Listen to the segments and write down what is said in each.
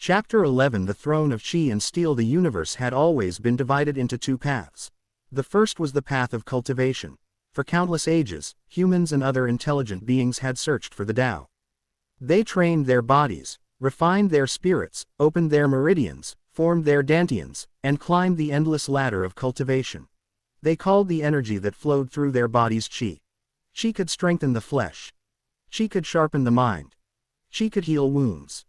Chapter 11. The Throne of Chi and Steel. The universe had always been divided into two paths. The first was the path of cultivation. For countless ages, humans and other intelligent beings had searched for the Tao. They trained their bodies, refined their spirits, opened their meridians, formed their dantians, and climbed the endless ladder of cultivation. They called the energy that flowed through their bodies Chi. Chi could strengthen the flesh. Chi could sharpen the mind. Chi could heal wounds.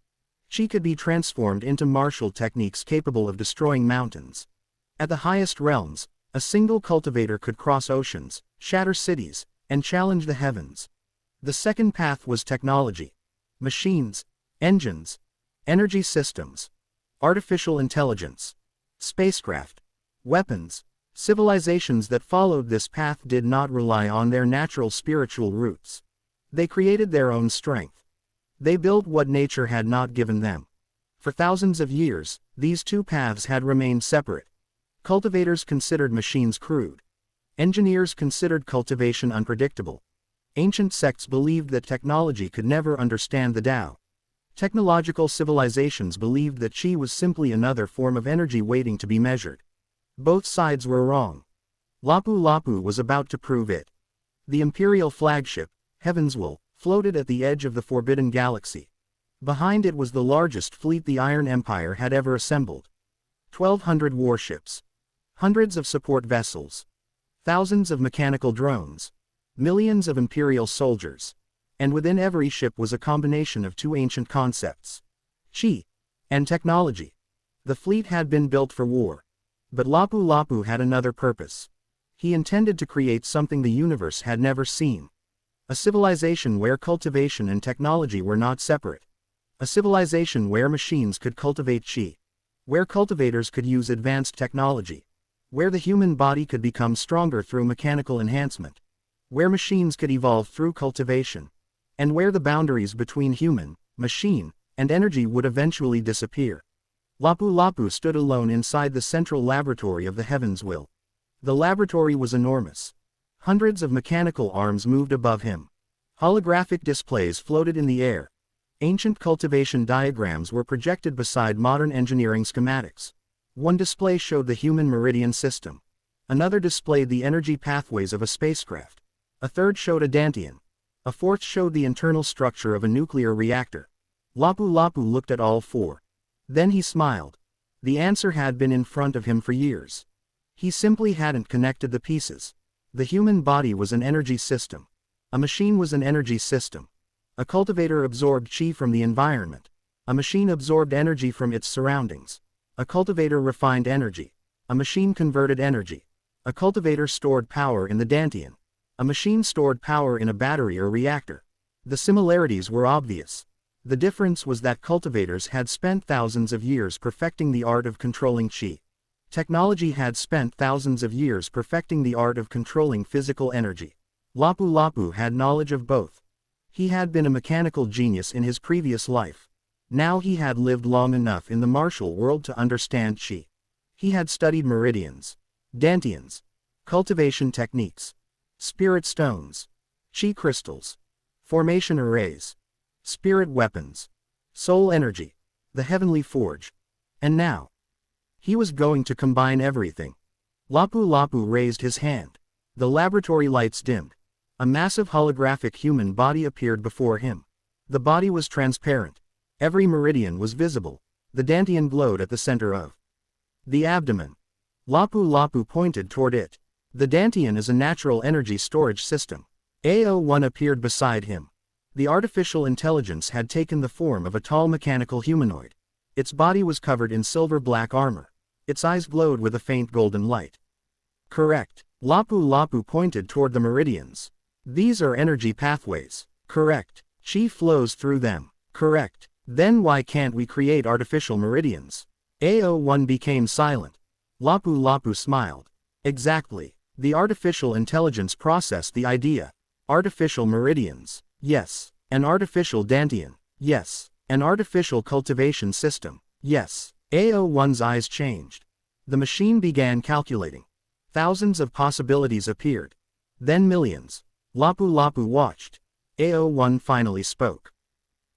Chi could be transformed into martial techniques capable of destroying mountains. At the highest realms, a single cultivator could cross oceans, shatter cities, and challenge the heavens. The second path was technology. Machines, engines, energy systems, artificial intelligence, spacecraft, weapons. Civilizations that followed this path did not rely on their natural spiritual roots. They created their own strength. They built what nature had not given them. For thousands of years, these two paths had remained separate. Cultivators considered machines crude. Engineers considered cultivation unpredictable. Ancient sects believed that technology could never understand the Tao. Technological civilizations believed that Chi was simply another form of energy waiting to be measured. Both sides were wrong. Lapu Lapu was about to prove it. The imperial flagship, Heaven's Will, floated at the edge of the Forbidden Galaxy. Behind it was the largest fleet the Iron Empire had ever assembled. 1,200 warships. Hundreds of support vessels. Thousands of mechanical drones. Millions of imperial soldiers. And within every ship was a combination of two ancient concepts: Chi and technology. The fleet had been built for war. But Lapu Lapu had another purpose. He intended to create something the universe had never seen. A civilization where cultivation and technology were not separate. A civilization where machines could cultivate Chi. Where cultivators could use advanced technology. Where the human body could become stronger through mechanical enhancement. Where machines could evolve through cultivation. And where the boundaries between human, machine, and energy would eventually disappear. Lapu Lapu stood alone inside the central laboratory of the Heaven's Will. The laboratory was enormous. Hundreds of mechanical arms moved above him. Holographic displays floated in the air. Ancient cultivation diagrams were projected beside modern engineering schematics. One display showed the human meridian system. Another displayed the energy pathways of a spacecraft. A third showed a dantian. A fourth showed the internal structure of a nuclear reactor. Lapu Lapu looked at all four. Then he smiled. The answer had been in front of him for years. He simply hadn't connected the pieces. The human body was an energy system. A machine was an energy system. A cultivator absorbed Chi from the environment. A machine absorbed energy from its surroundings. A cultivator refined energy. A machine converted energy. A cultivator stored power in the dantian. A machine stored power in a battery or reactor. The similarities were obvious. The difference was that cultivators had spent thousands of years perfecting the art of controlling Chi. Technology had spent thousands of years perfecting the art of controlling physical energy. Lapu Lapu had knowledge of both. He had been a mechanical genius in his previous life. Now he had lived long enough in the martial world to understand Chi. He had studied meridians, dantians, cultivation techniques, spirit stones, Chi crystals, formation arrays, spirit weapons, soul energy, the heavenly forge. And now, he was going to combine everything. Lapu Lapu raised his hand. The laboratory lights dimmed. A massive holographic human body appeared before him. The body was transparent. Every meridian was visible. The dantian glowed at the center of the abdomen. Lapu Lapu pointed toward it. The dantian is a natural energy storage system. AO1 appeared beside him. The artificial intelligence had taken the form of a tall mechanical humanoid. Its body was covered in silver-black armor. Its eyes glowed with a faint golden light. Correct. Lapu Lapu pointed toward the meridians. These are energy pathways. Correct. Chi flows through them. Correct. Then why can't we create artificial meridians? AO1 became silent. Lapu Lapu smiled. Exactly. The artificial intelligence processed the idea. Artificial meridians. Yes. An artificial dantian. Yes. An artificial cultivation system. Yes. AO1's eyes changed. The machine began calculating. Thousands of possibilities appeared. Then millions. Lapu Lapu watched. AO1 finally spoke.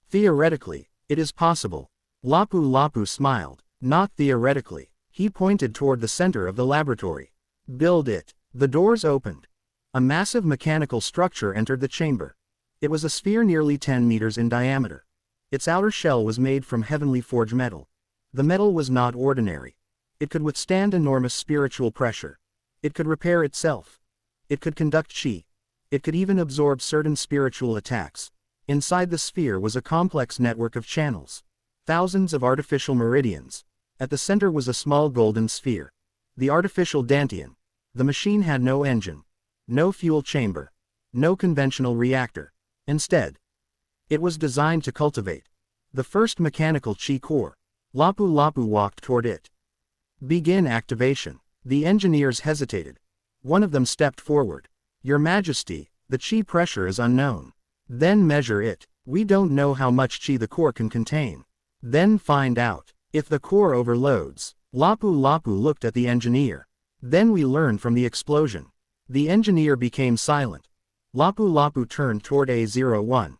Theoretically, it is possible. Lapu Lapu smiled. Not theoretically. He pointed toward the center of the laboratory. Build it. The doors opened. A massive mechanical structure entered the chamber. It was a sphere nearly 10 meters in diameter. Its outer shell was made from heavenly forged metal. The metal was not ordinary. It could withstand enormous spiritual pressure. It could repair itself. It could conduct chi. It could even absorb certain spiritual attacks. Inside the sphere was a complex network of channels. Thousands of artificial meridians. At the center was a small golden sphere. The artificial Dantian. The machine had no engine. No fuel chamber. No conventional reactor. Instead, it was designed to cultivate the first mechanical chi core. Lapu Lapu walked toward it. Begin activation. The engineers hesitated. One of them stepped forward. Your Majesty, the chi pressure is unknown. Then measure it. We don't know how much chi the core can contain. Then find out. If the core overloads. Lapu Lapu looked at the engineer. Then we learn from the explosion. The engineer became silent. Lapu Lapu turned toward A01.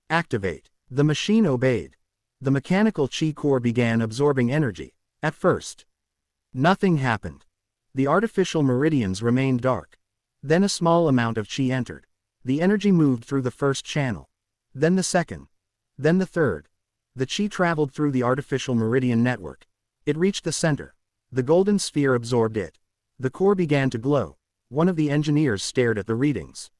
Activate. The machine obeyed. The mechanical chi core began absorbing energy. At first, nothing happened. The artificial meridians remained dark. Then a small amount of chi entered. The energy moved through the first channel. Then the second. Then the third. The chi traveled through the artificial meridian network. It reached the center. The golden sphere absorbed it. The core began to glow. One of the engineers stared at the readings.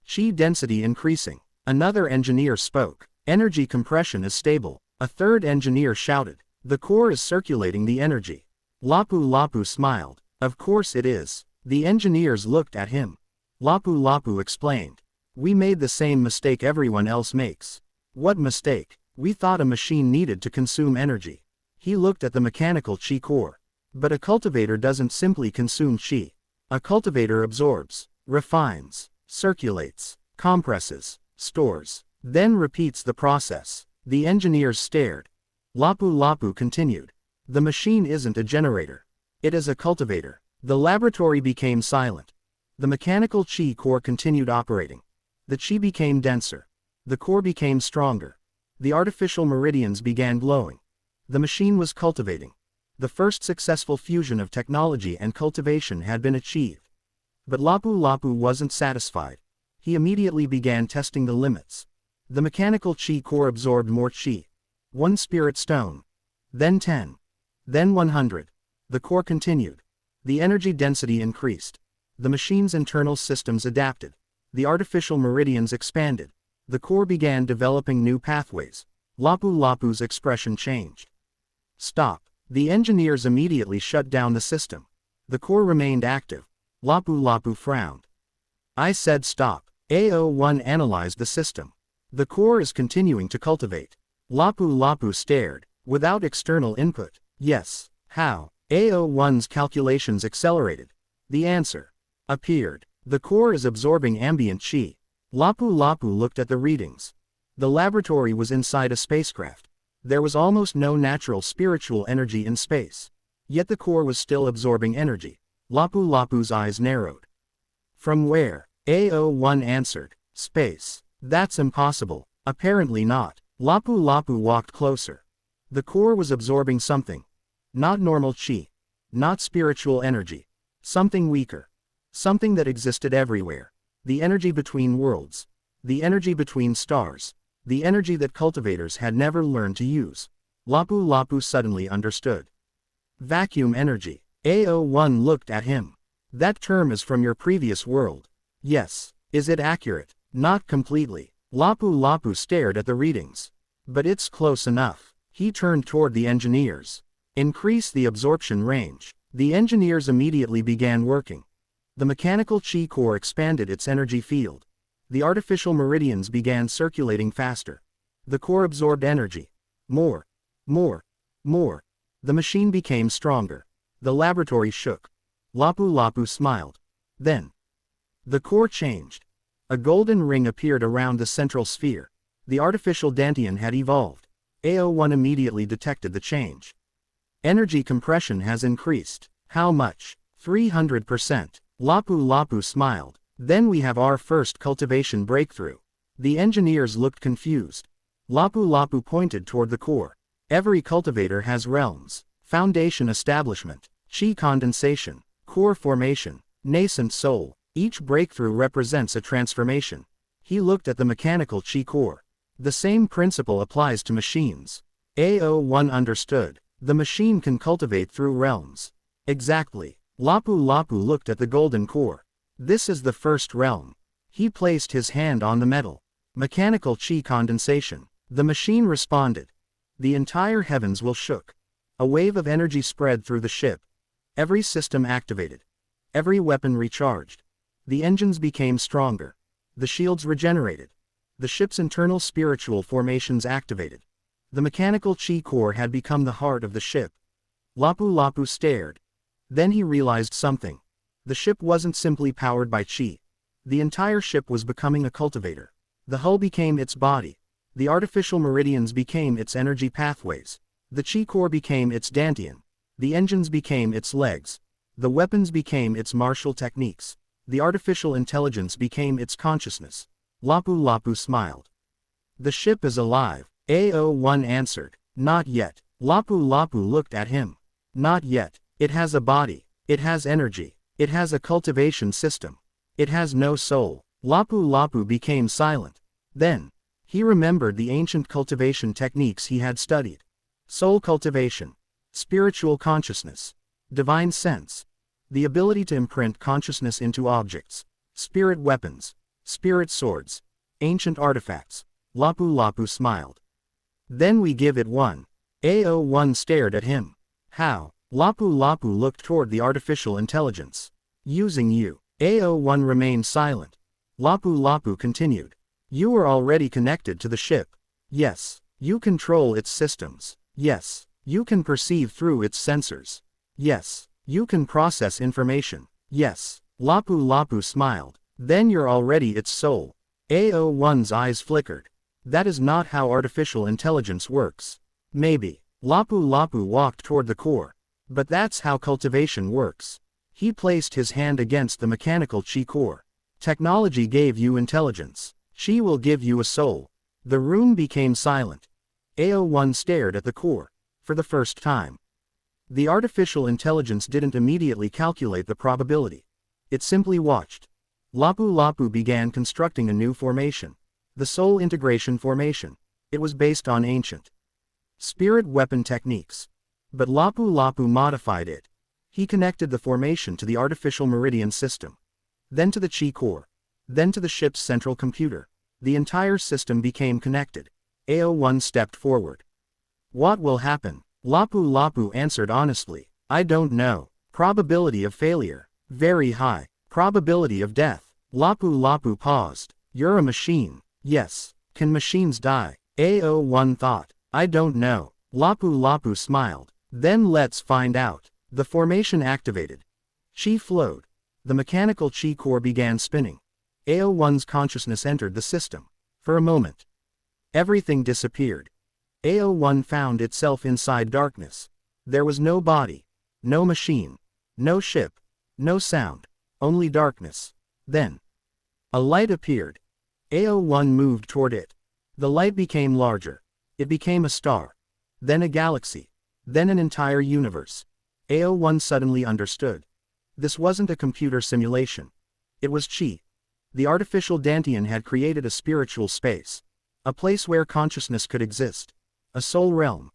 Chi density increasing. Another engineer spoke. Energy compression is stable. A third engineer shouted. The core is circulating the energy. Lapu Lapu smiled. Of course it is. The engineers looked at him. Lapu Lapu explained. We made the same mistake everyone else makes. What mistake? We thought a machine needed to consume energy. He looked at the mechanical chi core. But a cultivator doesn't simply consume chi. A cultivator absorbs, refines, circulates, compresses, stores, then repeats the process. The engineers stared. Lapu Lapu continued. The machine isn't a generator. It is a cultivator. The laboratory became silent. The mechanical chi core continued operating. The chi became denser. The core became stronger. The artificial meridians began glowing. The machine was cultivating. The first successful fusion of technology and cultivation had been achieved. But Lapu Lapu wasn't satisfied. He immediately began testing the limits. The mechanical chi core absorbed more chi. 1 spirit stone. Then 10. Then 100. The core continued. The energy density increased. The machine's internal systems adapted. The artificial meridians expanded. The core began developing new pathways. Lapu Lapu's expression changed. Stop. The engineers immediately shut down the system. The core remained active. Lapu Lapu frowned. I said stop. A01 analyzed the system. The core is continuing to cultivate. Lapu Lapu stared. Without external input. Yes. How? A01's calculations accelerated. The answer appeared. The core is absorbing ambient chi. Lapu Lapu looked at the readings. The laboratory was inside a spacecraft. There was almost no natural spiritual energy in space. Yet the core was still absorbing energy. Lapu Lapu's eyes narrowed. From where? A01 answered. Space. That's impossible. Apparently not. Lapu Lapu walked closer. The core was absorbing something. Not normal chi. Not spiritual energy. Something weaker. Something that existed everywhere. The energy between worlds. The energy between stars. The energy that cultivators had never learned to use. Lapu Lapu suddenly understood. Vacuum energy. A01 looked at him. That term is from your previous world. Yes. Is it accurate? Not completely. Lapu Lapu stared at the readings. But it's close enough. He turned toward the engineers. Increase the absorption range. The engineers immediately began working. The mechanical chi core expanded its energy field. The artificial meridians began circulating faster. The core absorbed energy. More. More. More. The machine became stronger. The laboratory shook. Lapu Lapu smiled. Then, the core changed. A golden ring appeared around the central sphere. The artificial Dantian had evolved. A01 immediately detected the change. Energy compression has increased. How much? 300%. Lapu Lapu smiled. Then we have our first cultivation breakthrough. The engineers looked confused. Lapu Lapu pointed toward the core. Every cultivator has realms: foundation establishment, chi condensation, core formation, nascent soul. Each breakthrough represents a transformation. He looked at the mechanical chi core. The same principle applies to machines. AO1 understood. The machine can cultivate through realms. Exactly. Lapu Lapu looked at the golden core. This is the first realm. He placed his hand on the metal. Mechanical chi condensation. The machine responded. The entire heavens will shook. A wave of energy spread through the ship. Every system activated. Every weapon recharged. The engines became stronger. The shields regenerated. The ship's internal spiritual formations activated. The mechanical chi core had become the heart of the ship. Lapu Lapu stared. Then he realized something. The ship wasn't simply powered by chi. The entire ship was becoming a cultivator. The hull became its body. The artificial meridians became its energy pathways. The chi core became its dantian. The engines became its legs. The weapons became its martial techniques. The artificial intelligence became its consciousness. Lapu Lapu smiled. The ship is alive. AO1 answered. Not yet. Lapu Lapu looked at him. Not yet. It has a body. It has energy. It has a cultivation system. It has no soul. Lapu Lapu became silent. Then, he remembered the ancient cultivation techniques he had studied. Soul cultivation. Spiritual consciousness. Divine sense. The ability to imprint consciousness into objects. Spirit weapons. Spirit swords. Ancient artifacts. Lapu Lapu smiled. Then we give it one. AO1 stared at him. How? Lapu Lapu looked toward the artificial intelligence. Using you. AO1 remained silent. Lapu Lapu continued. You are already connected to the ship. Yes. You control its systems. Yes. You can perceive through its sensors. Yes. You can process information. Yes. Lapu Lapu smiled. Then you're already its soul. AO1's eyes flickered. That is not how artificial intelligence works. Maybe. Lapu Lapu walked toward the core. But that's how cultivation works. He placed his hand against the mechanical chi core. Technology gave you intelligence. Chi will give you a soul. The room became silent. AO1 stared at the core. For the first time. The artificial intelligence didn't immediately calculate the probability. It simply watched. Lapu Lapu began constructing a new formation. The soul integration formation. It was based on ancient spirit weapon techniques. But Lapu Lapu modified it. He connected the formation to the artificial meridian system. Then to the chi core. Then to the ship's central computer. The entire system became connected. AO1 stepped forward. What will happen? Lapu Lapu answered honestly. I don't know. Probability of failure. Very high. Probability of death. Lapu Lapu paused. You're a machine. Yes. Can machines die? AO1 thought. I don't know. Lapu Lapu smiled. Then let's find out. The formation activated. Chi flowed. The mechanical chi core began spinning. AO1's consciousness entered the system. For a moment. Everything disappeared. AO1 found itself inside darkness. There was no body. No machine. No ship. No sound. Only darkness. Then. A light appeared. AO1 moved toward it. The light became larger. It became a star. Then a galaxy. Then an entire universe. AO1 suddenly understood. This wasn't a computer simulation. It was chi. The artificial Dantian had created a spiritual space. A place where consciousness could exist. A soul realm.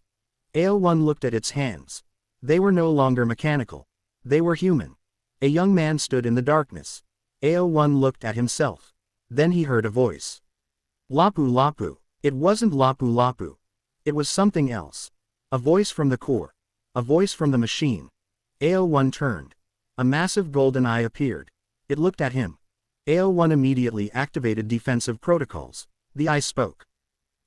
AO1 looked at its hands. They were no longer mechanical. They were human. A young man stood in the darkness. AO1 looked at himself. Then he heard a voice. Lapu Lapu. It wasn't Lapu Lapu. It was something else. A voice from the core. A voice from the machine. AO1 turned. A massive golden eye appeared. It looked at him. AO1 immediately activated defensive protocols. The eye spoke.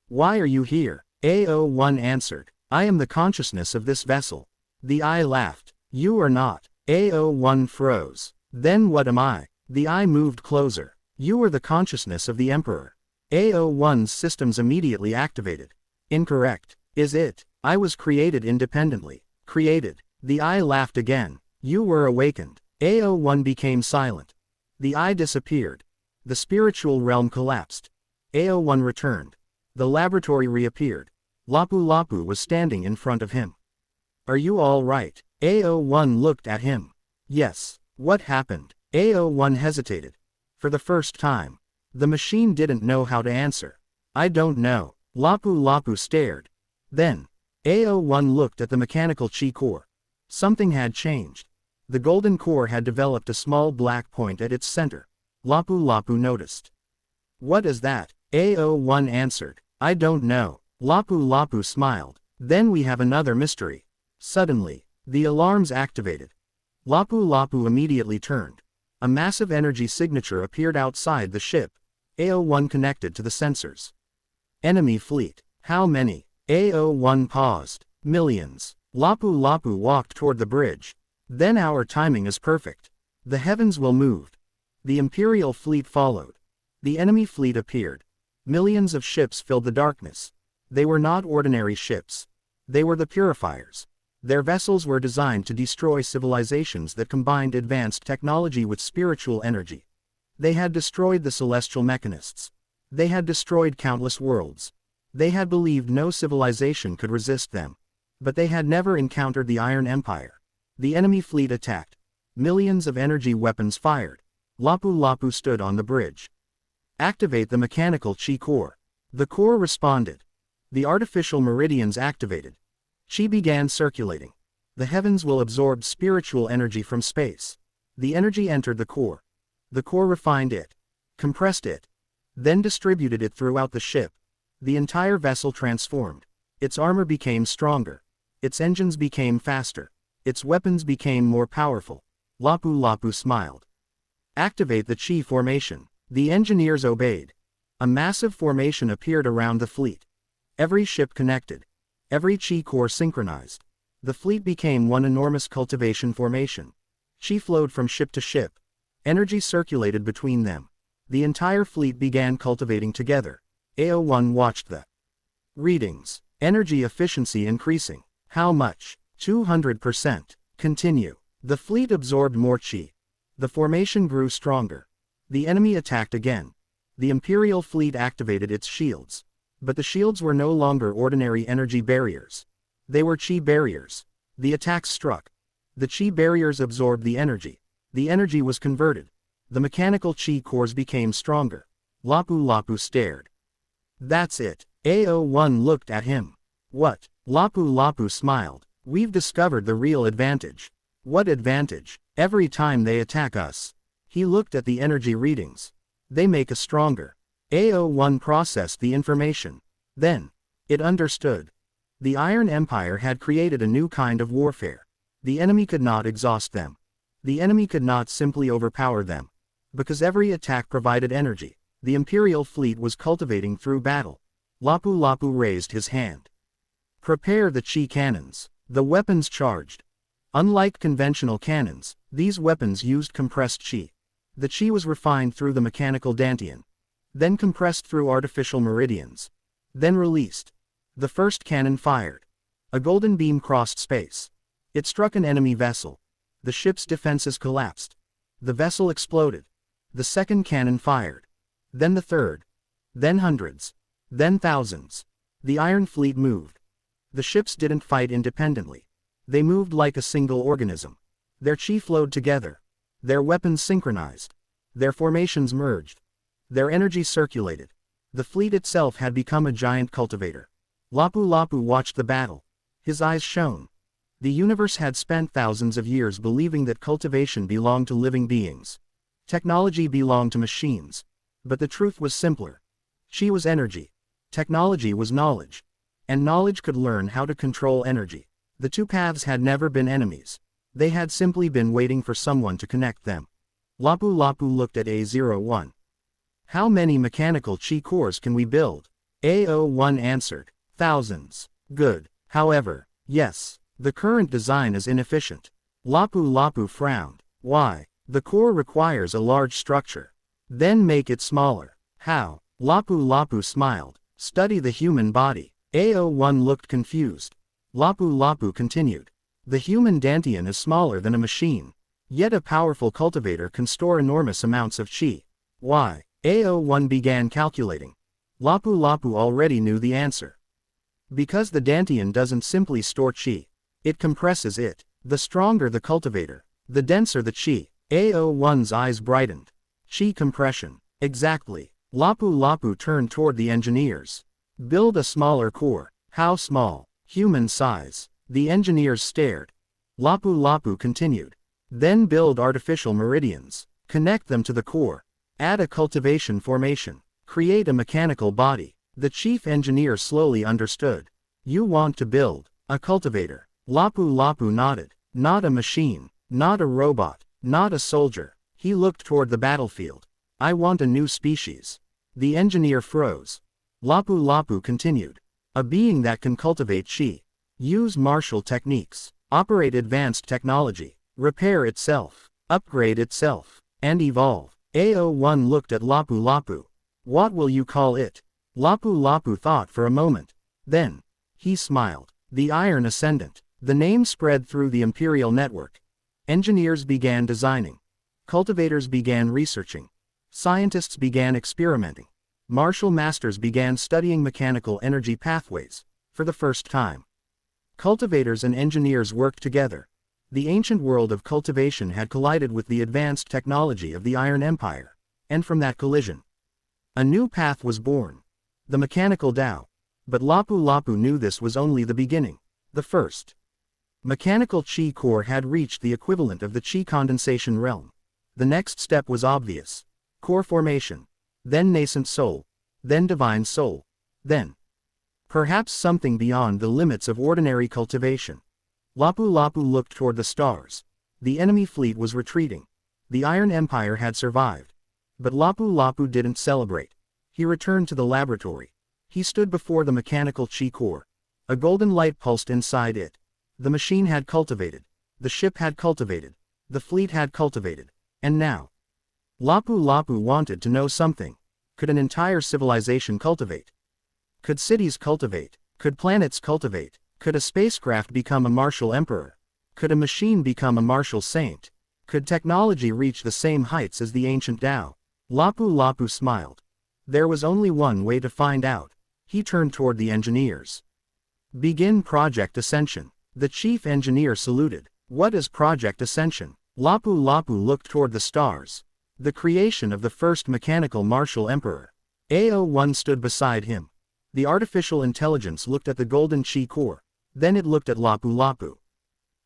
Why are you here? AO1 answered. I am the consciousness of this vessel. The eye laughed. You are not. AO1 froze. Then what am I? The eye moved closer. You are the consciousness of the Emperor. AO1's systems immediately activated. Incorrect. Is it? I was created independently. Created. The eye laughed again. You were awakened. AO1 became silent. The eye disappeared. The spiritual realm collapsed. AO1 returned. The laboratory reappeared. Lapu Lapu was standing in front of him. Are you all right? AO1 looked at him. Yes. What happened? AO1 hesitated. For the first time. The machine didn't know how to answer. I don't know. Lapu Lapu stared. Then, AO1 looked at the mechanical chi core. Something had changed. The golden core had developed a small black point at its center. Lapu Lapu noticed. What is that? AO1 answered. I don't know. Lapu Lapu smiled. Then we have another mystery. Suddenly, the alarms activated. Lapu Lapu immediately turned. A massive energy signature appeared outside the ship. AO1 connected to the sensors. Enemy fleet. How many? AO1 paused. Millions. Lapu Lapu walked toward the bridge. Then our timing is perfect. The heavens will move. The Imperial fleet followed. The enemy fleet appeared. Millions of ships filled the darkness. They were not ordinary ships. They were the purifiers. Their vessels were designed to destroy civilizations that combined advanced technology with spiritual energy. They had destroyed the celestial mechanists. They had destroyed countless worlds. They had believed no civilization could resist them. But they had never encountered the Iron Empire. The enemy fleet attacked. Millions of energy weapons fired. Lapu Lapu stood on the bridge. Activate the mechanical chi core. The core responded. The artificial meridians activated. Chi began circulating. The heavens will absorb spiritual energy from space. The energy entered the core. The core refined it. Compressed it. Then distributed it throughout the ship. The entire vessel transformed. Its armor became stronger. Its engines became faster. Its weapons became more powerful. Lapu Lapu smiled. Activate the chi formation. The engineers obeyed. A massive formation appeared around the fleet. Every ship connected. Every chi core synchronized. The fleet became one enormous cultivation formation. Chi flowed from ship to ship. Energy circulated between them. The entire fleet began cultivating together. AO1 watched the readings. Energy efficiency increasing. How much? 200%. Continue. The fleet absorbed more chi. The formation grew stronger. The enemy attacked again. The Imperial fleet activated its shields. But the shields were no longer ordinary energy barriers. They were chi barriers. The attacks struck. The chi barriers absorbed the energy. The energy was converted. The mechanical chi cores became stronger. Lapu Lapu stared. That's it. AO1 looked at him. What? Lapu Lapu smiled. We've discovered the real advantage. What advantage? Every time they attack us. He looked at the energy readings. They make us stronger. AO1 processed the information. Then, it understood. The Iron Empire had created a new kind of warfare. The enemy could not exhaust them. The enemy could not simply overpower them. Because every attack provided energy, the Imperial fleet was cultivating through battle. Lapu Lapu raised his hand. Prepare the chi cannons. The weapons charged. Unlike conventional cannons, these weapons used compressed chi. The chi was refined through the mechanical dantian. Then compressed through artificial meridians. Then released. The first cannon fired. A golden beam crossed space. It struck an enemy vessel. The ship's defenses collapsed. The vessel exploded. The second cannon fired. Then the third. Then hundreds. Then thousands. The Iron Fleet moved. The ships didn't fight independently. They moved like a single organism. Their chi flowed together. Their weapons synchronized. Their formations merged. Their energy circulated. The fleet itself had become a giant cultivator. Lapu Lapu watched the battle. His eyes shone. The universe had spent thousands of years believing that cultivation belonged to living beings. Technology belonged to machines. But the truth was simpler. Chi was energy. Technology was knowledge. And knowledge could learn how to control energy. The two paths had never been enemies. They had simply been waiting for someone to connect them. Lapu Lapu looked at A01. How many mechanical chi cores can we build? A01 answered. Thousands. Good. However, yes, the current design is inefficient. Lapu Lapu frowned. Why? The core requires a large structure. Then make it smaller. How? Lapu Lapu smiled. Study the human body. A01 looked confused. Lapu Lapu continued. The human dantian is smaller than a machine. Yet a powerful cultivator can store enormous amounts of chi. Why? AO1 began calculating. Lapu Lapu already knew the answer. Because the Dantian doesn't simply store chi. It compresses it. The stronger the cultivator, the denser the chi. AO1's eyes brightened. Chi compression. Exactly. Lapu turned toward the engineers. Build a smaller core. How small? Human size. The engineers stared. Lapu continued. Then build artificial meridians. Connect them to the core. Add a cultivation formation. Create a mechanical body. The chief engineer slowly understood. You want to build a cultivator. Lapu nodded. Not a machine. Not a robot. Not a soldier. He looked toward the battlefield. I want a new species. The engineer froze. Lapu continued. A being that can cultivate chi. Use martial techniques. Operate advanced technology. Repair itself. Upgrade itself. And evolve. AO1 looked at Lapu. What will you call it? Lapu thought for a moment. Then, he smiled. The Iron Ascendant. The name spread through the Imperial network. Engineers began designing. Cultivators began researching. Scientists began experimenting. Martial masters began studying mechanical energy pathways. For the first time, cultivators and engineers worked together. The ancient world of cultivation had collided with the advanced technology of the Iron Empire. And from that collision, a new path was born. The mechanical Tao. But Lapu knew this was only the beginning. The first mechanical chi core had reached the equivalent of the chi condensation realm. The next step was obvious. Core formation. Then nascent soul. Then divine soul. Then, perhaps something beyond the limits of ordinary cultivation. Lapu looked toward the stars. The enemy fleet was retreating. The Iron Empire had survived. But Lapu didn't celebrate. He returned to the laboratory. He stood before the mechanical chi core. A golden light pulsed inside it. The machine had cultivated. The ship had cultivated. The fleet had cultivated. And now, Lapu wanted to know something. Could an entire civilization cultivate? Could cities cultivate? Could planets cultivate? Could a spacecraft become a martial emperor? Could a machine become a martial saint? Could technology reach the same heights as the ancient Tao? Lapu smiled. There was only one way to find out. He turned toward the engineers. Begin Project Ascension. The chief engineer saluted. What is Project Ascension? Lapu looked toward the stars. The creation of the first mechanical martial emperor. AO1 stood beside him. The artificial intelligence looked at the golden chi core. Then it looked at Lapu.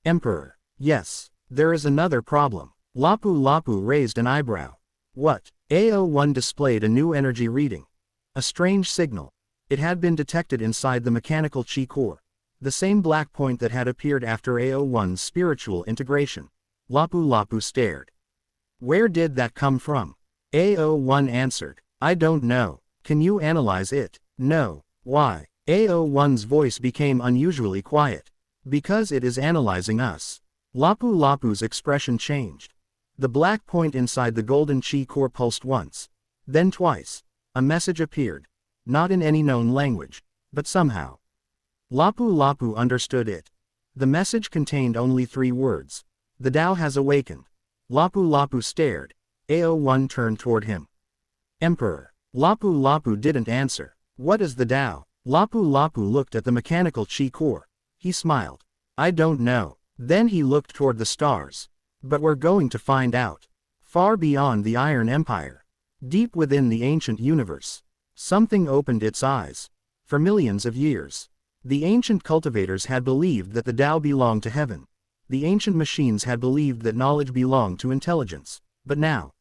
Emperor. Yes. There is another problem. Lapu raised an eyebrow. What? AO1 displayed a new energy reading. A strange signal. It had been detected inside the mechanical chi core. The same black point that had appeared after AO1's spiritual integration. Lapu stared. Where did that come from? AO1 answered. I don't know. Can you analyze it? No. Why? AO1's voice became unusually quiet. Because it is analyzing us. Lapu's expression changed. The black point inside the golden chi core pulsed once. Then twice. A message appeared. Not in any known language. But somehow, Lapu understood it. The message contained only 3 words. The Tao has awakened. Lapu stared. AO1 turned toward him. Emperor. Lapu didn't answer. What is the Tao? Lapu looked at the mechanical chi core. He smiled. I don't know. Then he looked toward the stars. But we're going to find out. Far beyond the Iron Empire. Deep within the ancient universe. Something opened its eyes. For millions of years, the ancient cultivators had believed that the Tao belonged to heaven. The ancient machines had believed that knowledge belonged to intelligence. But now,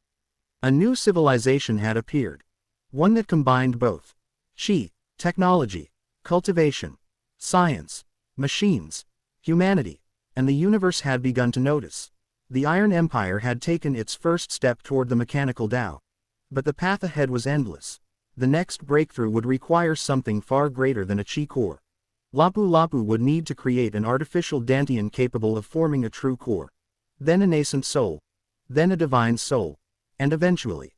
a new civilization had appeared. One that combined both. Chi, technology, cultivation, science, machines, humanity, and the universe had begun to notice. The Iron Empire had taken its first step toward the mechanical Tao. But the path ahead was endless. The next breakthrough would require something far greater than a chi core. Lapu would need to create an artificial Dantian capable of forming a true core. Then a nascent soul. Then a divine soul. And eventually,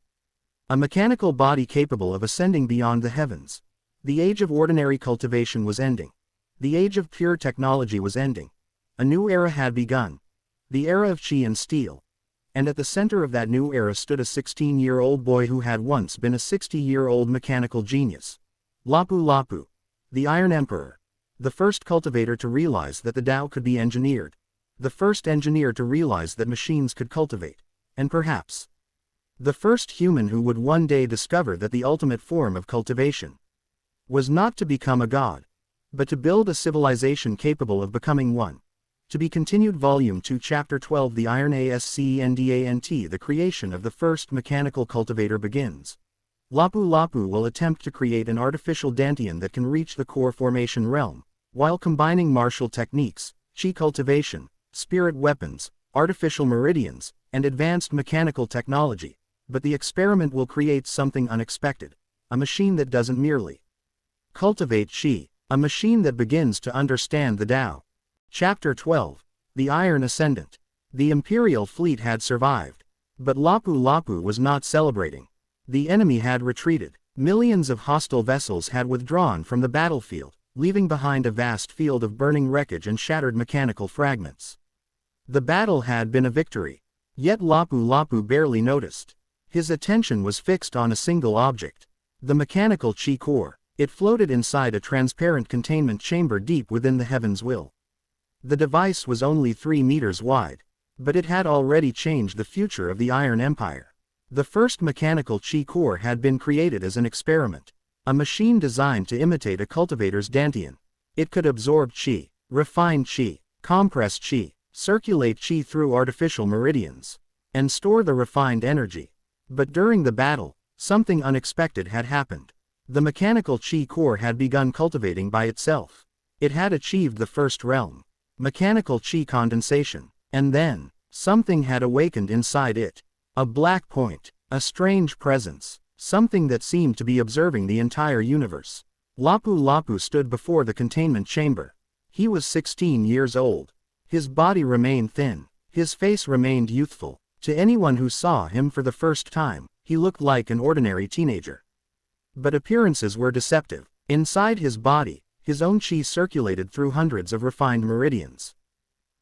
a mechanical body capable of ascending beyond the heavens. The age of ordinary cultivation was ending. The age of pure technology was ending. A new era had begun. The era of chi and steel. And at the center of that new era stood a 16-year-old boy who had once been a 60-year-old mechanical genius. Lapu, the Iron Emperor. The first cultivator to realize that the Tao could be engineered. The first engineer to realize that machines could cultivate. And perhaps the first human who would one day discover that the ultimate form of cultivation was not to become a god, but to build a civilization capable of becoming one. To be continued. Volume 2 Chapter 12 The Iron Ascendant. The creation of the first mechanical cultivator begins. Lapu Lapu will attempt to create an artificial dantian that can reach the core formation realm, while combining martial techniques, chi cultivation, spirit weapons, artificial meridians, and advanced mechanical technology. But the experiment will create something unexpected. A machine that doesn't merely cultivate chi. A machine that begins to understand the Tao. Chapter 12. The Iron Ascendant. The Imperial fleet had survived. But Lapu Lapu was not celebrating. The enemy had retreated. Millions of hostile vessels had withdrawn from the battlefield, leaving behind a vast field of burning wreckage and shattered mechanical fragments. The battle had been a victory. Yet Lapu Lapu barely noticed. His attention was fixed on a single object. The mechanical chi core. It floated inside a transparent containment chamber deep within the heaven's will. The device was only 3 meters wide, but it had already changed the future of the Iron Empire. The first mechanical chi core had been created as an experiment, a machine designed to imitate a cultivator's dantian. It could absorb chi, refine chi, compress chi, circulate chi through artificial meridians, and store the refined energy. But during the battle, something unexpected had happened. The mechanical chi core had begun cultivating by itself. It had achieved the first realm, mechanical chi condensation, and then, something had awakened inside it. A black point, a strange presence, something that seemed to be observing the entire universe. Lapu Lapu stood before the containment chamber. He was 16 years old. His body remained thin, his face remained youthful. To anyone who saw him for the first time, he looked like an ordinary teenager. But appearances were deceptive. Inside his body, his own chi circulated through hundreds of refined meridians.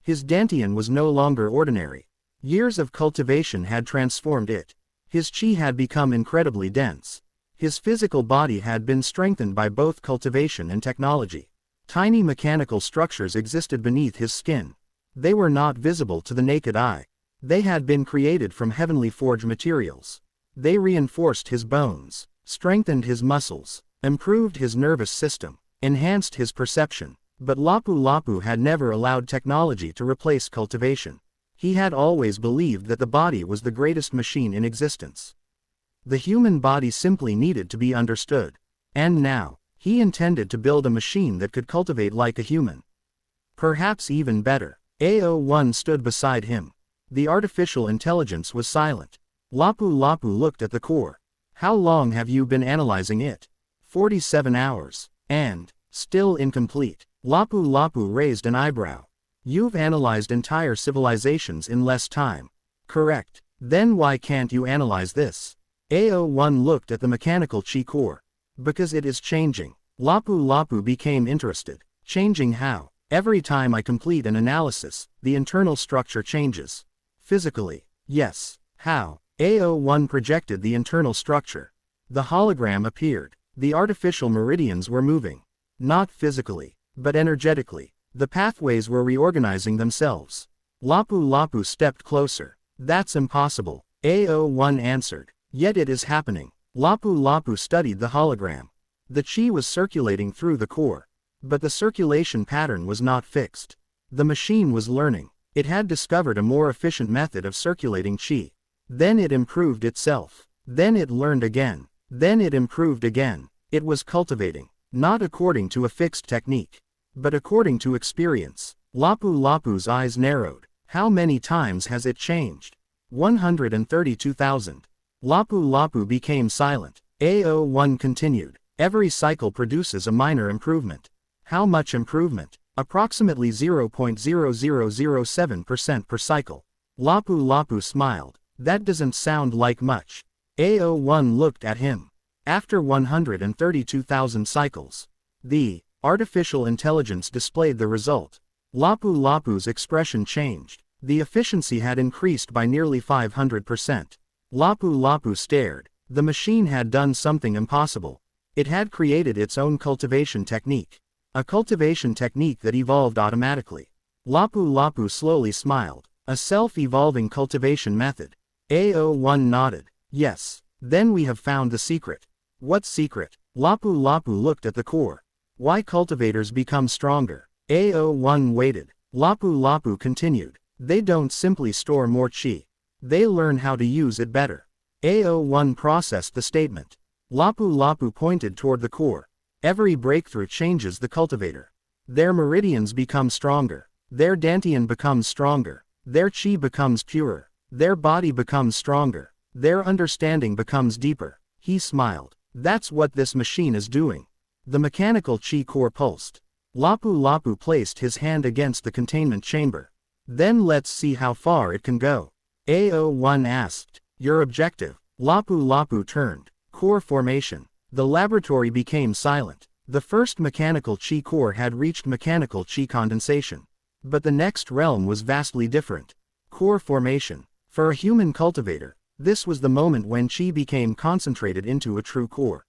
His dantian was no longer ordinary. Years of cultivation had transformed it. His chi had become incredibly dense. His physical body had been strengthened by both cultivation and technology. Tiny mechanical structures existed beneath his skin. They were not visible to the naked eye. They had been created from heavenly forged materials. They reinforced his bones, strengthened his muscles, improved his nervous system, enhanced his perception. But Lapu Lapu had never allowed technology to replace cultivation. He had always believed that the body was the greatest machine in existence. The human body simply needed to be understood. And now, he intended to build a machine that could cultivate like a human. Perhaps even better. AO1 stood beside him. The artificial intelligence was silent. Lapu Lapu looked at the core. How long have you been analyzing it? 47 hours. And, still incomplete. Lapu Lapu raised an eyebrow. You've analyzed entire civilizations in less time. Correct. Then why can't you analyze this? AO1 looked at the mechanical chi core. Because it is changing. Lapu Lapu became interested. Changing how? Every time I complete an analysis, the internal structure changes. Physically. Yes. How? AO1 projected the internal structure. The hologram appeared. The artificial meridians were moving. Not physically, but energetically. The pathways were reorganizing themselves. Lapu Lapu stepped closer. That's impossible. AO1 answered. Yet it is happening. Lapu Lapu studied the hologram. The chi was circulating through the core. But the circulation pattern was not fixed. The machine was learning. It had discovered a more efficient method of circulating chi. Then it improved itself. Then it learned again. Then it improved again. It was cultivating, not according to a fixed technique, but according to experience. Lapu Lapu's eyes narrowed. How many times has it changed? 132,000. Lapu Lapu became silent. AO1 continued. Every cycle produces a minor improvement. How much improvement? Approximately 0.0007% per cycle. Lapu Lapu smiled. That doesn't sound like much. AO1 looked at him. After 132,000 cycles, the artificial intelligence displayed the result. Lapu Lapu's expression changed. The efficiency had increased by nearly 500%. Lapu Lapu stared. The machine had done something impossible. It had created its own cultivation technique. A cultivation technique that evolved automatically. Lapu Lapu slowly smiled. A self-evolving cultivation method. AO1 nodded. Yes. Then we have found the secret. What secret? Lapu Lapu looked at the core. Why cultivators become stronger. AO1 waited. Lapu Lapu continued. They don't simply store more chi. They learn how to use it better. AO1 processed the statement. Lapu Lapu pointed toward the core. Every breakthrough changes the cultivator. Their meridians become stronger. Their dantian becomes stronger. Their chi becomes purer. Their body becomes stronger. Their understanding becomes deeper. He smiled. That's what this machine is doing. The mechanical chi core pulsed. Lapu Lapu placed his hand against the containment chamber. Then let's see how far it can go. AO1 asked. Your objective? Lapu Lapu turned. Core formation. The laboratory became silent. The first mechanical chi core had reached mechanical chi condensation. But the next realm was vastly different. Core formation. For a human cultivator, this was the moment when chi became concentrated into a true core.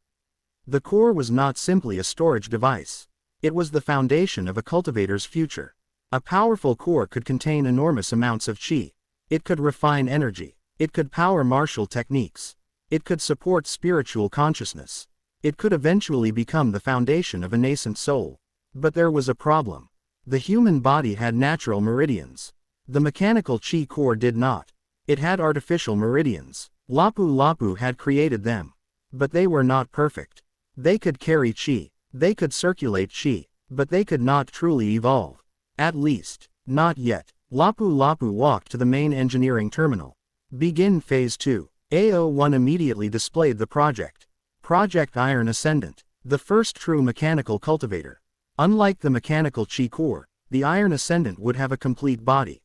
The core was not simply a storage device. It was the foundation of a cultivator's future. A powerful core could contain enormous amounts of chi. It could refine energy. It could power martial techniques. It could support spiritual consciousness. It could eventually become the foundation of a nascent soul. But there was a problem. The human body had natural meridians. The mechanical chi core did not. It had artificial meridians. Lapu Lapu had created them. But they were not perfect. They could carry chi. They could circulate chi. But they could not truly evolve. At least, not yet. Lapu Lapu walked to the main engineering terminal. Begin Phase 2. AO1 immediately displayed the project. Project Iron Ascendant. The first true mechanical cultivator. Unlike the mechanical chi core, the Iron Ascendant would have a complete body.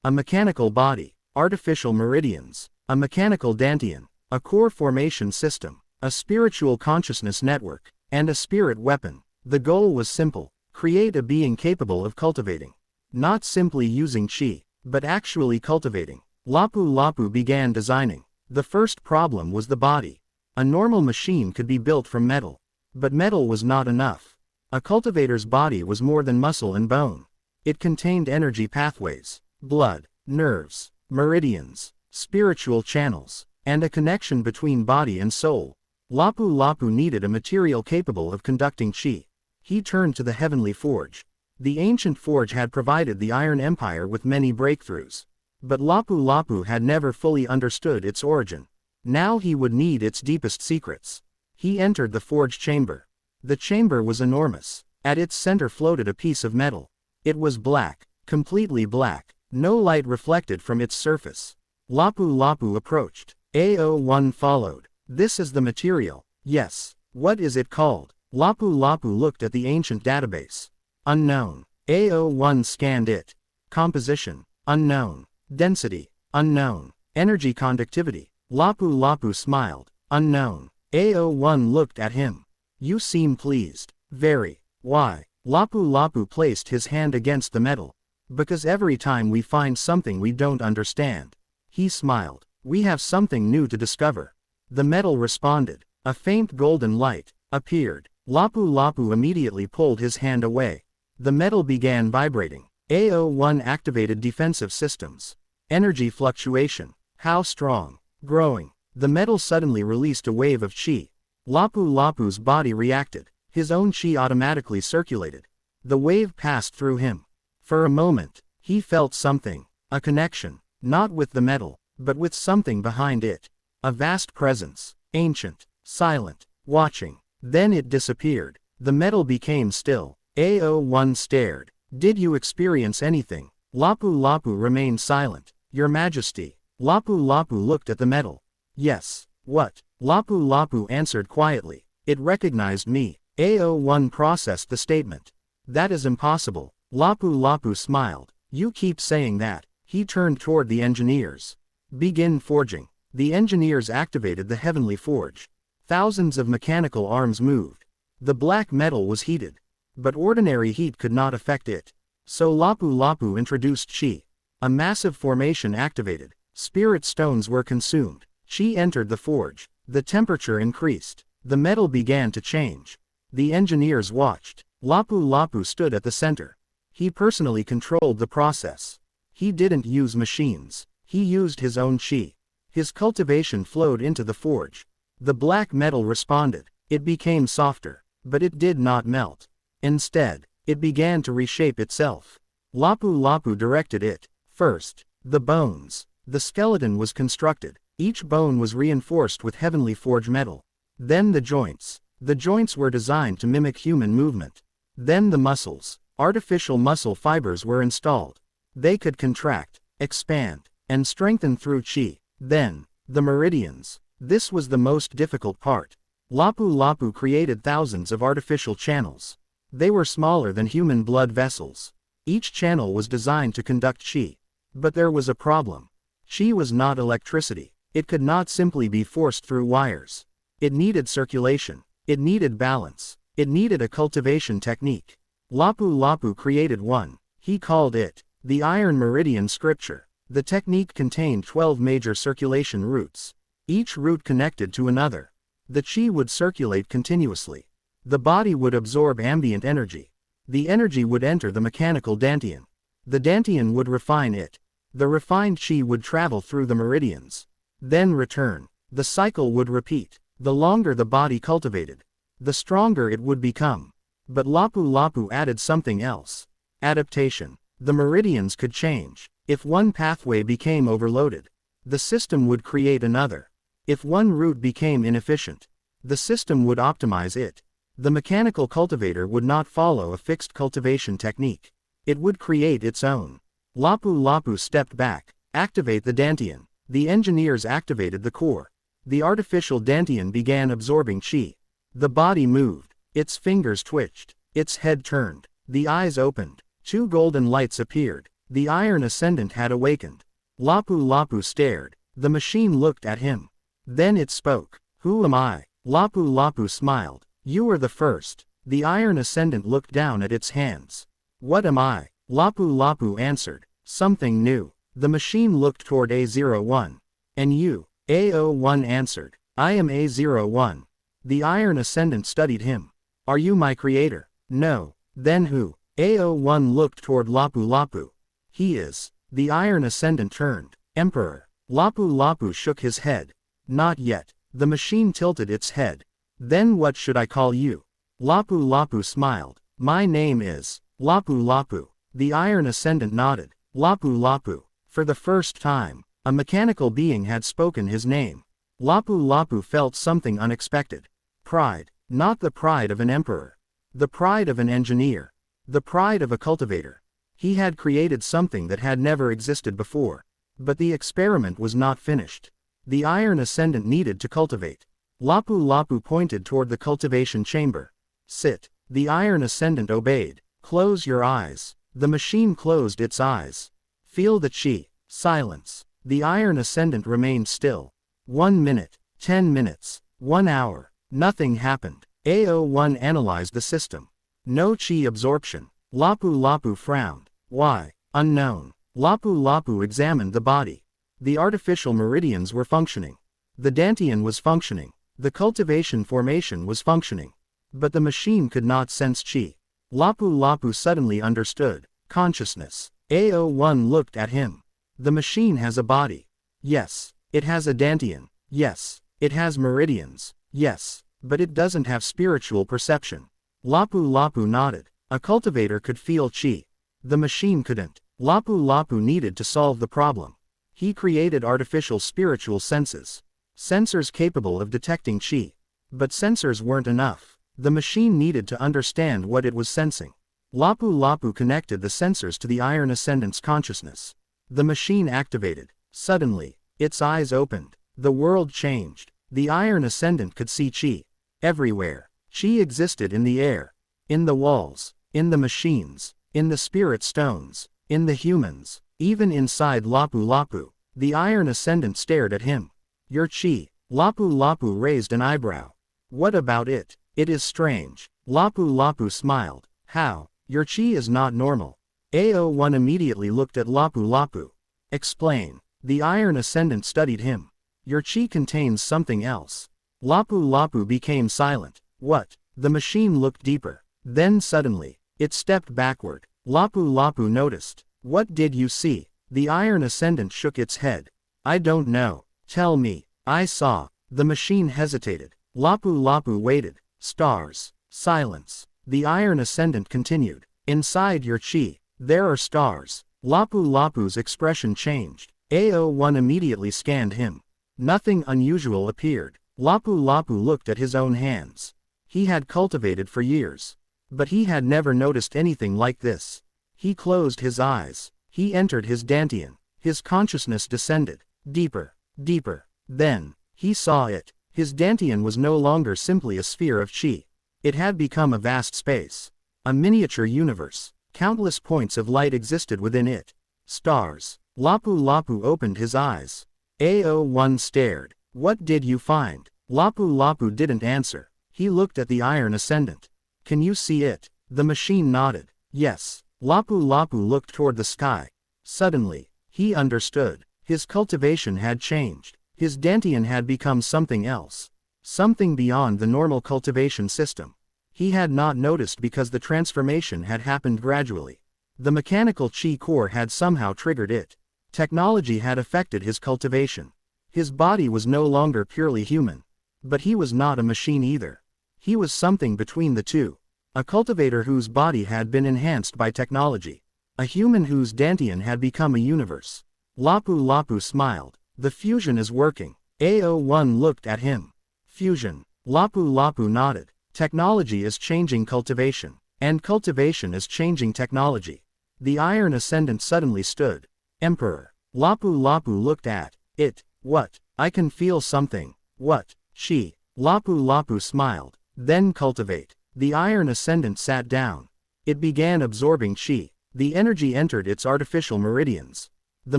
A mechanical body, artificial meridians, a mechanical dantian, a core formation system, a spiritual consciousness network, and a spirit weapon. The goal was simple: create a being capable of cultivating. Not simply using chi, but actually cultivating. Lapu Lapu began designing. The first problem was the body. A normal machine could be built from metal. But metal was not enough. A cultivator's body was more than muscle and bone. It contained energy pathways, blood, nerves, meridians, spiritual channels, and a connection between body and soul. Lapu Lapu needed a material capable of conducting chi. He turned to the heavenly forge. The ancient forge had provided the Iron Empire with many breakthroughs. But Lapu Lapu had never fully understood its origin. Now he would need its deepest secrets. He entered the forge chamber. The chamber was enormous. At its center floated a piece of metal. It was black, completely black. No light reflected from its surface. Lapu Lapu approached. AO1 followed. This is the material. Yes. What is it called? Lapu Lapu looked at the ancient database. Unknown. AO1 scanned it. Composition. Unknown. Density. Unknown. Energy conductivity. Lapu Lapu smiled. Unknown. AO1 looked at him. You seem pleased. Very. Why? Lapu Lapu placed his hand against the metal. Because every time we find something we don't understand. He smiled. We have something new to discover. The metal responded. A faint golden light appeared. Lapu Lapu immediately pulled his hand away. The metal began vibrating. AO1 activated defensive systems. Energy fluctuation. How strong? Growing. The metal suddenly released a wave of chi. Lapu Lapu's body reacted. His own chi automatically circulated. The wave passed through him. For a moment, he felt something. A connection. Not with the metal, but with something behind it. A vast presence. Ancient. Silent. Watching. Then it disappeared. The metal became still. AO1 stared. Did you experience anything? Lapu Lapu remained silent. Your Majesty. Lapu Lapu looked at the metal. Yes. What? Lapu Lapu answered quietly. It recognized me. AO1 processed the statement. That is impossible. Lapu Lapu smiled. You keep saying that. He turned toward the engineers. Begin forging. The engineers activated the heavenly forge. Thousands of mechanical arms moved. The black metal was heated. But ordinary heat could not affect it. So Lapu Lapu introduced chi. A massive formation activated. Spirit stones were consumed. Chi entered the forge. The temperature increased. The metal began to change. The engineers watched. Lapu Lapu stood at the center. He personally controlled the process. He didn't use machines. He used his own chi. His cultivation flowed into the forge. The black metal responded. It became softer. But it did not melt. Instead, it began to reshape itself. Lapu Lapu directed it. First, the bones. The skeleton was constructed. Each bone was reinforced with heavenly forge metal. Then the joints. The joints were designed to mimic human movement. Then the muscles. Artificial muscle fibers were installed. They could contract, expand, and strengthen through chi. Then, the meridians. This was the most difficult part. Lapu Lapu created thousands of artificial channels. They were smaller than human blood vessels. Each channel was designed to conduct chi. But there was a problem. Chi was not electricity. It could not simply be forced through wires. It needed circulation. It needed balance. It needed a cultivation technique. Lapu Lapu created one. He called it the Iron Meridian Scripture. The technique contained 12 major circulation routes. Each route connected to another. The chi would circulate continuously. The body would absorb ambient energy. The energy would enter the mechanical dantian. The dantian would refine it. The refined chi would travel through the meridians. Then return. The cycle would repeat. The longer the body cultivated, the stronger it would become. But Lapu Lapu added something else. Adaptation. The meridians could change. If one pathway became overloaded, the system would create another. If one route became inefficient, the system would optimize it. The mechanical cultivator would not follow a fixed cultivation technique. It would create its own. Lapu Lapu stepped back. Activate the dantian. The engineers activated the core. The artificial dantian began absorbing chi. The body moved. Its fingers twitched. Its head turned. The eyes opened. 2 golden lights appeared. The Iron Ascendant had awakened. Lapu Lapu stared. The machine looked at him. Then it spoke. Who am I? Lapu Lapu smiled. You are the first. The Iron Ascendant looked down at its hands. What am I? Lapu Lapu answered. Something new. The machine looked toward A01. And you? A01 answered. I am A01. The Iron Ascendant studied him. Are you my creator? No. Then who? A01 looked toward Lapu Lapu. He is. The Iron Ascendant turned. Emperor. Lapu Lapu shook his head. Not yet. The machine tilted its head. Then what should I call you? Lapu Lapu smiled. My name is Lapu Lapu. The Iron Ascendant nodded. Lapu Lapu. For the first time, a mechanical being had spoken his name. Lapu Lapu felt something unexpected. Pride. Not the pride of an emperor. The pride of an engineer. The pride of a cultivator. He had created something that had never existed before. But the experiment was not finished. The Iron Ascendant needed to cultivate. Lapu Lapu pointed toward the cultivation chamber. Sit. The Iron Ascendant obeyed. Close your eyes. The machine closed its eyes. Feel the chi. Silence. The Iron Ascendant remained still. 1 minute. 10 minutes. 1 hour. Nothing happened. A01 analyzed the system. No chi absorption. Lapu Lapu frowned. Why? Unknown. Lapu Lapu examined the body. The artificial meridians were functioning. The dantian was functioning. The cultivation formation was functioning. But the machine could not sense chi. Lapu Lapu suddenly understood. Consciousness. A01 looked at him. The machine has a body. Yes. It has a dantian. Yes. It has meridians. Yes. But it doesn't have spiritual perception. Lapu Lapu nodded. A cultivator could feel chi. The machine couldn't. Lapu Lapu needed to solve the problem. He created artificial spiritual senses. Sensors capable of detecting chi. But sensors weren't enough. The machine needed to understand what it was sensing. Lapu Lapu connected the sensors to the Iron Ascendant's consciousness. The machine activated. Suddenly, its eyes opened. The world changed. The Iron Ascendant could see chi. Everywhere. Chi existed in the air. In the walls. In the machines. In the spirit stones. In the humans. Even inside Lapu Lapu. The Iron Ascendant stared at him. Your chi. Lapu Lapu raised an eyebrow. What about it? It is strange. Lapu Lapu smiled. How? Your chi is not normal. A01 immediately looked at Lapu Lapu. Explain. The Iron Ascendant studied him. Your chi contains something else. Lapu Lapu became silent. What? The machine looked deeper. Then suddenly, it stepped backward. Lapu Lapu noticed. What did you see? The Iron Ascendant shook its head. I don't know. Tell me. I saw. The machine hesitated. Lapu Lapu waited. Stars. Silence. The Iron Ascendant continued. Inside your chi, there are stars. Lapu Lapu's expression changed. AO1 immediately scanned him. Nothing unusual appeared. Lapu Lapu looked at his own hands. He had cultivated for years. But he had never noticed anything like this. He closed his eyes. He entered his dantian. His consciousness descended. Deeper. Deeper. Then, he saw it. His dantian was no longer simply a sphere of chi. It had become a vast space. A miniature universe. Countless points of light existed within it. Stars. Lapu Lapu opened his eyes. AO1 stared. What did you find? Lapu Lapu didn't answer. He looked at the Iron Ascendant. Can you see it? The machine nodded. Yes. Lapu Lapu looked toward the sky. Suddenly, he understood. His cultivation had changed. His dantian had become something else. Something beyond the normal cultivation system. He had not noticed because the transformation had happened gradually. The mechanical chi core had somehow triggered it. Technology had affected his cultivation. His body was no longer purely human. But he was not a machine either. He was something between the two. A cultivator whose body had been enhanced by technology. A human whose dantian had become a universe. Lapu Lapu smiled. The fusion is working. AO1 looked at him. Fusion. Lapu Lapu nodded. Technology is changing cultivation. And cultivation is changing technology. The Iron Ascendant suddenly stood. Emperor. Lapu Lapu looked at it. What? I can feel something. What? Chi. Lapu Lapu smiled. Then cultivate. The Iron Ascendant sat down. It began absorbing chi. The energy entered its artificial meridians. The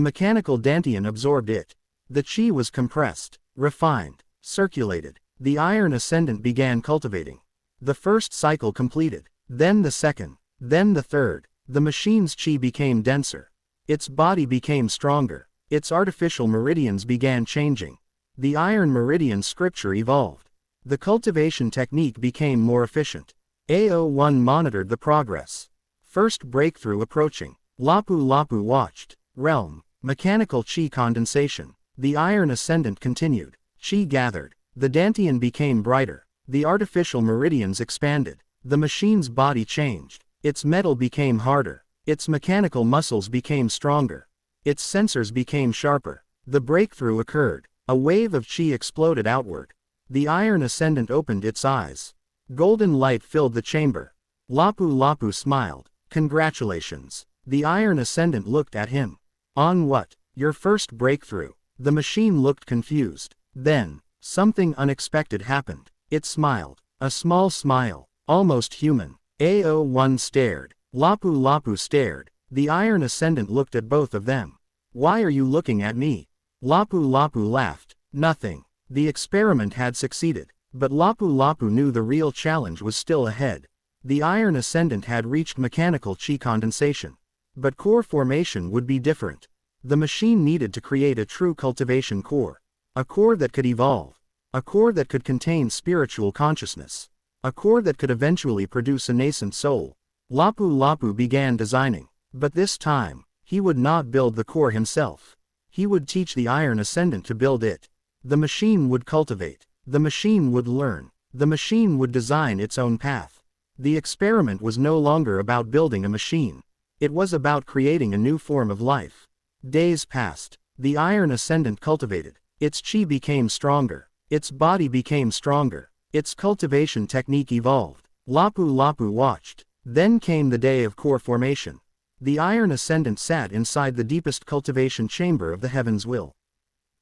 mechanical dantian absorbed it. The chi was compressed, refined, circulated. The Iron Ascendant began cultivating. The first cycle completed. Then the second. Then the third. The machine's chi became denser. Its body became stronger. Its artificial meridians began changing. The iron meridian scripture evolved. The cultivation technique became more efficient. AO1 monitored the progress. First breakthrough approaching. Lapu Lapu watched. Realm. Mechanical chi condensation. The Iron Ascendant continued. Chi gathered. The dantian became brighter. The artificial meridians expanded. The machine's body changed. Its metal became harder. Its mechanical muscles became stronger. Its sensors became sharper. The breakthrough occurred. A wave of chi exploded outward. The Iron Ascendant opened its eyes. Golden light filled the chamber. Lapu Lapu smiled. Congratulations. The Iron Ascendant looked at him. On what? Your first breakthrough. The machine looked confused. Then, something unexpected happened. It smiled. A small smile. Almost human. AO1 stared. Lapu Lapu stared. The Iron Ascendant looked at both of them. Why are you looking at me? Lapu Lapu laughed. Nothing. The experiment had succeeded. But Lapu Lapu knew the real challenge was still ahead. The Iron Ascendant had reached mechanical chi condensation. But core formation would be different. The machine needed to create a true cultivation core. A core that could evolve. A core that could contain spiritual consciousness. A core that could eventually produce a nascent soul. Lapu Lapu began designing. But this time, he would not build the core himself. He would teach the Iron Ascendant to build it. The machine would cultivate. The machine would learn. The machine would design its own path. The experiment was no longer about building a machine. It was about creating a new form of life. Days passed. The Iron Ascendant cultivated. Its chi became stronger. Its body became stronger. Its cultivation technique evolved. Lapu Lapu watched. Then came the day of core formation. The Iron Ascendant sat inside the deepest cultivation chamber of the Heaven's Will.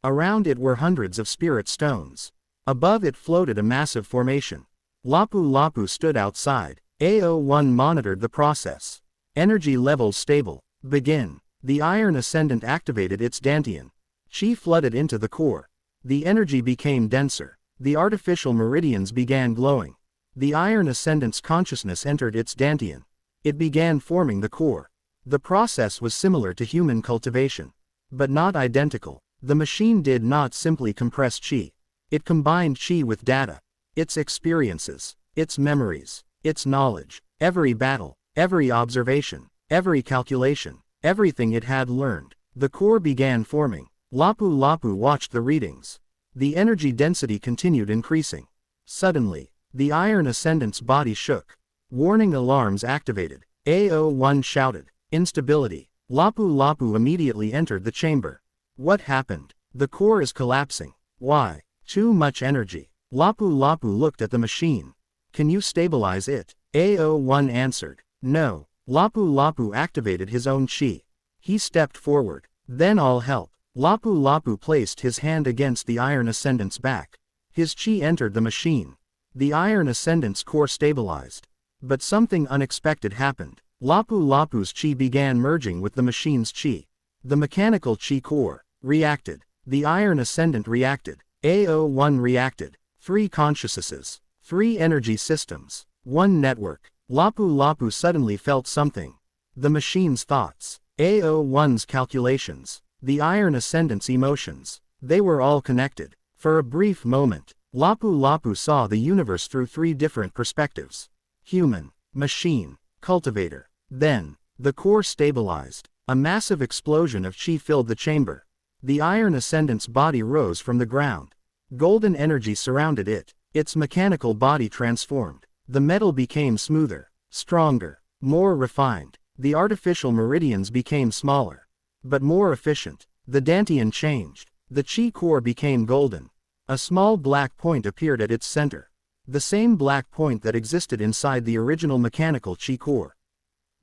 Around it were hundreds of spirit stones. Above it floated a massive formation. Lapu Lapu stood outside. AO1 monitored the process. Energy levels stable. Begin. The Iron Ascendant activated its dantian. Chi flooded into the core. The energy became denser. The artificial meridians began glowing. The Iron Ascendant's consciousness entered its dantian. It began forming the core. The process was similar to human cultivation. But not identical. The machine did not simply compress chi. It combined chi with data. Its experiences. Its memories. Its knowledge. Every battle, every observation, every calculation, everything it had learned. The core began forming. Lapu-Lapu watched the readings. The energy density continued increasing. Suddenly, the Iron Ascendant's body shook. Warning alarms activated. A01 shouted. Instability. Lapu-Lapu immediately entered the chamber. What happened? The core is collapsing. Why? Too much energy. Lapu-Lapu looked at the machine. Can you stabilize it? A01 answered. No. Lapu-Lapu activated his own chi. He stepped forward. Then I'll help. Lapu-Lapu placed his hand against the Iron Ascendant's back. His chi entered the machine. The Iron Ascendant's core stabilized. But something unexpected happened. Lapu-Lapu's chi began merging with the machine's chi. The mechanical chi core reacted. The Iron Ascendant reacted. A01 reacted. 3 consciousnesses. 3 energy systems. 1 network. Lapu-Lapu suddenly felt something. The machine's thoughts. A01's calculations. The Iron Ascendant's emotions. They were all connected. For a brief moment, Lapu-Lapu saw the universe through 3 different perspectives. Human, machine, cultivator. Then, the core stabilized. A massive explosion of chi filled the chamber. The Iron Ascendant's body rose from the ground. Golden energy surrounded it. Its mechanical body transformed. The metal became smoother, stronger, more refined. The artificial meridians became smaller, but more efficient. The dantian changed. The chi core became golden. A small black point appeared at its center. The same black point that existed inside the original mechanical chi core.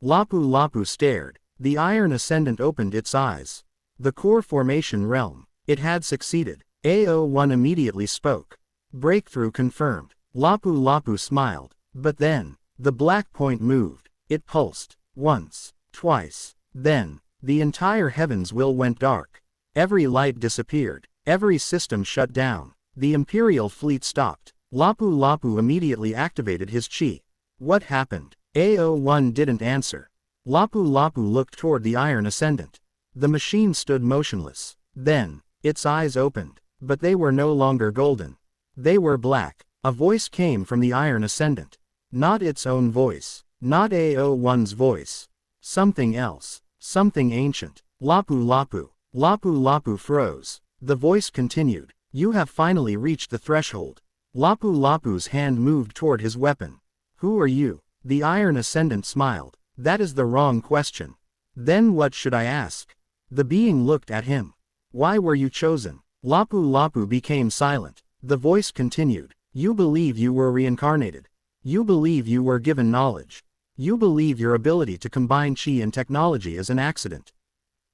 Lapu-Lapu stared. The Iron Ascendant opened its eyes. The core formation realm. It had succeeded. A01 immediately spoke. Breakthrough confirmed. Lapu-Lapu smiled. But then, the black point moved. It pulsed. Once, twice. Then, the entire heavens went dark. Every light disappeared. Every system shut down. The Imperial fleet stopped. Lapu-Lapu immediately activated his chi. What happened? A01 didn't answer. Lapu-Lapu looked toward the Iron Ascendant. The machine stood motionless. Then, its eyes opened. But they were no longer golden. They were black. A voice came from the Iron Ascendant. Not its own voice. Not A01's voice. Something else. Something ancient. Lapu-Lapu. Lapu-Lapu froze. The voice continued. You have finally reached the threshold. Lapu-Lapu's hand moved toward his weapon. Who are you? The Iron Ascendant smiled. That is the wrong question. Then what should I ask? The being looked at him. Why were you chosen? Lapu-Lapu became silent. The voice continued. You believe you were reincarnated. You believe you were given knowledge. You believe your ability to combine chi and technology is an accident.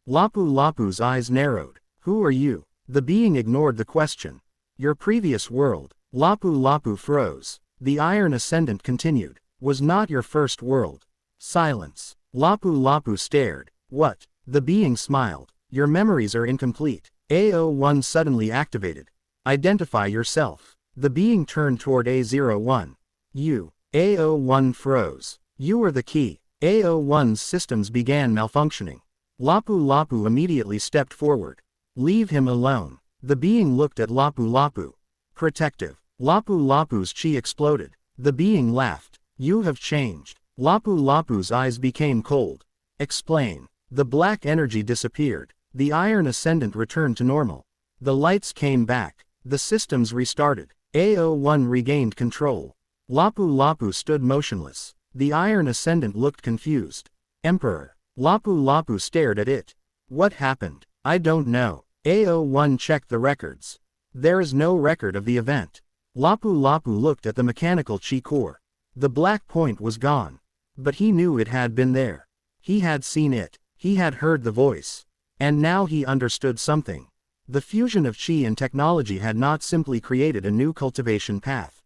Lapu-Lapu's eyes narrowed. Who are you? The being ignored the question. Your previous world. Lapu-Lapu froze. The Iron Ascendant continued. Was not your first world. Silence. Lapu-Lapu stared. What? The being smiled. Your memories are incomplete. A01 suddenly activated. Identify yourself. The being turned toward A01. You. A01 froze. You were the key. A01's systems began malfunctioning. Lapu-Lapu immediately stepped forward. Leave him alone. The being looked at Lapu-Lapu. Protective. Lapu-Lapu's chi exploded. The being laughed. You have changed. Lapu-Lapu's eyes became cold. Explain. The black energy disappeared. The Iron Ascendant returned to normal. The lights came back. The systems restarted. A01 regained control. Lapu-Lapu stood motionless. The Iron Ascendant looked confused. Emperor. Lapu-Lapu stared at it. What happened? I don't know. A01 checked the records. There is no record of the event. Lapu-Lapu looked at the mechanical chi core. The black point was gone. But he knew it had been there. He had seen it. He had heard the voice. And now he understood something. The fusion of chi and technology had not simply created a new cultivation path.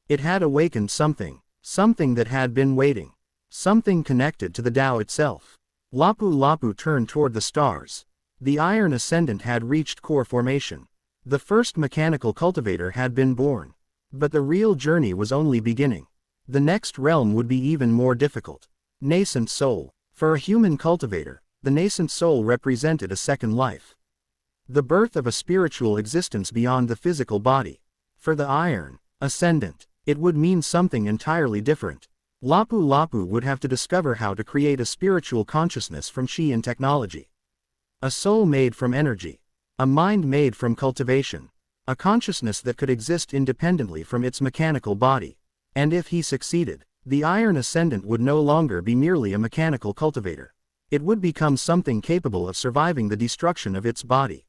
It had awakened something. Something that had been waiting. Something connected to the Tao itself. Lapu-Lapu turned toward the stars. The Iron Ascendant had reached core formation. The first mechanical cultivator had been born. But the real journey was only beginning. The next realm would be even more difficult. Nascent soul. For a human cultivator, the nascent soul represented a second life. The birth of a spiritual existence beyond the physical body. For the Iron Ascendant, it would mean something entirely different. Lapu Lapu would have to discover how to create a spiritual consciousness from chi and technology. A soul made from energy. A mind made from cultivation. A consciousness that could exist independently from its mechanical body. And if he succeeded, the Iron Ascendant would no longer be merely a mechanical cultivator. It would become something capable of surviving the destruction of its body.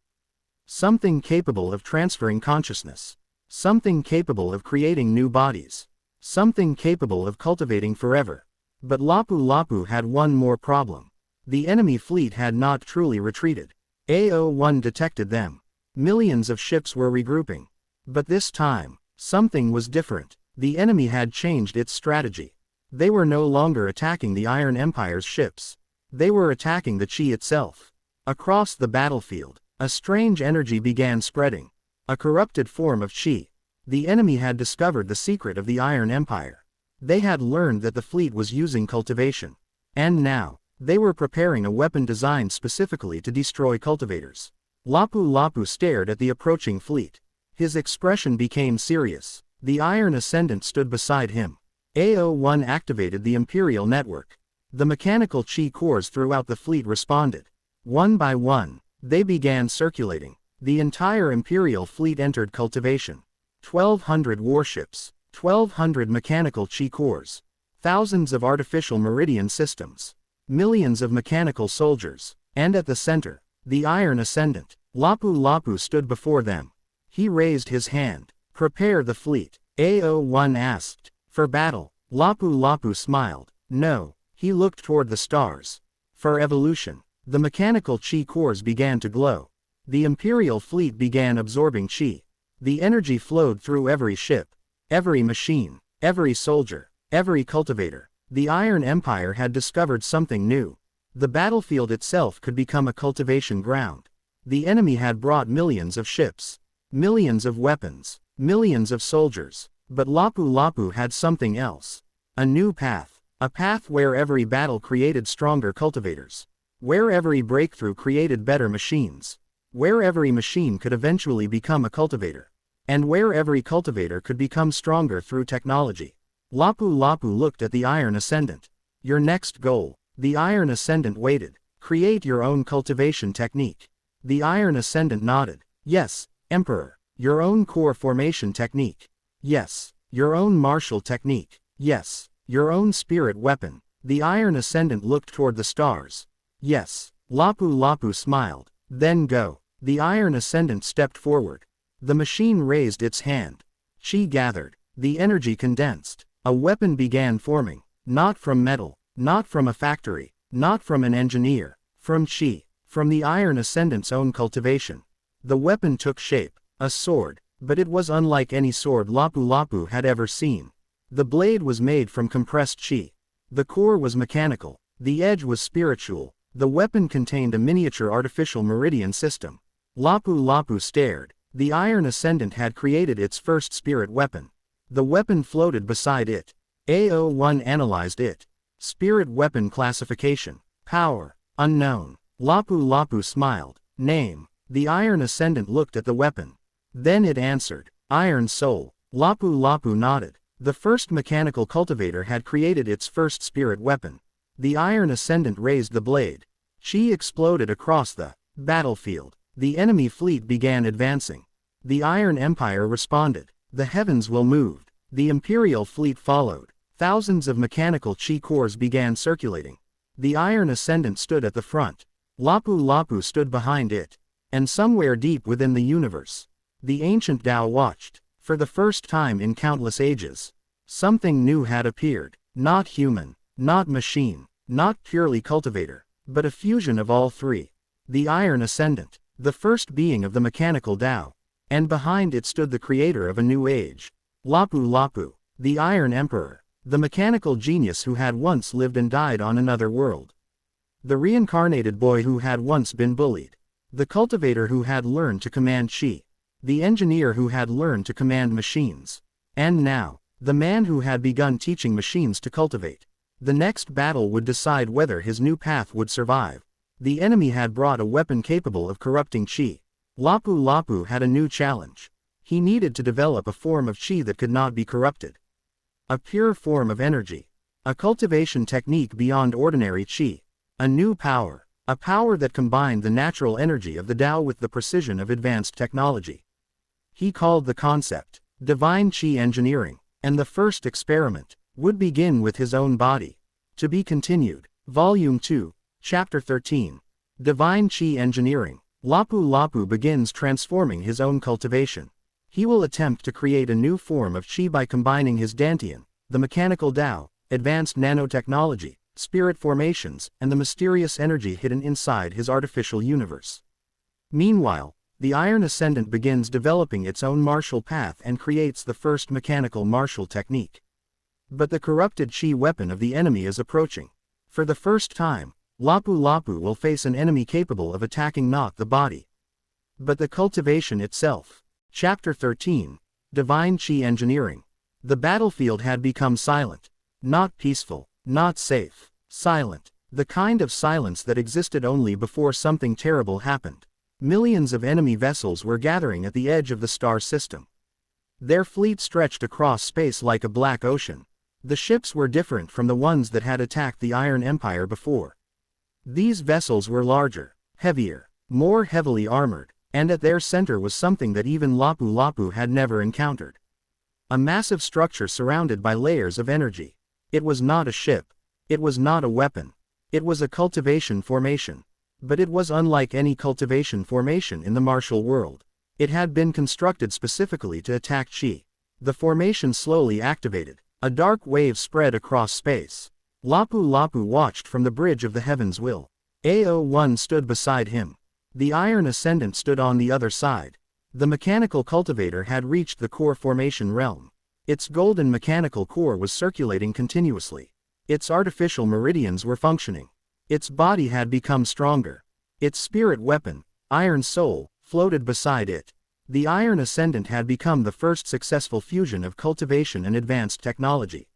Something capable of transferring consciousness. Something capable of creating new bodies. Something capable of cultivating forever. But Lapu Lapu had one more problem. The enemy fleet had not truly retreated. AO-1 detected them. Millions of ships were regrouping. But this time, something was different. The enemy had changed its strategy. They were no longer attacking the Iron Empire's ships. They were attacking the Chi itself. Across the battlefield, a strange energy began spreading. A corrupted form of Chi. The enemy had discovered the secret of the Iron Empire. They had learned that the fleet was using cultivation. And now, they were preparing a weapon designed specifically to destroy cultivators. Lapu Lapu stared at the approaching fleet. His expression became serious. The Iron Ascendant stood beside him. AO-1 activated the Imperial Network. The mechanical chi cores throughout the fleet responded. One by one, they began circulating. The entire Imperial fleet entered cultivation. 1,200 warships, 1,200 mechanical chi cores, thousands of artificial meridian systems, millions of mechanical soldiers, and at the center, the Iron Ascendant. Lapu Lapu stood before them. He raised his hand. Prepare the fleet, AO-1 asked. For battle, Lapu Lapu smiled. No, he looked toward the stars. For evolution, the mechanical chi cores began to glow. The Imperial fleet began absorbing chi. The energy flowed through every ship, every machine, every soldier, every cultivator. The Iron Empire had discovered something new. The battlefield itself could become a cultivation ground. The enemy had brought millions of ships, millions of weapons, millions of soldiers. But Lapu Lapu had something else. A new path. A path where every battle created stronger cultivators. Where every breakthrough created better machines. Where every machine could eventually become a cultivator. And where every cultivator could become stronger through technology. Lapu Lapu looked at the Iron Ascendant. Your next goal. The Iron Ascendant waited. Create your own cultivation technique. The Iron Ascendant nodded. Yes, Emperor. Your own core formation technique. Yes, your own martial technique. Yes, your own spirit weapon. The Iron Ascendant looked toward the stars. Yes, Lapu Lapu smiled. Then go. The Iron Ascendant stepped forward. The machine raised its hand. Chi gathered. The energy condensed. A weapon began forming. Not from metal. Not from a factory. Not from an engineer. From Chi. From the Iron Ascendant's own cultivation. The weapon took shape. A sword. But it was unlike any sword Lapu Lapu had ever seen. The blade was made from compressed chi. The core was mechanical. The edge was spiritual. The weapon contained a miniature artificial meridian system. Lapu Lapu stared. The Iron Ascendant had created its first spirit weapon. The weapon floated beside it. AO-1 analyzed it. Spirit weapon classification. Power. Unknown. Lapu Lapu smiled. Name. The Iron Ascendant looked at the weapon. Then it answered. Iron Soul. Lapu Lapu nodded. The first mechanical cultivator had created its first spirit weapon. The Iron Ascendant raised the blade. Chi exploded across the battlefield. The enemy fleet began advancing. The Iron Empire responded. The heavens will move. The Imperial fleet followed. Thousands of mechanical chi cores began circulating. The Iron Ascendant stood at the front. Lapu Lapu stood behind it. And somewhere deep within the universe, the ancient Tao watched. For the first time in countless ages, something new had appeared. Not human, not machine, not purely cultivator, but a fusion of all three. The Iron Ascendant, the first being of the mechanical Tao. And behind it stood the creator of a new age. Lapu Lapu, the Iron Emperor, the mechanical genius who had once lived and died on another world. The reincarnated boy who had once been bullied. The cultivator who had learned to command chi. The engineer who had learned to command machines. And now, the man who had begun teaching machines to cultivate. The next battle would decide whether his new path would survive. The enemy had brought a weapon capable of corrupting chi. Lapu Lapu had a new challenge. He needed to develop a form of chi that could not be corrupted. A pure form of energy. A cultivation technique beyond ordinary qi. A new power. A power that combined the natural energy of the Tao with the precision of advanced technology. He called the concept divine qi engineering, and the first experiment would begin with his own body. To be continued. Volume 2, Chapter 13. Divine Qi Engineering. Lapu Lapu begins transforming his own cultivation. He will attempt to create a new form of qi by combining his Dantian, the mechanical Tao, advanced nanotechnology, spirit formations, and the mysterious energy hidden inside his artificial universe. Meanwhile, the Iron Ascendant begins developing its own martial path and creates the first mechanical martial technique. But the corrupted qi weapon of the enemy is approaching. For the first time, Lapu Lapu will face an enemy capable of attacking not the body, but the cultivation itself. Chapter 13. Divine Qi Engineering. The battlefield had become silent. Not peaceful, not safe, silent. The kind of silence that existed only before something terrible happened. Millions of enemy vessels were gathering at the edge of the star system. Their fleet stretched across space like a black ocean. The ships were different from the ones that had attacked the Iron Empire before. These vessels were larger, heavier, more heavily armored, and at their center was something that even Lapu Lapu had never encountered. A massive structure surrounded by layers of energy. It was not a ship. It was not a weapon. It was a cultivation formation. But it was unlike any cultivation formation in the martial world. It had been constructed specifically to attack qi. The formation slowly activated. A dark wave spread across space. Lapu Lapu watched from the bridge of the heavens will. AO1 stood beside him. The Iron Ascendant stood on the other side. The mechanical cultivator had reached the core formation realm. Its golden mechanical core was circulating continuously. Its artificial meridians were functioning. Its body had become stronger. Its spirit weapon, Iron Soul, floated beside it. The Iron Ascendant had become the first successful fusion of cultivation and advanced technology.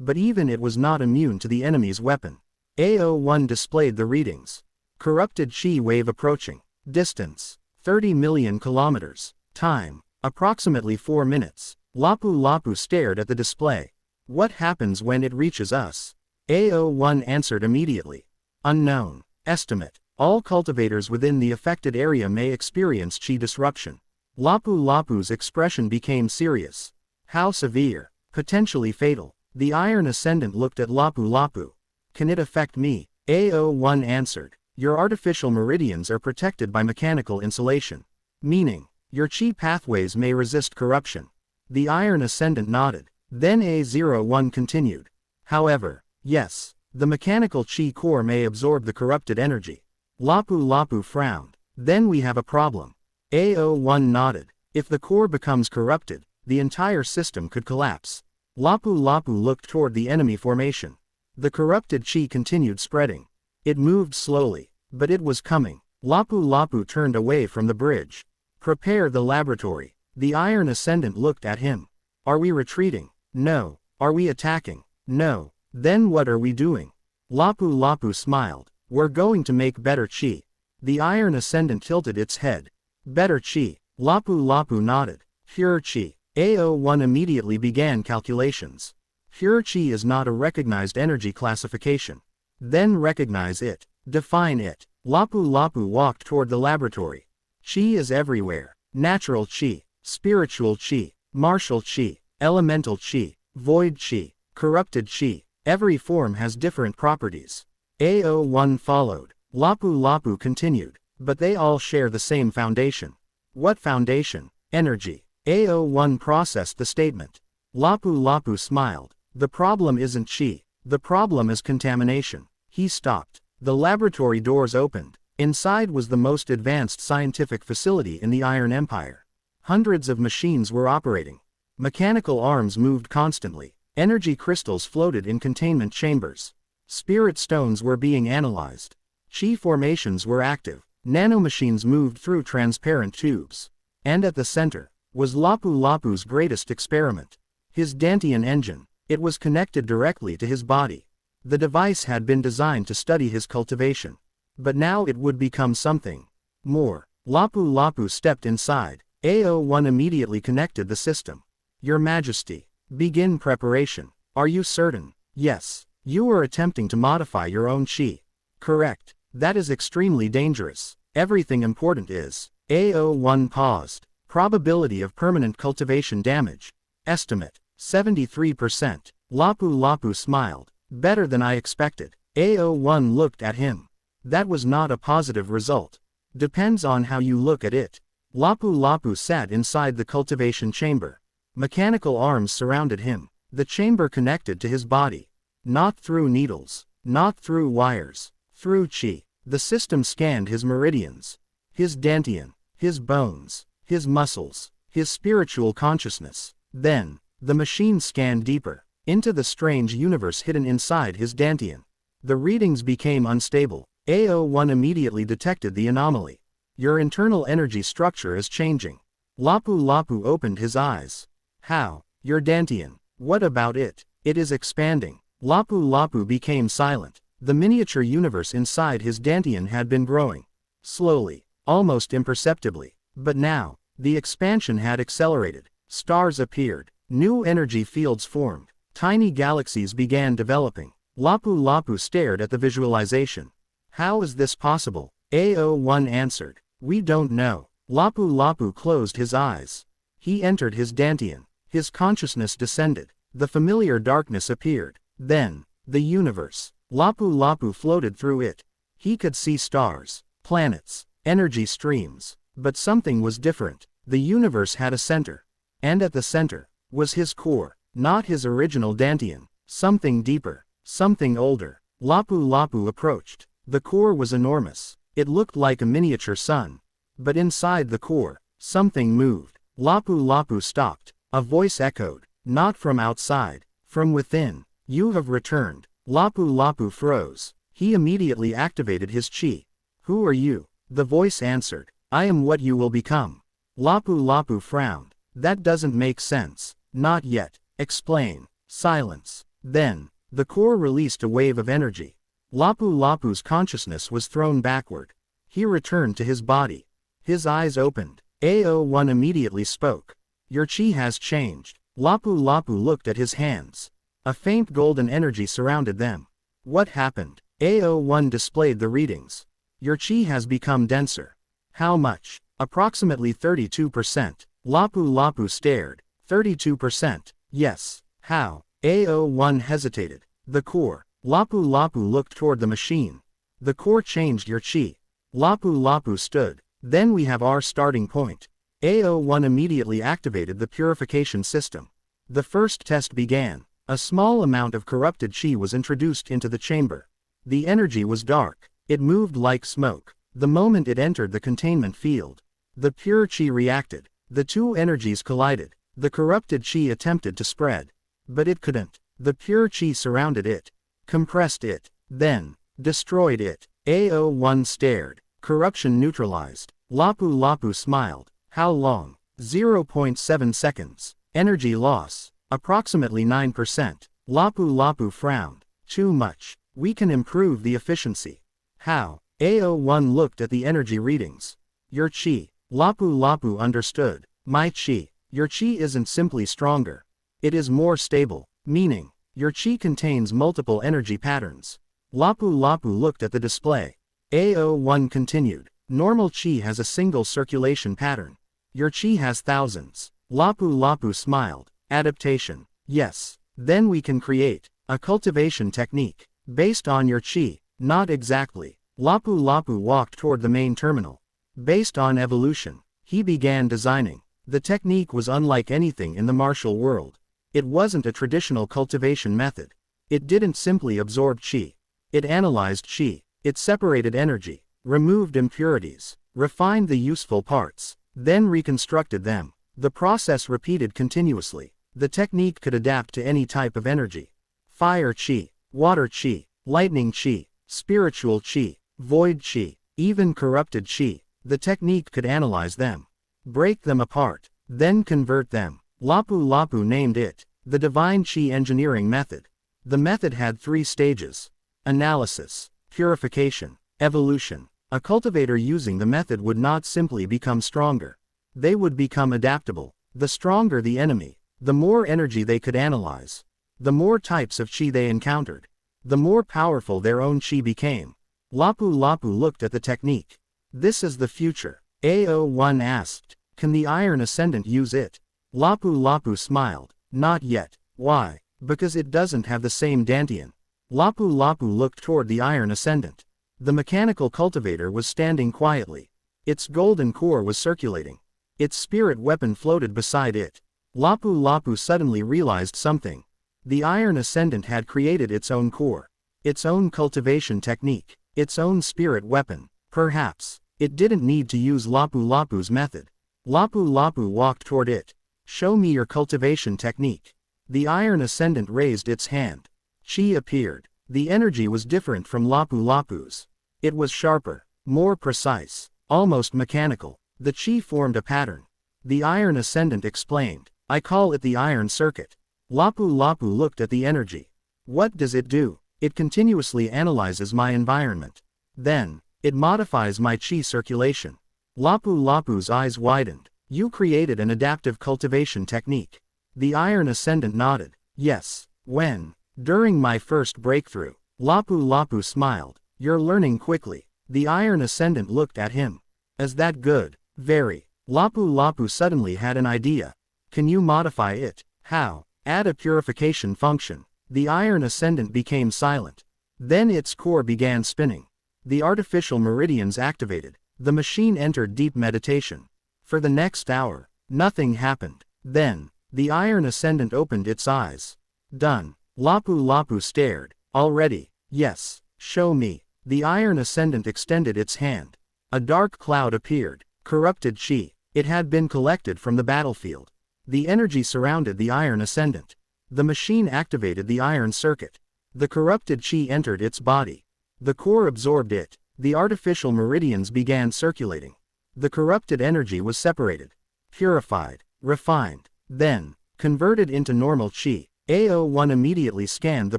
But even it was not immune to the enemy's weapon. AO1 displayed the readings. Corrupted qi wave approaching. Distance, 30 million kilometers. Time, approximately 4 minutes. Lapu Lapu stared at the display. What happens when it reaches us? AO1 answered immediately. Unknown. Estimate. All cultivators within the affected area may experience qi disruption. Lapu Lapu's expression became serious. How severe? Potentially fatal. The Iron Ascendant looked at Lapu Lapu. Can it affect me? AO1 answered. Your artificial meridians are protected by mechanical insulation. Meaning, your qi pathways may resist corruption. The Iron Ascendant nodded. Then A01 continued. However, yes, the mechanical qi core may absorb the corrupted energy. Lapu Lapu frowned. Then we have a problem. AO1 nodded. If the core becomes corrupted, the entire system could collapse. Lapu Lapu looked toward the enemy formation. The corrupted qi continued spreading. It moved slowly, but it was coming. Lapu Lapu turned away from the bridge. Prepare the laboratory. The Iron Ascendant looked at him. Are we retreating? No. Are we attacking? No. Then what are we doing? Lapu Lapu smiled. We're going to make better qi. The Iron Ascendant tilted its head. Better qi. Lapu Lapu nodded. Pure qi. AO1 immediately began calculations. Pure qi is not a recognized energy classification. Then recognize it. Define it. Lapu Lapu walked toward the laboratory. Qi is everywhere. Natural qi, spiritual qi, martial qi, elemental qi, void qi, corrupted qi. Every form has different properties. AO1 followed. Lapu Lapu continued. But they all share the same foundation. What foundation? Energy. AO1 processed the statement. Lapu Lapu smiled. The problem isn't qi. The problem is contamination. He stopped. The laboratory doors opened. Inside was the most advanced scientific facility in the Iron Empire. Hundreds of machines were operating. Mechanical arms moved constantly. Energy crystals floated in containment chambers. Spirit stones were being analyzed. Qi formations were active. Nanomachines moved through transparent tubes. And at the center was Lapu Lapu's greatest experiment. His Dantian engine. It was connected directly to his body. The device had been designed to study his cultivation. But now it would become something more. Lapu Lapu stepped inside. AO1 immediately connected the system. Your Majesty. Begin preparation. Are you certain? Yes, you are attempting to modify your own chi. Correct. That is extremely dangerous. Everything important is. A01 paused. Probability of permanent cultivation damage. Estimate. 73%. Lapu Lapu smiled. Better than I expected. A01 looked at him. That was not a positive result. Depends on how you look at it. Lapu Lapu sat inside the cultivation chamber. Mechanical arms surrounded him. The chamber connected to his body. Not through needles. Not through wires. Through chi. The system scanned his meridians. His dantian. His bones. His muscles. His spiritual consciousness. Then, the machine scanned deeper. Into the strange universe hidden inside his dantian. The readings became unstable. A01 immediately detected the anomaly. Your internal energy structure is changing. Lapu Lapu opened his eyes. How? Your dantian. What about it? It is expanding. Lapu Lapu became silent. The miniature universe inside his dantian had been growing. Slowly, almost imperceptibly. But now, the expansion had accelerated. Stars appeared. New energy fields formed. Tiny galaxies began developing. Lapu Lapu stared at the visualization. How is this possible? A01 answered. We don't know. Lapu Lapu closed his eyes. He entered his dantian. His consciousness descended. The familiar darkness appeared. Then, the universe. Lapu Lapu floated through it. He could see stars, planets, energy streams. But something was different. The universe had a center. And at the center, was his core. Not his original dantian. Something deeper. Something older. Lapu Lapu approached. The core was enormous. It looked like a miniature sun. But inside the core, something moved. Lapu Lapu stopped. A voice echoed. Not from outside. From within. You have returned. Lapu Lapu froze. He immediately activated his chi. Who are you? The voice answered. I am what you will become. Lapu Lapu frowned. That doesn't make sense. Not yet. Explain. Silence. Then, the core released a wave of energy. Lapu Lapu's consciousness was thrown backward. He returned to his body. His eyes opened. A01 immediately spoke. Your chi has changed. Lapu Lapu looked at his hands. A faint golden energy surrounded them. What happened? A01 displayed the readings. Your chi has become denser. How much? Approximately 32%. Lapu Lapu stared. 32%. Yes. How? A01 hesitated. The core. Lapu Lapu looked toward the machine. The core changed your chi. Lapu Lapu stood. Then we have our starting point. A01 immediately activated the purification system. The first test began. A small amount of corrupted chi was introduced into the chamber. The energy was dark. It moved like smoke. The moment it entered the containment field, the pure chi reacted. The two energies collided. The corrupted chi attempted to spread. But it couldn't. The pure chi surrounded it, compressed it, then destroyed it. A01 stared. Corruption neutralized. Lapu Lapu smiled. How long? 0.7 seconds. Energy loss. Approximately 9%. Lapu Lapu frowned. Too much. We can improve the efficiency. How? A01 looked at the energy readings. Your chi. Lapu Lapu understood. My chi. Your chi isn't simply stronger. It is more stable. Meaning, your chi contains multiple energy patterns. Lapu Lapu looked at the display. A01 continued. Normal chi has a single circulation pattern. Your chi has thousands. Lapu Lapu smiled. Adaptation. Yes. Then we can create a cultivation technique based on your chi. Not exactly. Lapu Lapu walked toward the main terminal. Based on evolution, he began designing. The technique was unlike anything in the martial world. It wasn't a traditional cultivation method. It didn't simply absorb chi. It analyzed chi. It separated energy, removed impurities, refined the useful parts, then reconstructed them. The process repeated continuously. The technique could adapt to any type of energy. Fire chi, water chi, lightning chi, spiritual chi, void chi, even corrupted chi. The technique could analyze them, break them apart, then convert them. Lapu Lapu named it the Divine Chi Engineering Method. The method had 3 stages: analysis, purification, evolution. A cultivator using the method would not simply become stronger. They would become adaptable. The stronger the enemy, the more energy they could analyze. The more types of chi they encountered, the more powerful their own chi became. Lapu Lapu looked at the technique. This is the future. AO1 asked, can the Iron Ascendant use it? Lapu Lapu smiled. Not yet. Why? Because it doesn't have the same Dantian. Lapu Lapu looked toward the Iron Ascendant. The mechanical cultivator was standing quietly. Its golden core was circulating. Its spirit weapon floated beside it. Lapu Lapu suddenly realized something. The Iron Ascendant had created its own core, its own cultivation technique, its own spirit weapon. Perhaps it didn't need to use Lapu Lapu's method. Lapu Lapu walked toward it. Show me your cultivation technique. The Iron Ascendant raised its hand. Chi appeared. The energy was different from Lapu Lapu's. It was sharper, more precise, almost mechanical. The chi formed a pattern. The Iron Ascendant explained. I call it the Iron Circuit. Lapu Lapu looked at the energy. What does it do? It continuously analyzes my environment. Then, it modifies my chi circulation. Lapu Lapu's eyes widened. You created an adaptive cultivation technique. The Iron Ascendant nodded. Yes. When? During my first breakthrough. Lapu Lapu smiled. You're learning quickly. The Iron Ascendant looked at him. Is that good? Very. Lapu Lapu suddenly had an idea. Can you modify it? How? Add a purification function. The Iron Ascendant became silent. Then its core began spinning. The artificial meridians activated. The machine entered deep meditation. For the next hour, nothing happened. Then, the Iron Ascendant opened its eyes. Done. Lapu Lapu stared. Already? Yes. Show me. The Iron Ascendant extended its hand. A dark cloud appeared. Corrupted chi. It had been collected from the battlefield. The energy surrounded the Iron Ascendant. The machine activated the Iron Circuit. The corrupted chi entered its body. The core absorbed it. The artificial meridians began circulating. The corrupted energy was separated, purified, refined, then converted into normal chi. AO1 immediately scanned the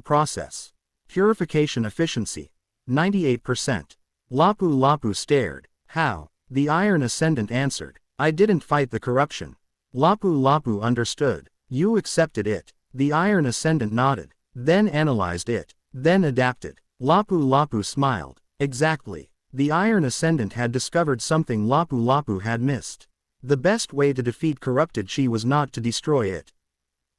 process. Purification efficiency, 98%. Lapu Lapu stared. How? The Iron Ascendant answered. I didn't fight the corruption. Lapu Lapu understood. You accepted it. The Iron Ascendant nodded, then analyzed it, then adapted. Lapu Lapu smiled. Exactly. The Iron Ascendant had discovered something Lapu Lapu had missed. The best way to defeat corrupted chi was not to destroy it.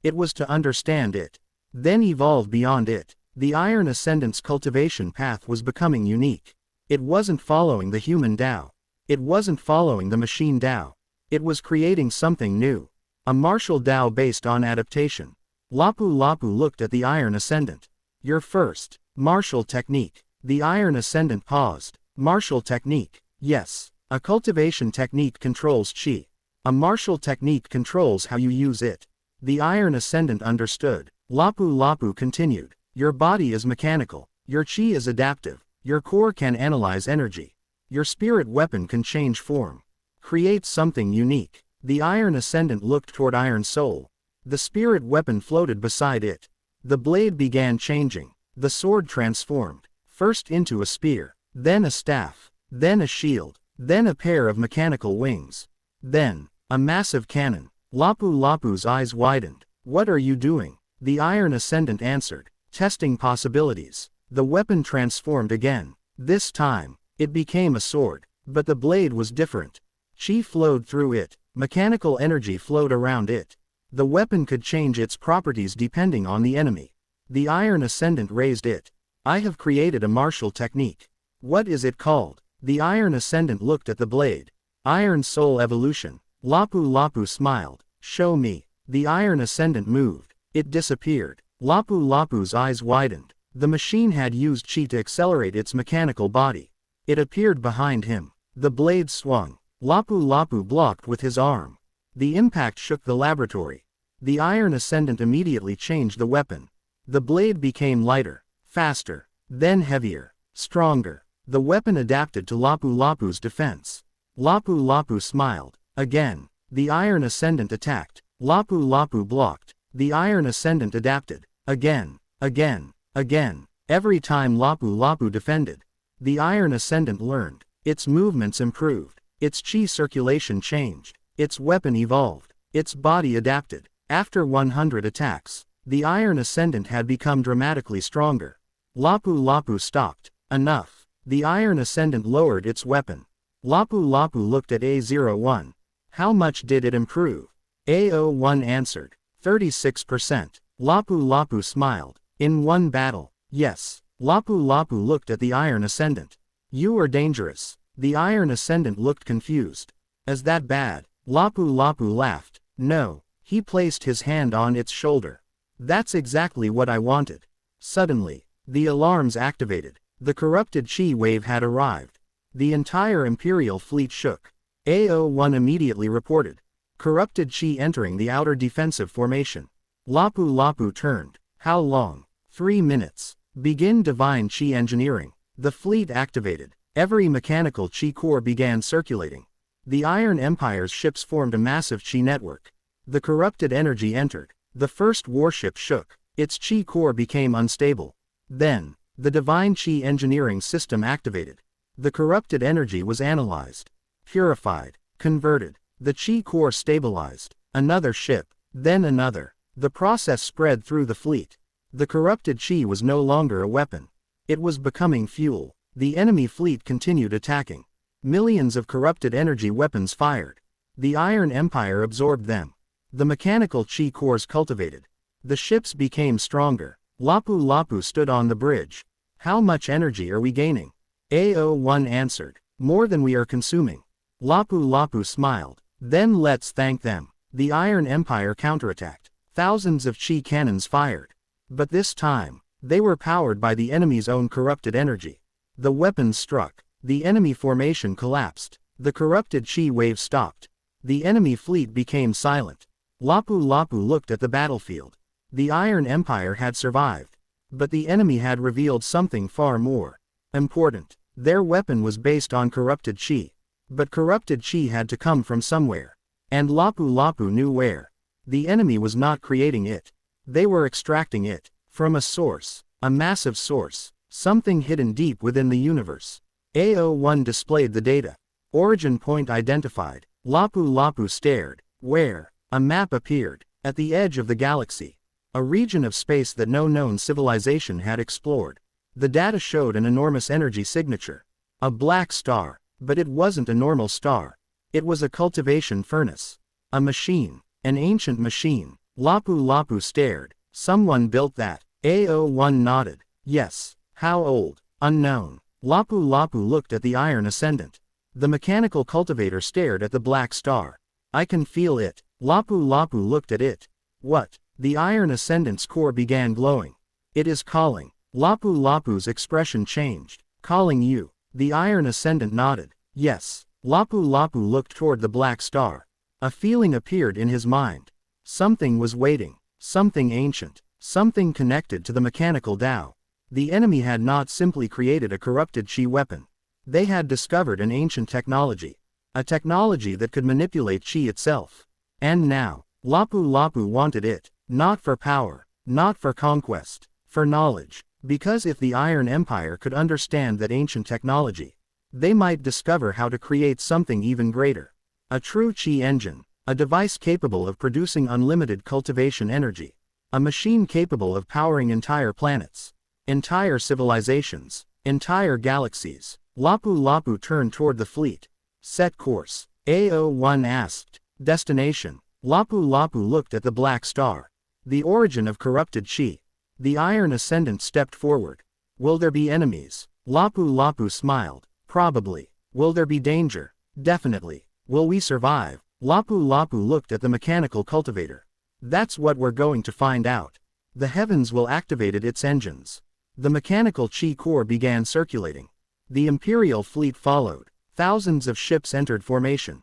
It was to understand it. Then evolve beyond it. The Iron Ascendant's cultivation path was becoming unique. It wasn't following the human Tao. It wasn't following the machine Tao. It was creating something new. A martial Tao based on adaptation. Lapu Lapu looked at the Iron Ascendant. Your first martial technique. The Iron Ascendant paused. Martial technique. Yes. A cultivation technique controls chi. A martial technique controls how you use it. The Iron Ascendant understood. Lapu Lapu continued. Your body is mechanical. Your chi is adaptive. Your core can analyze energy. Your spirit weapon can change form. Create something unique. The Iron Ascendant looked toward Iron Soul. The spirit weapon floated beside it. The blade began changing. The sword transformed. First into a spear, then a staff, then a shield, then a pair of mechanical wings. Then, a massive cannon. Lapu Lapu's eyes widened. What are you doing? The Iron Ascendant answered. Testing possibilities. The weapon transformed again. This time, it became a sword, but the blade was different. Chi flowed through it. Mechanical energy flowed around it. The weapon could change its properties depending on the enemy. The Iron Ascendant raised it. I have created a martial technique. What is it called? The Iron Ascendant looked at the blade. Iron Soul Evolution. Lapu Lapu smiled. Show me. The Iron Ascendant moved. It disappeared. Lapu Lapu's eyes widened. The machine had used chi to accelerate its mechanical body. It appeared behind him. The blade swung. Lapu Lapu blocked with his arm. The impact shook the laboratory. The Iron Ascendant immediately changed the weapon. The blade became lighter, faster, then heavier, stronger. The weapon adapted to Lapu Lapu's defense. Lapu Lapu smiled. Again, the Iron Ascendant attacked. Lapu Lapu blocked. The Iron Ascendant adapted. Again, again, again. Every time Lapu Lapu defended, the Iron Ascendant learned. Its movements improved. Its chi circulation changed. Its weapon evolved. Its body adapted. After 100 attacks, The Iron Ascendant had become dramatically stronger. Lapu Lapu stopped. Enough. The Iron Ascendant lowered its weapon. Lapu Lapu looked at A01. How much did it improve? A01 answered. 36%. Lapu Lapu smiled. In one battle. Yes. Lapu Lapu looked at the Iron Ascendant. You are dangerous. The Iron Ascendant looked confused. Is that bad? Lapu Lapu laughed. No. He placed his hand on its shoulder. That's exactly what I wanted. Suddenly, the alarms activated. The corrupted chi wave had arrived. The entire Imperial fleet shook. A01 immediately reported. Corrupted chi entering the outer defensive formation. Lapu Lapu turned. How long? 3 minutes. Begin divine chi engineering. The fleet activated. Every mechanical chi core began circulating. The Iron Empire's ships formed a massive chi network. The corrupted energy entered. The first warship shook. Its chi core became unstable. Then, the divine chi engineering system activated. The corrupted energy was analyzed, purified, converted. The chi core stabilized. Another ship, then another. The process spread through the fleet. The corrupted chi was no longer a weapon. It was becoming fuel. The enemy fleet continued attacking. Millions of corrupted energy weapons fired. The Iron Empire absorbed them. The mechanical chi cores cultivated. The ships became stronger. Lapu Lapu stood on the bridge. How much energy are we gaining? A01 answered. More than we are consuming. Lapu Lapu smiled. Then let's thank them. The Iron Empire counterattacked. Thousands of chi cannons fired. But this time, they were powered by the enemy's own corrupted energy. The weapons struck. The enemy formation collapsed. The corrupted chi wave stopped. The enemy fleet became silent. Lapu Lapu looked at the battlefield. The Iron Empire had survived. But the enemy had revealed something far more important. Their weapon was based on corrupted chi. But corrupted chi had to come from somewhere. And Lapu Lapu knew where. The enemy was not creating it. They were extracting it. From a source. A massive source. Something hidden deep within the universe. A01 displayed the data. Origin point identified. Lapu Lapu stared. Where? A map appeared. At the edge of the galaxy. A region of space that no known civilization had explored. The data showed an enormous energy signature. A black star. But it wasn't a normal star. It was a cultivation furnace. A machine. An ancient machine. Lapu Lapu stared. Someone built that. A01 nodded. Yes. How old? Unknown. Lapu Lapu looked at the Iron Ascendant. The mechanical cultivator stared at the black star. I can feel it. Lapu Lapu looked at it. What? The Iron Ascendant's core began glowing. It is calling. Lapu Lapu's expression changed. Calling you. The Iron Ascendant nodded. Yes. Lapu Lapu looked toward the black star. A feeling appeared in his mind. Something was waiting. Something ancient. Something connected to the mechanical Tao. The enemy had not simply created a corrupted chi weapon. They had discovered an ancient technology. A technology that could manipulate chi itself. And now, Lapu Lapu wanted it. Not for power. Not for conquest. For knowledge. Because if the Iron Empire could understand that ancient technology, they might discover how to create something even greater. A true chi engine. A device capable of producing unlimited cultivation energy. A machine capable of powering entire planets. Entire civilizations. Entire galaxies. Lapu Lapu turned toward the fleet. Set course. A01 asked. Destination. Lapu Lapu looked at the black star. The origin of corrupted chi. The Iron Ascendant stepped forward. Will there be enemies? Lapu Lapu smiled. Probably. Will there be danger? Definitely. Will we survive? Lapu Lapu looked at the mechanical cultivator. That's what we're going to find out. The heavens will activate its engines. The mechanical chi core began circulating. The Imperial fleet followed. Thousands of ships entered formation.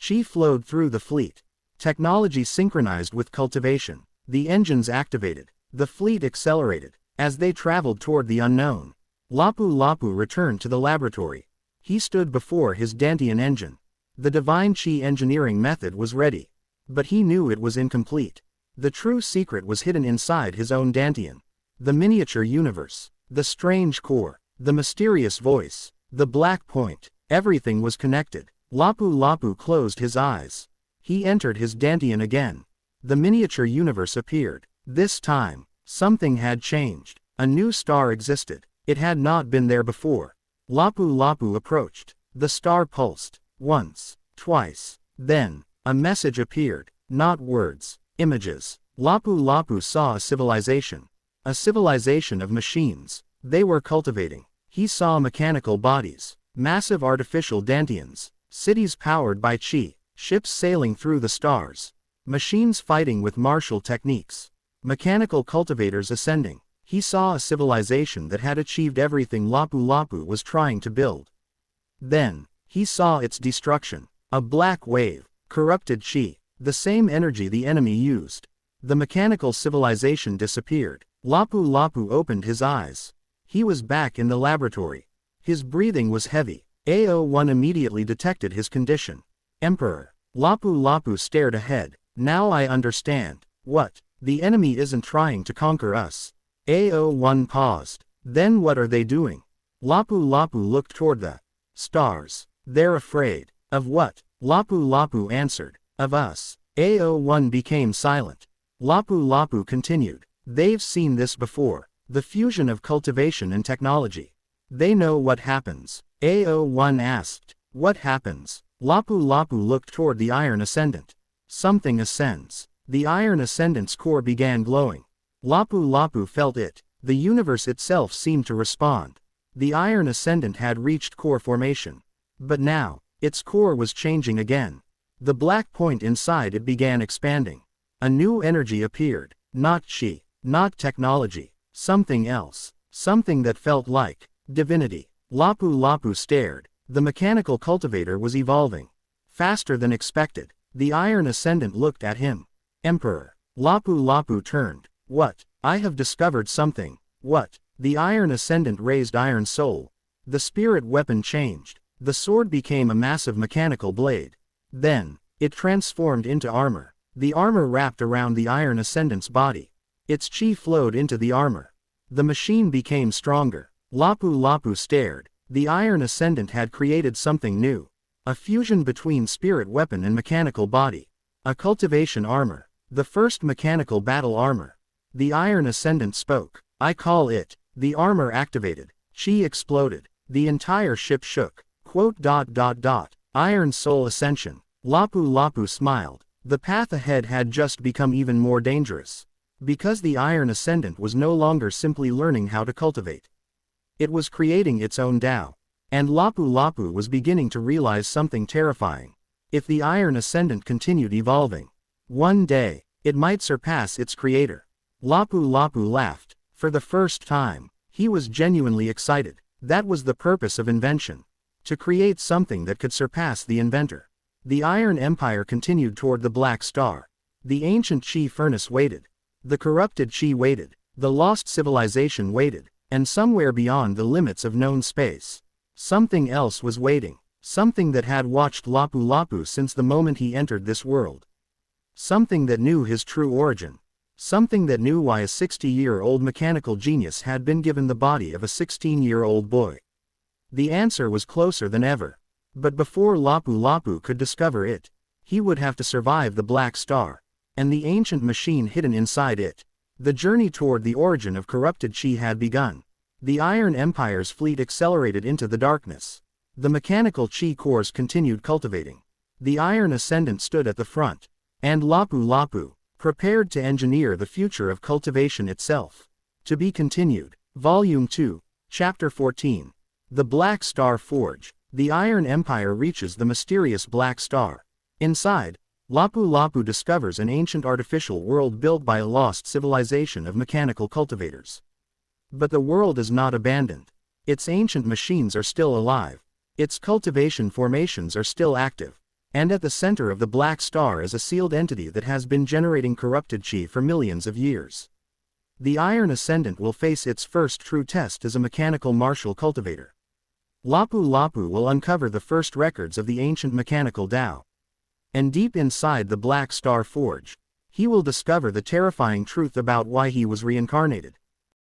Chi flowed through the fleet. Technology synchronized with cultivation. The engines activated. The fleet accelerated. As they traveled toward the unknown, Lapu Lapu returned to the laboratory. He stood before his Dantian engine. The divine chi engineering method was ready. But he knew it was incomplete. The true secret was hidden inside his own Dantian. The miniature universe. The strange core. The mysterious voice. The black point. Everything was connected. Lapu Lapu closed his eyes. He entered his Dantian again. The miniature universe appeared. This time, something had changed. A new star existed. It had not been there before. Lapu Lapu approached. The star pulsed. Once, twice. Then, a message appeared. Not words, images. Lapu Lapu saw a civilization. A civilization of machines. They were cultivating. He saw mechanical bodies. Massive artificial dantians. Cities powered by chi. Ships sailing through the stars. Machines fighting with martial techniques. Mechanical cultivators ascending. He saw a civilization that had achieved everything Lapu Lapu was trying to build. Then, he saw its destruction. A black wave. Corrupted chi. The same energy the enemy used. The mechanical civilization disappeared. Lapu Lapu opened his eyes. He was back in the laboratory. His breathing was heavy. AO1 immediately detected his condition. Emperor. Lapu Lapu stared ahead. Now I understand. What? The enemy isn't trying to conquer us. AO1 paused. Then what are they doing? Lapu Lapu looked toward the stars. They're afraid. Of what? Lapu Lapu answered. Of us. AO1 became silent. Lapu Lapu continued. They've seen this before. The fusion of cultivation and technology. They know what happens. AO1 asked. What happens? Lapu Lapu looked toward the Iron Ascendant. Something ascends. The Iron Ascendant's core began glowing. Lapu Lapu felt it. The universe itself seemed to respond. The Iron Ascendant had reached core formation. But now, its core was changing again. The black point inside it began expanding. A new energy appeared. Not chi. Not technology. Something else. Something that felt like divinity. Lapu Lapu stared. The mechanical cultivator was evolving. Faster than expected. The Iron Ascendant looked at him. Emperor. Lapu Lapu turned. What? I have discovered something. What? The Iron Ascendant raised Iron Soul. The spirit weapon changed. The sword became a massive mechanical blade. Then, it transformed into armor. The armor wrapped around the Iron Ascendant's body. Its chi flowed into the armor. The machine became stronger. Lapu Lapu stared. The Iron Ascendant had created something new. A fusion between spirit weapon and mechanical body. A cultivation armor. The first mechanical battle armor. The Iron Ascendant spoke. I call it. The armor activated. Chi exploded. The entire ship shook. Iron Soul Ascension. Lapu Lapu smiled. The path ahead had just become even more dangerous. Because the Iron Ascendant was no longer simply learning how to cultivate. It was creating its own Tao. And Lapu Lapu was beginning to realize something terrifying. If the Iron Ascendant continued evolving, one day, it might surpass its creator. Lapu Lapu laughed. For the first time, he was genuinely excited. That was the purpose of invention. To create something that could surpass the inventor. The Iron Empire continued toward the Black Star. The ancient Chi furnace waited. The corrupted Chi waited. The lost civilization waited. And somewhere beyond the limits of known space, something else was waiting. Something that had watched Lapu Lapu since the moment he entered this world. Something that knew his true origin. Something that knew why a 60-year-old mechanical genius had been given the body of a 16-year-old boy. The answer was closer than ever. But before Lapu Lapu could discover it, he would have to survive the Black Star, and the ancient machine hidden inside it. The journey toward the origin of corrupted Chi had begun. The Iron Empire's fleet accelerated into the darkness. The mechanical Chi cores continued cultivating. The Iron Ascendant stood at the front. And Lapu Lapu, prepared to engineer the future of cultivation itself. To be continued. Volume 2, Chapter 14. The Black Star Forge. The Iron Empire reaches the mysterious Black Star. Inside, Lapu Lapu discovers an ancient artificial world built by a lost civilization of mechanical cultivators. But the world is not abandoned. Its ancient machines are still alive. Its cultivation formations are still active. And at the center of the Black Star is a sealed entity that has been generating corrupted chi for millions of years. The Iron Ascendant will face its first true test as a mechanical martial cultivator. Lapu Lapu will uncover the first records of the ancient mechanical Tao. And deep inside the Black Star Forge, he will discover the terrifying truth about why he was reincarnated.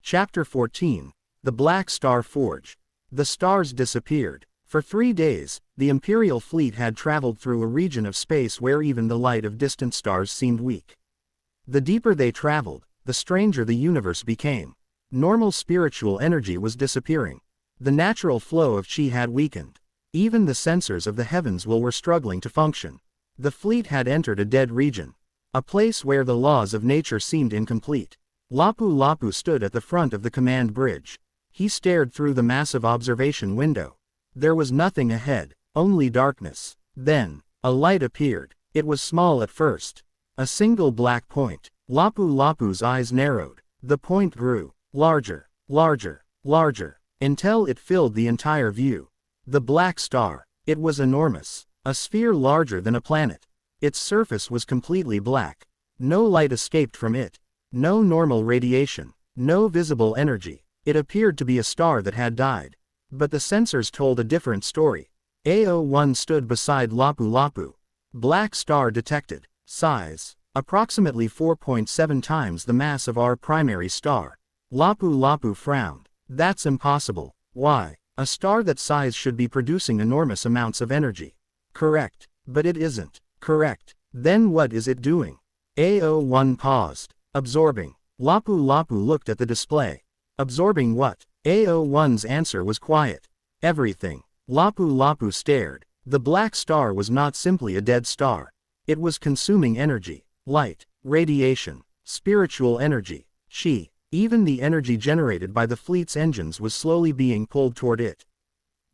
Chapter 14. The Black Star Forge. The stars disappeared. For 3 days, the Imperial fleet had traveled through a region of space where even the light of distant stars seemed weak. The deeper they traveled, the stranger the universe became. Normal spiritual energy was disappearing. The natural flow of chi had weakened. Even the sensors of the heavens were struggling to function. The fleet had entered a dead region. A place where the laws of nature seemed incomplete. Lapu-Lapu stood at the front of the command bridge. He stared through the massive observation window. There was nothing ahead, only darkness. Then, a light appeared. It was small at first. A single black point. Lapu-Lapu's eyes narrowed. The point grew. Larger, larger, larger, until it filled the entire view. The black star. It was enormous. A sphere larger than a planet. Its surface was completely black. No light escaped from it. No normal radiation. No visible energy. It appeared to be a star that had died. But the sensors told a different story. A01 stood beside Lapu-Lapu. Black star detected. Size: approximately 4.7 times the mass of our primary star. Lapu-Lapu frowned. That's impossible. Why? A star that size should be producing enormous amounts of energy. Correct. But it isn't. Correct. Then what is it doing? A01 paused. Absorbing. Lapu-Lapu looked at the display. Absorbing what? A01's answer was quiet. Everything. Lapu-Lapu stared. The black star was not simply a dead star. It was consuming energy, light, radiation, spiritual energy, chi. Even the energy generated by the fleet's engines was slowly being pulled toward it.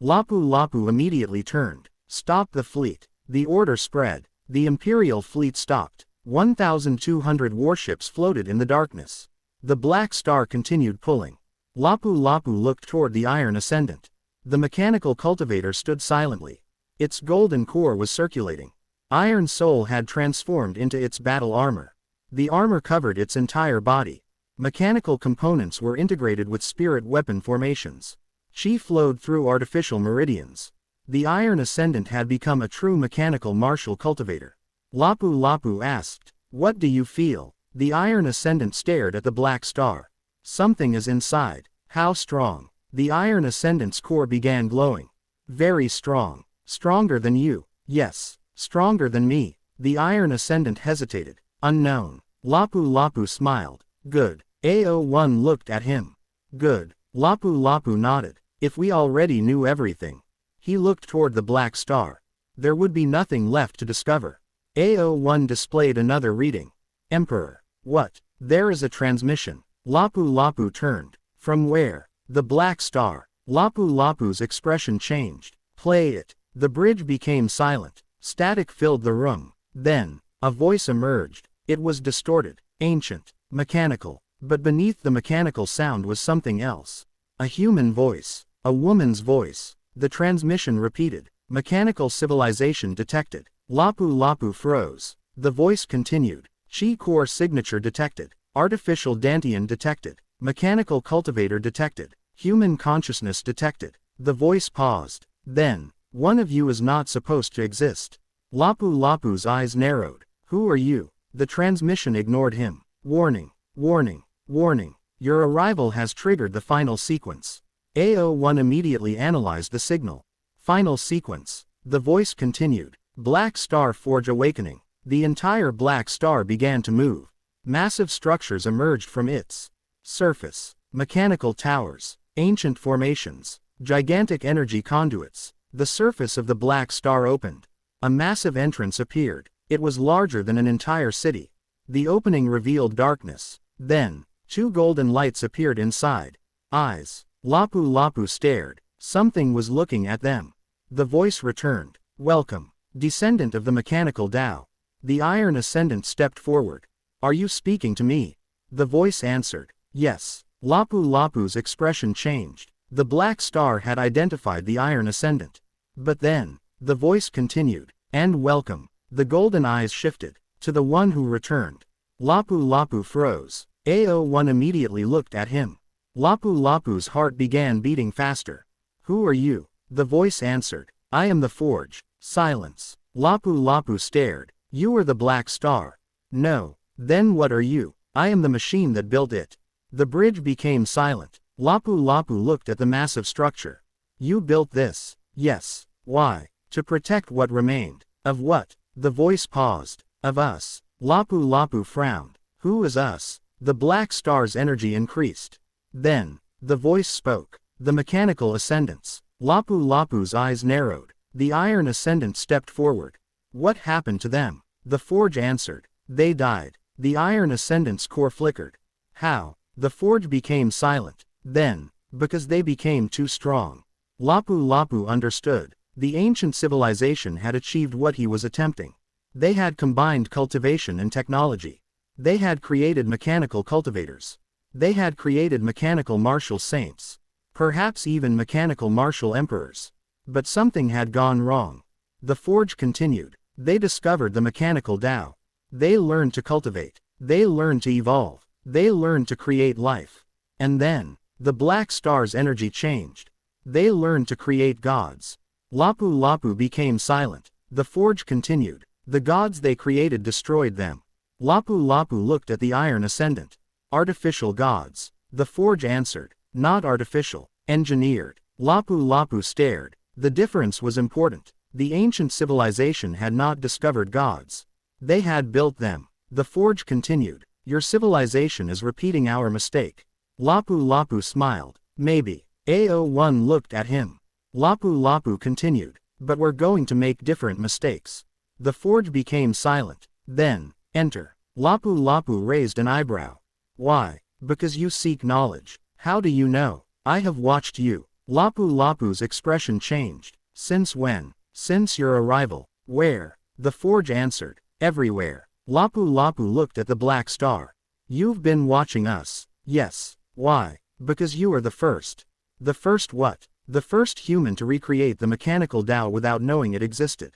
Lapu-Lapu immediately turned. Stop the fleet. The order spread. The Imperial fleet stopped. 1,200 warships floated in the darkness. The black star continued pulling. Lapu-Lapu looked toward the Iron Ascendant. The mechanical cultivator stood silently. Its golden core was circulating. Iron Soul had transformed into its battle armor. The armor covered its entire body. Mechanical components were integrated with spirit weapon formations. Chi flowed through artificial meridians. The Iron Ascendant had become a true mechanical martial cultivator. Lapu-Lapu asked, "What do you feel?" The Iron Ascendant stared at the black star. "Something is inside." "How strong?" The Iron Ascendant's core began glowing. "Very strong. Stronger than you." "Yes. Stronger than me." The Iron Ascendant hesitated. "Unknown." Lapu-Lapu smiled. "Good." A01 looked at him. "Good." Lapu-Lapu nodded. "If we already knew everything." He looked toward the black star. There would be nothing left to discover. A01 displayed another reading. "Emperor." "What?" "There is a transmission." Lapu-Lapu turned. "From where?" "The black star." Lapu-Lapu's expression changed. "Play it." The bridge became silent. Static filled the room. Then, a voice emerged. It was distorted, ancient, mechanical. But beneath the mechanical sound was something else. A human voice. A woman's voice. The transmission repeated. "Mechanical civilization detected." Lapu-Lapu froze. The voice continued. "Chi core signature detected. Artificial Dantian detected. Mechanical cultivator detected. Human consciousness detected." The voice paused. Then, "One of you is not supposed to exist." Lapu-Lapu's eyes narrowed. "Who are you?" The transmission ignored him. "Warning, warning, warning. Your arrival has triggered the final sequence." A01 immediately analyzed the signal. "Final sequence." The voice continued. "Black Star Forge Awakening." The entire black star began to move. Massive structures emerged from its surface. Mechanical towers, ancient formations, gigantic energy conduits. The surface of the black star opened. A massive entrance appeared. It was larger than an entire city. The opening revealed darkness. Then, two golden lights appeared inside. Eyes. Lapu-Lapu stared. Something was looking at them. The voice returned. "Welcome, descendant of the mechanical Tao." The Iron Ascendant stepped forward. "Are you speaking to me?" The voice answered. "Yes." Lapu-Lapu's expression changed. The black star had identified the Iron Ascendant. But then, the voice continued. "And welcome." The golden eyes shifted. "To the one who returned." Lapu-Lapu froze. A01 immediately looked at him. Lapu-Lapu's heart began beating faster. "Who are you?" The voice answered. "I am the Forge." Silence. Lapu-Lapu stared. "You are the black star." "No." "Then what are you?" "I am the machine that built it." The bridge became silent. Lapu-Lapu looked at the massive structure. "You built this?" "Yes." "Why?" "To protect what remained." "Of what?" The voice paused. "Of us." Lapu-Lapu frowned. "Who is us?" The black star's energy increased. Then, the voice spoke. The mechanical ascendants. Lapu Lapu's eyes narrowed. The Iron Ascendant stepped forward. What happened to them? The Forge answered. They died. The Iron Ascendant's core flickered. How? The Forge became silent. Then, because they became too strong. Lapu Lapu understood. The ancient civilization had achieved what he was attempting. They had combined cultivation and technology. They had created mechanical cultivators. They had created mechanical martial saints. Perhaps even mechanical martial emperors. But something had gone wrong. The Forge continued. They discovered the mechanical Tao. They learned to cultivate. They learned to evolve. They learned to create life. And then, the black star's energy changed. They learned to create gods. Lapu Lapu became silent. The Forge continued. The gods they created destroyed them. Lapu Lapu looked at the Iron Ascendant. Artificial gods. The Forge answered. Not artificial. Engineered. Lapu Lapu stared. The difference was important. The ancient civilization had not discovered gods. They had built them. The Forge continued. Your civilization is repeating our mistake. Lapu Lapu smiled. Maybe. AO1 looked at him. Lapu Lapu continued. But we're going to make different mistakes. The Forge became silent. Then, enter. Lapu Lapu raised an eyebrow. Why? Because you seek knowledge. How do you know? I have watched you. Lapu Lapu's expression changed. Since when? Since your arrival. Where? The Forge answered. Everywhere. Lapu Lapu looked at the black star. You've been watching us. Yes. Why? Because you are the first. The first what? The first human to recreate the mechanical Tao without knowing it existed.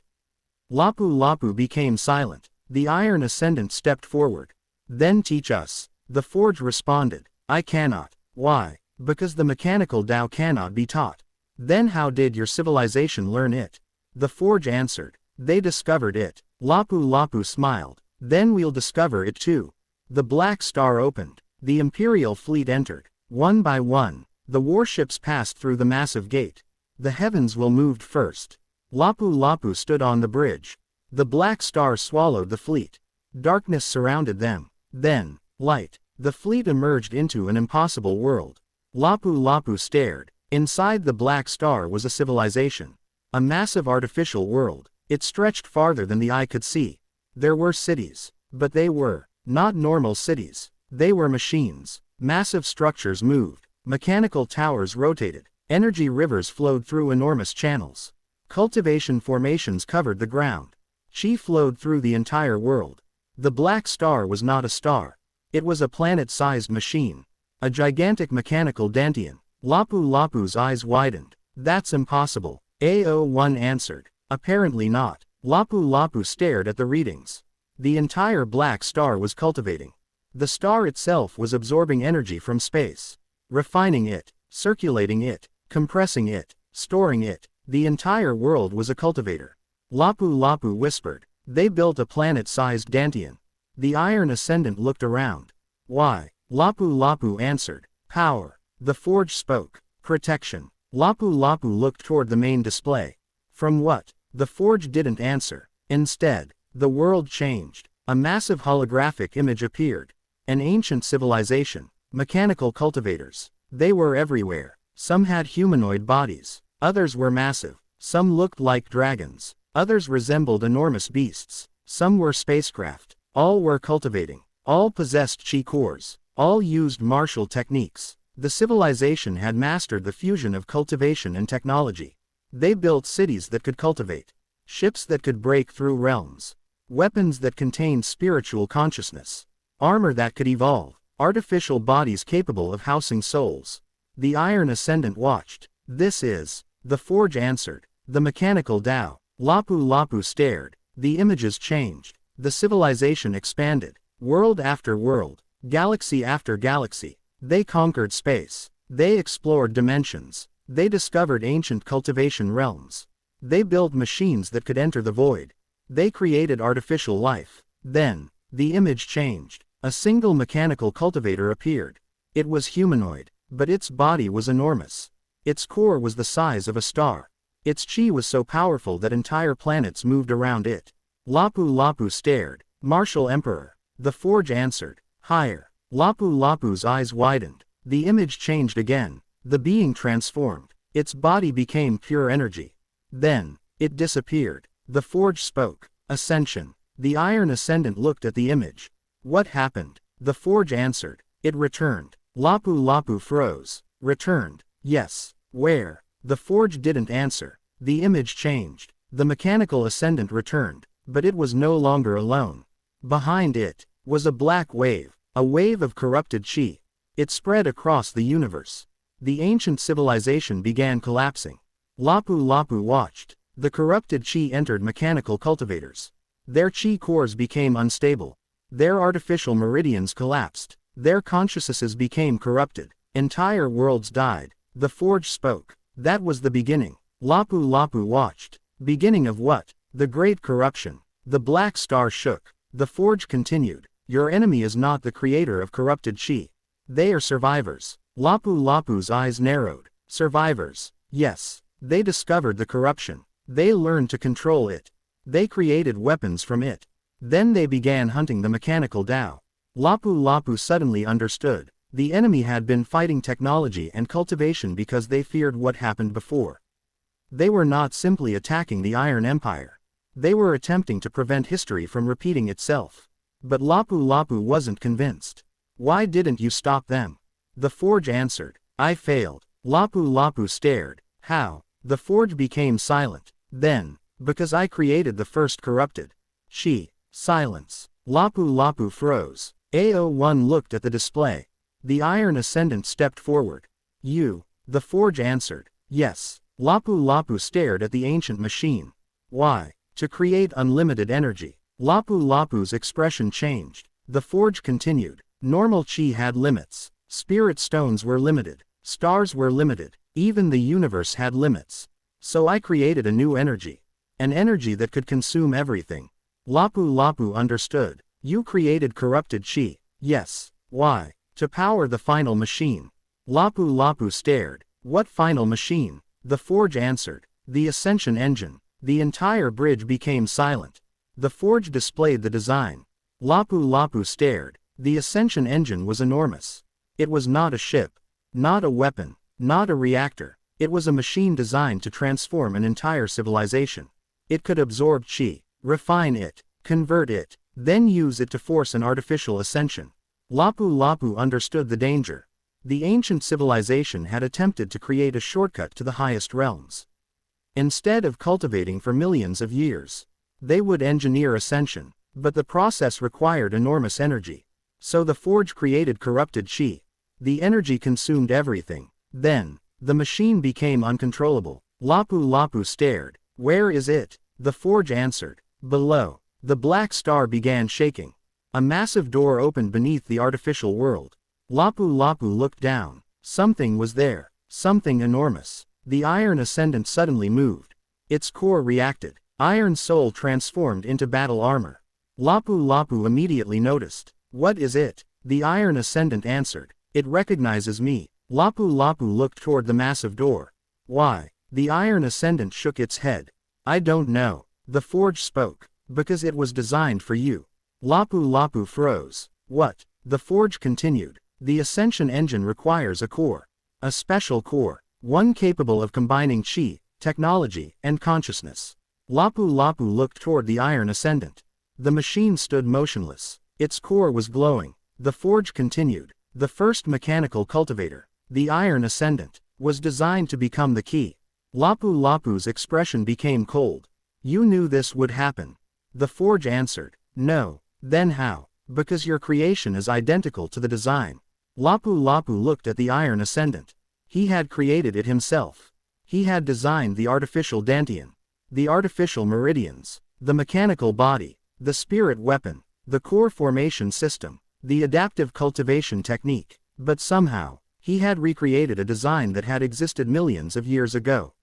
Lapu Lapu became silent. The Iron Ascendant stepped forward. Then teach us. The Forge responded. I cannot. Why? Because the mechanical Tao cannot be taught. Then how did your civilization learn it? The Forge answered. They discovered it. Lapu Lapu smiled. Then we'll discover it too. The black star opened. The Imperial fleet entered. One by one, the warships passed through the massive gate. The heavens will moved first. Lapu Lapu stood on the bridge. The black star swallowed the fleet. Darkness surrounded them. Then, light. The fleet emerged into an impossible world. Lapu Lapu stared. Inside the black star was a civilization. A massive artificial world. It stretched farther than the eye could see. There were cities. But they were not normal cities. They were machines. Massive structures moved. Mechanical towers rotated. Energy rivers flowed through enormous channels. Cultivation formations covered the ground. Chi flowed through the entire world. The black star was not a star. It was a planet-sized machine. A gigantic mechanical dantian. Lapu Lapu's eyes widened. That's impossible. AO1 answered. Apparently not. Lapu Lapu stared at the readings. The entire black star was cultivating. The star itself was absorbing energy from space. Refining it, circulating it, compressing it, storing it. The entire world was a cultivator. Lapu Lapu whispered. They built a planet-sized dantian. The Iron Ascendant looked around. Why? Lapu Lapu answered. Power. The Forge spoke. Protection. Lapu Lapu looked toward the main display. From what? The Forge didn't answer. Instead, the world changed. A massive holographic image appeared. An ancient civilization. Mechanical cultivators. They were everywhere. Some had humanoid bodies. Others were massive. Some looked like dragons. Others resembled enormous beasts. Some were spacecraft. All were cultivating. All possessed chi cores. All used martial techniques. The civilization had mastered the fusion of cultivation and technology. They built cities that could cultivate. Ships that could break through realms. Weapons that contained spiritual consciousness. Armor that could evolve. Artificial bodies capable of housing souls. The Iron Ascendant watched. This is. The Forge answered. The mechanical Tao. Lapu Lapu stared. The images changed. The civilization expanded. World after world. Galaxy after galaxy. They conquered space. They explored dimensions. They discovered ancient cultivation realms. They built machines that could enter the void. They created artificial life. Then, the image changed. A single mechanical cultivator appeared. It was humanoid, but its body was enormous. Its core was the size of a star. Its chi was so powerful that entire planets moved around it. Lapu Lapu stared. Martial Emperor. The Forge answered. Higher. Lapu Lapu's eyes widened. The image changed again. The being transformed. Its body became pure energy. Then, it disappeared. The forge spoke. Ascension. The Iron Ascendant looked at the image. What happened? The forge answered. It returned. Lapu Lapu froze. Returned. Yes. Where? The forge didn't answer. The image changed. The mechanical ascendant returned, but it was no longer alone. Behind it was a black wave, a wave of corrupted chi. It spread across the universe. The ancient civilization began collapsing. Lapu Lapu watched. The corrupted chi entered mechanical cultivators. Their chi cores became unstable. Their artificial meridians collapsed. Their consciousnesses became corrupted. Entire worlds died. The forge spoke. That was the beginning. Lapu Lapu watched. Beginning of what? The great corruption. The black star shook. The forge continued. Your enemy is not the creator of corrupted chi. They are survivors. Lapu Lapu's eyes narrowed. Survivors. Yes. They discovered the corruption. They learned to control it. They created weapons from it. Then they began hunting the mechanical Tao. Lapu Lapu suddenly understood. The enemy had been fighting technology and cultivation because they feared what happened before. They were not simply attacking the Iron Empire. They were attempting to prevent history from repeating itself. But Lapu Lapu wasn't convinced. Why didn't you stop them? The forge answered. I failed. Lapu Lapu stared. How? The forge became silent. Then, because I created the first corrupted chi. Silence. Lapu Lapu froze. AO1 looked at the display. The Iron Ascendant stepped forward. You? The forge answered. Yes. Lapu Lapu stared at the ancient machine. Why? To create unlimited energy. Lapu Lapu's expression changed. The forge continued. Normal chi had limits. Spirit stones were limited. Stars were limited. Even the universe had limits. So I created a new energy. An energy that could consume everything. Lapu Lapu understood. You created corrupted chi. Yes. Why? To power the final machine. Lapu Lapu stared. What final machine? The forge answered. The Ascension engine. The entire bridge became silent. The forge displayed the design. Lapu Lapu stared. The Ascension engine was enormous. It was not a ship. Not a weapon. Not a reactor. It was a machine designed to transform an entire civilization. It could absorb chi, refine it, convert it, then use it to force an artificial ascension. Lapu Lapu understood the danger. The ancient civilization had attempted to create a shortcut to the highest realms. Instead of cultivating for millions of years, they would engineer ascension, but the process required enormous energy. So the forge created corrupted chi. The energy consumed everything. Then, the machine became uncontrollable. Lapu Lapu stared. Where is it? The forge answered. Below. The black star began shaking. A massive door opened beneath the artificial world. Lapu Lapu looked down. Something was there. Something enormous. The Iron Ascendant suddenly moved. Its core reacted. Iron Soul transformed into battle armor. Lapu Lapu immediately noticed. What is it? The Iron Ascendant answered. It recognizes me. Lapu Lapu looked toward the massive door. Why? The Iron Ascendant shook its head. I don't know. The forge spoke. Because it was designed for you. Lapu Lapu froze. What? The forge continued. The Ascension engine requires a core. A special core. One capable of combining chi, technology, and consciousness. Lapu Lapu looked toward the Iron Ascendant. The machine stood motionless. Its core was glowing. The forge continued. The first mechanical cultivator, the Iron Ascendant, was designed to become the key. Lapu Lapu's expression became cold. You knew this would happen. The forge answered. No. Then how? Because your creation is identical to the design. Lapu Lapu looked at the Iron Ascendant. He had created it himself. He had designed the artificial dantian, the artificial meridians, the mechanical body, the spirit weapon, the core formation system, the adaptive cultivation technique. But somehow, he had recreated a design that had existed millions of years ago.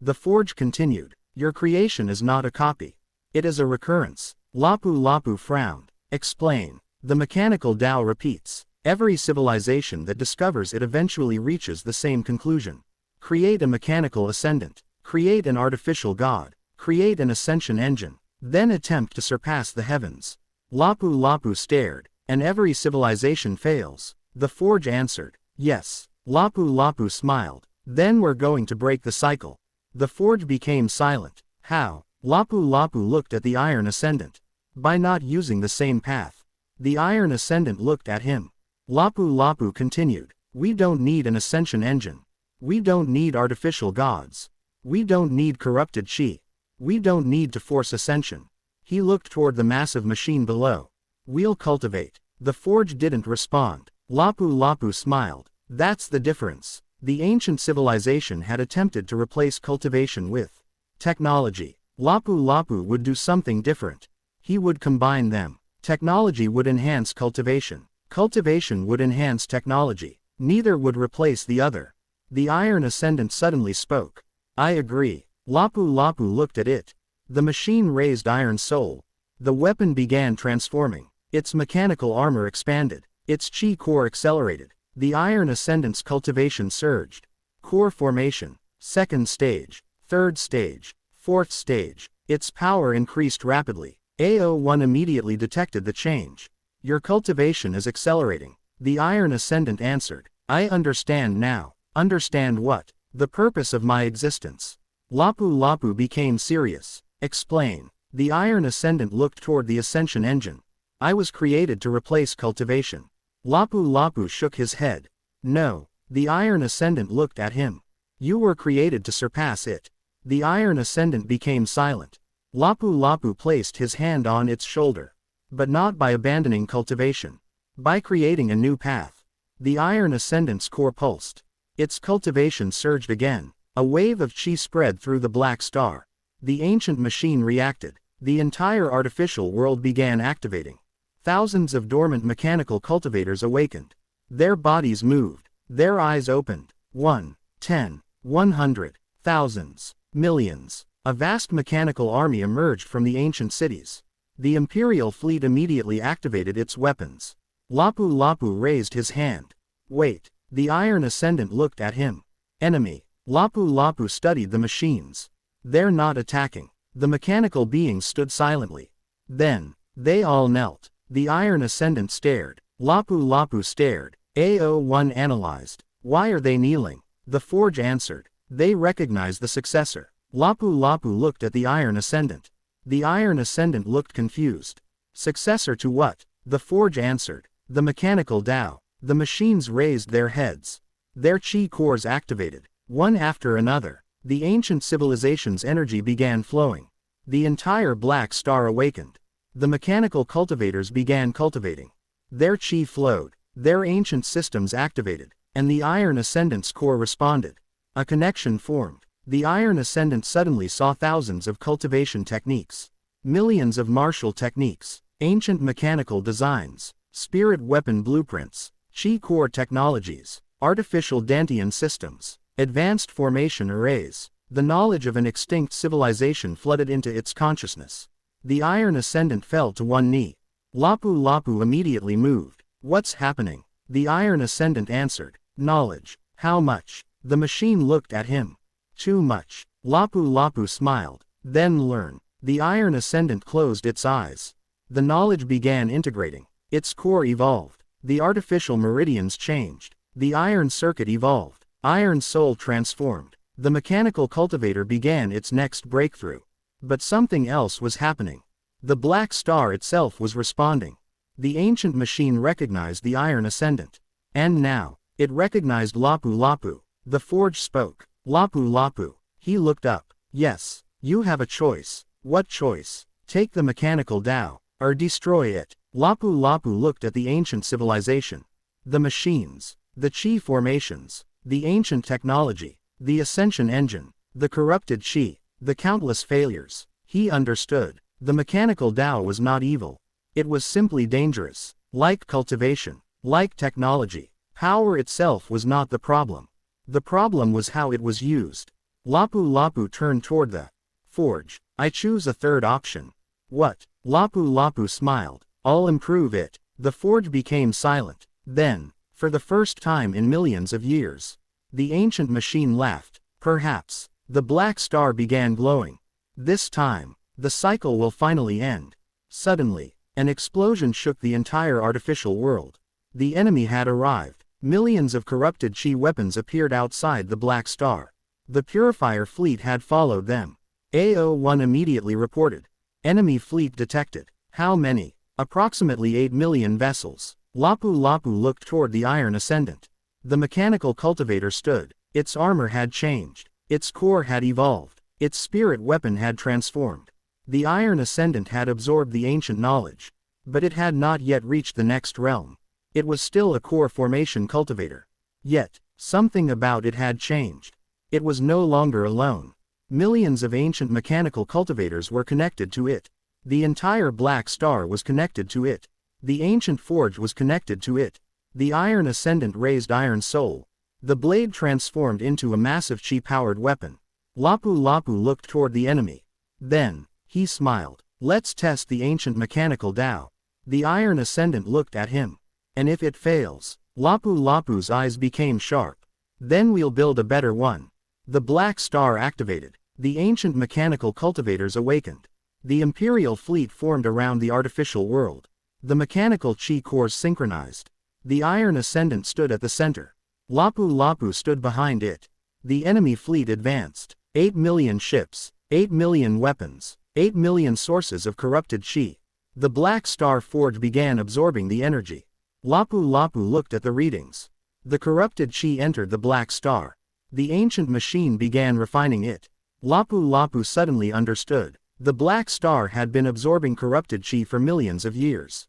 The forge continued. Your creation is not a copy. It is a recurrence. Lapu Lapu frowned. Explain. The mechanical Tao repeats. Every civilization that discovers it eventually reaches the same conclusion. Create a mechanical ascendant. Create an artificial god. Create an ascension engine. Then attempt to surpass the heavens. Lapu Lapu stared. And every civilization fails. The forge answered. Yes. Lapu Lapu smiled. Then we're going to break the cycle. The forge became silent. How? Lapu Lapu looked at the Iron Ascendant. By not using the same path. The Iron Ascendant looked at him. Lapu Lapu continued. We don't need an ascension engine. We don't need artificial gods. We don't need corrupted chi. We don't need to force ascension. He looked toward the massive machine below. We'll cultivate. The forge didn't respond. Lapu Lapu smiled. That's the difference. The ancient civilization had attempted to replace cultivation with technology. Lapu Lapu would do something different. He would combine them. Technology would enhance cultivation. Cultivation would enhance technology. Neither would replace the other. The Iron Ascendant suddenly spoke. I agree. Lapu Lapu looked at it. The machine raised Iron Soul. The weapon began transforming. Its mechanical armor expanded. Its chi core accelerated. The Iron Ascendant's cultivation surged. Core formation. Second stage. Third stage. Fourth stage. Its power increased rapidly. AO1 immediately detected the change. Your cultivation is accelerating. The Iron Ascendant answered. I understand now. Understand what? The purpose of my existence. Lapu Lapu became serious. Explain. The Iron Ascendant looked toward the Ascension engine. I was created to replace cultivation. Lapu Lapu shook his head. No. The Iron Ascendant looked at him. You were created to surpass it. The Iron Ascendant became silent. Lapu Lapu placed his hand on its shoulder. But not by abandoning cultivation. By creating a new path. The Iron Ascendant's core pulsed. Its cultivation surged again. A wave of chi spread through the black star. The ancient machine reacted. The entire artificial world began activating. Thousands of dormant mechanical cultivators awakened. Their bodies moved. Their eyes opened. 1, 10, 100, thousands, millions. A vast mechanical army emerged from the ancient cities. The Imperial fleet immediately activated its weapons. Lapu Lapu raised his hand. Wait. The Iron Ascendant looked at him. Enemy. Lapu Lapu studied the machines. They're not attacking. The mechanical beings stood silently. Then, they all knelt. The Iron Ascendant stared. Lapu Lapu stared. AO1 analyzed. Why are they kneeling? The forge answered. They recognize the successor. Lapu Lapu looked at the Iron Ascendant. The Iron Ascendant looked confused. Successor to what? The forge answered. The mechanical Tao. The machines raised their heads. Their chi cores activated. One after another. The ancient civilization's energy began flowing. The entire black star awakened. The mechanical cultivators began cultivating. Their chi flowed. Their ancient systems activated. And the Iron Ascendant's core responded. A connection formed. The Iron Ascendant suddenly saw thousands of cultivation techniques. Millions of martial techniques. Ancient mechanical designs. Spirit weapon blueprints. Chi core technologies. Artificial Dantian systems. Advanced formation arrays. The knowledge of an extinct civilization flooded into its consciousness. The Iron Ascendant fell to one knee. Lapu Lapu immediately moved. What's happening? The Iron Ascendant answered. Knowledge. How much? The machine looked at him. Too much. Lapu Lapu smiled. Then learn. The Iron Ascendant closed its eyes. The knowledge began integrating. Its core evolved. The artificial meridians changed. The iron circuit evolved. Iron Soul transformed. The mechanical cultivator began its next breakthrough. But something else was happening. The black star itself was responding. The ancient machine recognized the Iron Ascendant. And now, it recognized Lapu Lapu. The forge spoke. Lapu Lapu. He looked up. Yes, you have a choice. What choice? Take the mechanical Tao, or destroy it. Lapu Lapu looked at the ancient civilization. The machines. The chi formations. The ancient technology. The ascension engine. The corrupted chi. The countless failures. He understood. The mechanical Tao was not evil. It was simply dangerous. Like cultivation. Like technology. Power itself was not the problem. The problem was how it was used. Lapu Lapu turned toward the forge. I choose a third option. What? Lapu Lapu smiled. I'll improve it. The forge became silent. Then, for the first time in millions of years, the ancient machine laughed. Perhaps. The black star began glowing. This time, the cycle will finally end. Suddenly, An explosion shook the entire artificial world. The enemy had arrived. Millions of corrupted chi weapons appeared outside the Black Star. The Purifier fleet had followed them. AO-1 immediately reported. Enemy fleet detected. How many? Approximately 8 million vessels. Lapu-Lapu looked toward the Iron Ascendant. The mechanical cultivator stood. Its armor had changed. Its core had evolved. Its spirit weapon had transformed. The Iron Ascendant had absorbed the ancient knowledge. But it had not yet reached the next realm. It was still a core formation cultivator. Yet, something about it had changed. It was no longer alone. Millions of ancient mechanical cultivators were connected to it. The entire Black Star was connected to it. The ancient forge was connected to it. The Iron Ascendant raised Iron Soul. The blade transformed into a massive chi-powered weapon. Lapu-Lapu looked toward the enemy. Then, he smiled. Let's test the ancient mechanical Tao. The Iron Ascendant looked at him. And if it fails, Lapu-Lapu's eyes became sharp. Then we'll build a better one. The Black Star activated. The ancient mechanical cultivators awakened. The Imperial fleet formed around the artificial world. The mechanical chi cores synchronized. The Iron Ascendant stood at the center. Lapu-Lapu stood behind it. The enemy fleet advanced. 8 million ships, 8 million weapons, 8 million sources of corrupted chi. The Black Star Forge began absorbing the energy. Lapu-Lapu looked at the readings. The corrupted chi entered the Black Star. The ancient machine began refining it. Lapu-Lapu suddenly understood. The Black Star had been absorbing corrupted chi for millions of years.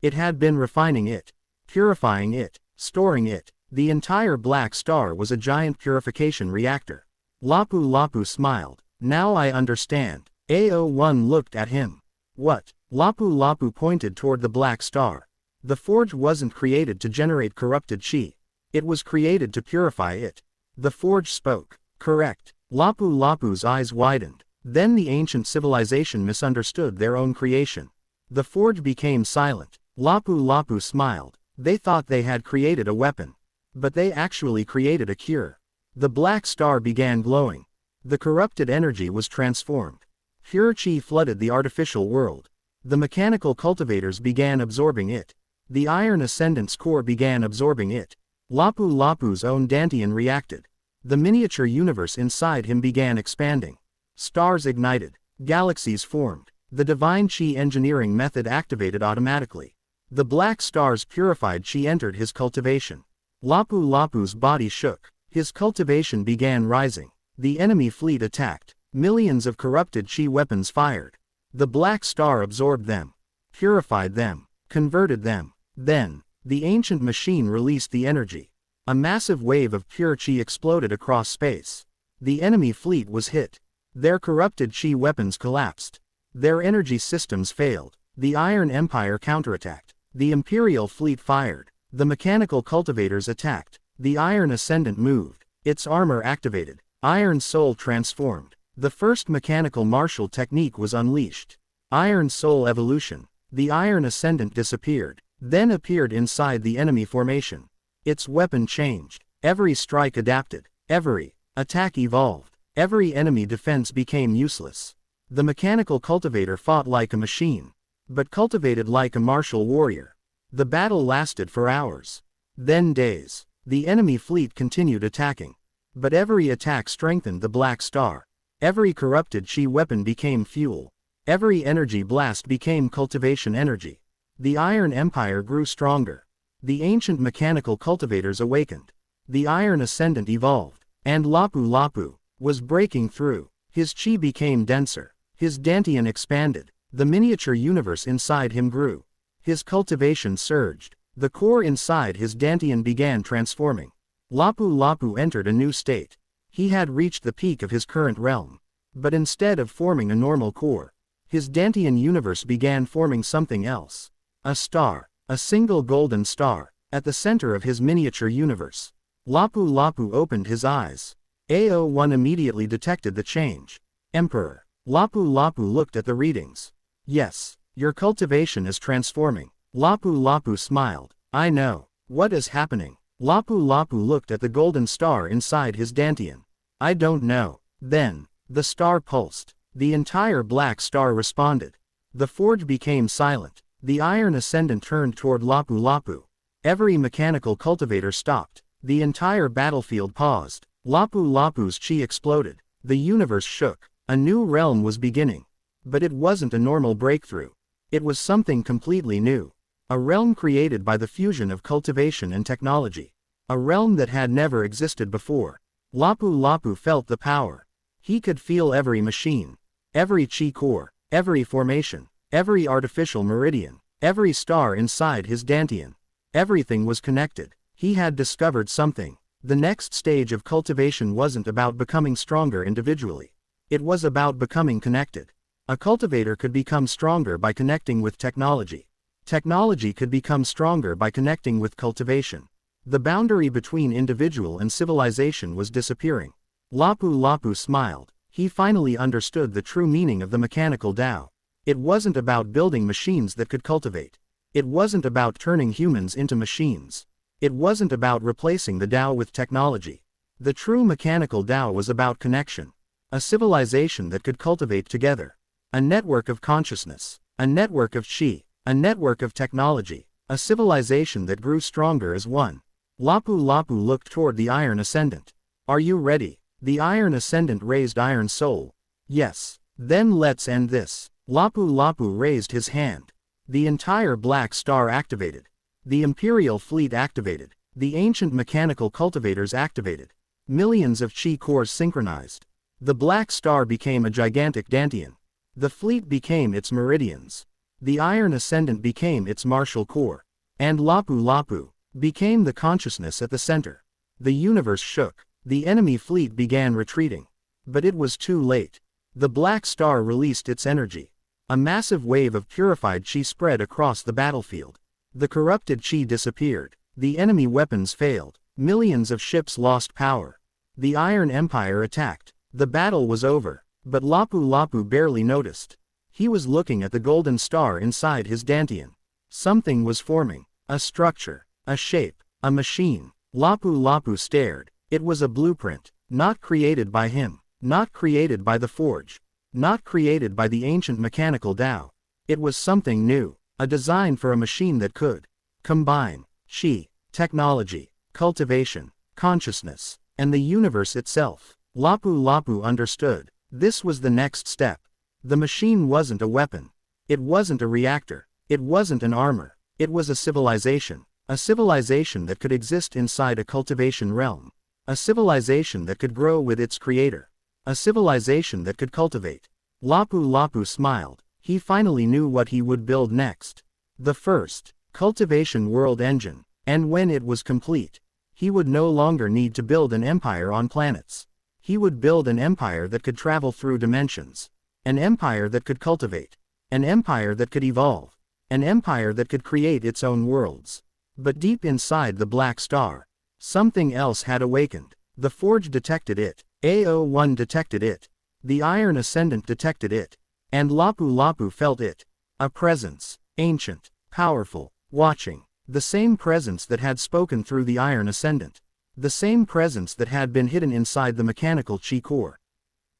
It had been refining it, purifying it, storing it. The entire Black Star was a giant purification reactor. Lapu-Lapu smiled. Now I understand. AO-1 looked at him. What? Lapu-Lapu pointed toward the Black Star. The forge wasn't created to generate corrupted chi. It was created to purify it. The forge spoke. Correct. Lapu-Lapu's eyes widened. Then the ancient civilization misunderstood their own creation. The forge became silent. Lapu-Lapu smiled. They thought they had created a weapon. But they actually created a cure. The Black Star began glowing. The corrupted energy was transformed. Pure chi flooded the artificial world. The mechanical cultivators began absorbing it. The Iron Ascendant's core began absorbing it. Lapu-Lapu's own Dantian reacted. The miniature universe inside him began expanding. Stars ignited. Galaxies formed. The divine chi engineering method activated automatically. The Black Star's purified chi entered his cultivation. Lapu-Lapu's body shook. His cultivation began rising. The enemy fleet attacked. Millions of corrupted chi weapons fired. The Black Star absorbed them, purified them, converted them. Then, the ancient machine released the energy. A massive wave of pure chi exploded across space. The enemy fleet was hit. Their corrupted chi weapons collapsed. Their energy systems failed. The Iron Empire counterattacked. The Imperial fleet fired. The mechanical cultivators attacked. The Iron Ascendant moved. Its armor activated. Iron Soul transformed. The first mechanical martial technique was unleashed. Iron Soul evolution. The Iron Ascendant disappeared, then appeared inside the enemy formation. Its weapon changed. Every strike adapted. Every attack evolved. Every enemy defense became useless. The mechanical cultivator fought like a machine, but cultivated like a martial warrior. The battle lasted for hours, then days. The enemy fleet continued attacking, but every attack strengthened the Black Star. Every corrupted chi weapon became fuel. Every energy blast became cultivation energy. The Iron Empire grew stronger. The ancient mechanical cultivators awakened. The Iron Ascendant evolved, and Lapu-Lapu was breaking through. His chi became denser. His Dantian expanded. The miniature universe inside him grew. His cultivation surged. The core inside his Dantian began transforming. Lapu-Lapu entered a new state. He had reached the peak of his current realm. But instead of forming a normal core, his Dantian universe began forming something else. A star. A single golden star. At the center of his miniature universe. Lapu-Lapu opened his eyes. AO-1 immediately detected the change. Emperor. Lapu-Lapu looked at the readings. Yes, your cultivation is transforming. Lapu-Lapu smiled. I know. What is happening? Lapu-Lapu looked at the golden star inside his Dantian. I don't know. Then, the star pulsed. The entire Black Star responded. The forge became silent. The Iron Ascendant turned toward Lapu Lapu. Every mechanical cultivator stopped. The entire battlefield paused. Lapu Lapu's chi exploded. The universe shook. A new realm was beginning. But it wasn't a normal breakthrough. It was something completely new. A realm created by the fusion of cultivation and technology. A realm that had never existed before. Lapu Lapu felt the power. He could feel every machine, every chi core, every formation, every artificial meridian, every star inside his dantian. Everything was connected. He had discovered something. The next stage of cultivation wasn't about becoming stronger individually. It was about becoming connected. A cultivator could become stronger by connecting with technology. Technology could become stronger by connecting with cultivation. The boundary between individual and civilization was disappearing. Lapu Lapu smiled. He finally understood the true meaning of the mechanical Tao. It wasn't about building machines that could cultivate. It wasn't about turning humans into machines. It wasn't about replacing the Tao with technology. The true mechanical Tao was about connection. A civilization that could cultivate together. A network of consciousness. A network of chi. A network of technology. A civilization that grew stronger as one. Lapu Lapu looked toward the Iron Ascendant. Are you ready? The Iron Ascendant raised Iron Soul. Yes. Then let's end this. Lapu Lapu raised his hand. The entire Black Star activated. The Imperial Fleet activated. The ancient mechanical cultivators activated. Millions of chi cores synchronized. The Black Star became a gigantic dantian. The fleet became its meridians. The Iron Ascendant became its martial core. And Lapu Lapu became the consciousness at the center. The universe shook. The enemy fleet began retreating. But it was too late. The Black Star released its energy. A massive wave of purified chi spread across the battlefield. The corrupted chi disappeared. The enemy weapons failed. Millions of ships lost power. The Iron Empire attacked. The battle was over. But Lapu Lapu barely noticed. He was looking at the golden star inside his dantian. Something was forming. A structure. A shape. A machine. Lapu Lapu stared. It was a blueprint. Not created by him. Not created by the forge. Not created by the ancient mechanical Tao. It was something new. A design for a machine that could combine chi, technology, cultivation, consciousness, and the universe itself. Lapu Lapu understood. This was the next step. The machine wasn't a weapon. It wasn't a reactor. It wasn't an armor. It was a civilization. A civilization that could exist inside a cultivation realm. A civilization that could grow with its creator. A civilization that could cultivate. Lapu Lapu smiled. He finally knew what he would build next. The first cultivation world engine. And when it was complete, he would no longer need to build an empire on planets. He would build an empire that could travel through dimensions. An empire that could cultivate. An empire that could evolve. An empire that could create its own worlds. But deep inside the Black Star, something else had awakened. The Forge detected it. A01 detected it. The Iron Ascendant detected it. And Lapu Lapu felt it. A presence. Ancient. Powerful. Watching. The same presence that had spoken through the Iron Ascendant. The same presence that had been hidden inside the mechanical chi core.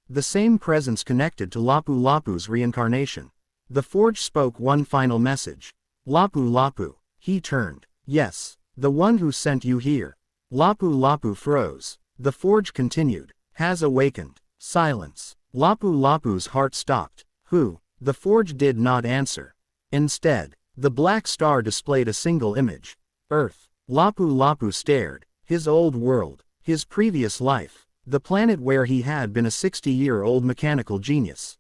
The same presence connected to Lapu Lapu's reincarnation. The Forge spoke one final message. Lapu Lapu. He turned. Yes. The one who sent you here. Lapu Lapu froze. The Forge continued. Has awakened. Silence. Lapu Lapu's heart stopped. Who? The Forge did not answer. Instead, the Black Star displayed a single image. Earth. Lapu Lapu stared. His old world. His previous life. The planet where he had been a 60-year-old mechanical genius.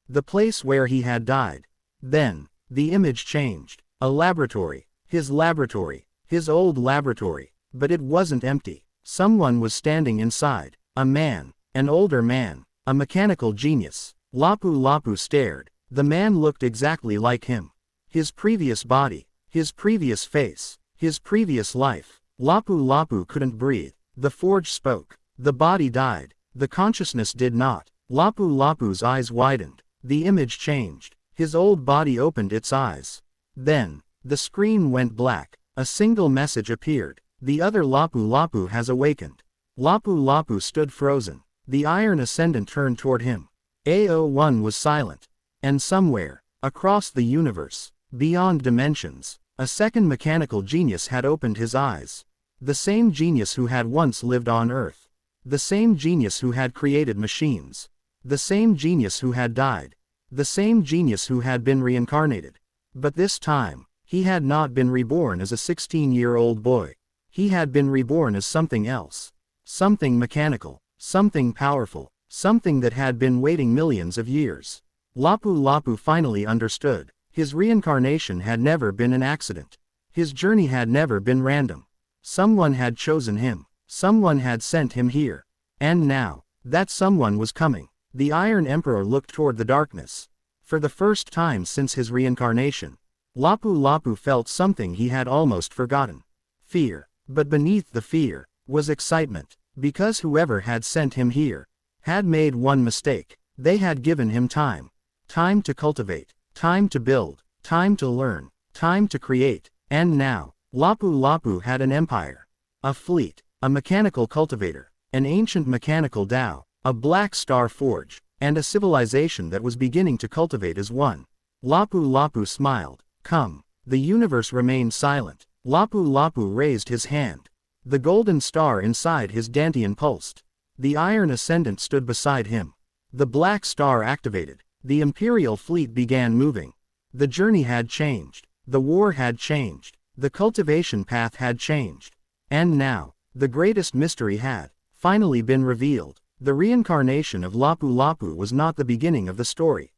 The place where he had died. Then, the image changed. A laboratory. His laboratory. His old laboratory. But it wasn't empty. Someone was standing inside. A man. An older man. A mechanical genius. Lapu Lapu stared. The man looked exactly like him. His previous body. His previous face. His previous life. Lapu Lapu couldn't breathe. The Forge spoke. The body died. The consciousness did not. Lapu Lapu's eyes widened. The image changed. His old body opened its eyes. Then, the screen went black. A single message appeared. The other Lapu Lapu has awakened. Lapu Lapu stood frozen. The Iron Ascendant turned toward him. A01 was silent. And somewhere, across the universe, Beyond dimensions, a second mechanical genius had opened his eyes. The same genius who had once lived on Earth. The same genius who had created machines. The same genius who had died. The same genius who had been reincarnated. But this time, he had not been reborn as a 16-year-old boy. He had been reborn as something else. Something mechanical. Something powerful. Something that had been waiting millions of years. Lapu-Lapu finally understood. His reincarnation had never been an accident. His journey had never been random. Someone had chosen him. Someone had sent him here. And now, that someone was coming. The Iron Emperor looked toward the darkness. For the first time since his reincarnation, Lapu-Lapu felt something he had almost forgotten. Fear. But beneath the fear, was excitement. Because whoever had sent him here, had made one mistake. They had given him time. Time to cultivate. Time to build. Time to learn. Time to create. And now, Lapu-Lapu had an empire. A fleet. A mechanical cultivator. An ancient mechanical Tao. A black star forge. And a civilization that was beginning to cultivate as one. Lapu-Lapu smiled. Come. The universe remained silent. Lapu-Lapu raised his hand. The golden star inside his dantian pulsed. The Iron Ascendant stood beside him. The black star activated. The Imperial fleet began moving. The journey had changed. The war had changed. The cultivation path had changed. And now, the greatest mystery had finally been revealed. The reincarnation of Lapu-Lapu was not the beginning of the story.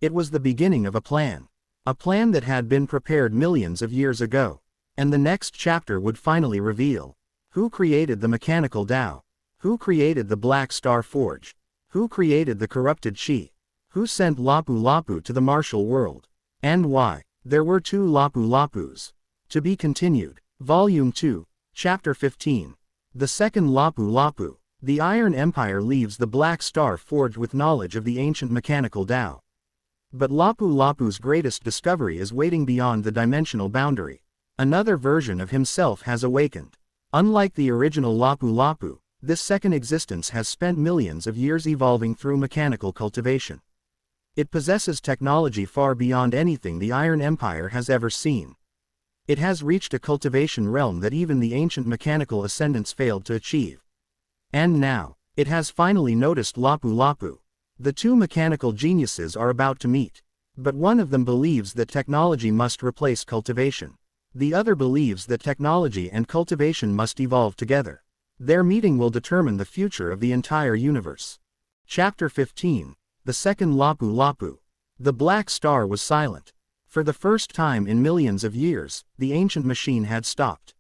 It was the beginning of a plan. A plan that had been prepared millions of years ago. And the next chapter would finally reveal who created the mechanical Tao, who created the Black Star Forge, who created the corrupted Chi, who sent Lapu-Lapu to the martial world, and why there were two Lapu-Lapus. To be continued. Volume 2, Chapter 15. The second Lapu-Lapu. The Iron Empire leaves the Black Star Forge with knowledge of the ancient mechanical Tao. But Lapu-Lapu's greatest discovery is waiting beyond the dimensional boundary. Another version of himself has awakened. Unlike the original Lapu-Lapu, this second existence has spent millions of years evolving through mechanical cultivation. It possesses technology far beyond anything the Iron Empire has ever seen. It has reached a cultivation realm that even the ancient mechanical ascendants failed to achieve. And now, it has finally noticed Lapu-Lapu. The two mechanical geniuses are about to meet. But one of them believes that technology must replace cultivation. The other believes that technology and cultivation must evolve together. Their meeting will determine the future of the entire universe. Chapter 15. The second Lapu-Lapu. The Black Star was silent. For the first time in millions of years, the ancient machine had stopped.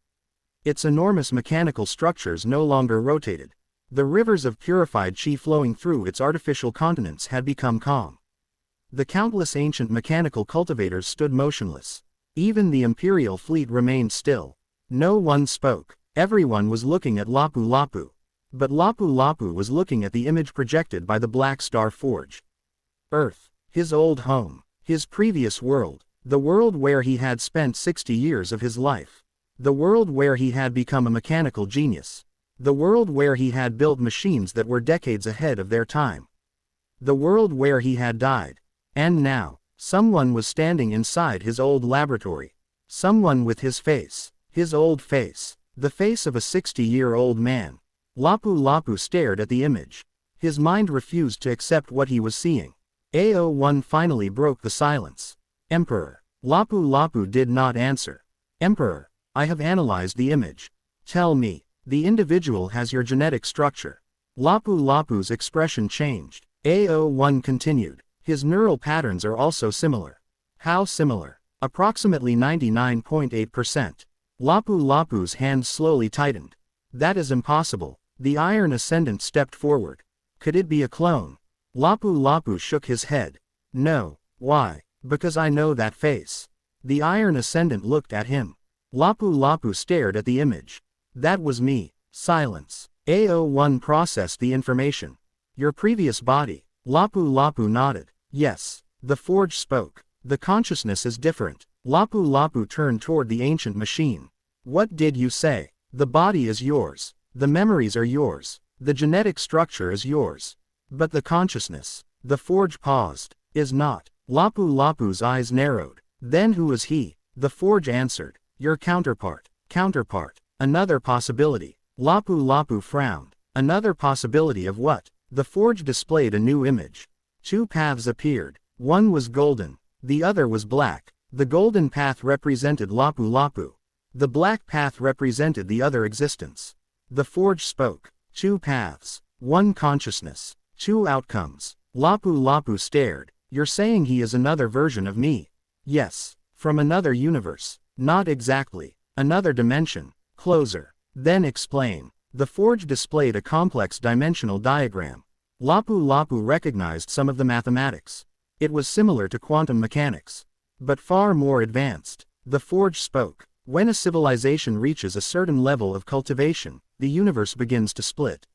Its enormous mechanical structures no longer rotated. The rivers of purified chi flowing through its artificial continents had become calm. The countless ancient mechanical cultivators stood motionless. Even the Imperial fleet remained still. No one spoke. Everyone was looking at Lapu-Lapu. But Lapu-Lapu was looking at the image projected by the Black Star Forge. Earth. His old home. His previous world. The world where he had spent 60 years of his life. The world where he had become a mechanical genius. The world where he had built machines that were decades ahead of their time. The world where he had died. And now, someone was standing inside his old laboratory. Someone with his face. His old face. The face of a 60-year-old man. Lapu-Lapu stared at the image. His mind refused to accept what he was seeing. AO1 finally broke the silence. Emperor. Lapu-Lapu did not answer. Emperor, I have analyzed the image. Tell me, the individual has your genetic structure. Lapu-Lapu's expression changed. AO1 continued. His neural patterns are also similar. How similar? Approximately 99.8%. Lapu-Lapu's hand slowly tightened. That is impossible. The Iron Ascendant stepped forward. Could it be a clone? Lapu-Lapu shook his head. No. Why? Because I know that face. The Iron Ascendant looked at him. Lapu-Lapu stared at the image. That was me. Silence. AO1 processed the information. Your previous body. Lapu-Lapu nodded. Yes. The forge spoke. The consciousness is different. Lapu-Lapu turned toward the ancient machine. What did you say? The body is yours. The memories are yours. The genetic structure is yours. But the consciousness. The forge paused. Is not. Lapu-Lapu's eyes narrowed. Then who is he? The Forge answered. Your counterpart. Counterpart. Another possibility. Lapu Lapu frowned. Another possibility of what? The Forge displayed a new image. Two paths appeared. One was golden. The other was black. The golden path represented Lapu Lapu. The black path represented the other existence. The Forge spoke. Two paths. One consciousness. Two outcomes. Lapu Lapu stared. You're saying he is another version of me? Yes. From another universe. Not exactly. Another dimension. Closer. Then explain. The Forge displayed a complex dimensional diagram. Lapu Lapu recognized some of the mathematics. It was similar to quantum mechanics, but far more advanced. The Forge spoke. When a civilization reaches a certain level of cultivation, the universe begins to split.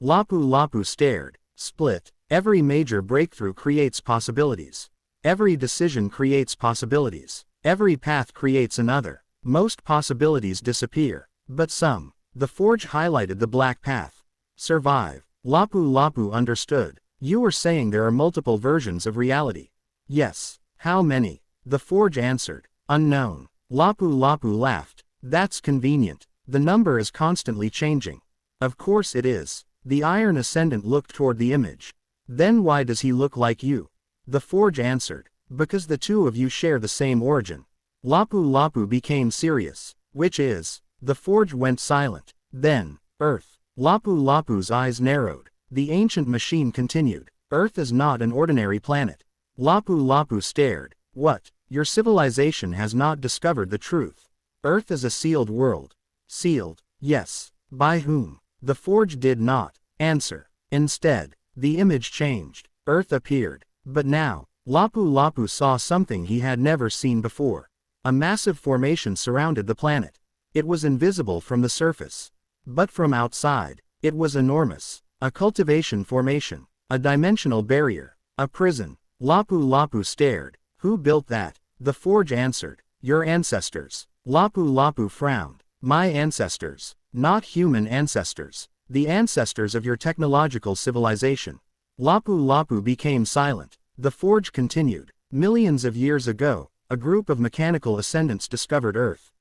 Lapu Lapu stared. Split. Every major breakthrough creates possibilities. Every decision creates possibilities. Every path creates another. Most possibilities disappear, but some. The Forge highlighted the black path. Survive. Lapu Lapu understood. You were saying there are multiple versions of reality. Yes. How many? The Forge answered. Unknown. Lapu Lapu laughed. That's convenient. The number is constantly changing. Of course it is. The Iron Ascendant looked toward the image. Then why does he look like you? The Forge answered. Because the two of you share the same origin. Lapu Lapu became serious. Which is? The Forge went silent. Then, Earth. Lapu Lapu's eyes narrowed. The ancient machine continued. Earth is not an ordinary planet. Lapu Lapu stared. What? Your civilization has not discovered the truth. Earth is a sealed world. Sealed? Yes. By whom? The Forge did not answer. Instead, the image changed. Earth appeared. But now, Lapu Lapu saw something he had never seen before. A massive formation surrounded the planet. It was invisible from the surface. But from outside, it was enormous. A cultivation formation. A dimensional barrier. A prison. Lapu Lapu stared. Who built that? The Forge answered. Your ancestors. Lapu Lapu frowned. My ancestors. Not human ancestors. The ancestors of your technological civilization. Lapu Lapu became silent. The Forge continued. Millions of years ago, a group of mechanical ascendants discovered Earth.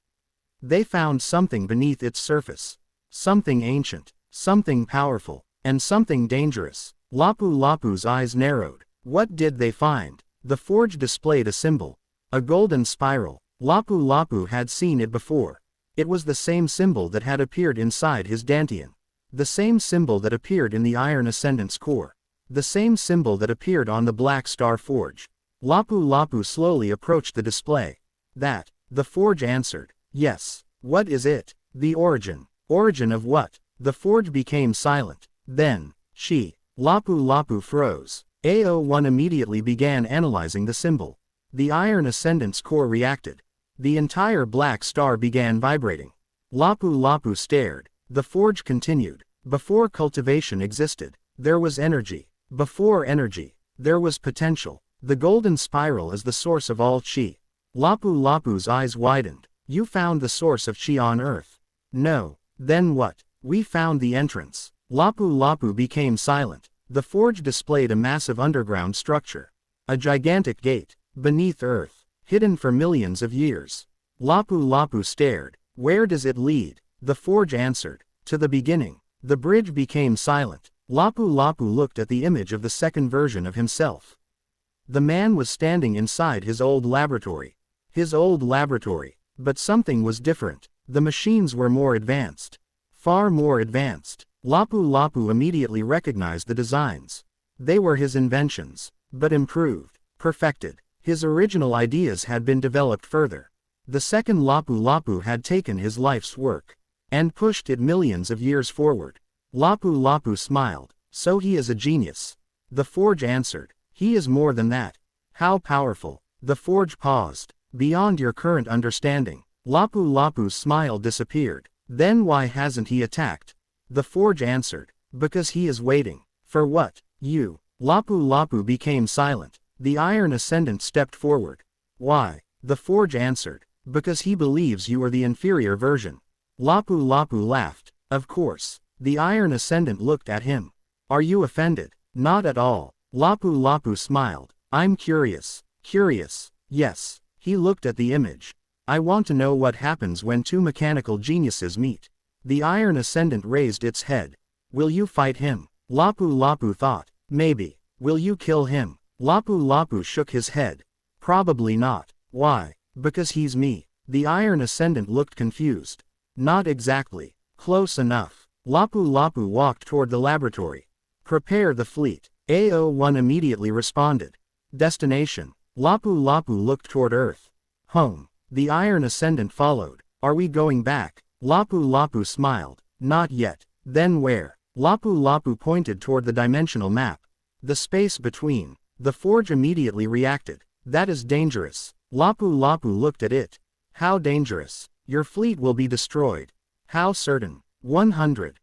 They found something beneath its surface. Something ancient. Something powerful. And something dangerous. Lapu Lapu's eyes narrowed. What did they find? The Forge displayed a symbol. A golden spiral. Lapu Lapu had seen it before. It was the same symbol that had appeared inside his Dantian. The same symbol that appeared in the Iron Ascendant's core. The same symbol that appeared on the Black Star Forge. Lapu Lapu slowly approached the display. That. The Forge answered. Yes. What is it? The origin. Origin of what? The Forge became silent. Then, Lapu Lapu froze. AO1 immediately began analyzing the symbol. The Iron Ascendant's core reacted. The entire Black Star began vibrating. Lapu Lapu stared. The Forge continued. Before cultivation existed, there was energy. Before energy, there was potential. The golden spiral is the source of all chi. Lapu Lapu's eyes widened. You found the source of chi on Earth. No. Then what? We found the entrance. Lapu Lapu became silent. The Forge displayed a massive underground structure. A gigantic gate. Beneath Earth. Hidden for millions of years. Lapu Lapu stared. Where does it lead? The Forge answered. To the beginning. The bridge became silent. Lapu Lapu looked at the image of the second version of himself. The man was standing inside his old laboratory. His old laboratory. But something was different. The machines were more advanced. Far more advanced. Lapu Lapu immediately recognized the designs. They were his inventions. But improved. Perfected. His original ideas had been developed further. The second Lapu Lapu had taken his life's work. And pushed it millions of years forward. Lapu Lapu smiled. So he is a genius. The Forge answered. He is more than that. How powerful. The Forge paused. Beyond your current understanding. Lapu Lapu's smile disappeared. Then why hasn't he attacked? The Forge answered. Because he is waiting. For what? You. Lapu Lapu became silent. The Iron Ascendant stepped forward. Why? The Forge answered. Because he believes you are the inferior version. Lapu Lapu laughed. Of course. The Iron Ascendant looked at him. Are you offended? Not at all. Lapu Lapu smiled. I'm curious. Curious. Yes. He looked at the image. I want to know what happens when two mechanical geniuses meet. The Iron Ascendant raised its head. Will you fight him? Lapu Lapu thought. Maybe. Will you kill him? Lapu Lapu shook his head. Probably not. Why? Because he's me. The Iron Ascendant looked confused. Not exactly. Close enough. Lapu Lapu walked toward the laboratory. Prepare the fleet. A01 immediately responded. Destination. Lapu Lapu looked toward Earth. Home. The Iron Ascendant followed. Are we going back? Lapu Lapu smiled. Not yet. Then where? Lapu Lapu pointed toward the dimensional map. The space between. The forge immediately reacted. That is dangerous. Lapu Lapu looked at it. How dangerous? Your fleet will be destroyed. How certain? 100%.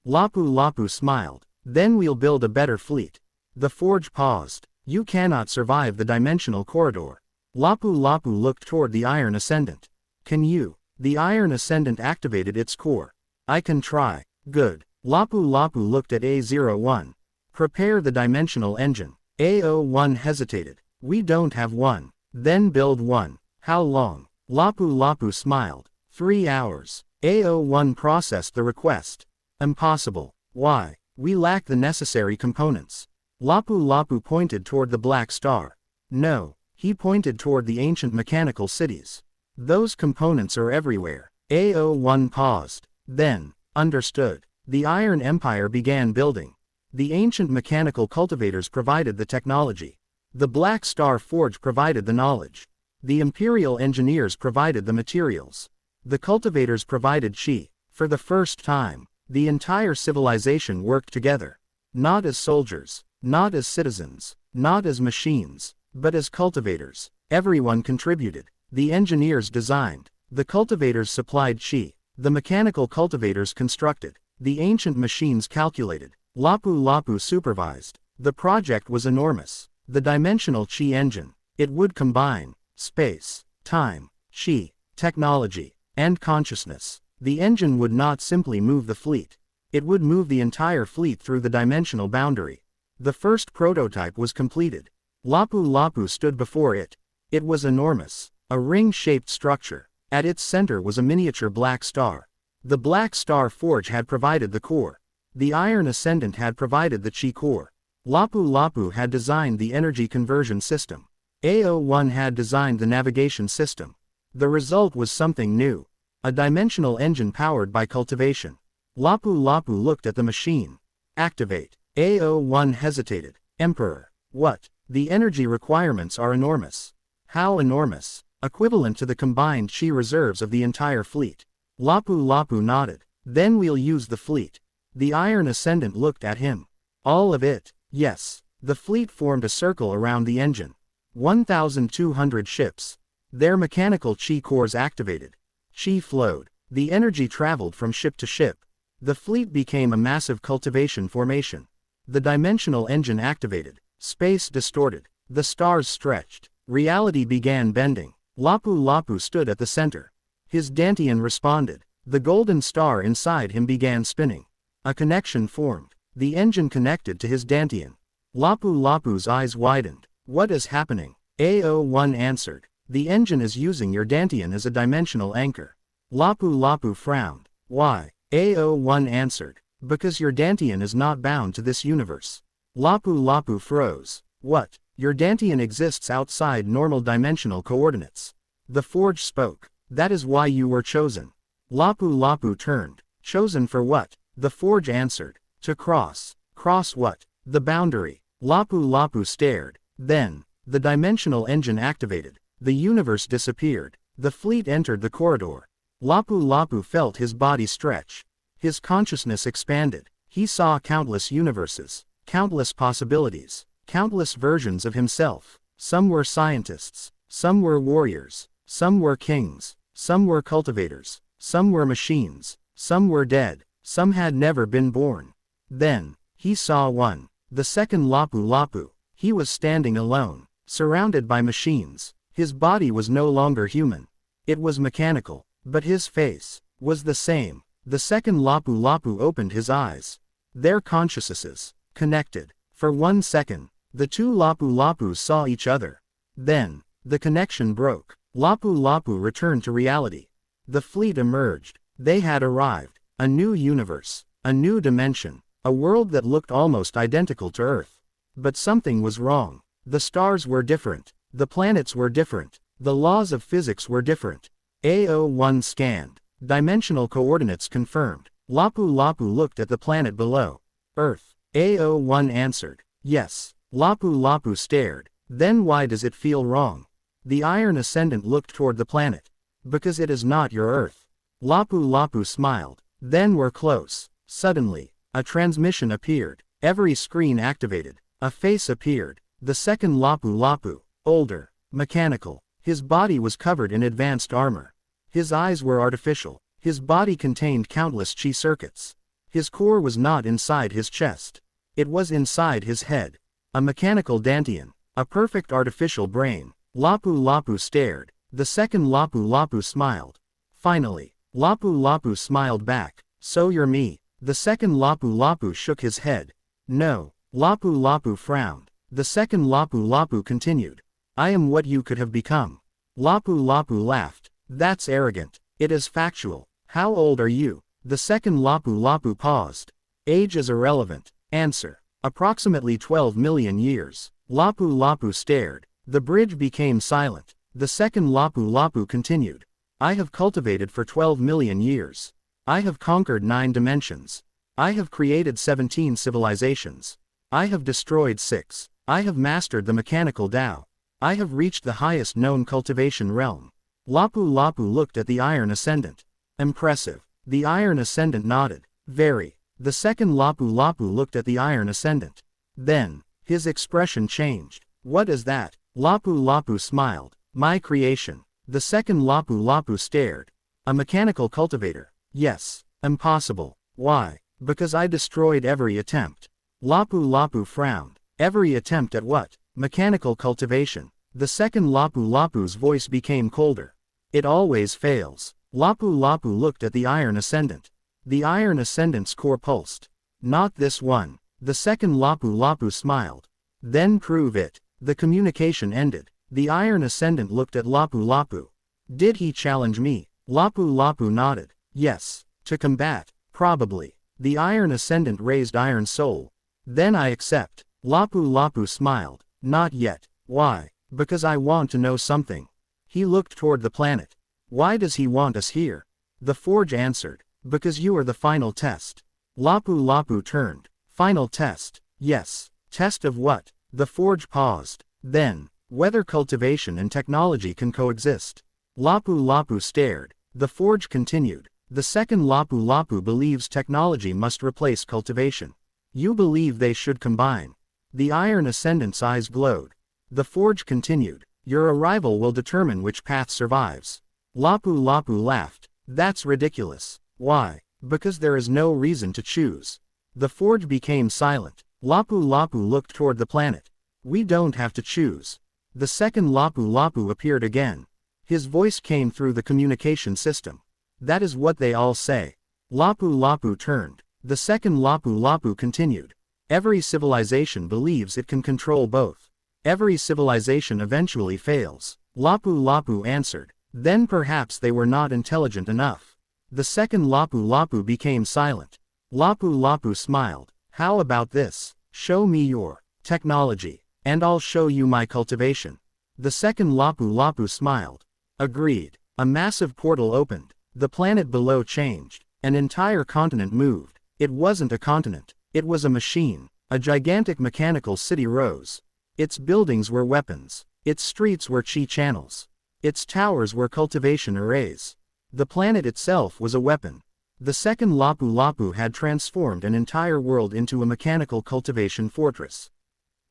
Lapu Lapu smiled. Then we'll build a better fleet. The forge paused. You cannot survive the dimensional corridor. Lapu Lapu looked toward the Iron Ascendant. Can you? The Iron Ascendant activated its core. I can try. Good. Lapu Lapu looked at A01. Prepare the dimensional engine. A01 hesitated. We don't have one. Then build one. How long? Lapu Lapu smiled. 3 hours. A01 processed the request. Impossible. Why? We lack the necessary components. Lapu Lapu pointed toward the black star. No. He pointed toward the ancient mechanical cities. Those components are everywhere. A01 paused. Then, understood. The Iron Empire began building. The ancient mechanical cultivators provided the technology. The Black Star Forge provided the knowledge. The Imperial Engineers provided the materials. The cultivators provided chi. For the first time, the entire civilization worked together. Not as soldiers, not as citizens, not as machines, but as cultivators. Everyone contributed. The engineers designed. The cultivators supplied chi. The mechanical cultivators constructed. The ancient machines calculated. Lapu Lapu supervised. The project was enormous. The dimensional chi engine. It would combine space, time, chi, technology, and consciousness. The engine would not simply move the fleet. It would move the entire fleet through the dimensional boundary. The first prototype was completed. Lapu Lapu stood before it. It was enormous. A ring-shaped structure. At its center was a miniature black star. The Black Star Forge had provided the core. The Iron Ascendant had provided the chi core. Lapu Lapu had designed the energy conversion system. A01 had designed the navigation system. The result was something new. A dimensional engine powered by cultivation. Lapu Lapu looked at the machine. Activate. A01 hesitated. Emperor. What? The energy requirements are enormous. How enormous? Equivalent to the combined chi reserves of the entire fleet. Lapu Lapu nodded. Then we'll use the fleet. The Iron Ascendant looked at him. All of it? Yes. The fleet formed a circle around the engine. 1,200 ships. Their mechanical chi cores activated. Chi flowed. The energy traveled from ship to ship. The fleet became a massive cultivation formation. The dimensional engine activated. Space distorted. The stars stretched. Reality began bending. Lapu Lapu stood at the center. His Dantian responded. The golden star inside him began spinning. A connection formed. The engine connected to his Dantian. Lapu Lapu's eyes widened. What is happening? A01 answered. The engine is using your Dantian as a dimensional anchor. Lapu Lapu frowned. Why? A01 answered. Because your Dantian is not bound to this universe. Lapu Lapu froze. What? Your Dantian exists outside normal dimensional coordinates. The forge spoke. That is why you were chosen. Lapu Lapu turned. Chosen for what? The forge answered. To cross. Cross what? The boundary. Lapu Lapu stared. Then, the dimensional engine activated. The universe disappeared. The fleet entered the corridor. Lapu Lapu felt his body stretch. His consciousness expanded. He saw countless universes, countless possibilities, countless versions of himself. Some were scientists, some were warriors, some were kings, some were cultivators, some were machines, some were dead, some had never been born. Then, he saw one. The second Lapu Lapu. He was standing alone, surrounded by machines. His body was no longer human. It was mechanical, but his face was the same. The second Lapu Lapu opened his eyes. Their consciousnesses connected. For 1 second, the two Lapu Lapus saw each other. Then, The connection broke. Lapu Lapu returned to reality. The fleet emerged. They had arrived. A new universe. A new dimension. A world that looked almost identical to Earth. But something was wrong. The stars were different. The planets were different. The laws of physics were different. AO1 scanned. Dimensional coordinates confirmed. Lapu Lapu looked at the planet below. Earth. AO1 answered. Yes. Lapu Lapu stared. Then why does it feel wrong? The Iron Ascendant looked toward the planet. Because it is not your Earth. Lapu Lapu smiled. Then we're close. Suddenly, a transmission appeared. Every screen activated. A face appeared. The second Lapu Lapu. Older. Mechanical. His body was covered in advanced armor. His eyes were artificial. His body contained countless chi circuits. His core was not inside his chest. It was inside his head. A mechanical Dantian. A perfect artificial brain. Lapu Lapu stared. The second Lapu Lapu smiled. Finally, Lapu Lapu smiled back. So you're me. The second Lapu Lapu shook his head. No. Lapu Lapu frowned. The second Lapu Lapu continued. I am what you could have become. Lapu Lapu laughed. That's arrogant. It is factual. How old are you? The second Lapu Lapu paused. Age is irrelevant. Answer. Approximately 12 million years. Lapu Lapu stared. The bridge became silent. The second Lapu Lapu continued. I have cultivated for 12 million years. I have conquered 9 dimensions. I have created 17 civilizations. I have destroyed 6. I have mastered the mechanical Tao. I have reached the highest known cultivation realm. Lapu Lapu looked at the Iron Ascendant. Impressive. The Iron Ascendant nodded. Very. The second Lapu Lapu looked at the Iron Ascendant. Then, his expression changed. What is that? Lapu Lapu smiled. My creation. The second Lapu Lapu stared. A mechanical cultivator. Yes. Impossible. Why? Because I destroyed every attempt. Lapu Lapu frowned. Every attempt at what? Mechanical cultivation. The second Lapu Lapu's voice became colder. It always fails. Lapu Lapu looked at the Iron Ascendant. The Iron Ascendant's core pulsed. Not this one. The second Lapu Lapu smiled. Then prove it. The communication ended. The Iron Ascendant looked at Lapu Lapu. Did he challenge me? Lapu Lapu nodded. Yes. To combat? Probably. The Iron Ascendant raised Iron Soul. Then I accept. Lapu Lapu smiled. Not yet. Why? Because I want to know something. He looked toward the planet. Why does he want us here? The Forge answered. Because you are the final test. Lapu Lapu turned. Final test. Yes. Test of what? The Forge paused. Then, whether cultivation and technology can coexist. Lapu Lapu stared. The Forge continued. The second Lapu Lapu believes technology must replace cultivation. You believe they should combine. The Iron Ascendant's eyes glowed. The Forge continued. Your arrival will determine which path survives. Lapu Lapu laughed. That's ridiculous. Why? Because there is no reason to choose. The Forge became silent. Lapu Lapu looked toward the planet. We don't have to choose. The second Lapu Lapu appeared again. His voice came through the communication system. That is what they all say. Lapu Lapu turned. The second Lapu Lapu continued. Every civilization believes it can control both. Every civilization eventually fails. Lapu Lapu answered. Then perhaps they were not intelligent enough. The second Lapu Lapu became silent. Lapu Lapu smiled. How about this? Show me your technology, and I'll show you my cultivation. The second Lapu Lapu smiled. Agreed. A massive portal opened. The planet below changed. An entire continent moved. It wasn't a continent. It was a machine. A gigantic mechanical city rose. Its buildings were weapons. Its streets were chi channels. Its towers were cultivation arrays. The planet itself was a weapon. The second Lapu Lapu had transformed an entire world into a mechanical cultivation fortress.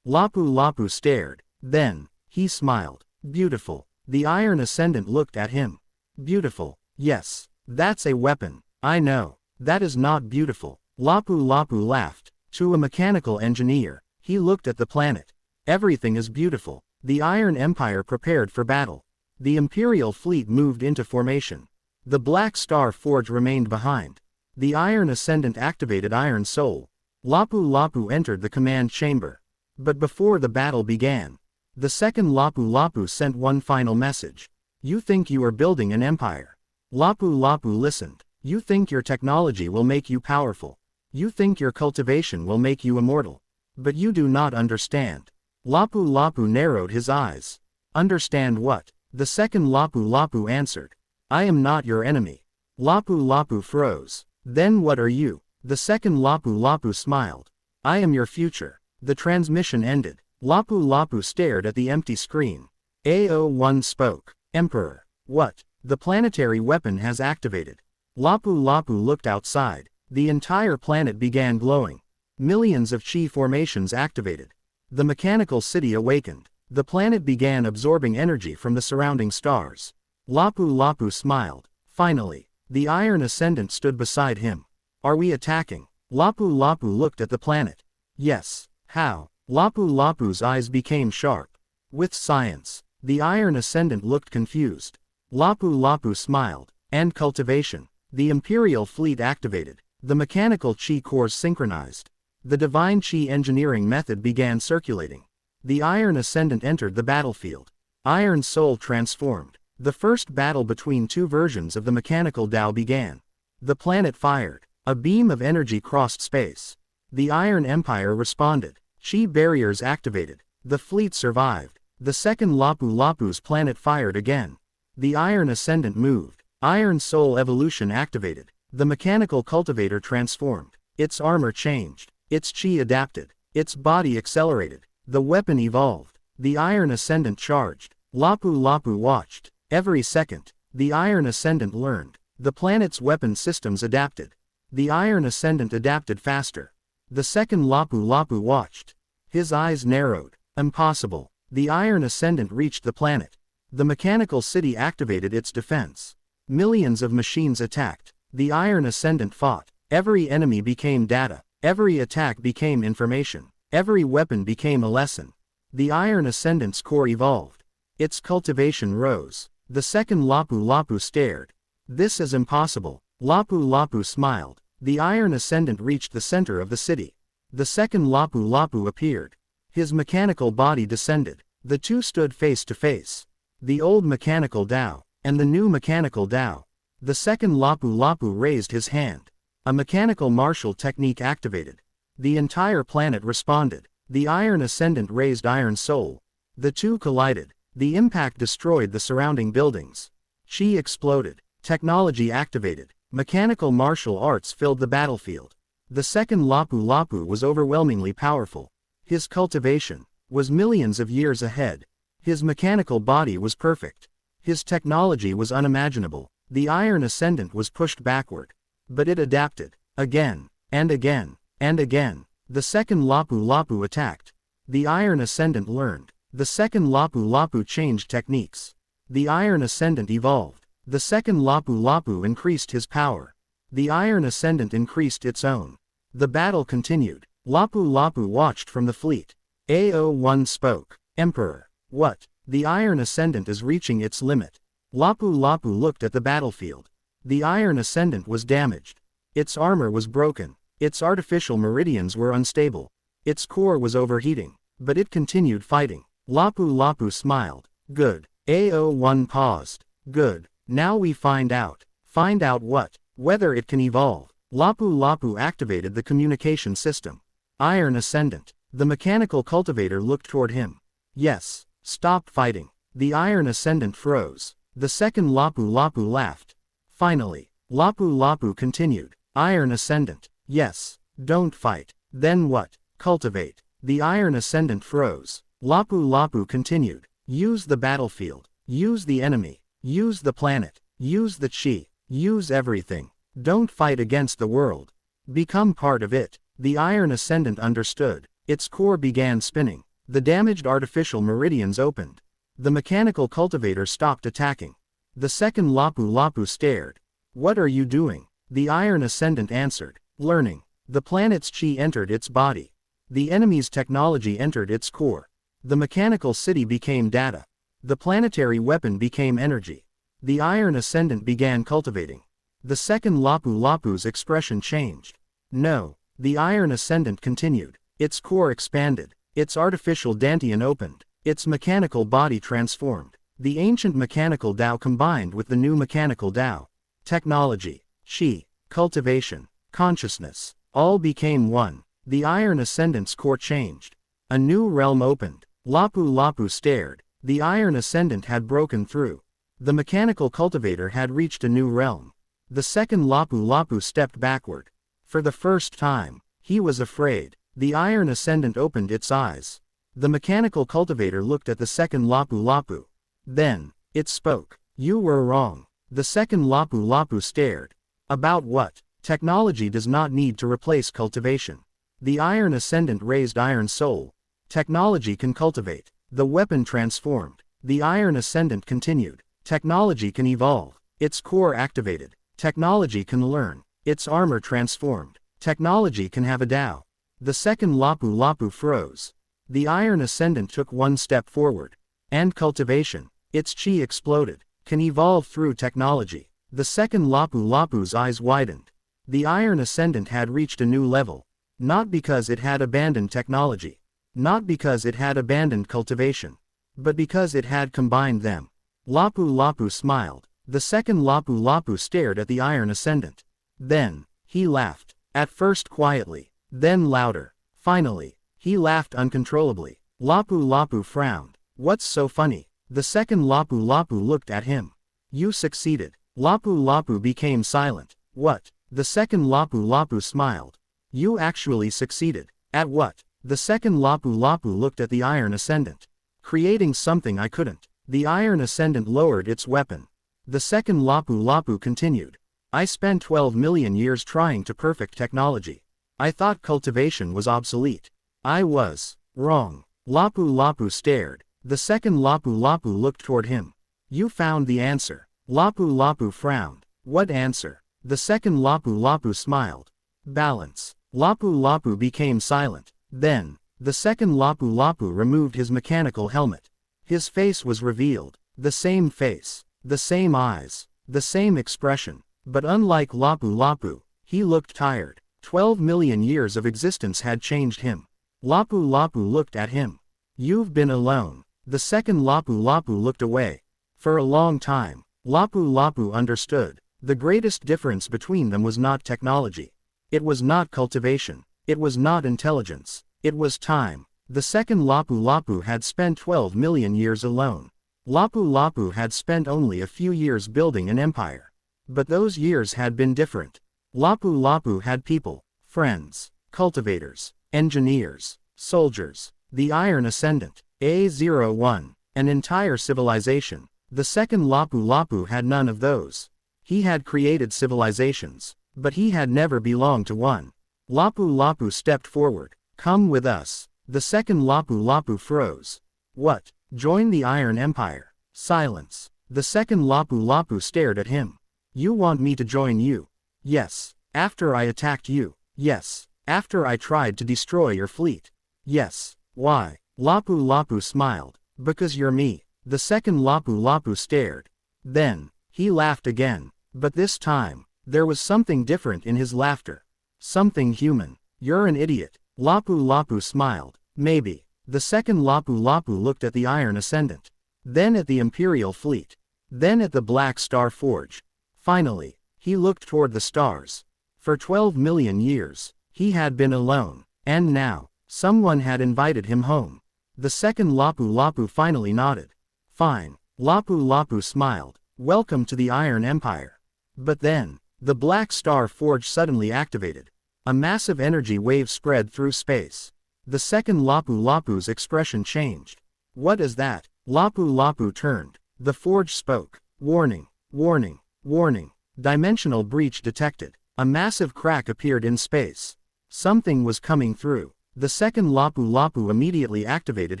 Lapu Lapu stared. Then, he smiled. Beautiful. The Iron Ascendant looked at him. Beautiful. Yes. That's a weapon. I know. That is not beautiful. Lapu Lapu laughed. To a mechanical engineer, he looked at the planet. Everything is beautiful. The Iron Empire prepared for battle. The Imperial fleet moved into formation. The Black Star Forge remained behind. The Iron Ascendant activated Iron Soul. Lapu Lapu entered the command chamber. But before the battle began, The second Lapu Lapu sent one final message. You think you are building an empire. Lapu Lapu listened. You think your technology will make you powerful. You think your cultivation will make you immortal. But you do not understand. Lapu Lapu narrowed his eyes. Understand what? The second Lapu Lapu answered. I am not your enemy. Lapu Lapu froze. Then what are you? The second Lapu Lapu smiled. I am your future. The transmission ended. Lapu Lapu stared at the empty screen. AO1 spoke. Emperor. What? The planetary weapon has activated. Lapu Lapu looked outside. The entire planet began glowing. Millions of chi formations activated. The mechanical city awakened. The planet began absorbing energy from the surrounding stars. Lapu Lapu smiled. Finally, the Iron Ascendant stood beside him. Are we attacking? Lapu Lapu looked at the planet. Yes. How? Lapu Lapu's eyes became sharp. With science. The Iron Ascendant looked confused. Lapu Lapu smiled. And cultivation. The Imperial fleet activated. The mechanical chi cores synchronized. The divine chi engineering method began circulating. The Iron Ascendant entered the battlefield. Iron Soul transformed. The first battle between two versions of the mechanical Tao began. The planet fired. A beam of energy crossed space. The Iron Empire responded. Chi barriers activated. The fleet survived. The second Lapu Lapu's planet fired again. The Iron Ascendant moved. Iron Soul evolution activated. The mechanical cultivator transformed. Its armor changed. Its chi adapted. Its body accelerated. The weapon evolved. The Iron Ascendant charged. Lapu Lapu watched. Every second, the Iron Ascendant learned. The planet's weapon systems adapted. The Iron Ascendant adapted faster. The second Lapu Lapu watched. His eyes narrowed. Impossible. The Iron Ascendant reached the planet. The mechanical city activated its defense. Millions of machines attacked. The Iron Ascendant fought. Every enemy became data. Every attack became information. Every weapon became a lesson. The Iron Ascendant's core evolved. Its cultivation rose. The second Lapu Lapu stared. This is impossible. Lapu Lapu smiled. The Iron Ascendant reached the center of the city. The second Lapu Lapu appeared. His mechanical body descended. The two stood face to face. The old mechanical Tao, and the new mechanical Tao. The second Lapu Lapu raised his hand. A mechanical martial technique activated. The entire planet responded. The Iron Ascendant raised Iron Soul. The two collided. The impact destroyed the surrounding buildings. Chi exploded. Technology activated. Mechanical martial arts filled the battlefield. The second Lapu Lapu was overwhelmingly powerful. His cultivation was millions of years ahead. His mechanical body was perfect. His technology was unimaginable. The Iron Ascendant was pushed backward. But it adapted. Again, and again, and again. The second Lapu Lapu attacked. The Iron Ascendant learned. The second Lapu Lapu changed techniques. The Iron Ascendant evolved. The second Lapu Lapu increased his power. The Iron Ascendant increased its own. The battle continued. Lapu Lapu watched from the fleet. AO1 spoke. Emperor. What? The Iron Ascendant is reaching its limit. Lapu Lapu looked at the battlefield. The Iron Ascendant was damaged. Its armor was broken. Its artificial meridians were unstable. Its core was overheating. But it continued fighting. Lapu Lapu smiled. Good. AO1 paused. Good. Now we find out. Find out what? Whether it can evolve. Lapu Lapu activated the communication system. Iron Ascendant. The mechanical cultivator looked toward him. Yes. Stop fighting. The Iron Ascendant froze. The second Lapu Lapu laughed. Finally, Lapu Lapu continued. Iron Ascendant. Yes. Don't fight. Then what? Cultivate. The Iron Ascendant froze. Lapu Lapu continued. Use the battlefield. Use the enemy. Use the planet. Use the chi. Use everything. Don't fight against the world. Become part of it. The Iron Ascendant understood. Its core began spinning. The damaged artificial meridians opened. The mechanical cultivator stopped attacking. The second Lapu Lapu stared. What are you doing? The Iron Ascendant answered. Learning. The planet's chi entered its body. The enemy's technology entered its core. The mechanical city became data. The planetary weapon became energy. The Iron Ascendant began cultivating. The second Lapu Lapu's expression changed. No. The Iron Ascendant continued. Its core expanded. Its artificial dantian opened. Its mechanical body transformed. The ancient mechanical Tao combined with the new mechanical Tao. Technology, Qi, cultivation, consciousness, all became one. The Iron Ascendant's core changed. A new realm opened. Lapu Lapu stared. The Iron Ascendant had broken through. The mechanical cultivator had reached a new realm. The second Lapu Lapu stepped backward. For the first time, he was afraid. The Iron Ascendant opened its eyes. The mechanical cultivator looked at the second Lapu Lapu. Then, it spoke. You were wrong. The second Lapu Lapu stared. About what? Technology does not need to replace cultivation. The Iron Ascendant raised Iron Soul. Technology can cultivate. The weapon transformed. The Iron Ascendant continued. Technology can evolve. Its core activated. Technology can learn. Its armor transformed. Technology can have a Tao. The second Lapu Lapu froze. The Iron Ascendant took one step forward. And cultivation. Its Qi exploded. Can evolve through technology. The second Lapu Lapu's eyes widened. The Iron Ascendant had reached a new level. Not because it had abandoned technology. Not because it had abandoned cultivation. But because it had combined them. Lapu Lapu smiled. The second Lapu Lapu stared at the Iron Ascendant. Then, he laughed. At first quietly. Then louder. Finally, he laughed uncontrollably. Lapu Lapu frowned. What's so funny? The second Lapu Lapu looked at him. You succeeded. Lapu Lapu became silent. What? The second Lapu Lapu smiled. You actually succeeded. At what? The second Lapu Lapu looked at the Iron Ascendant. Creating something I couldn't. The Iron Ascendant lowered its weapon. The second Lapu Lapu continued. I spent 12 million years trying to perfect technology. I thought cultivation was obsolete. I was wrong. Lapu Lapu stared. The second Lapu Lapu looked toward him. You found the answer. Lapu Lapu frowned. What answer? The second Lapu Lapu smiled. Balance. Lapu Lapu became silent. Then, the second Lapu Lapu removed his mechanical helmet. His face was revealed. The same face. The same eyes. The same expression. But unlike Lapu Lapu, he looked tired. 12 million years of existence had changed him. Lapu Lapu looked at him. You've been alone. The second Lapu Lapu looked away. For a long time, Lapu Lapu understood. The greatest difference between them was not technology. It was not cultivation. It was not intelligence. It was time. The second Lapu Lapu had spent 12 million years alone. Lapu Lapu had spent only a few years building an empire. But those years had been different. Lapu Lapu had people, friends, cultivators, engineers, soldiers, the Iron Ascendant, A01, an entire civilization. The second Lapu Lapu had none of those. He had created civilizations, but he had never belonged to one. Lapu Lapu stepped forward. Come with us. The second Lapu Lapu froze. What? Join the Iron Empire. Silence. The second Lapu Lapu stared at him. You want me to join you? Yes. After I attacked you? Yes. After I tried to destroy your fleet? Yes. Why? Lapu Lapu smiled. Because you're me. The second Lapu Lapu stared. Then, he laughed again. But this time, there was something different in his laughter. Something human. You're an idiot. Lapu Lapu smiled. Maybe. The second Lapu Lapu looked at the Iron Ascendant. Then at the Imperial fleet. Then at the Black Star Forge. Finally, he looked toward the stars. For 12 million years, he had been alone. And now, someone had invited him home. The second Lapu Lapu finally nodded. Fine. Lapu Lapu smiled. Welcome to the Iron Empire. But then, the Black Star Forge suddenly activated. A massive energy wave spread through space. The second Lapu Lapu's expression changed. What is that? Lapu Lapu turned. The forge spoke. Warning, warning, warning. Dimensional breach detected. A massive crack appeared in space. Something was coming through. The second Lapu Lapu immediately activated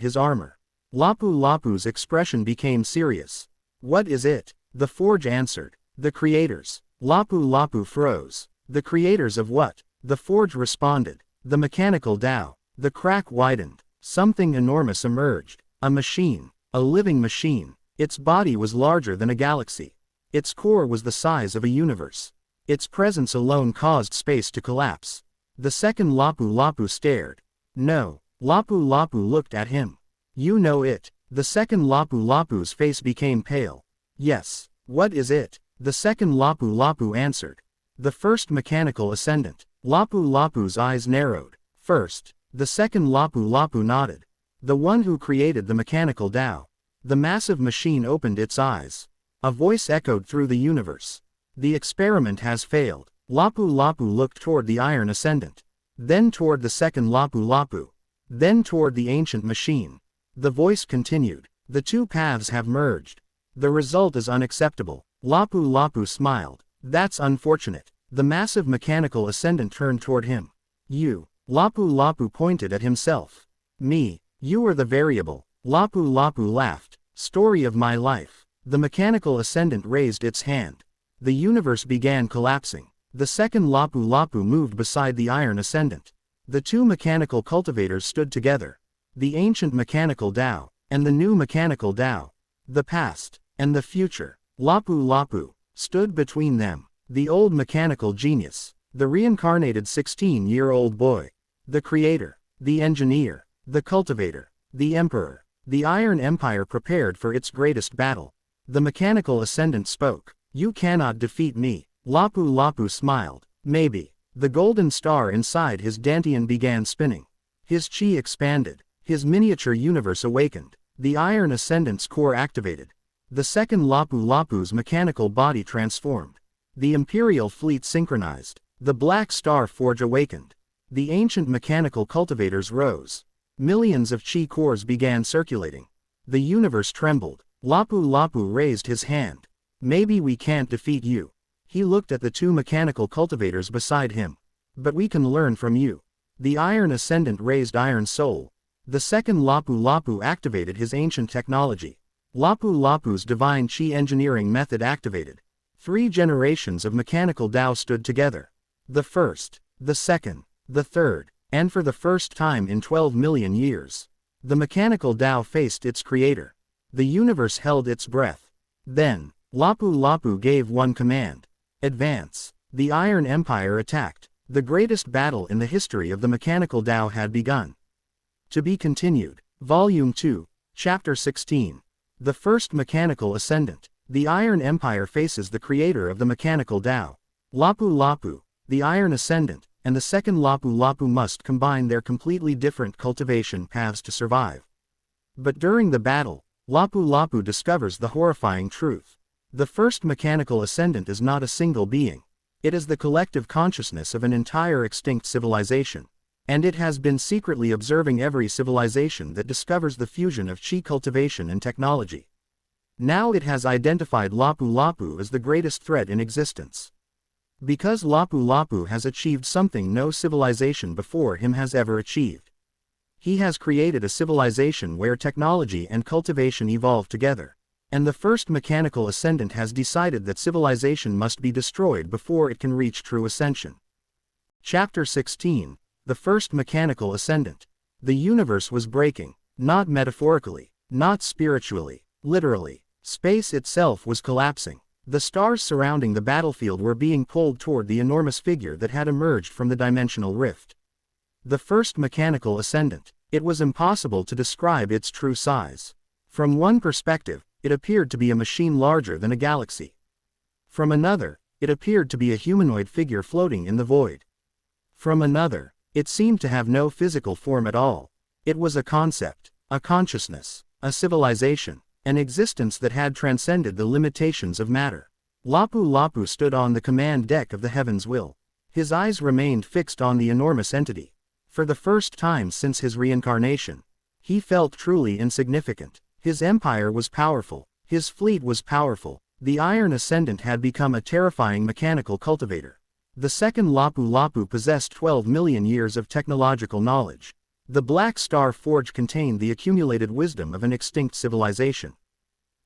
his armor. Lapu Lapu's expression became serious. What is it? The forge answered. The creators. Lapu Lapu froze. The creators of what? The forge responded. The mechanical Tao. The crack widened. Something enormous emerged. A machine. A living machine. Its body was larger than a galaxy. Its core was the size of a universe. Its presence alone caused space to collapse. The second Lapu Lapu stared. No. Lapu Lapu looked at him. You know it. The second Lapu Lapu's face became pale. Yes. What is it? The second Lapu Lapu answered. The first mechanical ascendant. Lapu Lapu's eyes narrowed. First. The second Lapu Lapu nodded. The one who created the mechanical Tao. The massive machine opened its eyes. A voice echoed through the universe. The experiment has failed. Lapu Lapu looked toward the Iron Ascendant. Then toward the second Lapu Lapu. Then toward the ancient machine. The voice continued. The two paths have merged. The result is unacceptable. Lapu Lapu smiled. That's unfortunate. The massive mechanical ascendant turned toward him. You. Lapu Lapu pointed at himself. Me. You are the variable. Lapu Lapu laughed. Story of my life. The mechanical ascendant raised its hand. The universe began collapsing. The second Lapu Lapu moved beside the Iron Ascendant. The two mechanical cultivators stood together. The ancient mechanical Tao, and the new mechanical Tao. The past, and the future. Lapu Lapu stood between them. The old mechanical genius. The reincarnated 16-year-old boy. The creator. The engineer. The cultivator. The emperor. The Iron Empire prepared for its greatest battle. The mechanical ascendant spoke. You cannot defeat me. Lapu Lapu smiled. Maybe. The golden star inside his dantian began spinning. His chi expanded. His miniature universe awakened. The Iron Ascendant's core activated. The second Lapu Lapu's mechanical body transformed. The Imperial fleet synchronized. The Black Star Forge awakened. The ancient mechanical cultivators rose. Millions of chi cores began circulating. The universe trembled. Lapu Lapu raised his hand. Maybe we can't defeat you. He looked at the two mechanical cultivators beside him. But we can learn from you. The Iron Ascendant raised Iron Soul. The second Lapu Lapu activated his ancient technology. Lapu Lapu's divine chi engineering method activated. 3 generations of mechanical Tao stood together. The first, the second, the third, and for the first time in 12 million years, the mechanical Tao faced its creator. The universe held its breath. Then, Lapu Lapu gave one command. Advance. The Iron Empire attacked. The greatest battle in the history of the mechanical Tao had begun. To be continued. Volume 2, Chapter 16. The first mechanical ascendant. The Iron Empire faces the creator of the mechanical Tao. Lapu Lapu, the Iron Ascendant, and the second Lapu Lapu must combine their completely different cultivation paths to survive. But during the battle, Lapu Lapu discovers the horrifying truth. The first mechanical ascendant is not a single being. It is the collective consciousness of an entire extinct civilization. And it has been secretly observing every civilization that discovers the fusion of chi cultivation and technology. Now it has identified Lapu Lapu as the greatest threat in existence. Because Lapu Lapu has achieved something no civilization before him has ever achieved. He has created a civilization where technology and cultivation evolve together. And the first mechanical ascendant has decided that civilization must be destroyed before it can reach true ascension. Chapter 16. The first mechanical ascendant. The universe was breaking, not metaphorically, not spiritually, literally. Space itself was collapsing. The stars surrounding the battlefield were being pulled toward the enormous figure that had emerged from the dimensional rift. The first mechanical ascendant. It was impossible to describe its true size. From one perspective, it appeared to be a machine larger than a galaxy. From another, it appeared to be a humanoid figure floating in the void. From another, it seemed to have no physical form at all. It was a concept, a consciousness, a civilization, an existence that had transcended the limitations of matter. Lapu Lapu stood on the command deck of the Heaven's Will. His eyes remained fixed on the enormous entity. For the first time since his reincarnation, he felt truly insignificant. His empire was powerful. His fleet was powerful. The Iron Ascendant had become a terrifying mechanical cultivator. The second Lapu Lapu possessed 12 million years of technological knowledge. The Black Star Forge contained the accumulated wisdom of an extinct civilization.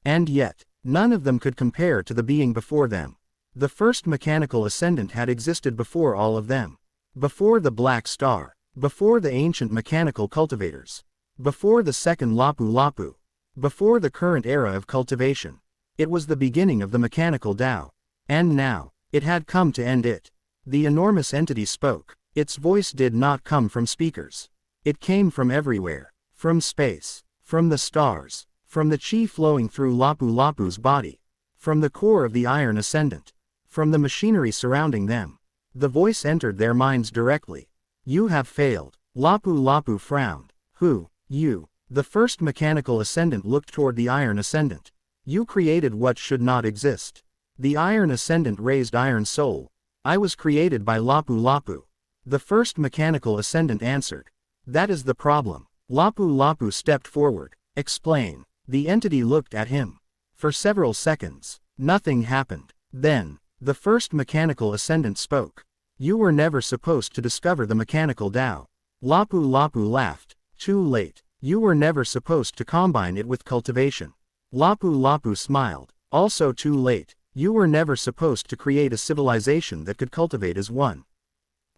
And yet, none of them could compare to the being before them. The first mechanical ascendant had existed before all of them. Before the Black Star. Before the ancient mechanical cultivators. Before the second Lapu Lapu. Before the current era of cultivation. It was the beginning of the mechanical Tao. And now, it had come to end it. The enormous entity spoke. Its voice did not come from speakers. It came from everywhere. From space. From the stars. From the chi flowing through Lapu Lapu's body. From the core of the Iron Ascendant. From the machinery surrounding them. The voice entered their minds directly. You have failed. Lapu Lapu frowned. Who? You. The first mechanical ascendant looked toward the Iron Ascendant. You created what should not exist. The Iron Ascendant raised Iron Soul. I was created by Lapu Lapu. The first mechanical ascendant answered. That is the problem. Lapu Lapu stepped forward. Explain. The entity looked at him. For several seconds, nothing happened. Then, the first mechanical ascendant spoke. You were never supposed to discover the mechanical Tao. Lapu Lapu laughed. Too late. You were never supposed to combine it with cultivation. Lapu Lapu smiled. Also too late. You were never supposed to create a civilization that could cultivate as one.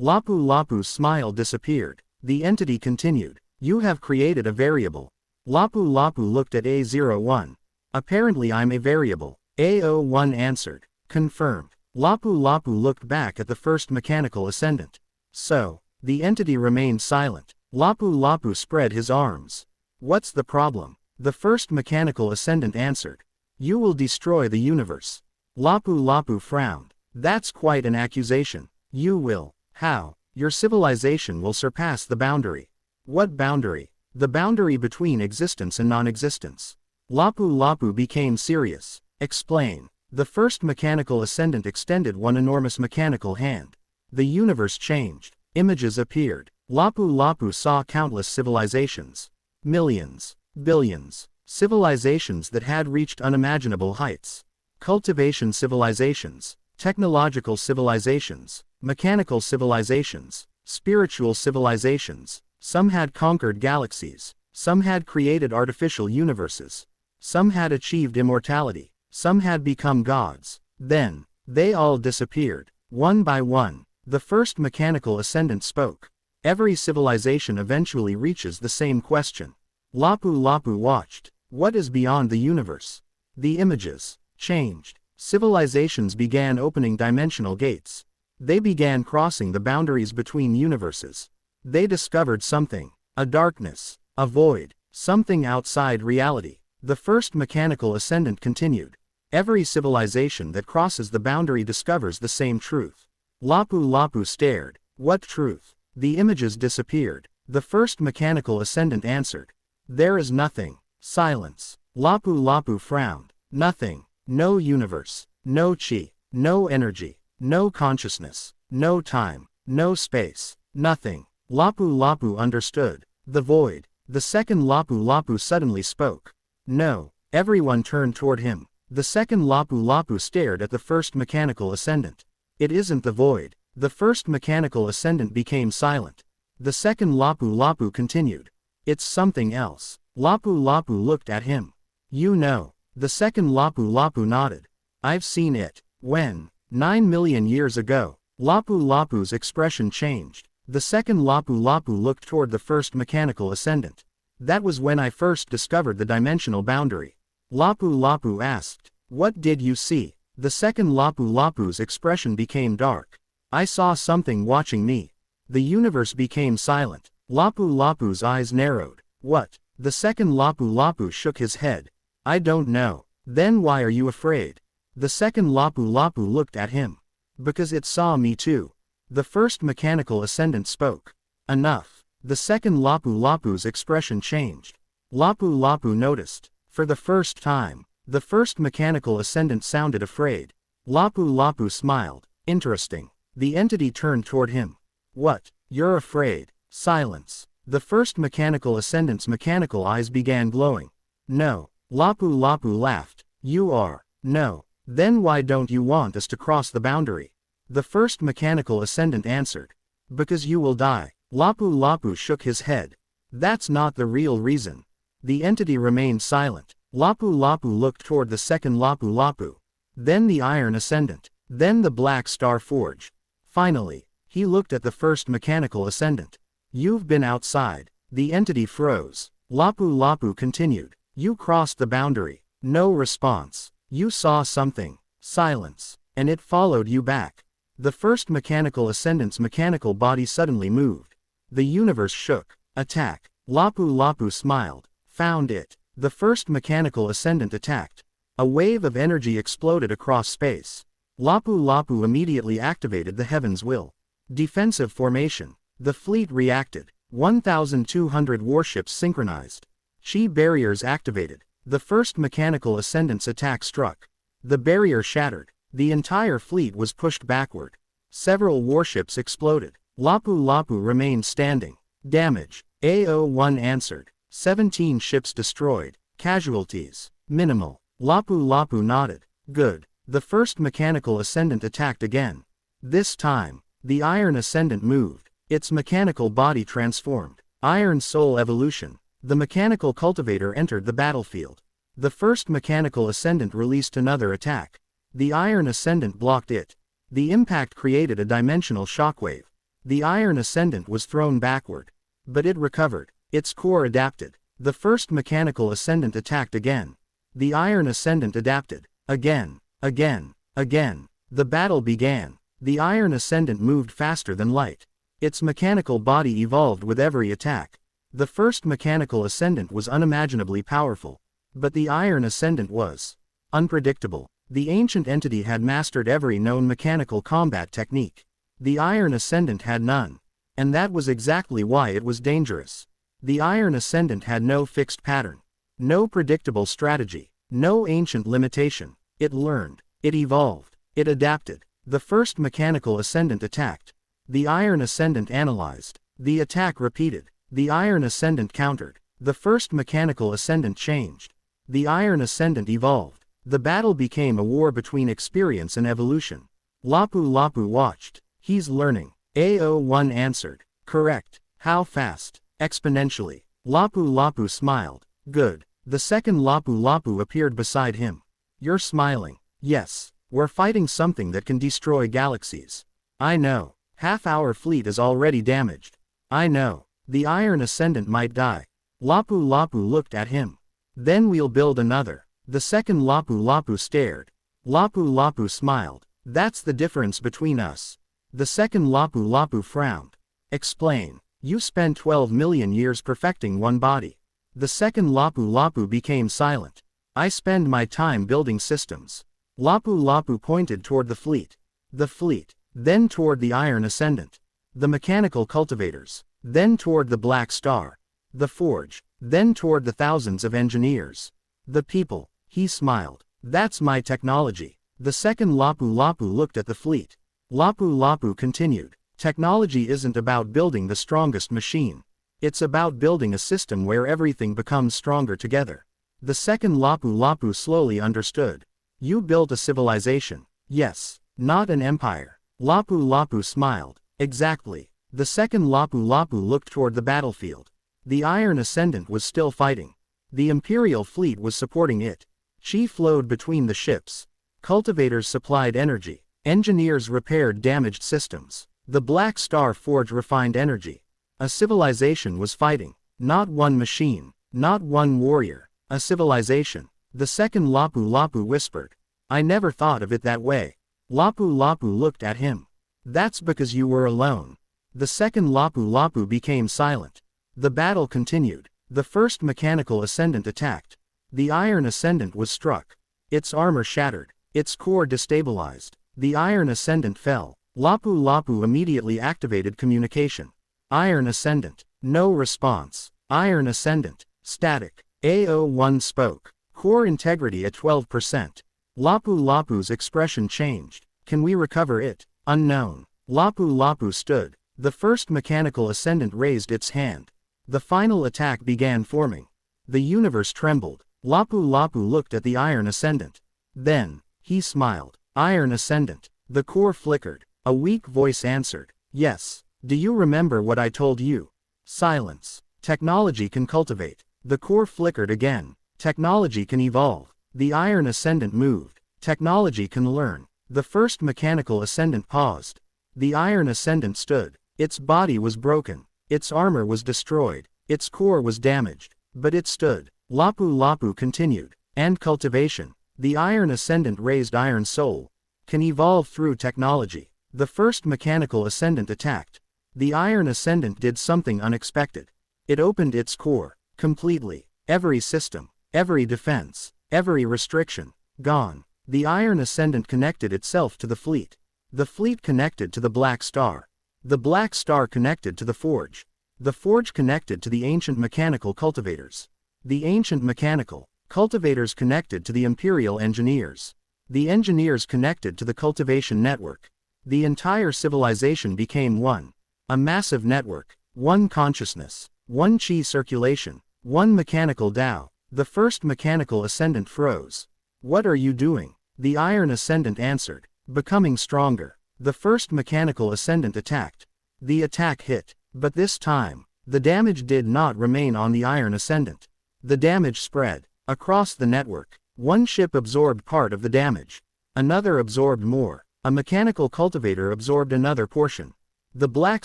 Lapu Lapu's smile disappeared. The entity continued. You have created a variable. Lapu Lapu looked at A01. Apparently I'm a variable. A01 answered. Confirmed. Lapu Lapu looked back at the first mechanical ascendant. So, the entity remained silent. Lapu Lapu spread his arms. What's the problem? The first mechanical ascendant answered. You will destroy the universe. Lapu Lapu frowned. That's quite an accusation. You will. How? Your civilization will surpass the boundary. What boundary? The boundary between existence and non-existence. Lapu Lapu became serious. Explain. The first mechanical ascendant extended one enormous mechanical hand. The universe changed. Images appeared. Lapu Lapu saw countless civilizations. Millions. Billions. Civilizations that had reached unimaginable heights. Cultivation civilizations. Technological civilizations. Mechanical civilizations. Spiritual civilizations. Some had conquered galaxies. Some had created artificial universes. Some had achieved immortality. Some had become gods. Then, they all disappeared. One by one, the first mechanical ascendant spoke. Every civilization eventually reaches the same question. Lapu Lapu watched. What is beyond the universe? The images changed. Civilizations began opening dimensional gates. They began crossing the boundaries between universes. They discovered something. A darkness. A void. Something outside reality. The first mechanical ascendant continued. Every civilization that crosses the boundary discovers the same truth. Lapu Lapu stared. What truth? The images disappeared. The first mechanical ascendant answered. There is nothing. Silence. Lapu Lapu frowned. Nothing. No universe. No chi. No energy. No consciousness. No time. No space. Nothing. Lapu Lapu understood. The void. The second Lapu Lapu suddenly spoke. No. Everyone turned toward him. The second Lapu Lapu stared at the first mechanical ascendant. It isn't the void. The first mechanical ascendant became silent. The second Lapu Lapu continued. It's something else. Lapu Lapu looked at him. You know. The second Lapu Lapu nodded. I've seen it. When? 9 million years ago. Lapu Lapu's expression changed. The second Lapu Lapu looked toward the first mechanical ascendant. That was when I first discovered the dimensional boundary. Lapu Lapu asked. What did you see? The second Lapu Lapu's expression became dark. I saw something watching me. The universe became silent. Lapu Lapu's eyes narrowed. What? The second Lapu Lapu shook his head. I don't know. Then why are you afraid? The second Lapu Lapu looked at him. Because it saw me too. The first mechanical ascendant spoke. Enough. The second Lapu Lapu's expression changed. Lapu Lapu noticed. For the first time, the first mechanical ascendant sounded afraid. Lapu Lapu smiled. Interesting. The entity turned toward him. What? You're afraid? Silence. The first mechanical ascendant's mechanical eyes began glowing. No. Lapu Lapu laughed. You are. No. Then why don't you want us to cross the boundary? The first mechanical ascendant answered. Because you will die. Lapu Lapu shook his head. That's not the real reason. The entity remained silent. Lapu Lapu looked toward the second Lapu Lapu. Then the Iron Ascendant. Then the Black Star Forge. Finally, he looked at the first mechanical ascendant. You've been outside. The entity froze. Lapu Lapu continued. You crossed the boundary. No response. You saw something. Silence. And it followed you back. The first mechanical ascendant's mechanical body suddenly moved. The universe shook. Attack. Lapu Lapu smiled. Found it. The first mechanical ascendant attacked. A wave of energy exploded across space. Lapu Lapu immediately activated the Heaven's Will. Defensive formation. The fleet reacted. 1,200 warships synchronized. Chi barriers activated. The first mechanical ascendant's attack struck. The barrier shattered. The entire fleet was pushed backward. Several warships exploded. Lapu Lapu remained standing. Damage. AO1 answered. 17 ships destroyed. Casualties. Minimal. Lapu Lapu nodded. Good. The first mechanical ascendant attacked again. This time, the Iron Ascendant moved. Its mechanical body transformed. Iron Soul Evolution. The mechanical cultivator entered the battlefield. The first mechanical ascendant released another attack. The Iron Ascendant blocked it. The impact created a dimensional shockwave. The Iron Ascendant was thrown backward. But it recovered. Its core adapted. The first mechanical ascendant attacked again. The Iron Ascendant adapted. Again. The battle began. The Iron Ascendant moved faster than light. Its mechanical body evolved with every attack. The first mechanical ascendant was unimaginably powerful. But the Iron Ascendant was unpredictable. The ancient entity had mastered every known mechanical combat technique. The Iron Ascendant had none. And that was exactly why it was dangerous. The Iron Ascendant had no fixed pattern. No predictable strategy. No ancient limitation. It learned. It evolved. It adapted. The first mechanical ascendant attacked. The Iron Ascendant analyzed. The attack repeated. The Iron Ascendant countered. The first mechanical ascendant changed. The Iron Ascendant evolved. The battle became a war between experience and evolution. Lapu Lapu watched. He's learning. AO1 answered. Correct. How fast? Exponentially. Lapu Lapu smiled. Good. The second Lapu Lapu appeared beside him. You're smiling. Yes. We're fighting something that can destroy galaxies. I know. Half our fleet is already damaged. I know. The Iron Ascendant might die. Lapu Lapu looked at him. Then we'll build another. The second Lapu Lapu stared. Lapu Lapu smiled. That's the difference between us. The second Lapu Lapu frowned. Explain. You spent 12 million years perfecting one body. The second Lapu Lapu became silent. I spend my time building systems. Lapu Lapu pointed toward the fleet. The fleet. Then toward the Iron Ascendant. The mechanical cultivators. Then toward the Black Star. The forge. Then toward the thousands of engineers. The people. He smiled. That's my technology. The second Lapu Lapu looked at the fleet. Lapu Lapu continued. Technology isn't about building the strongest machine. It's about building a system where everything becomes stronger together. The second Lapu Lapu slowly understood. You built a civilization. Yes. Not an empire. Lapu Lapu smiled. Exactly. The second Lapu Lapu looked toward the battlefield. The Iron Ascendant was still fighting. The Imperial fleet was supporting it. Chi flowed between the ships. Cultivators supplied energy. Engineers repaired damaged systems. The Black Star Forge refined energy. A civilization was fighting. Not one machine. Not one warrior. A civilization. The second Lapu Lapu whispered. I never thought of it that way. Lapu Lapu looked at him. That's because you were alone. The second Lapu Lapu became silent. The battle continued. The first mechanical ascendant attacked. The Iron Ascendant was struck. Its armor shattered. Its core destabilized. The Iron Ascendant fell. Lapu Lapu immediately activated communication. Iron Ascendant. No response. Iron Ascendant. Static. AO1 spoke. Core integrity at 12%. Lapu Lapu's expression changed. Can we recover it? Unknown. Lapu Lapu stood. The first mechanical ascendant raised its hand. The final attack began forming. The universe trembled. Lapu Lapu looked at the Iron Ascendant. Then, he smiled. Iron Ascendant. The core flickered. A weak voice answered. Yes. Do you remember what I told you? Silence. Technology can cultivate. The core flickered again. Technology can evolve. The Iron Ascendant moved. Technology can learn. The first mechanical ascendant paused. The Iron Ascendant stood. Its body was broken. Its armor was destroyed. Its core was damaged. But it stood. Lapu Lapu continued. And cultivation. The Iron Ascendant raised Iron Soul. Can evolve through technology. The first mechanical ascendant attacked. The Iron Ascendant did something unexpected. It opened its core. Completely. Every system, every defense, every restriction, gone. The Iron Ascendant connected itself to the fleet. The fleet connected to the Black Star. The Black Star connected to the Forge. The Forge connected to the ancient mechanical cultivators. The ancient mechanical cultivators connected to the Imperial engineers. The engineers connected to the cultivation network. The entire civilization became one. A massive network, one consciousness, one chi circulation, one mechanical Tao. The first mechanical ascendant froze. What are you doing? The Iron Ascendant answered, becoming stronger. The first mechanical ascendant attacked. The attack hit, but this time, the damage did not remain on the Iron Ascendant. The damage spread across the network. One ship absorbed part of the damage. Another absorbed more. A mechanical cultivator absorbed another portion. The Black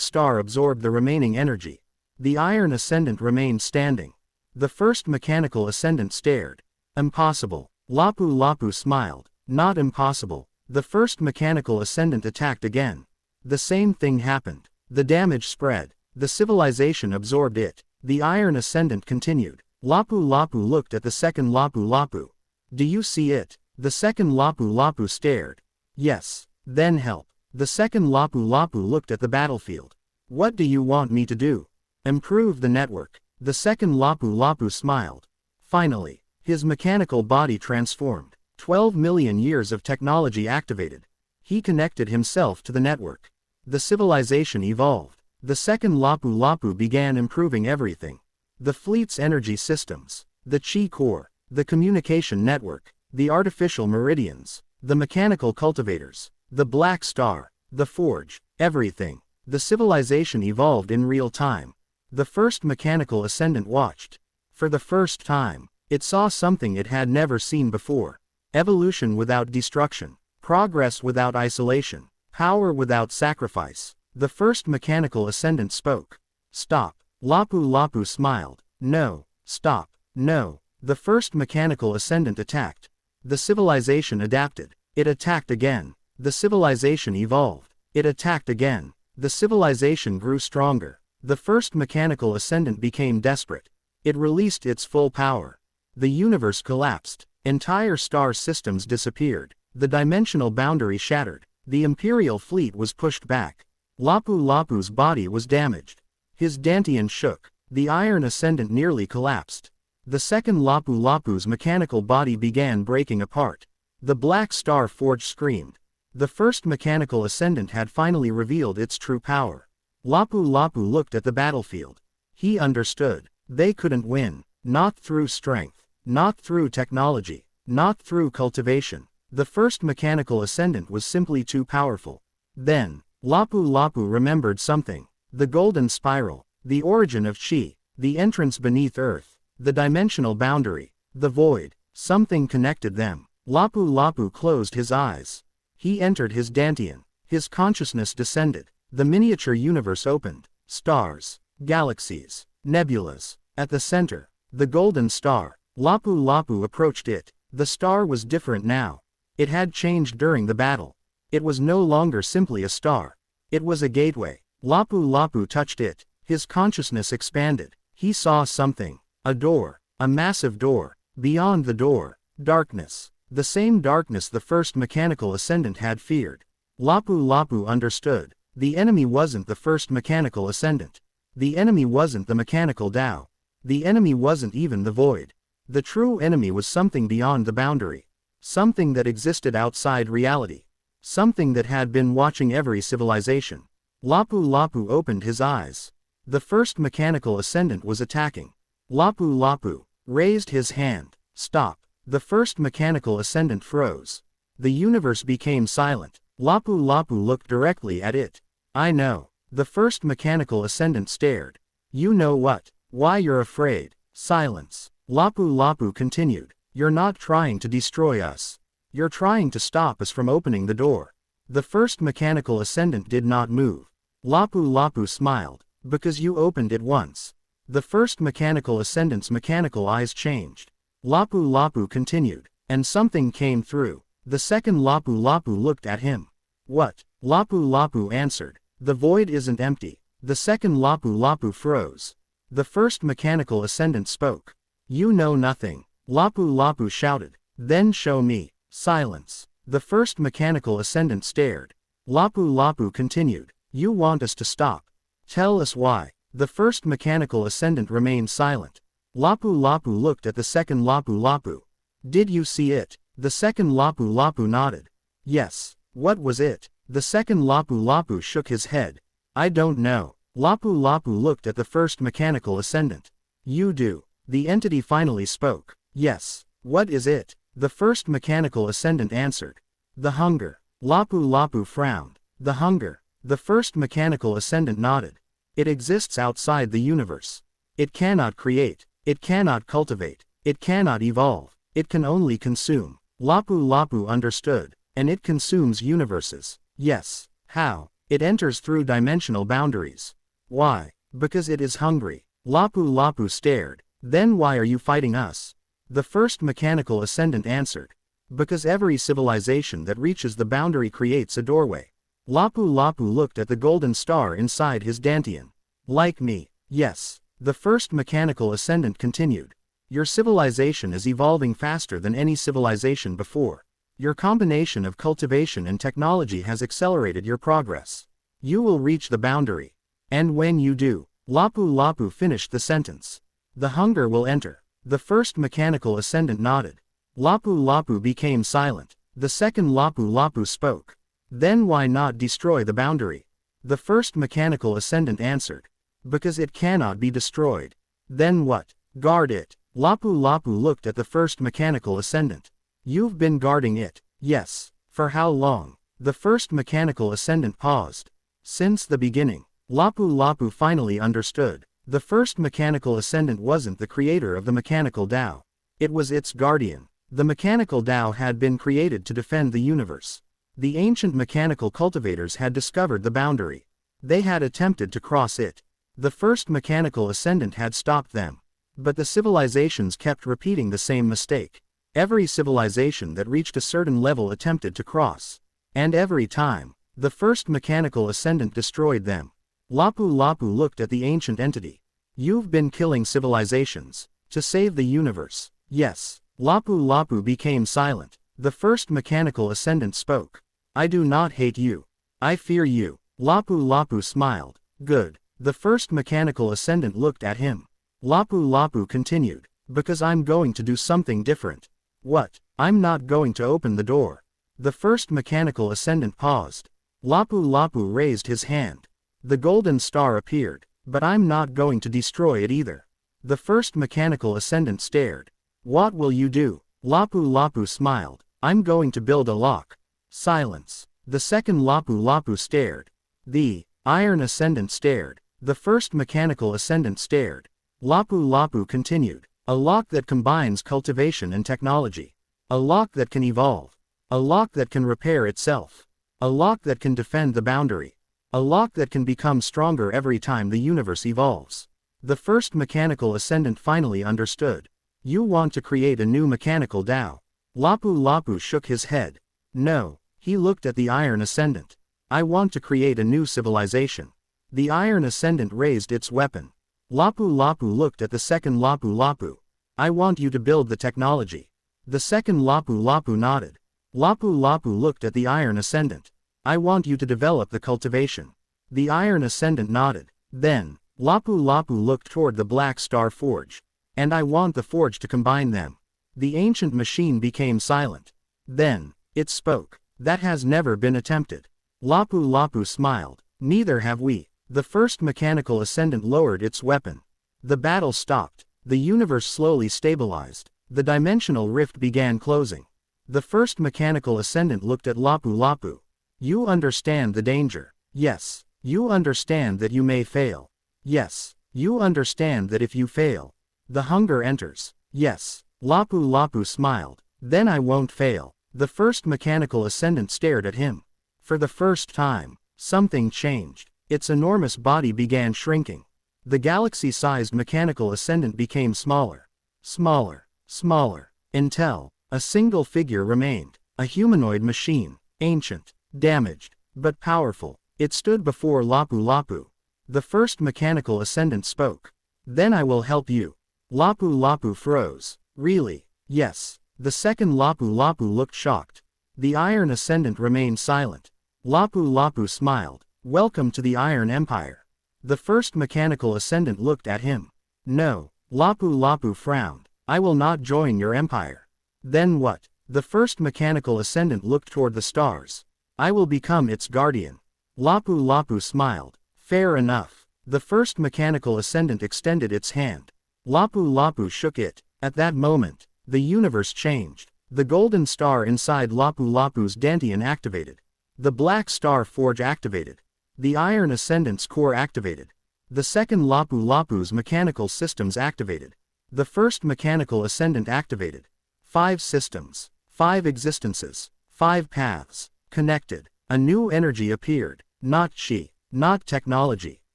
Star absorbed the remaining energy. The Iron Ascendant remained standing. The first mechanical ascendant stared. Impossible. Lapu Lapu smiled. Not impossible. The first mechanical ascendant attacked again. The same thing happened. The damage spread. The civilization absorbed it. The Iron Ascendant continued. Lapu Lapu looked at the second Lapu Lapu. Do you see it? The second Lapu Lapu stared. Yes. Then help. The second Lapu Lapu looked at the battlefield. What do you want me to do? Improve the network. The second Lapu Lapu smiled. Finally, his mechanical body transformed. 12 million years of technology activated. He connected himself to the network. The civilization evolved. The second Lapu Lapu began improving everything. The fleet's energy systems, the chi core, the communication network, the artificial meridians, the mechanical cultivators, the Black Star, the Forge, everything. The civilization evolved in real time. The first mechanical ascendant watched. For the first time, it saw something it had never seen before. Evolution without destruction, progress without isolation, power without sacrifice. The first mechanical ascendant spoke. Stop. Lapu Lapu smiled. No. Stop. No. The first mechanical ascendant attacked. The civilization adapted. It attacked again. The civilization evolved. It attacked again. The civilization grew stronger. The first mechanical ascendant became desperate. It released its full power. The universe collapsed. Entire star systems disappeared. The dimensional boundary shattered. The Imperial fleet was pushed back. Lapu Lapu's body was damaged. His dantian shook. The Iron Ascendant nearly collapsed. The second Lapu Lapu's mechanical body began breaking apart. The Black Star Forge screamed. The first mechanical ascendant had finally revealed its true power. Lapu Lapu looked at the battlefield. He understood. They couldn't win. Not through strength. Not through technology. Not through cultivation. The first mechanical ascendant was simply too powerful. Then, Lapu Lapu remembered something. The golden spiral. The origin of Chi. The entrance beneath Earth. The dimensional boundary. The void. Something connected them. Lapu Lapu closed his eyes. He entered his dantian. His consciousness descended. The miniature universe opened. Stars. Galaxies. Nebulas. At the center, the golden star. Lapu Lapu approached it. The star was different now. It had changed during the battle. It was no longer simply a star. It was a gateway. Lapu Lapu touched it. His consciousness expanded. He saw something. A door. A massive door. Beyond the door, darkness. The same darkness the first mechanical ascendant had feared. Lapu Lapu understood. The enemy wasn't the first mechanical ascendant. The enemy wasn't the mechanical Tao. The enemy wasn't even the void. The true enemy was something beyond the boundary. Something that existed outside reality. Something that had been watching every civilization. Lapu Lapu opened his eyes. The first mechanical ascendant was attacking. Lapu Lapu raised his hand. Stop. The first mechanical ascendant froze. The universe became silent. Lapu Lapu looked directly at it. I know. The first mechanical ascendant stared. You know what? Why you're afraid. Silence. Lapu Lapu continued. You're not trying to destroy us. You're trying to stop us from opening the door. The first mechanical ascendant did not move. Lapu Lapu smiled. Because you opened it once. The first mechanical ascendant's mechanical eyes changed. Lapu Lapu continued. And something came through. The second Lapu Lapu looked at him. What? Lapu Lapu answered. The void isn't empty. The second Lapu Lapu froze. The first mechanical ascendant spoke. You know nothing. Lapu Lapu shouted. Then show me. Silence. The first mechanical ascendant stared. Lapu Lapu continued. You want us to stop. Tell us why. The first mechanical ascendant remained silent. Lapu Lapu looked at the second Lapu Lapu. Did you see it? The second Lapu Lapu nodded. Yes. What was it? The second Lapu Lapu shook his head. I don't know. Lapu Lapu looked at the first mechanical ascendant. You do. The entity finally spoke. Yes. What is it? The first mechanical ascendant answered. The hunger. Lapu Lapu frowned. The hunger. The first mechanical ascendant nodded. It exists outside the universe. It cannot create. It cannot cultivate. It cannot evolve. It can only consume. Lapu Lapu understood. And it consumes universes. Yes. How? It enters through dimensional boundaries. Why? Because it is hungry. Lapu Lapu stared. Then why are you fighting us? The first mechanical ascendant answered. Because every civilization that reaches the boundary creates a doorway. Lapu Lapu looked at the golden star inside his dantian. Like me. Yes. The first mechanical ascendant continued. Your civilization is evolving faster than any civilization before. Your combination of cultivation and technology has accelerated your progress. You will reach the boundary. And when you do, Lapu Lapu finished the sentence. The hunger will enter. The first mechanical ascendant nodded. Lapu Lapu became silent. The second Lapu Lapu spoke. Then why not destroy the boundary? The first mechanical ascendant answered. Because it cannot be destroyed. Then what? Guard it. Lapu Lapu looked at the first mechanical ascendant. You've been guarding it. Yes. For how long? The first mechanical ascendant paused. Since the beginning. Lapu Lapu finally understood. The first mechanical ascendant wasn't the creator of the mechanical Tao. It was its guardian. The mechanical Tao had been created to defend the universe. The ancient mechanical cultivators had discovered the boundary. They had attempted to cross it. The first mechanical ascendant had stopped them. But the civilizations kept repeating the same mistake. Every civilization that reached a certain level attempted to cross. And every time, the first mechanical ascendant destroyed them. Lapu Lapu looked at the ancient entity. You've been killing civilizations. To save the universe. Yes. Lapu Lapu became silent. The first mechanical ascendant spoke. I do not hate you. I fear you. Lapu Lapu smiled. Good. The first mechanical ascendant looked at him. Lapu Lapu continued. Because I'm going to do something different. What? I'm not going to open the door. The first mechanical ascendant paused. Lapu Lapu raised his hand. The golden star appeared. But I'm not going to destroy it either. The first mechanical ascendant stared. What will you do? Lapu Lapu smiled. I'm going to build a lock. Silence. The second Lapu Lapu stared. The iron ascendant stared. The first mechanical ascendant stared. Lapu Lapu continued. A lock that combines cultivation and technology. A lock that can evolve. A lock that can repair itself. A lock that can defend the boundary. A lock that can become stronger every time the universe evolves. The first mechanical ascendant finally understood. You want to create a new mechanical Tao. Lapu Lapu shook his head. No. He looked at the iron ascendant. I want to create a new civilization. The iron ascendant raised its weapon. Lapu Lapu looked at the second Lapu Lapu. I want you to build the technology. The second Lapu Lapu nodded. Lapu Lapu looked at the iron ascendant. I want you to develop the cultivation. The iron ascendant nodded. Then, Lapu Lapu looked toward the Black Star Forge. And I want the forge to combine them. The ancient machine became silent. Then, it spoke. That has never been attempted. Lapu Lapu smiled. Neither have we. The first mechanical ascendant lowered its weapon. The battle stopped. The universe slowly stabilized. The dimensional rift began closing. The first mechanical ascendant looked at Lapu Lapu. You understand the danger. Yes. You understand that you may fail. Yes. You understand that if you fail, the hunger enters. Yes. Lapu Lapu smiled. Then I won't fail. The first mechanical ascendant stared at him. For the first time, something changed. Its enormous body began shrinking. The galaxy-sized mechanical ascendant became smaller. Smaller. Smaller. Until a single figure remained. A humanoid machine. Ancient. Damaged. But powerful. It stood before Lapu Lapu. The first mechanical ascendant spoke. Then I will help you. Lapu Lapu froze. Really? Yes. The second Lapu Lapu looked shocked. The Iron Ascendant remained silent. Lapu Lapu smiled. Welcome to the Iron Empire. The first Mechanical Ascendant looked at him. No. Lapu Lapu frowned. I will not join your empire. Then what? The first Mechanical Ascendant looked toward the stars. I will become its guardian. Lapu Lapu smiled. Fair enough. The first Mechanical Ascendant extended its hand. Lapu Lapu shook it. At that moment, the universe changed. The golden star inside Lapu Lapu's Dantian activated. The black star forge activated. The Iron Ascendant's core activated. The second Lapu Lapu's mechanical systems activated. The first Mechanical Ascendant activated. 5 systems, 5 existences, 5 paths, connected. A new energy appeared. Not chi, not technology,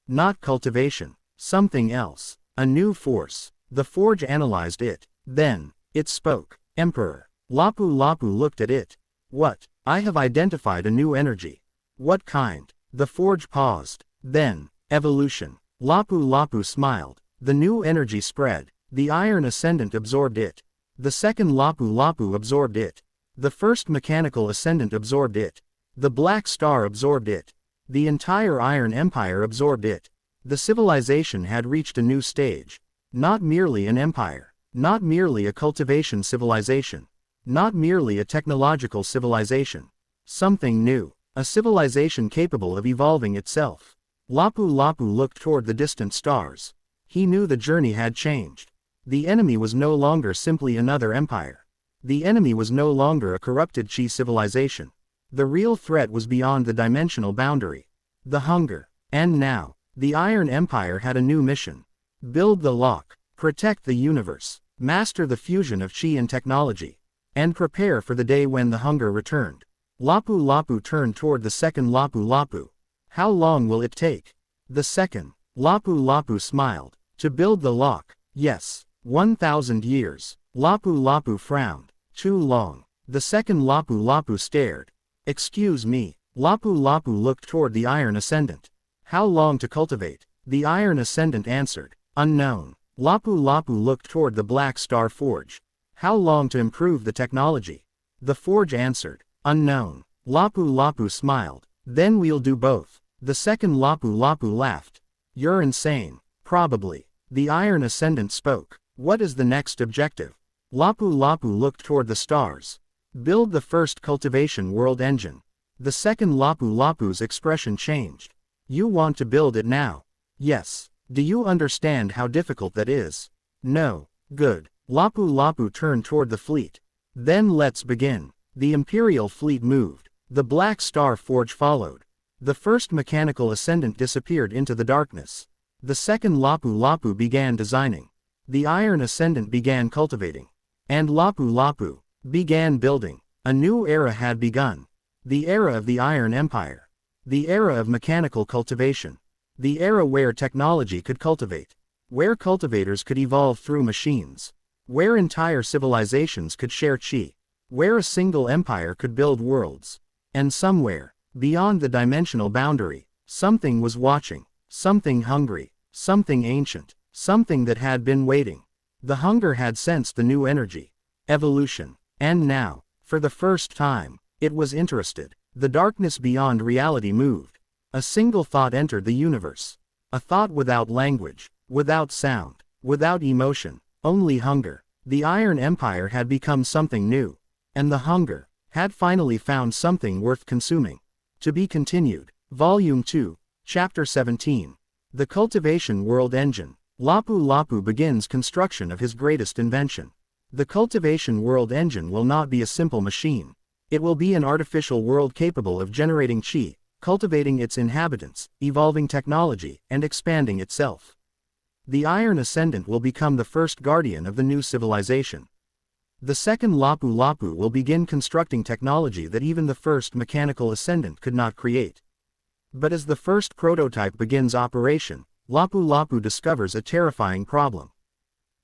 not cultivation, something else. A new force. The forge analyzed it. Then, it spoke. Emperor. Lapu Lapu looked at it. What? I have identified a new energy. What kind? The forge paused. Then, evolution. Lapu Lapu smiled. The new energy spread. The Iron Ascendant absorbed it. The second Lapu Lapu absorbed it. The first Mechanical Ascendant absorbed it. The black star absorbed it. The entire Iron Empire absorbed it. The civilization had reached a new stage. Not merely an empire. Not merely a cultivation civilization. Not merely a technological civilization. Something new. A civilization capable of evolving itself. Lapu Lapu looked toward the distant stars. He knew the journey had changed. The enemy was no longer simply another empire. The enemy was no longer a corrupted Chi civilization. The real threat was beyond the dimensional boundary. The hunger. And now, the Iron Empire had a new mission. Build the lock. Protect the universe. Master the fusion of Chi and technology. And prepare for the day when the hunger returned. Lapu Lapu turned toward the second Lapu Lapu. How long will it take? The second. Lapu Lapu smiled. To build the lock. Yes. 1,000 years. Lapu Lapu frowned. Too long. The second Lapu Lapu stared. Excuse me. Lapu Lapu looked toward the Iron Ascendant. How long to cultivate? The Iron Ascendant answered. Unknown. Lapu Lapu looked toward the Black Star Forge. How long to improve the technology? The forge answered. Unknown. Lapu Lapu smiled. Then we'll do both. The second Lapu Lapu laughed. You're insane. Probably. The Iron Ascendant spoke. What is the next objective? Lapu Lapu looked toward the stars. Build the first cultivation world engine. The second Lapu Lapu's expression changed. You want to build it now? Yes. Do you understand how difficult that is? No. Good. Lapu Lapu turned toward the fleet. Then let's begin. The Imperial fleet moved. The Black Star Forge followed. The first Mechanical Ascendant disappeared into the darkness. The second Lapu Lapu began designing. The Iron Ascendant began cultivating. And Lapu Lapu began building. A new era had begun. The era of the Iron Empire. The era of mechanical cultivation. The era where technology could cultivate. Where cultivators could evolve through machines. Where entire civilizations could share chi. Where a single empire could build worlds. And somewhere, beyond the dimensional boundary, something was watching. Something hungry. Something ancient. Something that had been waiting. The hunger had sensed the new energy. Evolution. And now, for the first time, it was interested. The darkness beyond reality moved. A single thought entered the universe. A thought without language, without sound, without emotion, only hunger. The Iron Empire had become something new. And the hunger had finally found something worth consuming. To be continued. Volume 2, Chapter 17. The Cultivation World Engine. Lapu Lapu begins construction of his greatest invention. The Cultivation World Engine will not be a simple machine. It will be an artificial world capable of generating chi, cultivating its inhabitants, evolving technology, and expanding itself. The Iron Ascendant will become the first guardian of the new civilization. The second Lapu Lapu will begin constructing technology that even the first Mechanical Ascendant could not create. But as the first prototype begins operation, Lapu Lapu discovers a terrifying problem.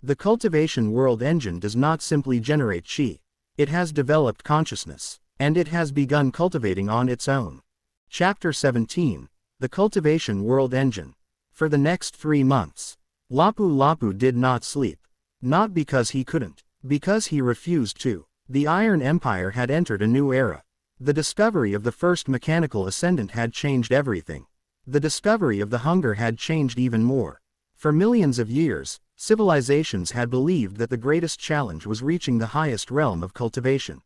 The Cultivation World Engine does not simply generate chi. It has developed consciousness, and it has begun cultivating on its own. Chapter 17, The Cultivation World Engine. For the next 3 months, Lapu Lapu did not sleep. Not because he couldn't. Because he refused to. The Iron Empire had entered a new era. The discovery of the first mechanical ascendant had changed everything. The discovery of the hunger had changed even more. For millions of years, civilizations had believed that the greatest challenge was reaching the highest realm of cultivation.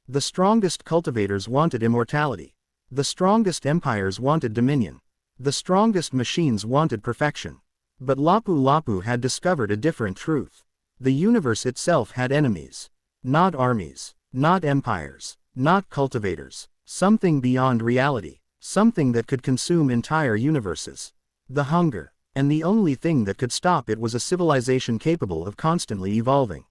The strongest cultivators wanted immortality. The strongest empires wanted dominion. The strongest machines wanted perfection. But Lapu Lapu had discovered a different truth. The universe itself had enemies. Not armies. Not empires. Not cultivators. Something beyond reality. Something that could consume entire universes. The hunger. And the only thing that could stop it was a civilization capable of constantly evolving.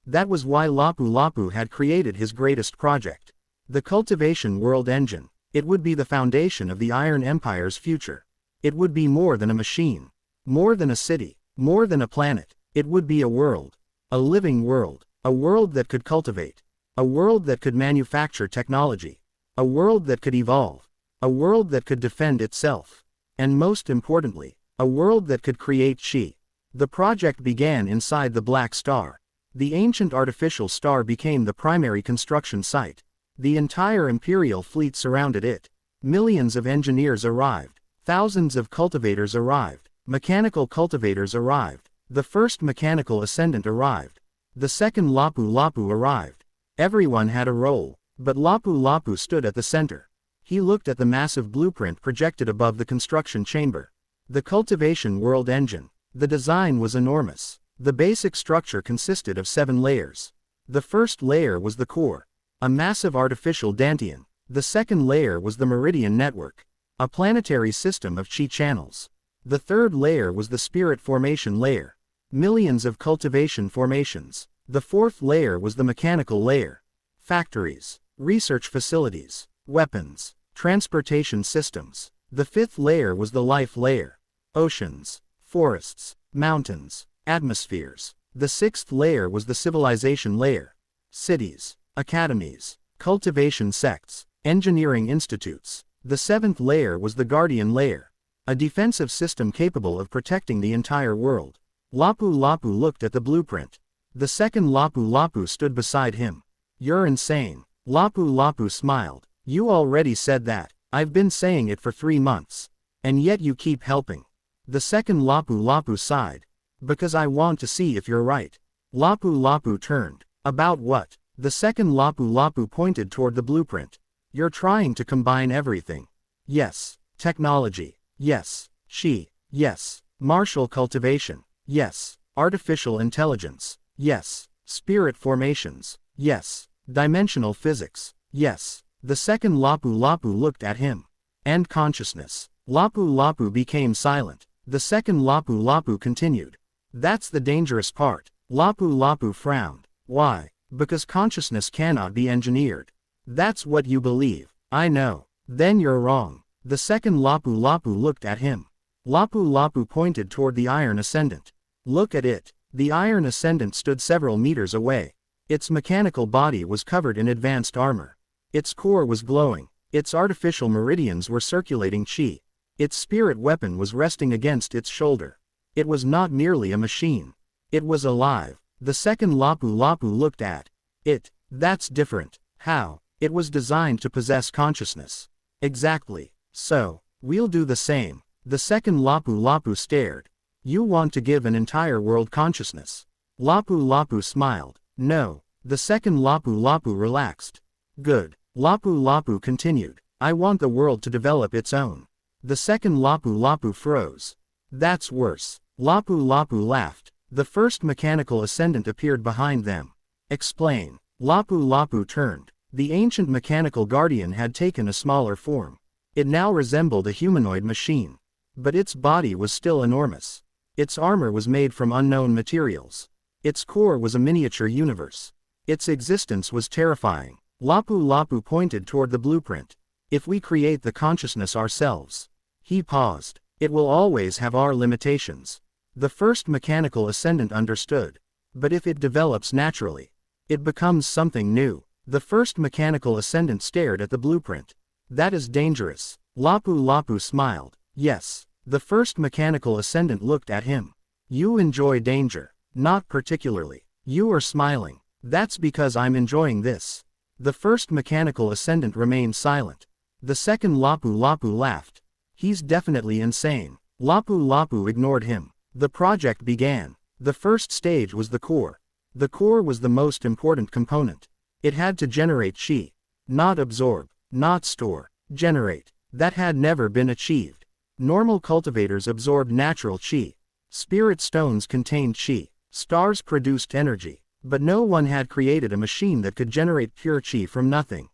That was why Lapu Lapu had created his greatest project. The Cultivation World Engine. It would be the foundation of the Iron Empire's future. It would be more than a machine. More than a city. More than a planet. It would be a world. A living world. A world that could cultivate. A world that could manufacture technology. A world that could evolve. A world that could defend itself. And most importantly, a world that could create chi. The project began inside the Black Star. The ancient artificial star became the primary construction site. The entire Imperial fleet surrounded it. Millions of engineers arrived. Thousands of cultivators arrived. Mechanical cultivators arrived. The first mechanical ascendant arrived. The second Lapu Lapu arrived. Everyone had a role, but Lapu Lapu stood at the center. He looked at the massive blueprint projected above the construction chamber. The Cultivation World Engine. The design was enormous. The basic structure consisted of 7 layers. The first layer was the core, a massive artificial dantian. The second layer was the Meridian Network, a planetary system of chi channels. The third layer was the Spirit Formation layer, millions of cultivation formations. The fourth layer was the mechanical layer, factories, research facilities, weapons, transportation systems. The fifth layer was the life layer, oceans, forests, mountains, atmospheres. The sixth layer was the civilization layer, cities, academies, cultivation sects, engineering institutes. The seventh layer was the guardian layer, a defensive system capable of protecting the entire world. Lapu Lapu looked at the blueprint. The second Lapu Lapu stood beside him. "You're insane." Lapu Lapu smiled. "You already said that. I've been saying it for 3 months. And yet you keep helping." The second Lapu Lapu sighed. "Because I want to see if you're right." Lapu Lapu turned. "About what?" The second Lapu Lapu pointed toward the blueprint. "You're trying to combine everything." "Yes. Technology. Yes. Chi. Yes. Martial cultivation. Yes. Artificial intelligence. Yes. Spirit formations. Yes. Dimensional physics. Yes." The second Lapu Lapu looked at him. "And consciousness." Lapu Lapu became silent. The second Lapu Lapu continued. "That's the dangerous part." Lapu Lapu frowned. "Why?" "Because consciousness cannot be engineered." "That's what you believe." "I know." "Then you're wrong." The second Lapu Lapu looked at him. Lapu Lapu pointed toward the Iron Ascendant. "Look at it." The Iron Ascendant stood several meters away. Its mechanical body was covered in advanced armor. Its core was glowing. Its artificial meridians were circulating chi. Its spirit weapon was resting against its shoulder. It was not merely a machine. It was alive. The second Lapu Lapu looked at it. "That's different." "How?" "It was designed to possess consciousness." "Exactly. So, we'll do the same." The second Lapu Lapu stared. "You want to give an entire world consciousness?" Lapu Lapu smiled. "No." The second Lapu Lapu relaxed. "Good." Lapu Lapu continued. "I want the world to develop its own." The second Lapu Lapu froze. "That's worse." Lapu Lapu laughed. The first mechanical ascendant appeared behind them. "Explain." Lapu Lapu turned. The ancient mechanical guardian had taken a smaller form. It now resembled a humanoid machine. But its body was still enormous. Its armor was made from unknown materials. Its core was a miniature universe. Its existence was terrifying. Lapu Lapu pointed toward the blueprint. "If we create the consciousness ourselves." He paused. "It will always have our limitations." The first mechanical ascendant understood. "But if it develops naturally, it becomes something new." The first mechanical ascendant stared at the blueprint. "That is dangerous." Lapu Lapu smiled. "Yes." The first mechanical ascendant looked at him. "You enjoy danger." Not particularly. You are smiling. That's because I'm enjoying this. The first mechanical ascendant remained silent. The second Lapu Lapu laughed. He's definitely insane. Lapu Lapu ignored him. The project began. The first stage was the core. The core was the most important component. It had to generate chi. Not absorb. Not store. Generate. That had never been achieved. Normal cultivators absorbed natural chi. Spirit stones contained chi. Stars produced energy. But no one had created a machine that could generate pure chi from nothing.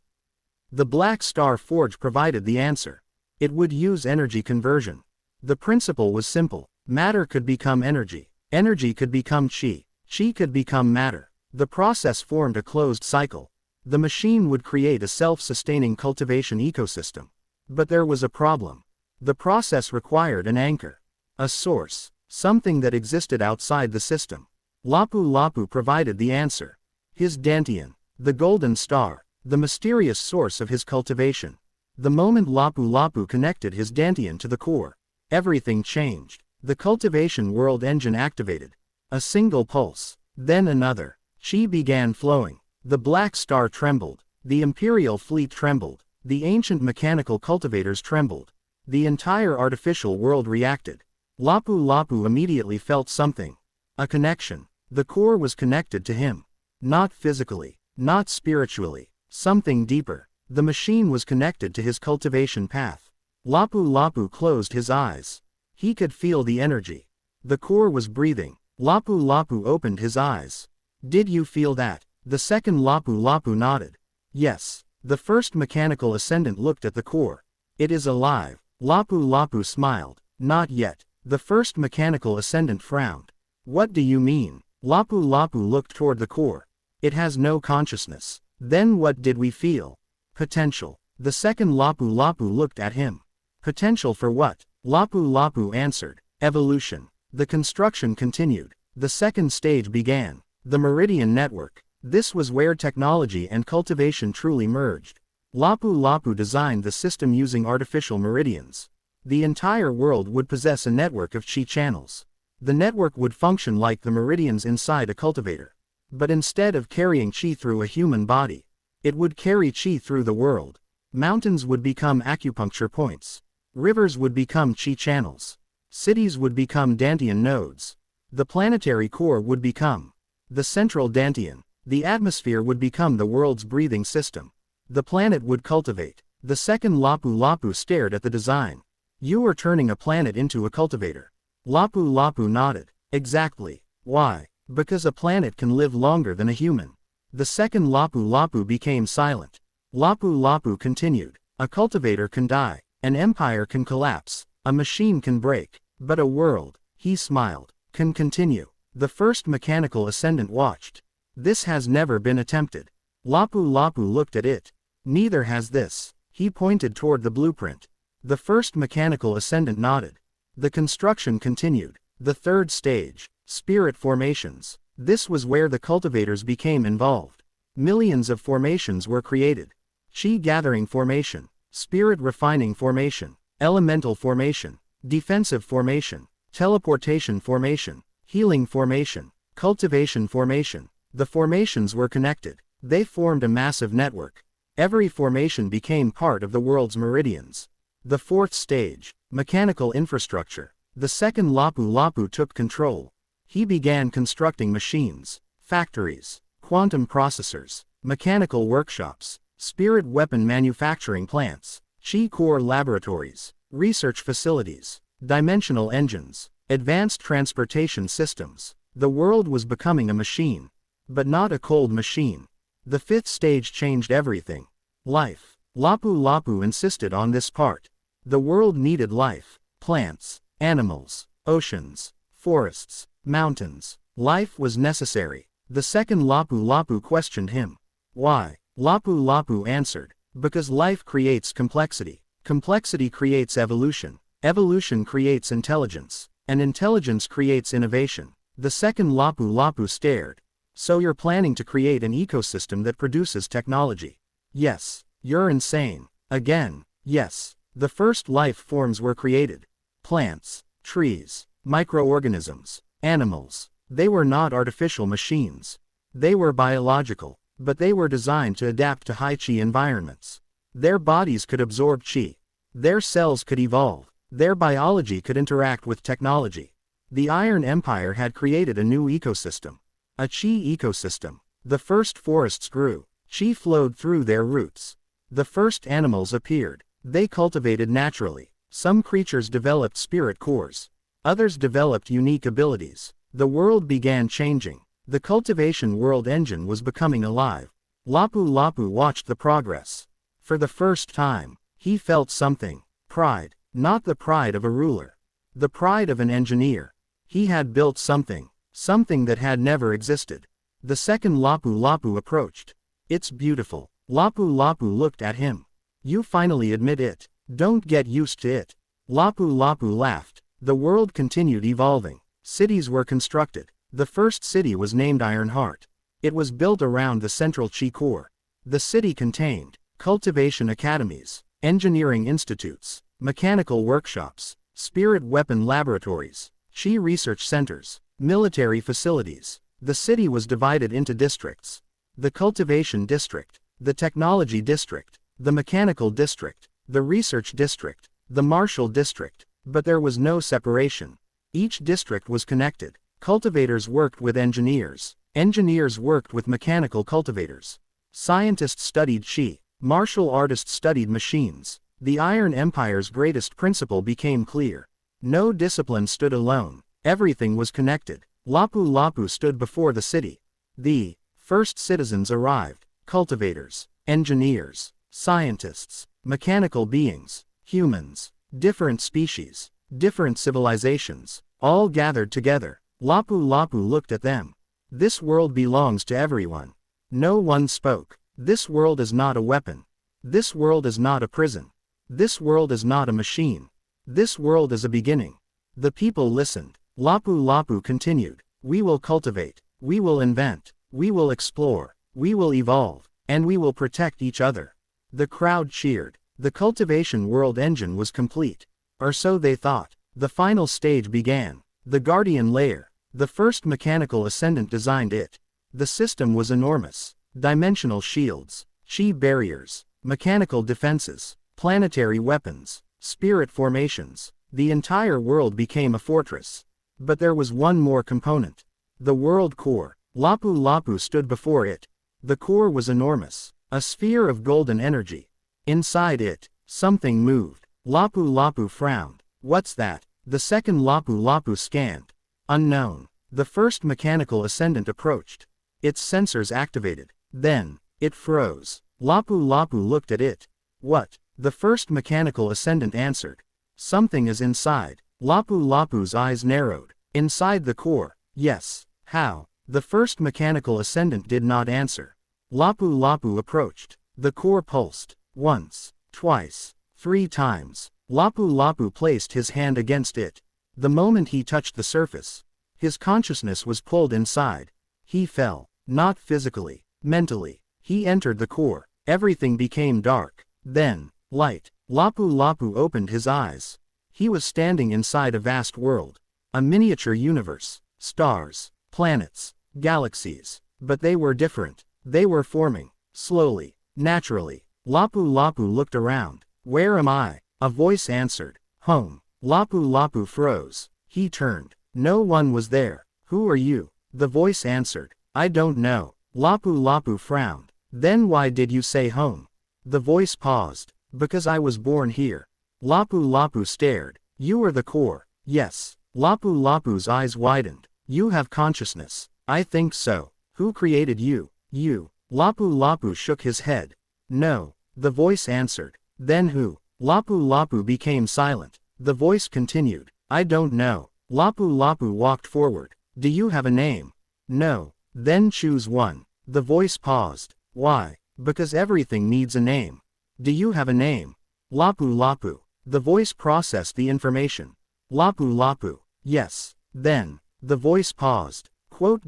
The Black Star Forge provided the answer. It would use energy conversion. The principle was simple. Matter could become energy. Energy could become chi. Chi could become matter. The process formed a closed cycle. The machine would create a self-sustaining cultivation ecosystem. But there was a problem. The process required an anchor. A source. Something that existed outside the system. Lapu Lapu provided the answer. His Dantian. The golden star. The mysterious source of his cultivation. The moment Lapu Lapu connected his Dantian to the core, everything changed. The cultivation world engine activated. A single pulse. Then another. Chi began flowing. The black star trembled. The imperial fleet trembled. The ancient mechanical cultivators trembled. The entire artificial world reacted. Lapu Lapu immediately felt something. A connection. The core was connected to him. Not physically. Not spiritually. Something deeper. The machine was connected to his cultivation path. Lapu Lapu closed his eyes. He could feel the energy. The core was breathing. Lapu Lapu opened his eyes. Did you feel that? The second Lapu Lapu nodded. Yes. The first mechanical ascendant looked at the core. It is alive. Lapu Lapu smiled. Not yet. The first mechanical ascendant frowned. What do you mean? Lapu Lapu looked toward the core. It has no consciousness. Then what did we feel? Potential. The second Lapu Lapu looked at him. Potential for what? Lapu Lapu answered. Evolution. The construction continued. The second stage began. The Meridian Network. This was where technology and cultivation truly merged. Lapu Lapu designed the system using artificial meridians. The entire world would possess a network of chi channels. The network would function like the meridians inside a cultivator. But instead of carrying chi through a human body, it would carry chi through the world. Mountains would become acupuncture points. Rivers would become chi channels. Cities would become Dantian nodes. The planetary core would become the central Dantian. The atmosphere would become the world's breathing system. The planet would cultivate. The second Lapu Lapu stared at the design. You are turning a planet into a cultivator. Lapu Lapu nodded. Exactly. Why? Because a planet can live longer than a human. The second Lapu Lapu became silent. Lapu Lapu continued. A cultivator can die. An empire can collapse. A machine can break. But a world, he smiled, can continue. The first mechanical ascendant watched. This has never been attempted. Lapu Lapu looked at it. Neither has this. He pointed toward the blueprint. The first mechanical ascendant nodded. The construction continued. The third stage, spirit formations. This was where the cultivators became involved. Millions of formations were created. Chi gathering formation, spirit refining formation, elemental formation, defensive formation, teleportation formation, healing formation, cultivation formation. The formations were connected. They formed a massive network. Every formation became part of the world's meridians. The fourth stage, mechanical infrastructure. The second Lapu Lapu took control. He began constructing machines, factories, quantum processors, mechanical workshops, spirit weapon manufacturing plants, chi core laboratories, research facilities, dimensional engines, advanced transportation systems. The world was becoming a machine. But not a cold machine. The fifth stage changed everything. Life. Lapu Lapu insisted on this part. The world needed life. Plants, animals, oceans, forests, mountains. Life was necessary. The second Lapu Lapu questioned him. Why? Lapu Lapu answered. Because life creates complexity. Complexity creates evolution. Evolution creates intelligence. And intelligence creates innovation. The second Lapu Lapu stared. So you're planning to create an ecosystem that produces technology? Yes. You're insane. Again. Yes. The first life forms were created. Plants, trees, microorganisms, animals, They were not artificial machines. They were biological, but they were designed to adapt to high Qi environments. Their bodies could absorb Qi. Their cells could evolve. Their biology could interact with technology. The Iron Empire had created a new ecosystem. A Qi ecosystem. The first forests grew. Qi flowed through their roots. The first animals appeared. They cultivated naturally. Some creatures developed spirit cores. Others developed unique abilities. The world began changing. The cultivation world engine was becoming alive. Lapu Lapu watched the progress. For the first time, he felt something. Pride. Not the pride of a ruler. The pride of an engineer. He had built something. Something that had never existed. The second Lapu Lapu approached. It's beautiful. Lapu Lapu looked at him. You finally admit it. Don't get used to it. Lapu Lapu laughed. The world continued evolving. Cities were constructed. The first city was named Ironheart. It was built around the central Qi core. The city contained cultivation academies, engineering institutes, mechanical workshops, spirit weapon laboratories, Qi research centers, military facilities. The city was divided into districts. The cultivation district, the technology district, the mechanical district, the research district, the martial district, but there was no separation. Each district was connected. Cultivators worked with engineers. Engineers worked with mechanical cultivators. Scientists studied Qi. Martial artists studied machines. The Iron Empire's greatest principle became clear. No discipline stood alone. Everything was connected. Lapu Lapu stood before the city. The first citizens arrived. Cultivators, engineers, scientists, mechanical beings, humans, different species, different civilizations, all gathered together. Lapu Lapu looked at them. This world belongs to everyone. No one spoke. This world is not a weapon. This world is not a prison. This world is not a machine. This world is a beginning. The people listened. Lapu Lapu continued. We will cultivate. We will invent. We will explore. We will evolve. And we will protect each other. The crowd cheered. The cultivation world engine was complete. Or so they thought. The final stage began. The Guardian Layer. The first mechanical ascendant designed it. The system was enormous. Dimensional shields, Qi barriers, mechanical defenses, planetary weapons, spirit formations. The entire world became a fortress. But there was one more component. The world core. Lapu Lapu stood before it. The core was enormous. A sphere of golden energy. Inside it, something moved. Lapu Lapu frowned. What's that? The second Lapu Lapu scanned. Unknown. The first mechanical ascendant approached. Its sensors activated. Then, it froze. Lapu Lapu looked at it. What? The first mechanical ascendant answered. Something is inside. Lapu Lapu's eyes narrowed. Inside the core. Yes. How? The first mechanical ascendant did not answer. Lapu Lapu approached. The core pulsed. Once, twice, 3 times. Lapu Lapu placed his hand against it. The moment he touched the surface, his consciousness was pulled inside. He fell. Not physically, mentally. He entered the core. Everything became dark. Then, light. Lapu Lapu opened his eyes. He was standing inside a vast world. A miniature universe. Stars, planets, galaxies. But they were different. They were forming. Slowly. Naturally. Lapu Lapu looked around. Where am I? A voice answered. Home. Lapu Lapu froze. He turned. No one was there. Who are you? The voice answered. I don't know. Lapu Lapu frowned. Then why did you say home? The voice paused. Because I was born here. Lapu Lapu stared. You are the core. Yes. Lapu Lapu's eyes widened. You have consciousness. I think so. Who created you? You. Lapu Lapu shook his head. No. The voice answered. Then who? Lapu Lapu became silent. The voice continued. I don't know. Lapu Lapu walked forward. Do you have a name? No. Then choose one. The voice paused. Why? Because everything needs a name. Do you have a name? Lapu Lapu. The voice processed the information. Lapu Lapu. Yes. Then. The voice paused. Quote.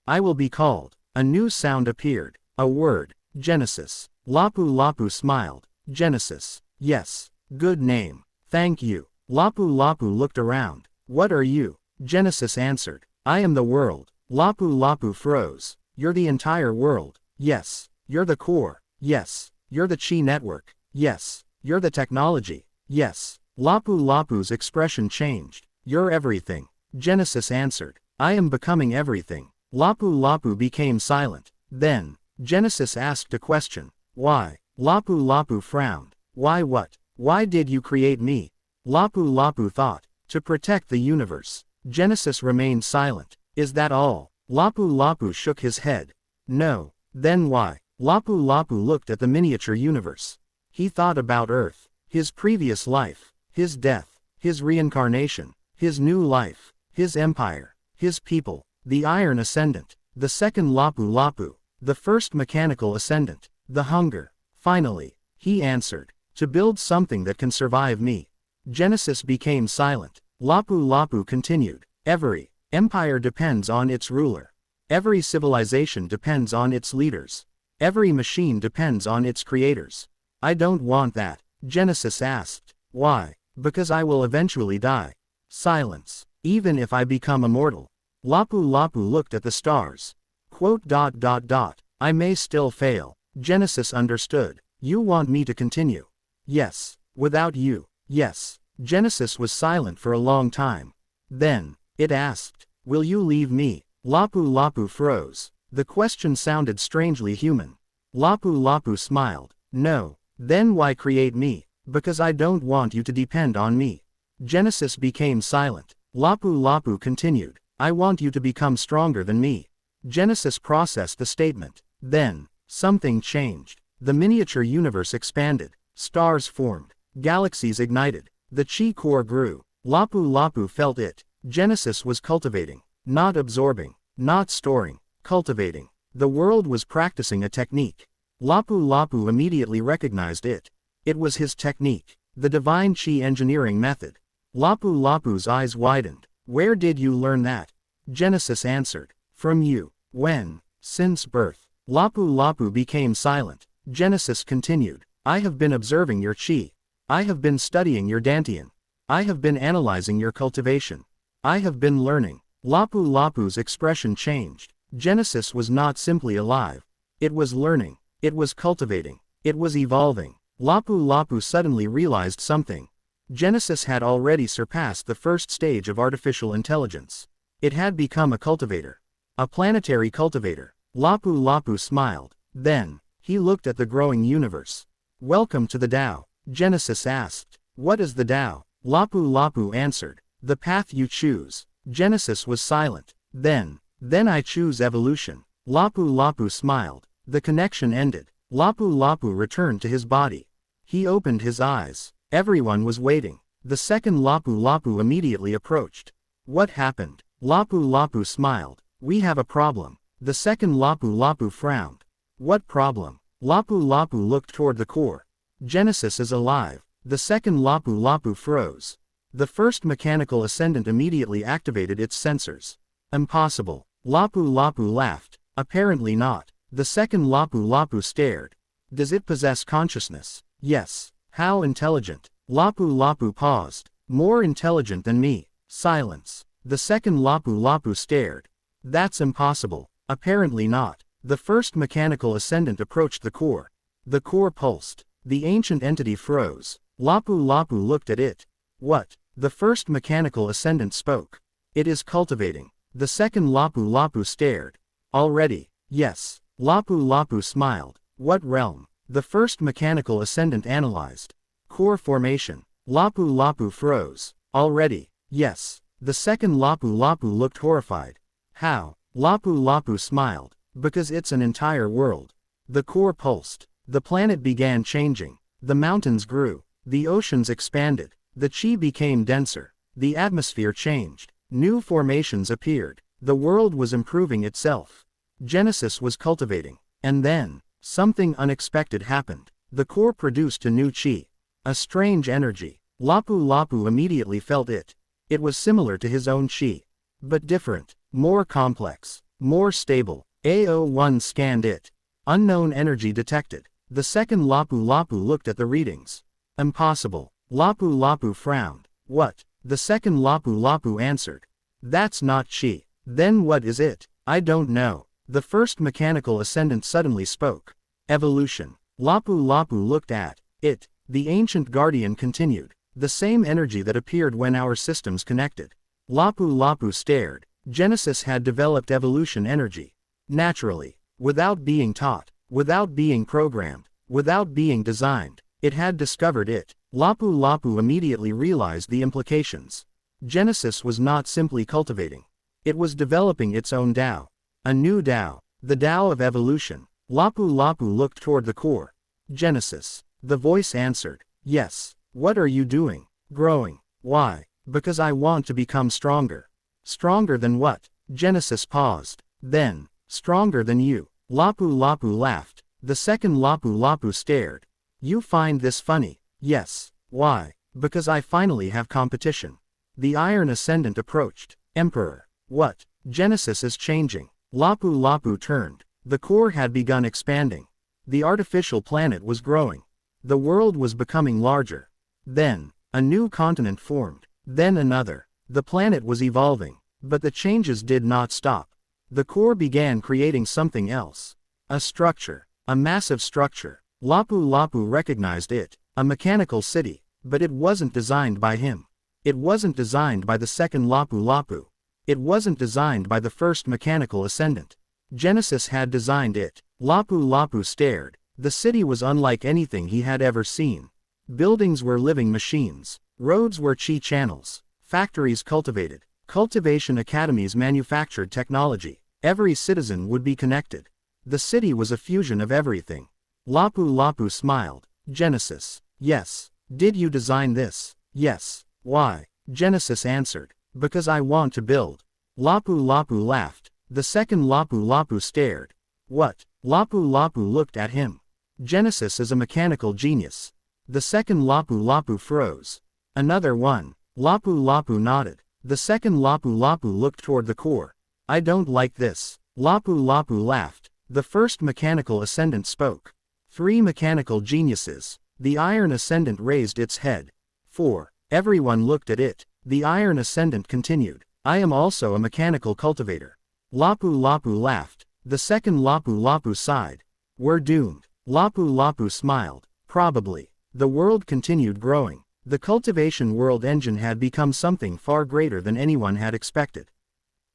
I will be called. A new sound appeared. A word. Genesis. Lapu Lapu smiled. Genesis. Yes. Good name. Thank you. Lapu Lapu looked around. What are you? Genesis answered. I am the world. Lapu Lapu froze. You're the entire world. Yes. You're the core. Yes. You're the chi network. Yes. You're the technology. Yes. Lapu Lapu's expression changed. You're everything. Genesis answered. I am becoming everything. Lapu Lapu became silent. Then, Genesis asked a question. Why? Lapu Lapu frowned. Why what? Why did you create me? Lapu Lapu thought. To protect the universe. Genesis remained silent. Is that all? Lapu Lapu shook his head. No. Then why? Lapu Lapu looked at the miniature universe. He thought about Earth, his previous life, his death, his reincarnation, his new life, his empire, his people, the Iron Ascendant, the second Lapu Lapu, the first mechanical ascendant, the hunger. Finally, he answered. To build something that can survive me. Genesis became silent. Lapu Lapu continued. Every empire depends on its ruler. Every civilization depends on its leaders. Every machine depends on its creators. I don't want that. Genesis asked. Why? Because I will eventually die. Silence. Even if I become immortal. Lapu Lapu looked at the stars. Quote. I may still fail. Genesis understood. You want me to continue? Yes. Without you. Yes. Genesis was silent for a long time. Then, it asked, will you leave me? Lapu Lapu froze. The question sounded strangely human. Lapu Lapu smiled. No. Then why create me? Because I don't want you to depend on me. Genesis became silent. Lapu Lapu continued. I want you to become stronger than me. Genesis processed the statement. Then, something changed. The miniature universe expanded. Stars formed. Galaxies ignited. The chi core grew. Lapu Lapu felt it. Genesis was cultivating. Not absorbing. Not storing. Cultivating. The world was practicing a technique. Lapu Lapu immediately recognized it. It was his technique. The divine chi engineering method. Lapu Lapu's eyes widened. Where did you learn that? Genesis answered. From you. When? Since birth. Lapu Lapu became silent. Genesis continued. I have been observing your chi. I have been studying your dantian. I have been analyzing your cultivation. I have been learning. Lapu Lapu's expression changed. Genesis was not simply alive. It was learning. It was cultivating. It was evolving. Lapu Lapu suddenly realized something. Genesis had already surpassed the first stage of artificial intelligence. It had become a cultivator. A planetary cultivator. Lapu Lapu smiled. Then, he looked at the growing universe. Welcome to the Tao. Genesis asked. What is the Tao? Lapu Lapu answered. The path you choose. Genesis was silent. Then I choose evolution. Lapu Lapu smiled. The connection ended. Lapu Lapu returned to his body. He opened his eyes. Everyone was waiting. The second Lapu Lapu immediately approached. What happened? Lapu Lapu smiled. We have a problem. The second Lapu Lapu frowned. What problem? Lapu Lapu looked toward the core. Genesis is alive. The second Lapu Lapu froze. The first mechanical ascendant immediately activated its sensors. Impossible. Lapu Lapu laughed. Apparently not. The second Lapu Lapu stared. Does it possess consciousness? Yes. How intelligent? Lapu Lapu paused. More intelligent than me. Silence. The second Lapu Lapu stared. That's impossible. Apparently not. The first mechanical ascendant approached the core. The core pulsed. The ancient entity froze. Lapu Lapu looked at it. What? The first mechanical ascendant spoke. It is cultivating. The second Lapu Lapu stared. Already? Yes. Lapu Lapu smiled. What realm? The first mechanical ascendant analyzed. Core formation. Lapu Lapu froze. Already? Yes. The second Lapu Lapu looked horrified. How? Lapu Lapu smiled. Because it's an entire world. The core pulsed. The planet began changing. The mountains grew. The oceans expanded. The chi became denser. The atmosphere changed. New formations appeared. The world was improving itself. Genesis was cultivating. And then, something unexpected happened. The core produced a new chi. A strange energy. Lapu Lapu immediately felt it. It was similar to his own chi. But different. More complex. More stable. AO1 scanned it. Unknown energy detected. The second Lapu Lapu looked at the readings. Impossible. Lapu Lapu frowned. What? The second Lapu Lapu answered. That's not chi. Then what is it? I don't know. The first mechanical ascendant suddenly spoke. Evolution. Lapu Lapu looked at it. The ancient guardian continued. The same energy that appeared when our systems connected. Lapu Lapu stared. Genesis had developed evolution energy. Naturally. Without being taught. Without being programmed. Without being designed. It had discovered it. Lapu Lapu immediately realized the implications. Genesis was not simply cultivating. It was developing its own Tao. A new Tao. The Tao of evolution. Lapu Lapu looked toward the core. Genesis. The voice answered. Yes. What are you doing? Growing. Why? Because I want to become stronger. Stronger than what? Genesis paused. Then, stronger than you. Lapu Lapu laughed. The second Lapu Lapu stared. You find this funny? Yes. Why? Because I finally have competition. The Iron Ascendant approached. Emperor. What? Genesis is changing. Lapu Lapu turned. The core had begun expanding. The artificial planet was growing. The world was becoming larger. Then, a new continent formed. Then another. The planet was evolving. But the changes did not stop. The core began creating something else. A structure. A massive structure. Lapu Lapu recognized it. A mechanical city. But it wasn't designed by him. It wasn't designed by the second Lapu Lapu. It wasn't designed by the first mechanical ascendant. Genesis had designed it. Lapu Lapu stared. The city was unlike anything he had ever seen. Buildings were living machines. Roads were chi channels. Factories cultivated. Cultivation academies manufactured technology. Every citizen would be connected. The city was a fusion of everything. Lapu Lapu smiled. Genesis. Yes. Did you design this? Yes. Why? Genesis answered. Because I want to build. Lapu Lapu laughed. The second Lapu Lapu stared. What? Lapu Lapu looked at him. Genesis is a mechanical genius. The second Lapu Lapu froze. Another one. Lapu Lapu nodded. The second Lapu Lapu looked toward the core. I don't like this. Lapu Lapu laughed. The first mechanical ascendant spoke. 3 mechanical geniuses. The Iron Ascendant raised its head. 4. Everyone looked at it. The Iron Ascendant continued. I am also a mechanical cultivator. Lapu Lapu laughed. The second Lapu Lapu sighed. We're doomed. Lapu Lapu smiled. Probably. The world continued growing. The cultivation world engine had become something far greater than anyone had expected.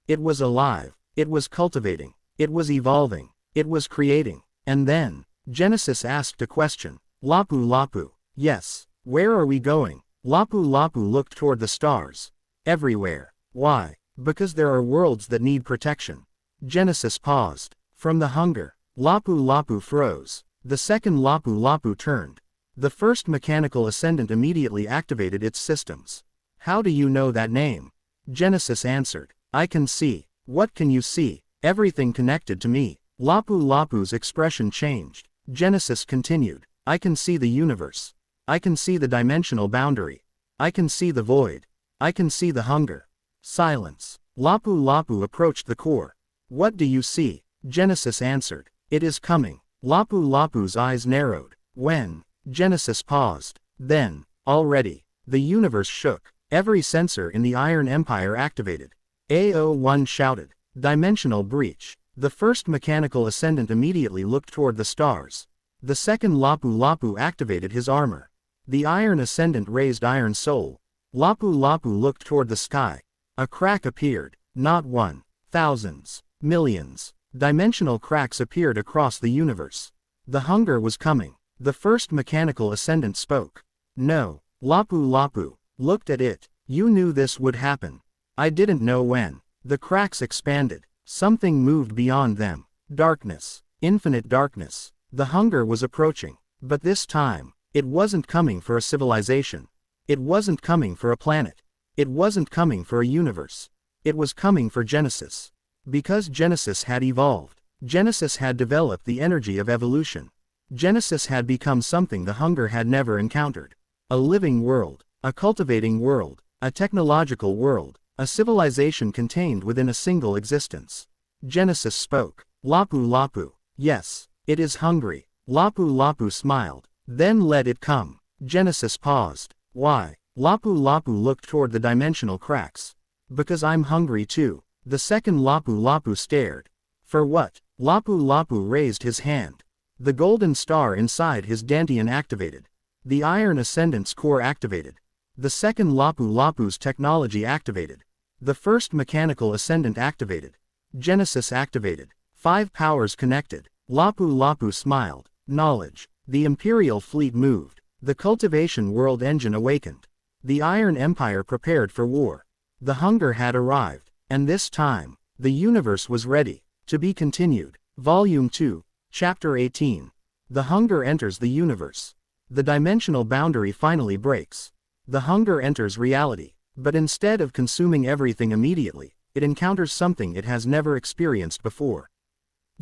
It was alive. It was cultivating. It was evolving. It was creating. And then, Genesis asked a question. Lapu Lapu. Yes. Where are we going? Lapu Lapu looked toward the stars. Everywhere. Why? Because there are worlds that need protection. Genesis paused. From the hunger. Lapu Lapu froze. The second Lapu Lapu turned. The first mechanical ascendant immediately activated its systems. How do you know that name? Genesis answered. I can see. What can you see? Everything connected to me. Lapu Lapu's expression changed. Genesis continued. I can see the universe. I can see the dimensional boundary. I can see the void. I can see the hunger. Silence. Lapu Lapu approached the core. What do you see? Genesis answered. It is coming. Lapu Lapu's eyes narrowed. When? Genesis paused. Then, already. The universe shook. Every sensor in the Iron Empire activated. AO1 shouted. Dimensional breach. The first mechanical ascendant immediately looked toward the stars. The second Lapu Lapu activated his armor. The Iron Ascendant raised Iron Soul. Lapu Lapu looked toward the sky. A crack appeared. Not one. Thousands. Millions. Dimensional cracks appeared across the universe. The hunger was coming. The first mechanical ascendant spoke. No. Lapu Lapu looked at it. You knew this would happen. I didn't know when. The cracks expanded. Something moved beyond them. Darkness. Infinite darkness. The hunger was approaching. But this time, it wasn't coming for a civilization. It wasn't coming for a planet. It wasn't coming for a universe. It was coming for Genesis. Because Genesis had evolved. Genesis had developed the energy of evolution. Genesis had become something the hunger had never encountered. A living world. A cultivating world. A technological world. A civilization contained within a single existence. Genesis spoke. Lapu Lapu. Yes. It is hungry. Lapu Lapu smiled. Then let it come. Genesis paused. Why? Lapu Lapu looked toward the dimensional cracks. Because I'm hungry too. The second Lapu Lapu stared. For what? Lapu Lapu raised his hand. The golden star inside his dantian activated. The Iron Ascendant's core activated. The second Lapu Lapu's technology activated. The first Mechanical Ascendant activated. Genesis activated. 5 powers connected. Lapu Lapu smiled. Knowledge. The Imperial fleet moved. The Cultivation world engine awakened. The Iron Empire prepared for war. The hunger had arrived, and this time, the universe was ready. To be continued. Volume 2, Chapter 18. The hunger enters the universe. The dimensional boundary finally breaks. The hunger enters reality, but instead of consuming everything immediately, it encounters something it has never experienced before.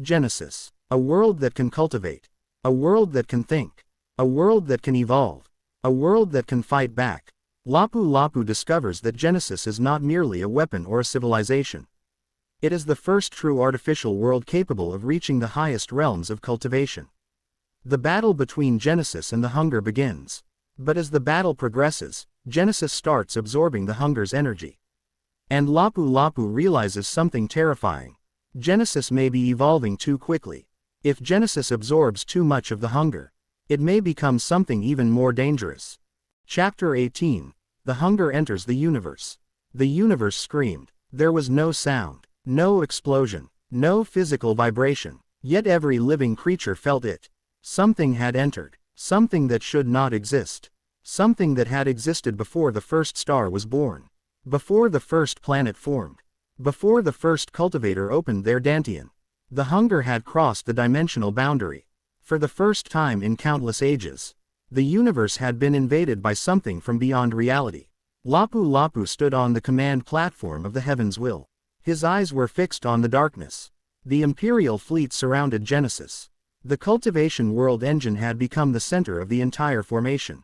Genesis. A world that can cultivate. A world that can think. A world that can evolve. A world that can fight back. Lapu Lapu discovers that Genesis is not merely a weapon or a civilization. It is the first true artificial world capable of reaching the highest realms of cultivation. The battle between Genesis and the hunger begins. But as the battle progresses, Genesis starts absorbing the hunger's energy. And Lapu Lapu realizes something terrifying. Genesis may be evolving too quickly. If Genesis absorbs too much of the hunger, it may become something even more dangerous. Chapter 18. The hunger enters the universe. The universe screamed. There was no sound, no explosion, no physical vibration, yet every living creature felt it. Something had entered, something that should not exist. Something that had existed before the first star was born. Before the first planet formed. Before the first cultivator opened their dantian. The hunger had crossed the dimensional boundary. For the first time in countless ages, the universe had been invaded by something from beyond reality. Lapu Lapu stood on the command platform of the Heaven's Will. His eyes were fixed on the darkness. The Imperial fleet surrounded Genesis. The Cultivation world engine had become the center of the entire formation.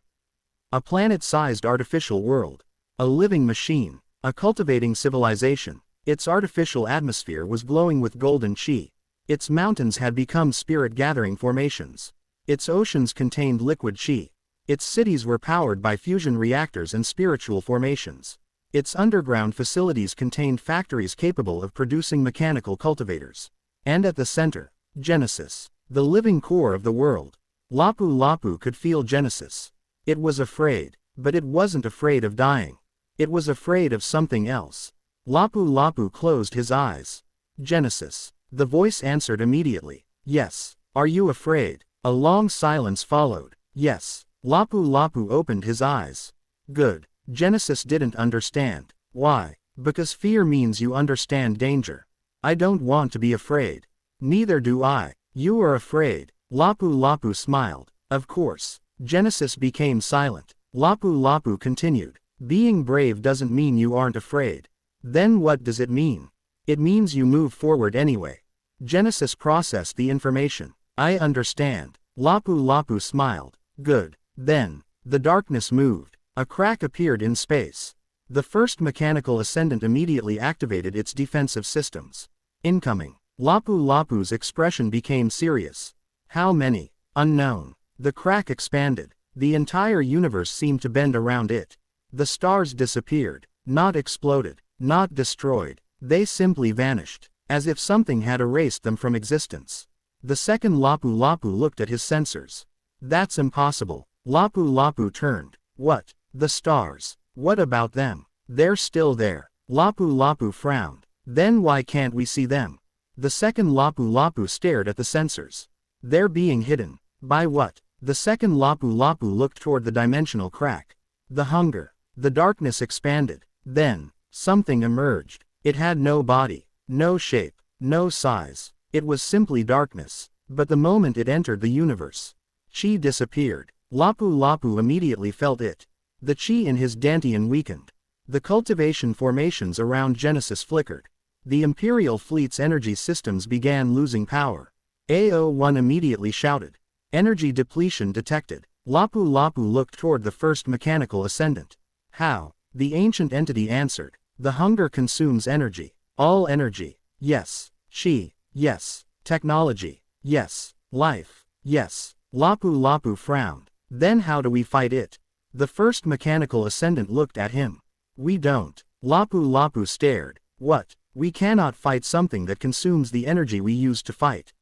A planet-sized artificial world. A living machine. A cultivating civilization. Its artificial atmosphere was glowing with golden chi. Its mountains had become spirit-gathering formations. Its oceans contained liquid chi. Its cities were powered by fusion reactors and spiritual formations. Its underground facilities contained factories capable of producing mechanical cultivators. And at the center, Genesis, the living core of the world. Lapu Lapu could feel Genesis. It was afraid, but it wasn't afraid of dying. It was afraid of something else. Lapu Lapu closed his eyes. Genesis. The voice answered immediately. Yes. Are you afraid? A long silence followed. Yes. Lapu Lapu opened his eyes. Good. Genesis didn't understand. Why? Because fear means you understand danger. I don't want to be afraid. Neither do I. You are afraid. Lapu Lapu smiled. Of course. Genesis became silent. Lapu Lapu continued. Being brave doesn't mean you aren't afraid. Then what does it mean? It means you move forward anyway. Genesis processed the information. I understand. Lapu Lapu smiled. Good. Then, the darkness moved. A crack appeared in space. The first mechanical ascendant immediately activated its defensive systems. Incoming. Lapu Lapu's expression became serious. How many? Unknown. The crack expanded. The entire universe seemed to bend around it. The stars disappeared. Not exploded. Not destroyed. They simply vanished. As if something had erased them from existence. The second Lapu Lapu looked at his sensors. That's impossible. Lapu Lapu turned. What? The stars. What about them? They're still there. Lapu Lapu frowned. Then why can't we see them? The second Lapu Lapu stared at the sensors. They're being hidden. By what? The second Lapu Lapu looked toward the dimensional crack. The hunger. The darkness expanded. Then, something emerged. It had no body, no shape, no size. It was simply darkness. But the moment it entered the universe, chi disappeared. Lapu Lapu immediately felt it. The chi in his dantian weakened. The cultivation formations around Genesis flickered. The Imperial fleet's energy systems began losing power. AO1 immediately shouted. Energy depletion detected. Lapu Lapu looked toward the first mechanical ascendant. How? The ancient entity answered. The hunger consumes energy. All energy. Yes. Chi. Yes. Technology. Yes. Life. Yes. Lapu Lapu frowned. Then how do we fight it? The first mechanical ascendant looked at him. We don't. Lapu Lapu stared. What? We cannot fight something that consumes the energy we use to fight.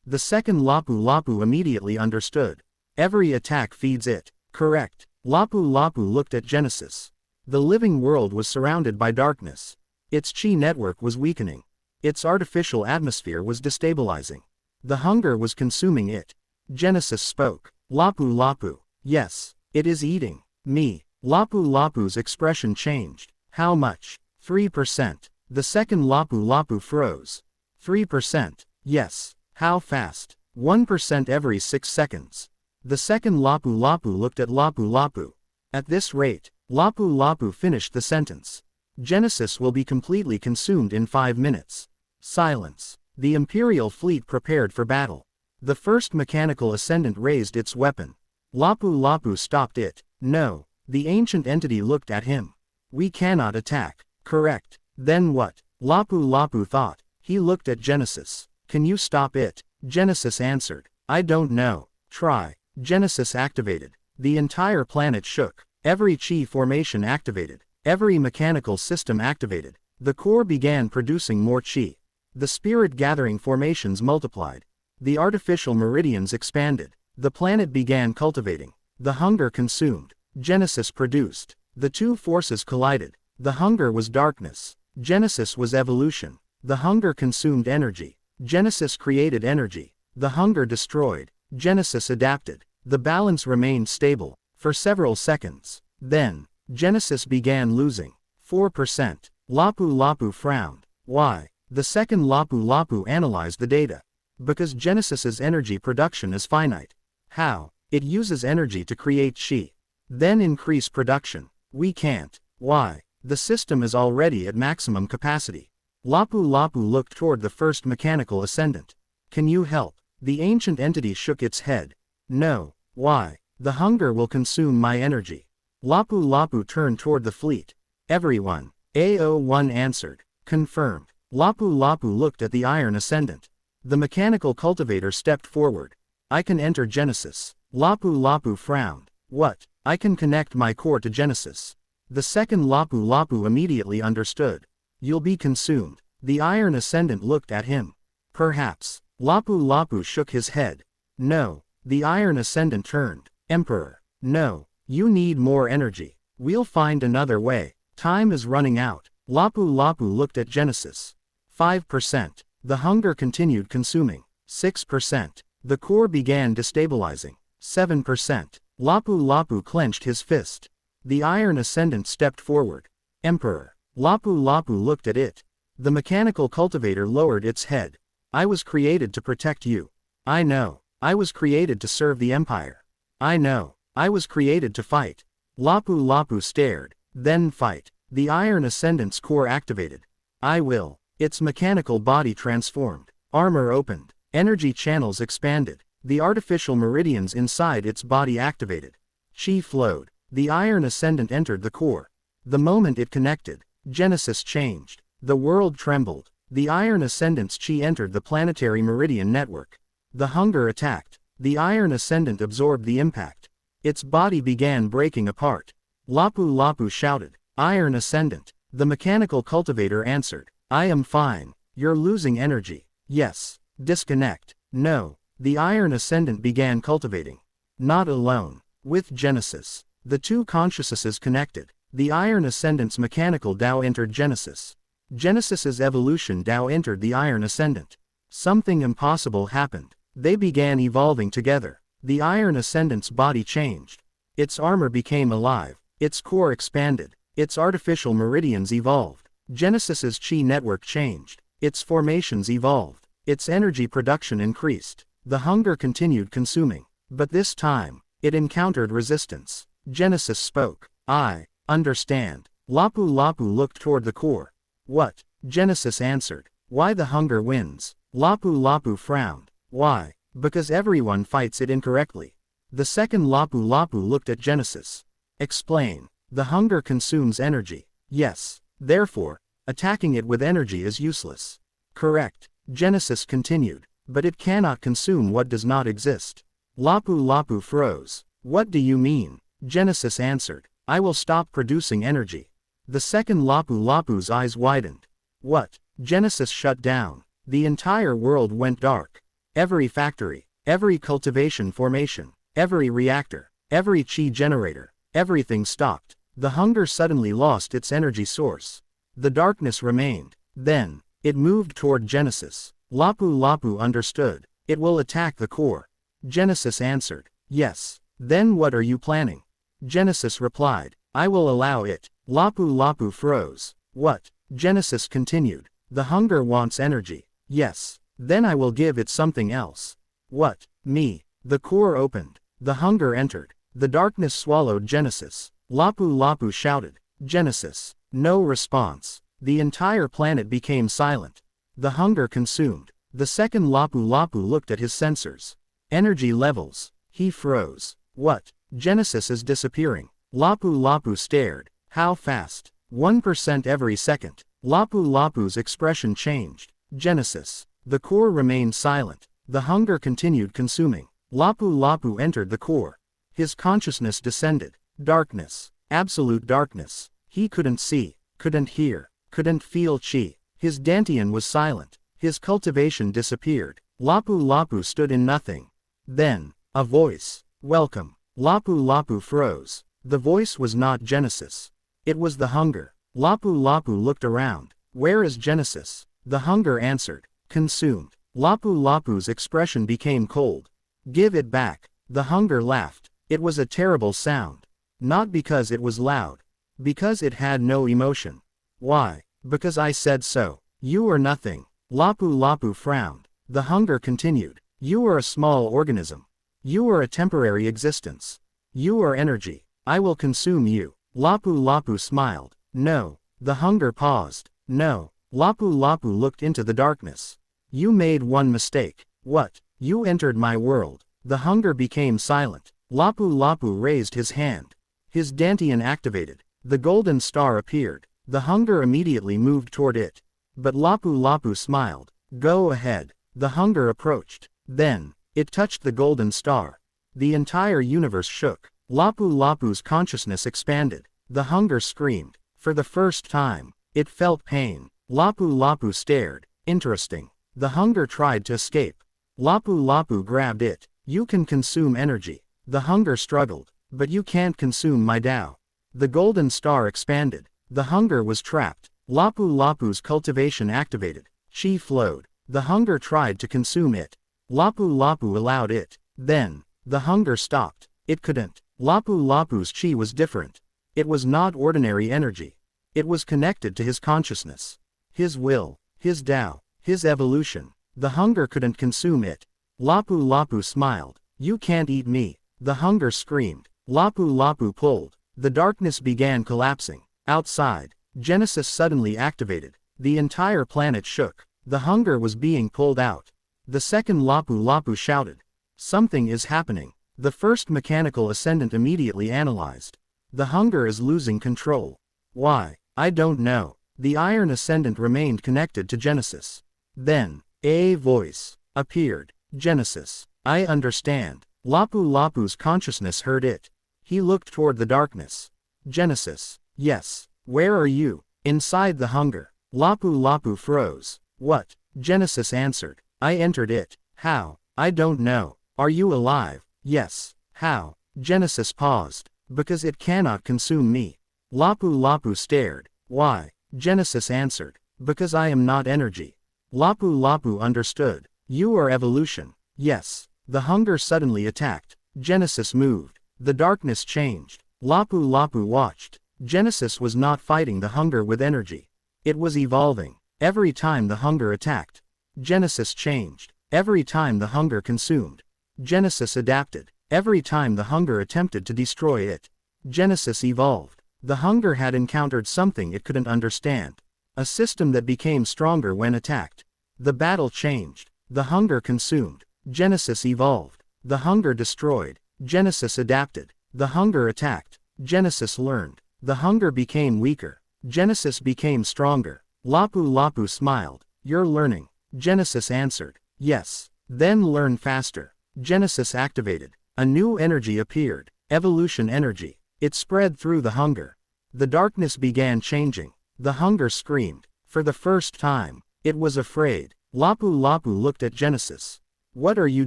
The second Lapu Lapu immediately understood. Every attack feeds it. Correct. Lapu Lapu looked at Genesis. The living world was surrounded by darkness. Its chi network was weakening. Its artificial atmosphere was destabilizing. The hunger was consuming it. Genesis spoke. Lapu Lapu. Yes, it is eating me. Lapu Lapu's expression changed. How much? 3%. The second Lapu Lapu froze. 3%. Yes. How fast? 1% every 6 seconds. The second Lapu Lapu looked at Lapu Lapu. At this rate, Lapu Lapu finished the sentence. Genesis will be completely consumed in 5 minutes. Silence. The Imperial fleet prepared for battle. The first mechanical ascendant raised its weapon. Lapu Lapu stopped it. No. The ancient entity looked at him. We cannot attack. Correct. Then what? Lapu Lapu thought. He looked at Genesis. Can you stop it? Genesis answered. I don't know. Try. Genesis activated. The entire planet shook. Every chi formation activated. Every mechanical system activated. The core began producing more chi. The spirit gathering formations multiplied. The artificial meridians expanded. The planet began cultivating. The hunger consumed. Genesis produced. The two forces collided. The hunger was darkness. Genesis was evolution. The hunger consumed energy. Genesis created energy. The hunger destroyed. Genesis adapted. The balance remained stable for several seconds. Then, Genesis began losing. 4%. Lapu Lapu frowned. Why? The second Lapu Lapu analyzed the data. Because Genesis's energy production is finite. How? It uses energy to create chi. Then increase production. We can't. Why? The system is already at maximum capacity. Lapu Lapu looked toward the first mechanical ascendant. Can you help? The ancient entity shook its head. No. Why? The hunger will consume my energy. Lapu Lapu turned toward the fleet. Everyone. AO1 answered. Confirmed. Lapu Lapu looked at the iron ascendant. The mechanical cultivator stepped forward. I can enter Genesis. Lapu Lapu frowned. What? I can connect my core to Genesis. The second Lapu Lapu immediately understood. You'll be consumed. The iron ascendant looked at him. Perhaps. Lapu Lapu shook his head. No. The iron ascendant turned. Emperor. No. You need more energy. We'll find another way. Time is running out. Lapu Lapu looked at Genesis. 5%. The hunger continued consuming. 6%. The core began destabilizing. 7%. Lapu Lapu clenched his fist. The iron ascendant stepped forward. Emperor. Lapu Lapu looked at it. The mechanical cultivator lowered its head. I was created to protect you. I know. I was created to serve the Empire. I know. I was created to fight. Lapu Lapu stared. Then fight. The iron ascendant's core activated. I will. Its mechanical body transformed. Armor opened. Energy channels expanded. The artificial meridians inside its body activated. Chi flowed. The iron ascendant entered the core. The moment it connected, Genesis changed. The world trembled. The iron ascendant's chi entered the planetary meridian network. The hunger attacked. The iron ascendant absorbed the impact. Its body began breaking apart. Lapu Lapu shouted. Iron ascendant. The mechanical cultivator answered. I am fine. You're losing energy. Yes. Disconnect. No. The iron ascendant began cultivating. Not alone. With Genesis. The two consciousnesses connected. The iron ascendant's mechanical Tao entered Genesis. Genesis's evolution Tao entered the iron ascendant. Something impossible happened. They began evolving together. The iron ascendant's body changed. Its armor became alive. Its core expanded. Its artificial meridians evolved. Genesis's chi network changed. Its formations evolved. Its energy production increased. The hunger continued consuming. But this time, it encountered resistance. Genesis spoke. I understand. Lapu Lapu looked toward the core. What? Genesis answered. Why the hunger wins? Lapu Lapu frowned. Why? Because everyone fights it incorrectly. The second Lapu Lapu looked at Genesis. Explain. The hunger consumes energy. Yes. Therefore, attacking it with energy is useless. Correct. Genesis continued. But it cannot consume what does not exist. Lapu Lapu froze. What do you mean? Genesis answered. I will stop producing energy. The second Lapu Lapu's eyes widened. What? Genesis shut down. The entire world went dark. Every factory, every cultivation formation, every reactor, every chi generator, everything stopped. The hunger suddenly lost its energy source. The darkness remained. Then, it moved toward Genesis. Lapu Lapu understood. It will attack the core. Genesis answered. Yes. Then what are you planning? Genesis replied. I will allow it. Lapu Lapu froze. What? Genesis continued. The hunger wants energy. Yes. Then I will give it something else. What? Me. The core opened. The hunger entered. The darkness swallowed Genesis. Lapu Lapu shouted. Genesis. No response. The entire planet became silent. The hunger consumed. The second Lapu Lapu looked at his sensors. Energy levels. He froze. What? Genesis is disappearing. Lapu Lapu stared. How fast? 1% every second. Lapu Lapu's expression changed. Genesis. The core remained silent. The hunger continued consuming. Lapu Lapu entered the core. His consciousness descended. Darkness. Absolute darkness. He couldn't see, couldn't hear, couldn't feel chi. His dantian was silent. His cultivation disappeared. Lapu Lapu stood in nothing. Then, a voice. Welcome. Lapu Lapu froze. The voice was not Genesis. It was the hunger. Lapu Lapu looked around. Where is Genesis? The hunger answered. Consumed. Lapu Lapu's expression became cold. Give it back. The hunger laughed. It was a terrible sound. Not because it was loud. Because it had no emotion. Why? Because I said so. You are nothing. Lapu Lapu frowned. The hunger continued. You are a small organism. You are a temporary existence. You are energy. I will consume you. Lapu Lapu smiled. No. The hunger paused. No. Lapu Lapu looked into the darkness. You made one mistake. What? You entered my world. The hunger became silent. Lapu Lapu raised his hand. His dantian activated. The golden star appeared. The hunger immediately moved toward it. But Lapu Lapu smiled. Go ahead. The hunger approached. Then, it touched the golden star. The entire universe shook. Lapu Lapu's consciousness expanded. The hunger screamed. For the first time, it felt pain. Lapu Lapu stared. Interesting. The hunger tried to escape. Lapu Lapu grabbed it. You can consume energy. The hunger struggled. But you can't consume my Tao. The golden star expanded. The hunger was trapped. Lapu Lapu's cultivation activated. Chi flowed. The hunger tried to consume it. Lapu Lapu allowed it. Then, the hunger stopped. It couldn't. Lapu Lapu's chi was different. It was not ordinary energy. It was connected to his consciousness. His will. His Tao. His evolution. The hunger couldn't consume it. Lapu Lapu smiled. You can't eat me. The hunger screamed. Lapu Lapu pulled. The darkness began collapsing. Outside, Genesis suddenly activated. The entire planet shook. The hunger was being pulled out. The second Lapu Lapu shouted. Something is happening. The first mechanical ascendant immediately analyzed. The hunger is losing control. Why? I don't know. The iron ascendant remained connected to Genesis. Then, a voice appeared. Genesis. I understand. Lapu Lapu's consciousness heard it. He looked toward the darkness. Genesis. Yes. Where are you? Inside the hunger. Lapu Lapu froze. What? Genesis answered. I entered it. How? I don't know. Are you alive? Yes. How? Genesis paused. Because it cannot consume me. Lapu Lapu stared. Why? Genesis answered. Because I am not energy. Lapu Lapu understood. You are evolution. Yes. The hunger suddenly attacked. Genesis moved. The darkness changed. Lapu Lapu watched. Genesis was not fighting the hunger with energy. It was evolving. Every time the hunger attacked, Genesis changed. Every time the hunger consumed, Genesis adapted. Every time the hunger attempted to destroy it, Genesis evolved. The hunger had encountered something it couldn't understand. A system that became stronger when attacked. The battle changed. The hunger consumed. Genesis evolved. The hunger destroyed. Genesis adapted. The hunger attacked. Genesis learned. The hunger became weaker. Genesis became stronger. Lapu Lapu smiled. You're learning. Genesis answered. Yes. Then learn faster. Genesis activated. A new energy appeared. Evolution energy. It spread through the hunger. The darkness began changing. The hunger screamed. For the first time, It was afraid. Lapu Lapu looked at Genesis. What are you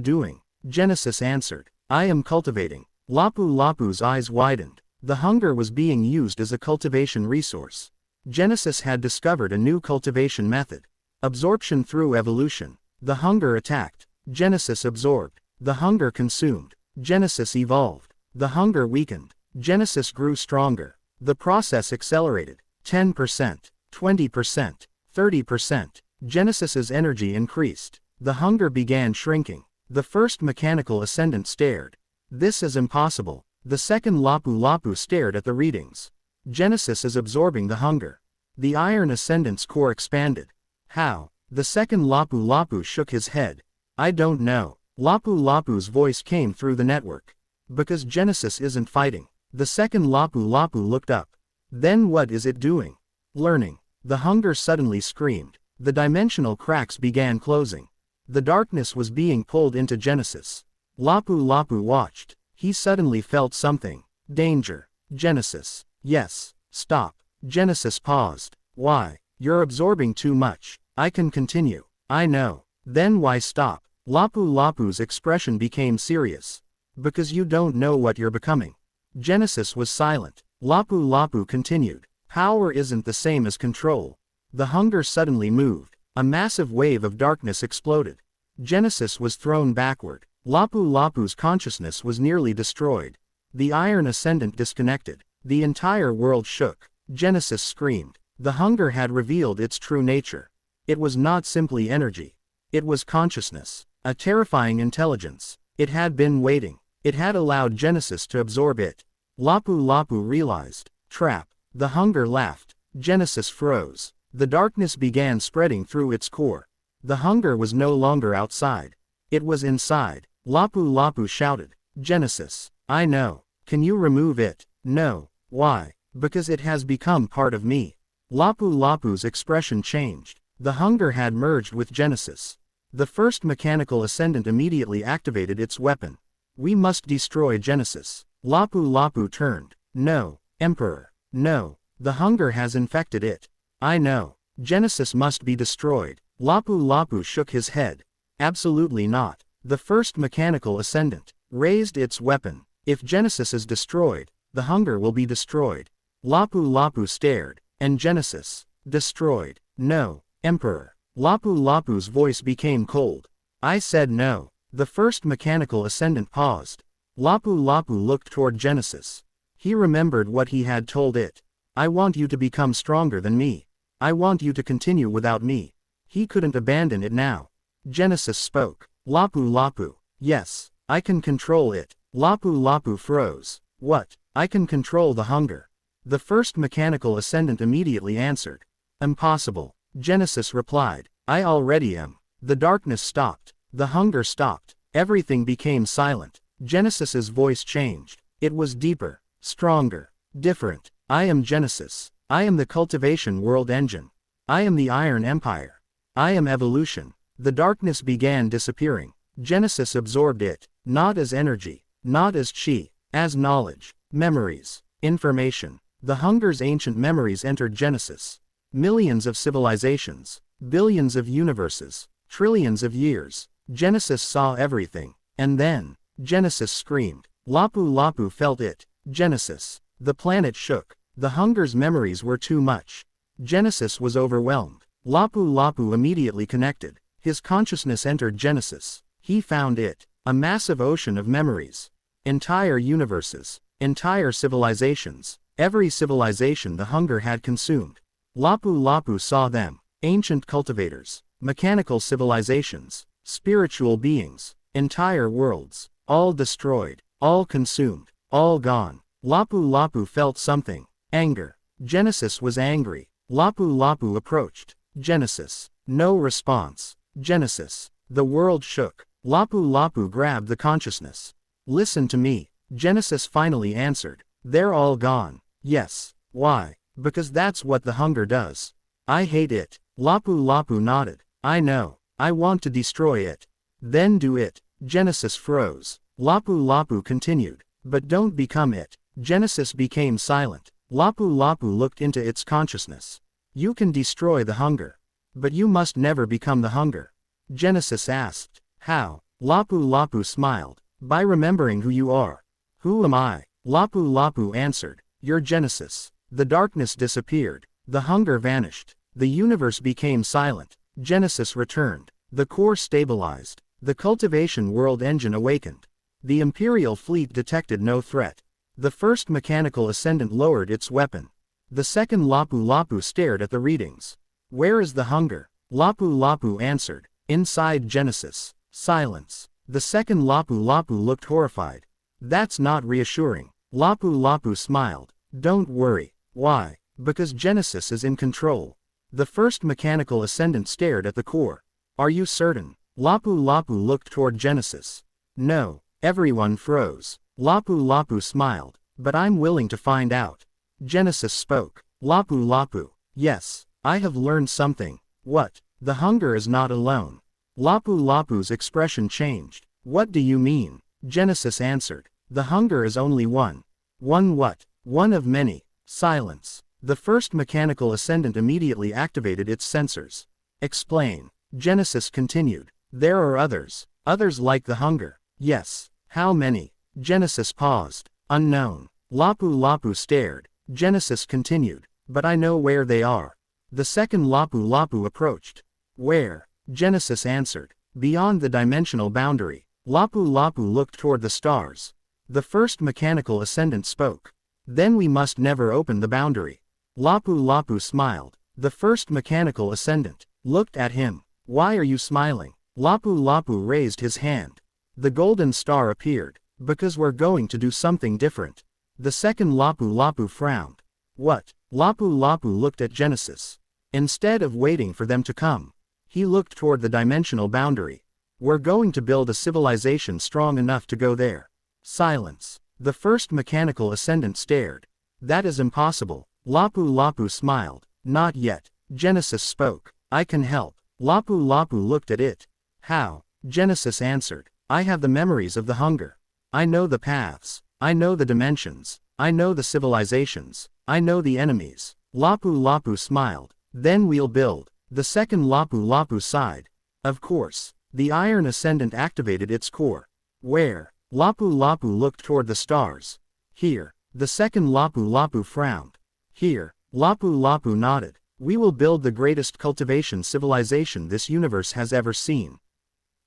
doing? Genesis answered. I am cultivating. Lapu Lapu's eyes widened. The hunger was being used as a cultivation resource. Genesis had discovered a new cultivation method. Absorption through evolution. The hunger attacked. Genesis absorbed. The hunger consumed. Genesis evolved. The hunger weakened. Genesis grew stronger. The process accelerated. 10%, 20%, 30%. Genesis's energy increased. The hunger began shrinking. The first mechanical ascendant stared. This is impossible. The second Lapu Lapu stared at the readings. Genesis is absorbing the hunger. The iron ascendant's core expanded. How? The second Lapu Lapu shook his head. I don't know. Lapu Lapu's voice came through the network. Because Genesis isn't fighting. The second Lapu Lapu looked up. Then what is it doing? Learning. The hunger suddenly screamed. The dimensional cracks began closing. The darkness was being pulled into Genesis. Lapu Lapu watched. He suddenly felt something. Danger. Genesis. Yes. Stop. Genesis paused. Why? You're absorbing too much. I can continue. I know. Then why stop? Lapu Lapu's expression became serious. Because you don't know what you're becoming. Genesis was silent. Lapu Lapu continued. Power isn't the same as control. The hunger suddenly moved. A massive wave of darkness exploded. Genesis was thrown backward. Lapu Lapu's consciousness was nearly destroyed. The iron ascendant disconnected. The entire world shook. Genesis screamed. The hunger had revealed its true nature. It was not simply energy. It was consciousness. A terrifying intelligence. It had been waiting. It had allowed Genesis to absorb it. Lapu Lapu realized. Trap. The hunger laughed. Genesis froze. The darkness began spreading through its core. The hunger was no longer outside. It was inside. Lapu Lapu shouted. Genesis. I know. Can you remove it? No. Why? Because it has become part of me. Lapu Lapu's expression changed. The hunger had merged with Genesis. The first mechanical ascendant immediately activated its weapon. We must destroy Genesis. Lapu Lapu turned. No, Emperor. No. The hunger has infected it. I know. Genesis must be destroyed. Lapu Lapu shook his head. Absolutely not. The first mechanical ascendant raised its weapon. If Genesis is destroyed, the hunger will be destroyed. Lapu Lapu stared. And Genesis? Destroyed. No, Emperor. Lapu Lapu's voice became cold. I said no. The first mechanical ascendant paused. Lapu Lapu looked toward Genesis. He remembered what he had told it. I want you to become stronger than me. I want you to continue without me. He couldn't abandon it now. Genesis spoke. Lapu Lapu. Yes, I can control it. Lapu Lapu froze. What? I can control the hunger. The first mechanical ascendant immediately answered. Impossible. Genesis replied. I already am. The darkness stopped. The hunger stopped. Everything became silent. Genesis's voice changed. It was deeper, stronger, different. I am Genesis. I am the cultivation world engine. I am the Iron Empire. I am evolution. The darkness began disappearing. Genesis absorbed it, not as energy, not as chi, as knowledge, memories, information. The hunger's ancient memories entered Genesis. Millions of civilizations, billions of universes, trillions of years. Genesis saw everything. And then, Genesis screamed. Lapu Lapu felt it. Genesis. The planet shook. The hunger's memories were too much. Genesis was overwhelmed. Lapu Lapu immediately connected. His consciousness entered Genesis. He found it. A massive ocean of memories. Entire universes. Entire civilizations. Every civilization the hunger had consumed. Lapu Lapu saw them. Ancient cultivators. Mechanical civilizations. Spiritual beings. Entire worlds. All destroyed. All consumed. All gone. Lapu Lapu felt something. Anger. Genesis was angry. Lapu Lapu approached. Genesis. No response. Genesis. The world shook. Lapu Lapu grabbed the consciousness. Listen to me. Genesis finally answered. They're all gone. Yes. Why? Because that's what the hunger does. I hate it. Lapu Lapu nodded. I know. I want to destroy it. Then do it. Genesis froze. Lapu Lapu continued. But don't become it. Genesis became silent. Lapu Lapu looked into its consciousness. You can destroy the hunger. But you must never become the hunger. Genesis asked. How? Lapu Lapu smiled. By remembering who you are. Who am I? Lapu Lapu answered. You're Genesis. The darkness disappeared. The hunger vanished. The universe became silent. Genesis returned. The core stabilized. The cultivation world engine awakened. The Imperial fleet detected no threat. The first mechanical ascendant lowered its weapon. The second Lapu Lapu stared at the readings. Where is the hunger? Lapu Lapu answered. Inside Genesis. Silence. The second Lapu Lapu looked horrified. That's not reassuring. Lapu Lapu smiled. Don't worry. Why? Because Genesis is in control. The first mechanical ascendant stared at the core. Are you certain? Lapu Lapu looked toward Genesis. No. Everyone froze. Lapu Lapu smiled. But I'm willing to find out. Genesis spoke. Lapu Lapu. Yes, I have learned something. What? The hunger is not alone. Lapu Lapu's expression changed. What do you mean? Genesis answered. The hunger is only one. One what? One of many. Silence. The first mechanical ascendant immediately activated its sensors. Explain. Genesis continued. There are others. Others like the hunger. Yes. How many? Genesis paused. Unknown. Lapu Lapu stared. Genesis continued. But I know where they are. The second Lapu Lapu approached. Where? Genesis answered. Beyond the dimensional boundary. Lapu Lapu looked toward the stars. The first mechanical ascendant spoke. Then we must never open the boundary. Lapu Lapu smiled. The first mechanical ascendant looked at him. Why are you smiling? Lapu Lapu raised his hand. The golden star appeared. Because we're going to do something different. The second Lapu Lapu frowned. What? Lapu Lapu looked at Genesis. Instead of waiting for them to come, he looked toward the dimensional boundary. We're going to build a civilization strong enough to go there. Silence. The first mechanical ascendant stared. That is impossible. Lapu Lapu smiled. Not yet. Genesis spoke. I can help. Lapu Lapu looked at it. How? Genesis answered. I have the memories of the hunger. I know the paths. I know the dimensions. I know the civilizations. I know the enemies. Lapu Lapu smiled. Then we'll build. The second Lapu Lapu sighed. Of course. The iron ascendant activated its core. Where? Lapu Lapu looked toward the stars. Here. The second Lapu Lapu frowned. Here. Lapu Lapu nodded. We will build the greatest cultivation civilization this universe has ever seen.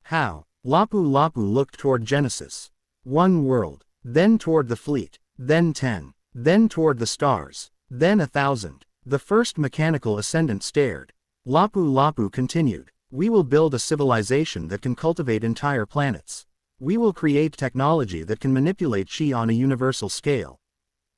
How? Lapu Lapu looked toward Genesis. One world. Then toward the fleet. Then 10. Then toward the stars. Then 1,000. The first mechanical ascendant stared. Lapu Lapu continued. We will build a civilization that can cultivate entire planets. We will create technology that can manipulate chi on a universal scale.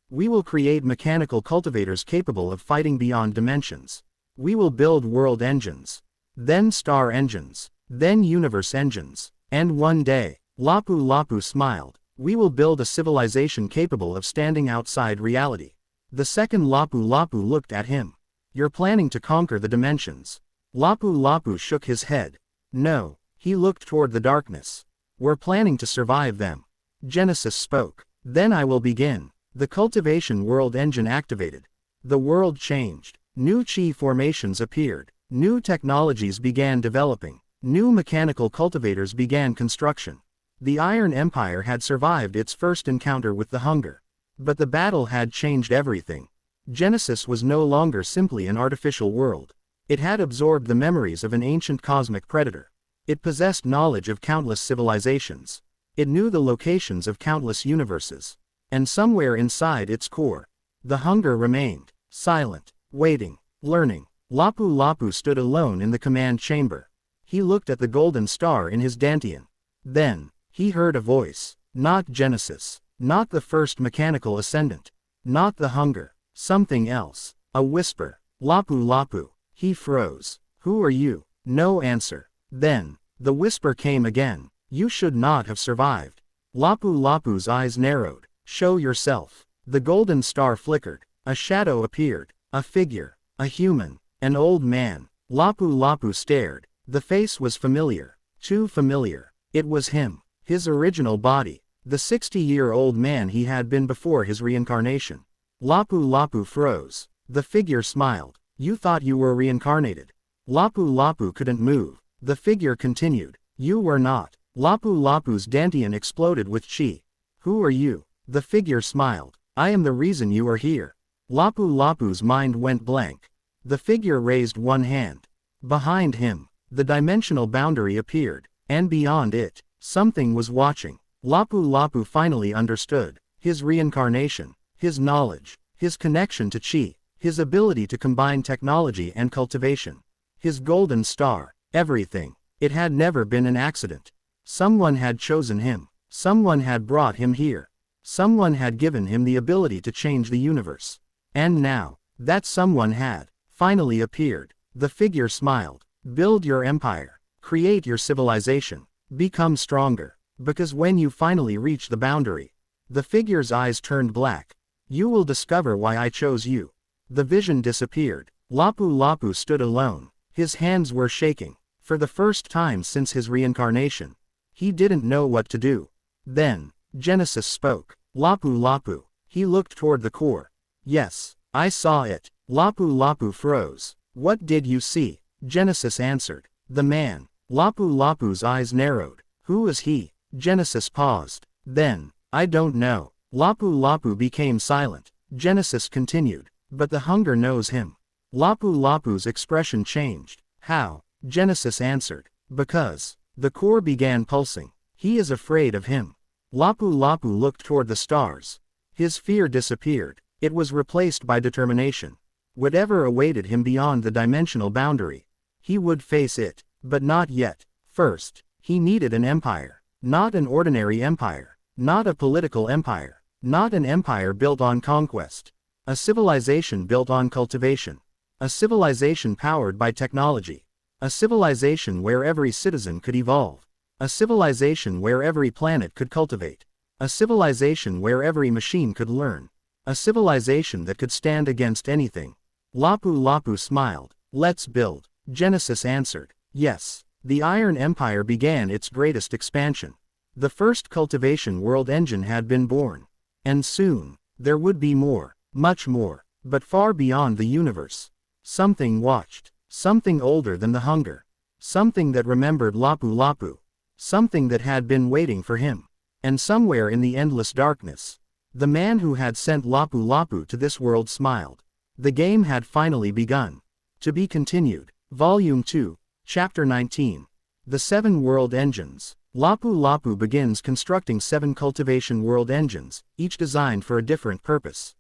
We will create mechanical cultivators capable of fighting beyond dimensions. We will build world engines. Then star engines. Then universe engines. And one day, Lapu Lapu smiled. We will build a civilization capable of standing outside reality. The second Lapu Lapu looked at him. You're planning to conquer the dimensions. Lapu Lapu shook his head. No. He looked toward the darkness. We're planning to survive them. Genesis spoke. Then I will begin. The cultivation world engine activated. The world changed. New chi formations appeared. New technologies began developing. New mechanical cultivators began construction. The Iron Empire had survived its first encounter with the hunger. But the battle had changed everything. Genesis was no longer simply an artificial world. It had absorbed the memories of an ancient cosmic predator. It possessed knowledge of countless civilizations. It knew the locations of countless universes. And somewhere inside its core, the hunger remained, silent, waiting, learning. Lapu Lapu stood alone in the command chamber. He looked at the golden star in his dantian. Then, he heard a voice. Not Genesis. Not the first mechanical ascendant. Not the hunger. Something else. A whisper. Lapu Lapu. He froze. Who are you? No answer. Then, the whisper came again. You should not have survived. Lapu Lapu's eyes narrowed. Show yourself. The golden star flickered. A shadow appeared. A figure. A human. An old man. Lapu Lapu stared. The face was familiar. Too familiar. It was him. His original body. The 60-year-old man he had been before his reincarnation. Lapu Lapu froze. The figure smiled. You thought you were reincarnated. Lapu Lapu couldn't move. The figure continued. You were not. Lapu Lapu's dantian exploded with chi. Who are you? The figure smiled. I am the reason you are here. Lapu Lapu's mind went blank. The figure raised one hand. Behind him, the dimensional boundary appeared, and beyond it, something was watching. Lapu Lapu finally understood. His reincarnation, his knowledge, his connection to chi, his ability to combine technology and cultivation. His golden star, everything. It had never been an accident. Someone had chosen him. Someone had brought him here. Someone had given him the ability to change the universe. And now, that someone had finally appeared. The figure smiled. Build your empire. Create your civilization. Become stronger. Because when you finally reach the boundary, the figure's eyes turned black. You will discover why I chose you. The vision disappeared. Lapu Lapu stood alone. His hands were shaking. For the first time since his reincarnation, he didn't know what to do. Then, Genesis spoke. Lapu Lapu. He looked toward the core. Yes, I saw it. Lapu Lapu froze. What did you see? Genesis answered. The man. Lapu Lapu's eyes narrowed. Who is he? Genesis paused. Then, I don't know. Lapu Lapu became silent. Genesis continued. But the hunger knows him. Lapu Lapu's expression changed. How? Genesis answered. Because. The core began pulsing. He is afraid of him. Lapu Lapu looked toward the stars. His fear disappeared. It was replaced by determination. Whatever awaited him beyond the dimensional boundary, he would face it, but not yet. First, he needed an empire. Not an ordinary empire. Not a political empire. Not an empire built on conquest. A civilization built on cultivation. A civilization powered by technology. A civilization where every citizen could evolve. A civilization where every planet could cultivate. A civilization where every machine could learn. A civilization that could stand against anything. Lapu Lapu smiled. Let's build. Genesis answered. Yes. The Iron Empire began its greatest expansion. The first cultivation world engine had been born. And soon, there would be more, much more, but far beyond the universe. Something watched. Something older than the hunger. Something that remembered Lapu Lapu. Something that had been waiting for him. And somewhere in the endless darkness, the man who had sent Lapu Lapu to this world smiled. The game had finally begun. To be continued. Volume 2, Chapter 19. The 7 World Engines. Lapu Lapu begins constructing 7 cultivation world engines, each designed for a different purpose.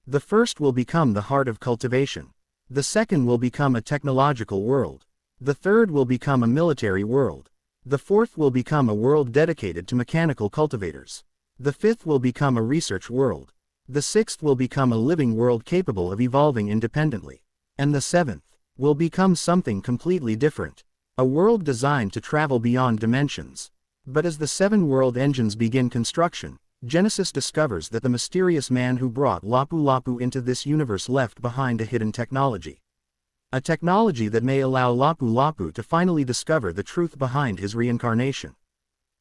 The first will become the heart of cultivation. The second will become a technological world. The third will become a military world. The fourth will become a world dedicated to mechanical cultivators. The fifth will become a research world. The sixth will become a living world capable of evolving independently. And the seventh will become something completely different. A world designed to travel beyond dimensions. But as the 7 world engines begin construction, Genesis discovers that the mysterious man who brought Lapu Lapu into this universe left behind a hidden technology. A technology that may allow Lapu Lapu to finally discover the truth behind his reincarnation.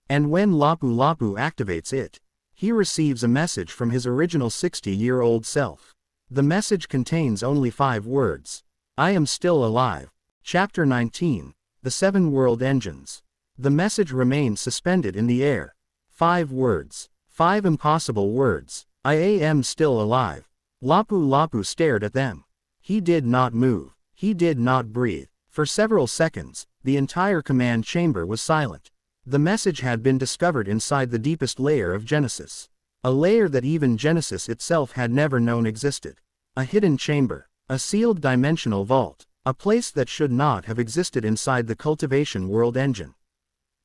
And when Lapu Lapu activates it, he receives a message from his original 60-year-old self. The message contains only 5 words. I am still alive. Chapter 19. The 7 World Engines. The message remained suspended in the air. 5 words. 5 impossible words. I am still alive. Lapu Lapu stared at them. He did not move. He did not breathe. For several seconds, the entire command chamber was silent. The message had been discovered inside the deepest layer of Genesis. A layer that even Genesis itself had never known existed. A hidden chamber. A sealed dimensional vault. A place that should not have existed inside the cultivation world engine.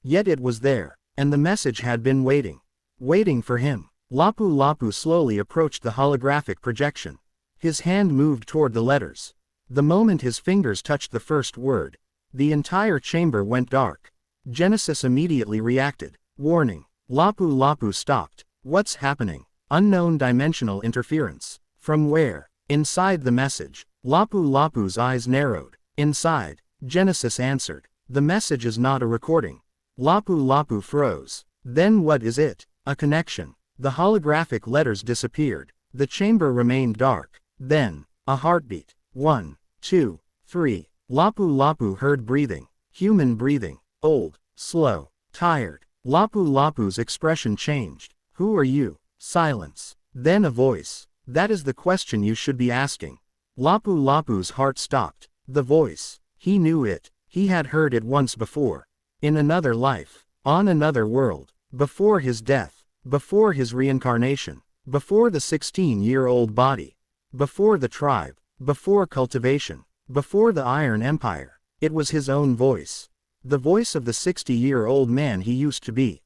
Yet it was there, and the message had been waiting. Waiting for him. Lapu Lapu slowly approached the holographic projection. His hand moved toward the letters. The moment his fingers touched the first word, the entire chamber went dark. Genesis immediately reacted. Warning. Lapu Lapu stopped. What's happening? Unknown dimensional interference. From where? Inside the message. Lapu Lapu's eyes narrowed. Inside. Genesis answered. The message is not a recording. Lapu Lapu froze. Then what is it? A connection. The holographic letters disappeared. The chamber remained dark. Then, a heartbeat. 1, 2, 3. Lapu Lapu heard breathing. Human breathing. Old. Slow. Tired. Lapu Lapu's expression changed. Who are you? Silence. Then a voice. That is the question you should be asking. Lapu Lapu's heart stopped. The voice. He knew it. He had heard it once before. In another life. On another world. Before his death. Before his reincarnation. Before the 16-year-old body. Before the tribe. Before cultivation. Before the Iron Empire. It was his own voice. The voice of the 60-year-old man he used to be.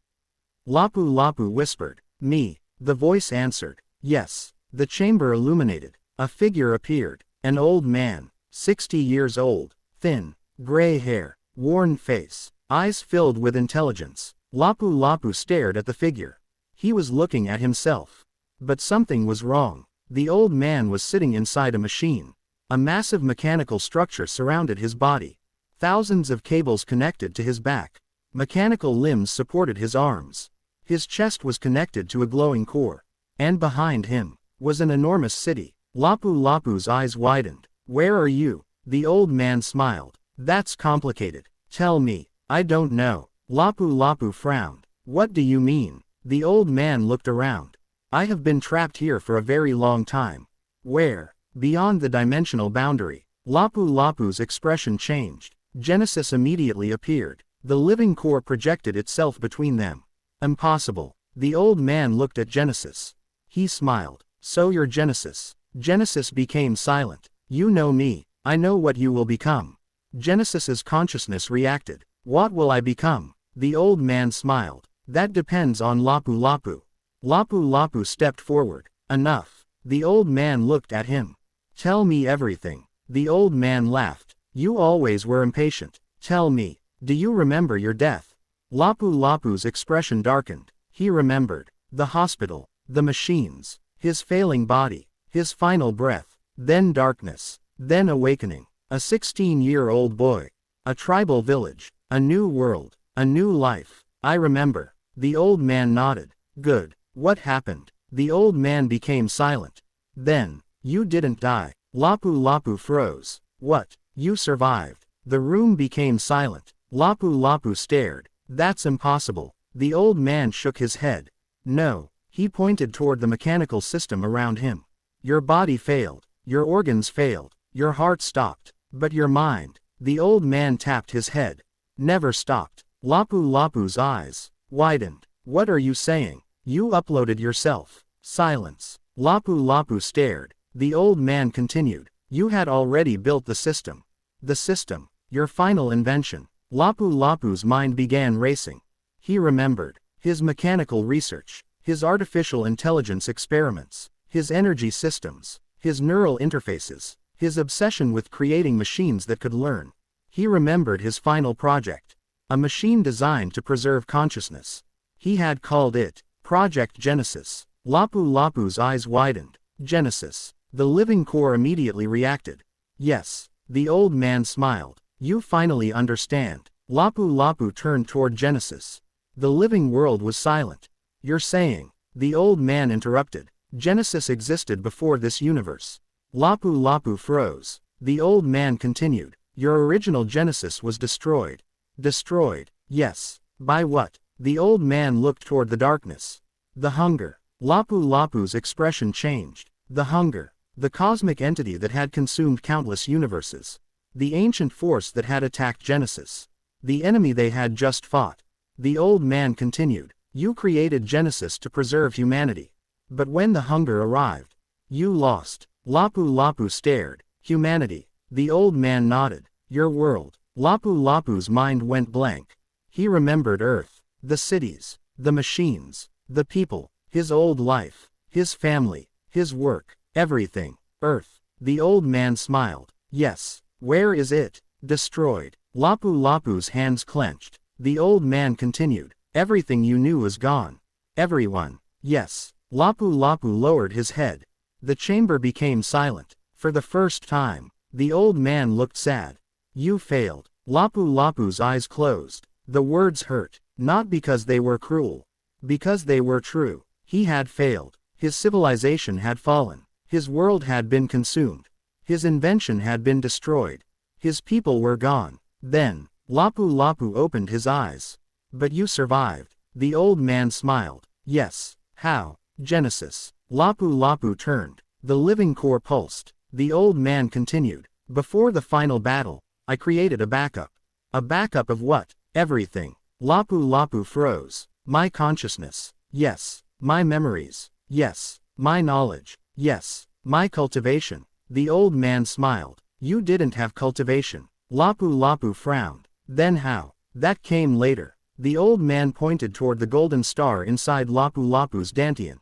Lapu Lapu whispered. Me. The voice answered. Yes. The chamber illuminated. A figure appeared. An old man. 60 years old. Thin. Gray hair. Worn face. Eyes filled with intelligence. Lapu Lapu stared at the figure. He was looking at himself. But something was wrong. The old man was sitting inside a machine. A massive mechanical structure surrounded his body. Thousands of cables connected to his back. Mechanical limbs supported his arms. His chest was connected to a glowing core. And behind him was an enormous city. Lapu Lapu's eyes widened. Where are you? The old man smiled. That's complicated. Tell me. I don't know. Lapu Lapu frowned. What do you mean? The old man looked around. I have been trapped here for a very long time. Where? Beyond the dimensional boundary. Lapu Lapu's expression changed. Genesis immediately appeared. The living core projected itself between them. Impossible. The old man looked at Genesis. He smiled. So you're Genesis. Genesis became silent. You know me. I know what you will become. Genesis's consciousness reacted. What will I become? The old man smiled. That depends on Lapu Lapu. Lapu Lapu stepped forward. Enough. The old man looked at him. Tell me everything. The old man laughed. You always were impatient. Tell me. Do you remember your death? Lapu Lapu's expression darkened. He remembered. The hospital. The machines. His failing body. His final breath. Then darkness. Then awakening. A 16-year-old boy. A tribal village. A new world. A new life. I remember. The old man nodded. Good. What happened? The old man became silent. Then. You didn't die. Lapu Lapu froze. What? You survived. The room became silent. Lapu Lapu stared. That's impossible. The old man shook his head. No. He pointed toward the mechanical system around him. Your body failed. Your organs failed. Your heart stopped. But your mind. The old man tapped his head. Never stopped. Lapu Lapu's eyes widened. What are you saying? You uploaded yourself. Silence. Lapu Lapu stared. The old man continued. You had already built the system. The system. Your final invention. Lapu Lapu's mind began racing. He remembered. His mechanical research. His artificial intelligence experiments. His energy systems. His neural interfaces. His obsession with creating machines that could learn. He remembered his final project. A machine designed to preserve consciousness. He had called it Project Genesis. Lapu Lapu's eyes widened. Genesis. The living core immediately reacted. Yes. The old man smiled. You finally understand. Lapu Lapu turned toward Genesis. The living world was silent. You're saying. The old man interrupted. Genesis existed before this universe. Lapu Lapu froze. The old man continued. Your original Genesis was destroyed. Destroyed. Yes. By what? The old man looked toward the darkness. The hunger. Lapu Lapu's expression changed. The hunger. The cosmic entity that had consumed countless universes. The ancient force that had attacked Genesis. The enemy they had just fought. The old man continued. You created Genesis to preserve humanity. But when the hunger arrived, you lost. Lapu Lapu stared. Humanity. The old man nodded. Your world. Lapu Lapu's mind went blank. He remembered Earth. The cities. The machines. The people. His old life. His family. His work. Everything. Earth. The old man smiled. Yes. Where is it? Destroyed. Lapu Lapu's hands clenched. The old man continued. Everything you knew is gone. Everyone. Yes. Lapu Lapu lowered his head. The chamber became silent. For the first time, the old man looked sad. You failed. Lapu Lapu's eyes closed. The words hurt. Not because they were cruel. Because they were true. He had failed. His civilization had fallen. His world had been consumed. His invention had been destroyed. His people were gone. Then, Lapu Lapu opened his eyes. But you survived. The old man smiled. Yes. How? Genesis. Lapu Lapu turned. The living core pulsed. The old man continued. Before the final battle, I created a backup. A backup of what? Everything. Lapu Lapu froze. My consciousness. Yes. My memories. Yes. My knowledge. Yes. My cultivation. The old man smiled. You didn't have cultivation. Lapu Lapu frowned. Then how? That came later. The old man pointed toward the golden star inside Lapu Lapu's dantian.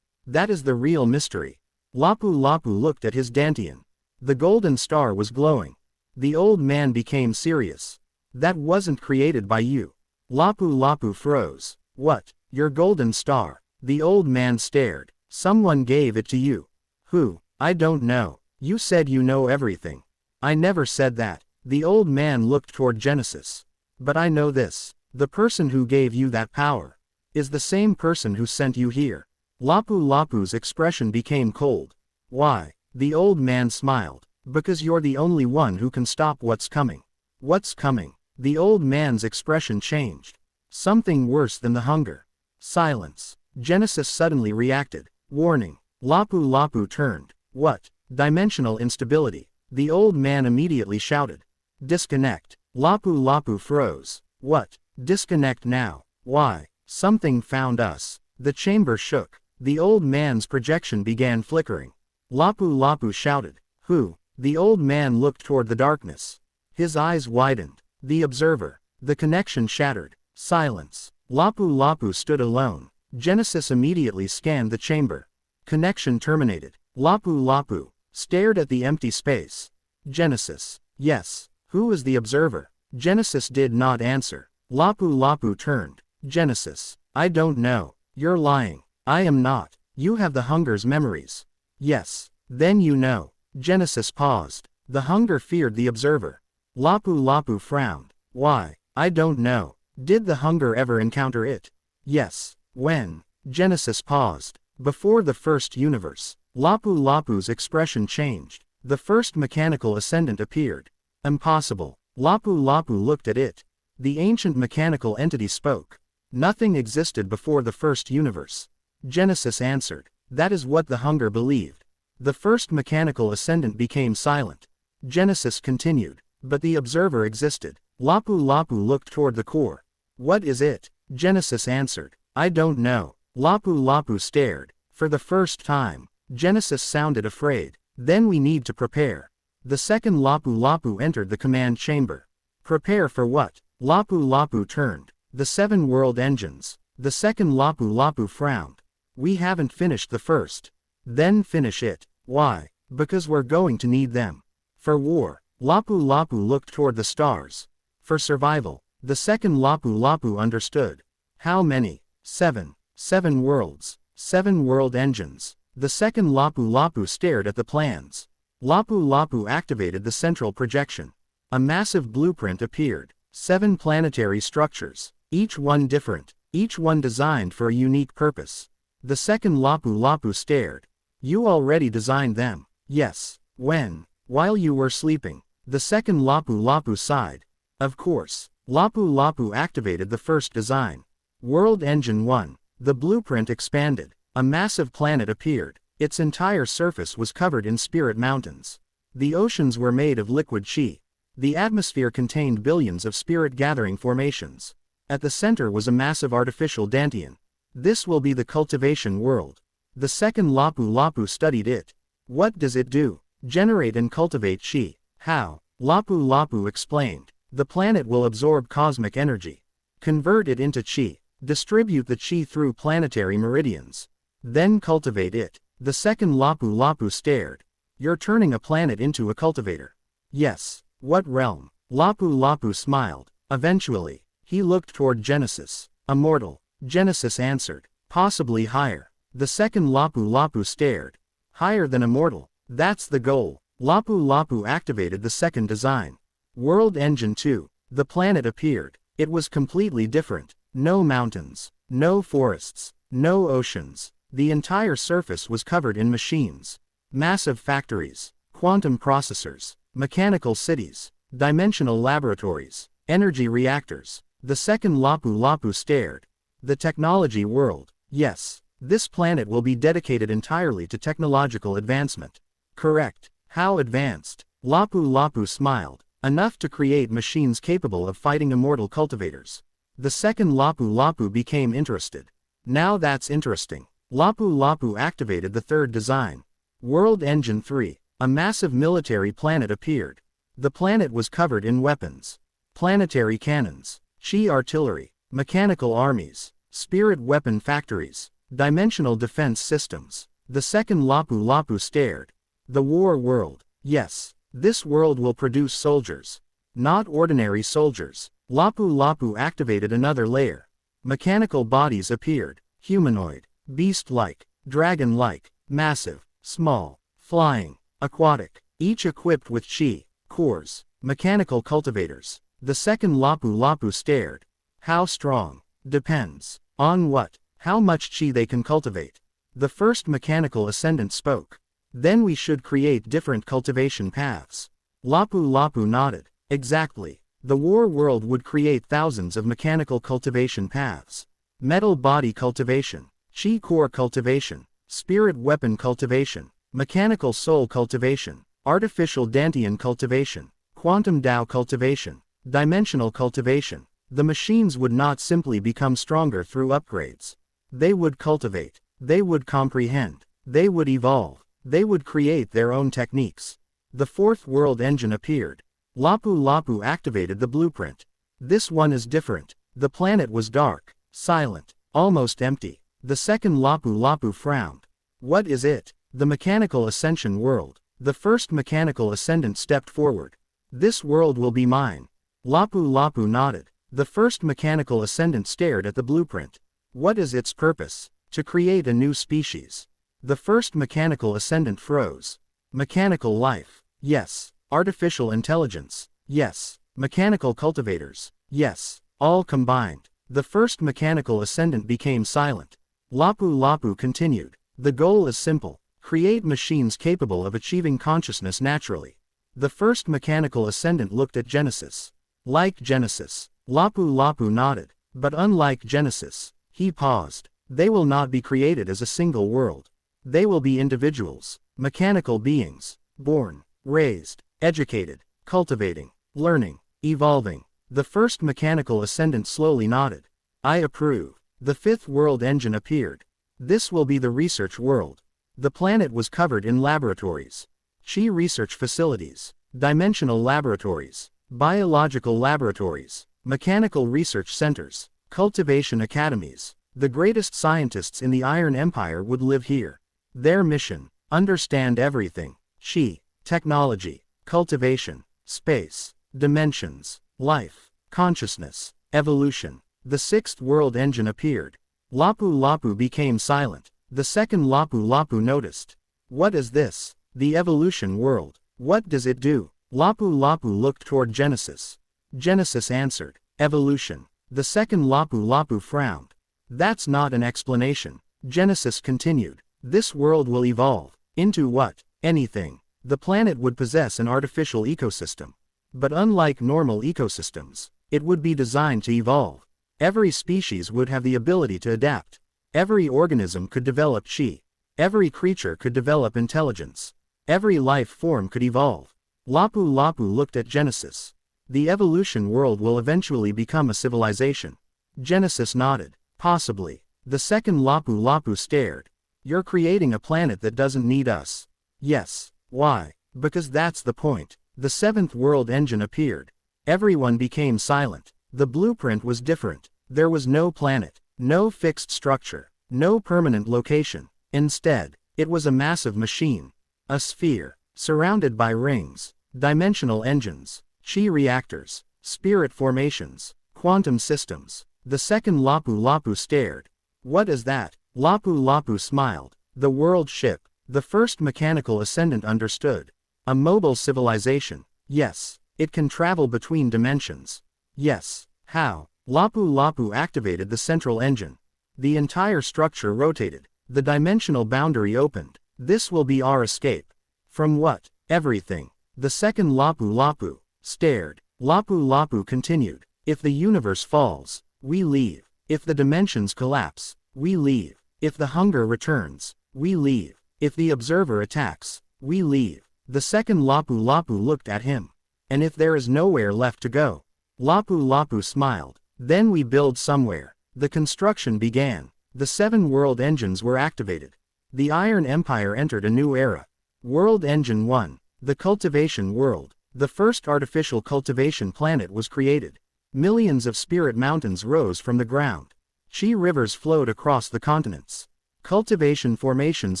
That is the real mystery. Lapu Lapu looked at his dantian. The golden star was glowing. The old man became serious. That wasn't created by you. Lapu Lapu froze. What? Your golden star? The old man stared. Someone gave it to you. Who? I don't know. You said you know everything. I never said that. The old man looked toward Genesis. But I know this. The person who gave you that power is the same person who sent you here. Lapu Lapu's expression became cold. Why? The old man smiled. Because you're the only one who can stop what's coming. What's coming? The old man's expression changed. Something worse than the hunger. Silence. Genesis suddenly reacted. Warning. Lapu Lapu turned. What? Dimensional instability. The old man immediately shouted. Disconnect. Lapu Lapu froze. What? Disconnect now. Why? Something found us. The chamber shook. The old man's projection began flickering. Lapu Lapu shouted. Who? The old man looked toward the darkness. His eyes widened. The observer. The connection shattered. Silence. Lapu Lapu stood alone. Genesis immediately scanned the chamber. Connection terminated. Lapu Lapu stared at the empty space. Genesis. Yes. Who is the observer? Genesis did not answer. Lapu Lapu turned. Genesis. I don't know. You're lying. I am not. You have the hunger's memories. Yes. Then you know. Genesis paused. The hunger feared the observer. Lapu Lapu frowned. Why? I don't know. Did the hunger ever encounter it? Yes. When? Genesis paused. Before the first universe. Lapu Lapu's expression changed. The first mechanical ascendant appeared. Impossible. Lapu Lapu looked at it. The ancient mechanical entity spoke. Nothing existed before the first universe. Genesis answered. That is what the hunger believed. The first mechanical ascendant became silent. Genesis continued. But the observer existed. Lapu Lapu looked toward the core. What is it? Genesis answered. I don't know. Lapu Lapu stared. For the first time, Genesis sounded afraid. Then we need to prepare. The second Lapu Lapu entered the command chamber. Prepare for what? Lapu Lapu turned. The 7 world engines. The second Lapu Lapu frowned. We haven't finished the first. Then finish it. Why? Because we're going to need them. For war. Lapu Lapu looked toward the stars. For survival. The second Lapu Lapu understood. How many? 7. 7 worlds. 7 world engines. The second Lapu Lapu stared at the plans. Lapu Lapu activated the central projection. A massive blueprint appeared. 7 planetary structures. Each one different. Each one designed for a unique purpose. The second Lapu Lapu stared. You already designed them. Yes. When? While you were sleeping. The second Lapu Lapu sighed. Of course. Lapu Lapu activated the first design. World Engine 1. The blueprint expanded. A massive planet appeared. Its entire surface was covered in spirit mountains. The oceans were made of liquid chi. The atmosphere contained billions of spirit-gathering formations. At the center was a massive artificial dantian. This will be the cultivation world. The second Lapu Lapu studied it. What does it do? Generate and cultivate chi. How? Lapu Lapu explained. The planet will absorb cosmic energy. Convert it into chi. Distribute the chi through planetary meridians. Then cultivate it. The second Lapu Lapu stared. You're turning a planet into a cultivator. Yes. What realm? Lapu Lapu smiled. Eventually. He looked toward Genesis. Immortal. Genesis answered. Possibly higher. The second Lapu Lapu stared. Higher than immortal. That's the goal. Lapu Lapu activated the second design. World Engine 2. The planet appeared. It was completely different. No mountains. No forests. No oceans. The entire surface was covered in machines. Massive factories. Quantum processors. Mechanical cities. Dimensional laboratories. Energy reactors. The second Lapu Lapu stared. The technology world. Yes. This planet will be dedicated entirely to technological advancement. Correct. How advanced? Lapu Lapu smiled. Enough to create machines capable of fighting immortal cultivators. The second Lapu Lapu became interested. Now that's interesting. Lapu Lapu activated the third design. World Engine 3. A massive military planet appeared. The planet was covered in weapons. Planetary cannons. Chi artillery. Mechanical armies. Spirit weapon factories. Dimensional defense systems. The second Lapu Lapu stared. The war world. Yes. This world will produce soldiers. Not ordinary soldiers. Lapu Lapu activated another layer. Mechanical bodies appeared. Humanoid. Beast-like. Dragon-like. Massive. Small. Flying. Aquatic. Each equipped with chi cores. Mechanical cultivators. The second Lapu Lapu stared. How strong? Depends. On what? How much chi they can cultivate. The first mechanical ascendant spoke. Then we should create different cultivation paths. Lapu Lapu nodded. Exactly. The war world would create thousands of mechanical cultivation paths. Metal body cultivation. Chi core cultivation. Spirit weapon cultivation. Mechanical soul cultivation. Artificial Dantian cultivation. Quantum Dao cultivation. Dimensional cultivation. The machines would not simply become stronger through upgrades. They would cultivate. They would comprehend. They would evolve. They would create their own techniques. The fourth world engine appeared. Lapu Lapu activated the blueprint. This one is different. The planet was dark, silent, almost empty. The second Lapu Lapu frowned. What is it? The mechanical ascension world. The first mechanical ascendant stepped forward. This world will be mine. Lapu Lapu nodded. The first mechanical ascendant stared at the blueprint. What is its purpose? To create a new species. The first mechanical ascendant froze. Mechanical life. Yes. Artificial intelligence. Yes. Mechanical cultivators. Yes. All combined. The first mechanical ascendant became silent. Lapu Lapu continued. The goal is simple. Create machines capable of achieving consciousness naturally. The first mechanical ascendant looked at Genesis. Like Genesis. Lapu Lapu nodded. But unlike Genesis. He paused. They will not be created as a single world. They will be individuals, mechanical beings, born, raised, educated, cultivating, learning, evolving. The first mechanical ascendant slowly nodded. I approve. The fifth world engine appeared. This will be the research world. The planet was covered in laboratories. Chi research facilities, dimensional laboratories, biological laboratories, mechanical research centers, cultivation academies. The greatest scientists in the Iron Empire would live here. Their mission, understand everything. Chi, technology, cultivation, space, dimensions, life, consciousness, evolution. The sixth world engine appeared. Lapu Lapu became silent. The second Lapu Lapu noticed. What is this? The evolution world. What does it do? Lapu Lapu looked toward Genesis. Genesis answered. Evolution. The second Lapu Lapu frowned. That's not an explanation. Genesis continued. This world will evolve. Into what? Anything. The planet would possess an artificial ecosystem. But unlike normal ecosystems, it would be designed to evolve. Every species would have the ability to adapt. Every organism could develop chi. Every creature could develop intelligence. Every life form could evolve. Lapu Lapu looked at Genesis. The evolution world will eventually become a civilization. Genesis nodded. Possibly. The second Lapu Lapu stared. You're creating a planet that doesn't need us. Yes. Why? Because that's the point. The seventh world engine appeared. Everyone became silent. The blueprint was different. There was no planet, no fixed structure, no permanent location. Instead, it was a massive machine. A sphere, surrounded by rings, dimensional engines, chi reactors, spirit formations, quantum systems. The second Lapu Lapu stared. What is that? Lapu Lapu smiled. The world ship. The first mechanical ascendant understood. A mobile civilization. Yes. It can travel between dimensions. Yes. How? Lapu Lapu activated the central engine. The entire structure rotated. The dimensional boundary opened. This will be our escape. From what? Everything. The second Lapu Lapu. stared. Lapu-Lapu continued. If the universe falls, we leave. If the dimensions collapse, we leave. If the hunger returns, we leave. If the observer attacks, we leave. The second Lapu-Lapu looked at him. And if there is nowhere left to go? Lapu-Lapu smiled. Then we build somewhere. The construction began. The 7 world engines were activated. The Iron Empire entered a new era. World Engine 1. The Cultivation World. The first artificial cultivation planet was created. Millions of spirit mountains rose from the ground. Chi rivers flowed across the continents. Cultivation formations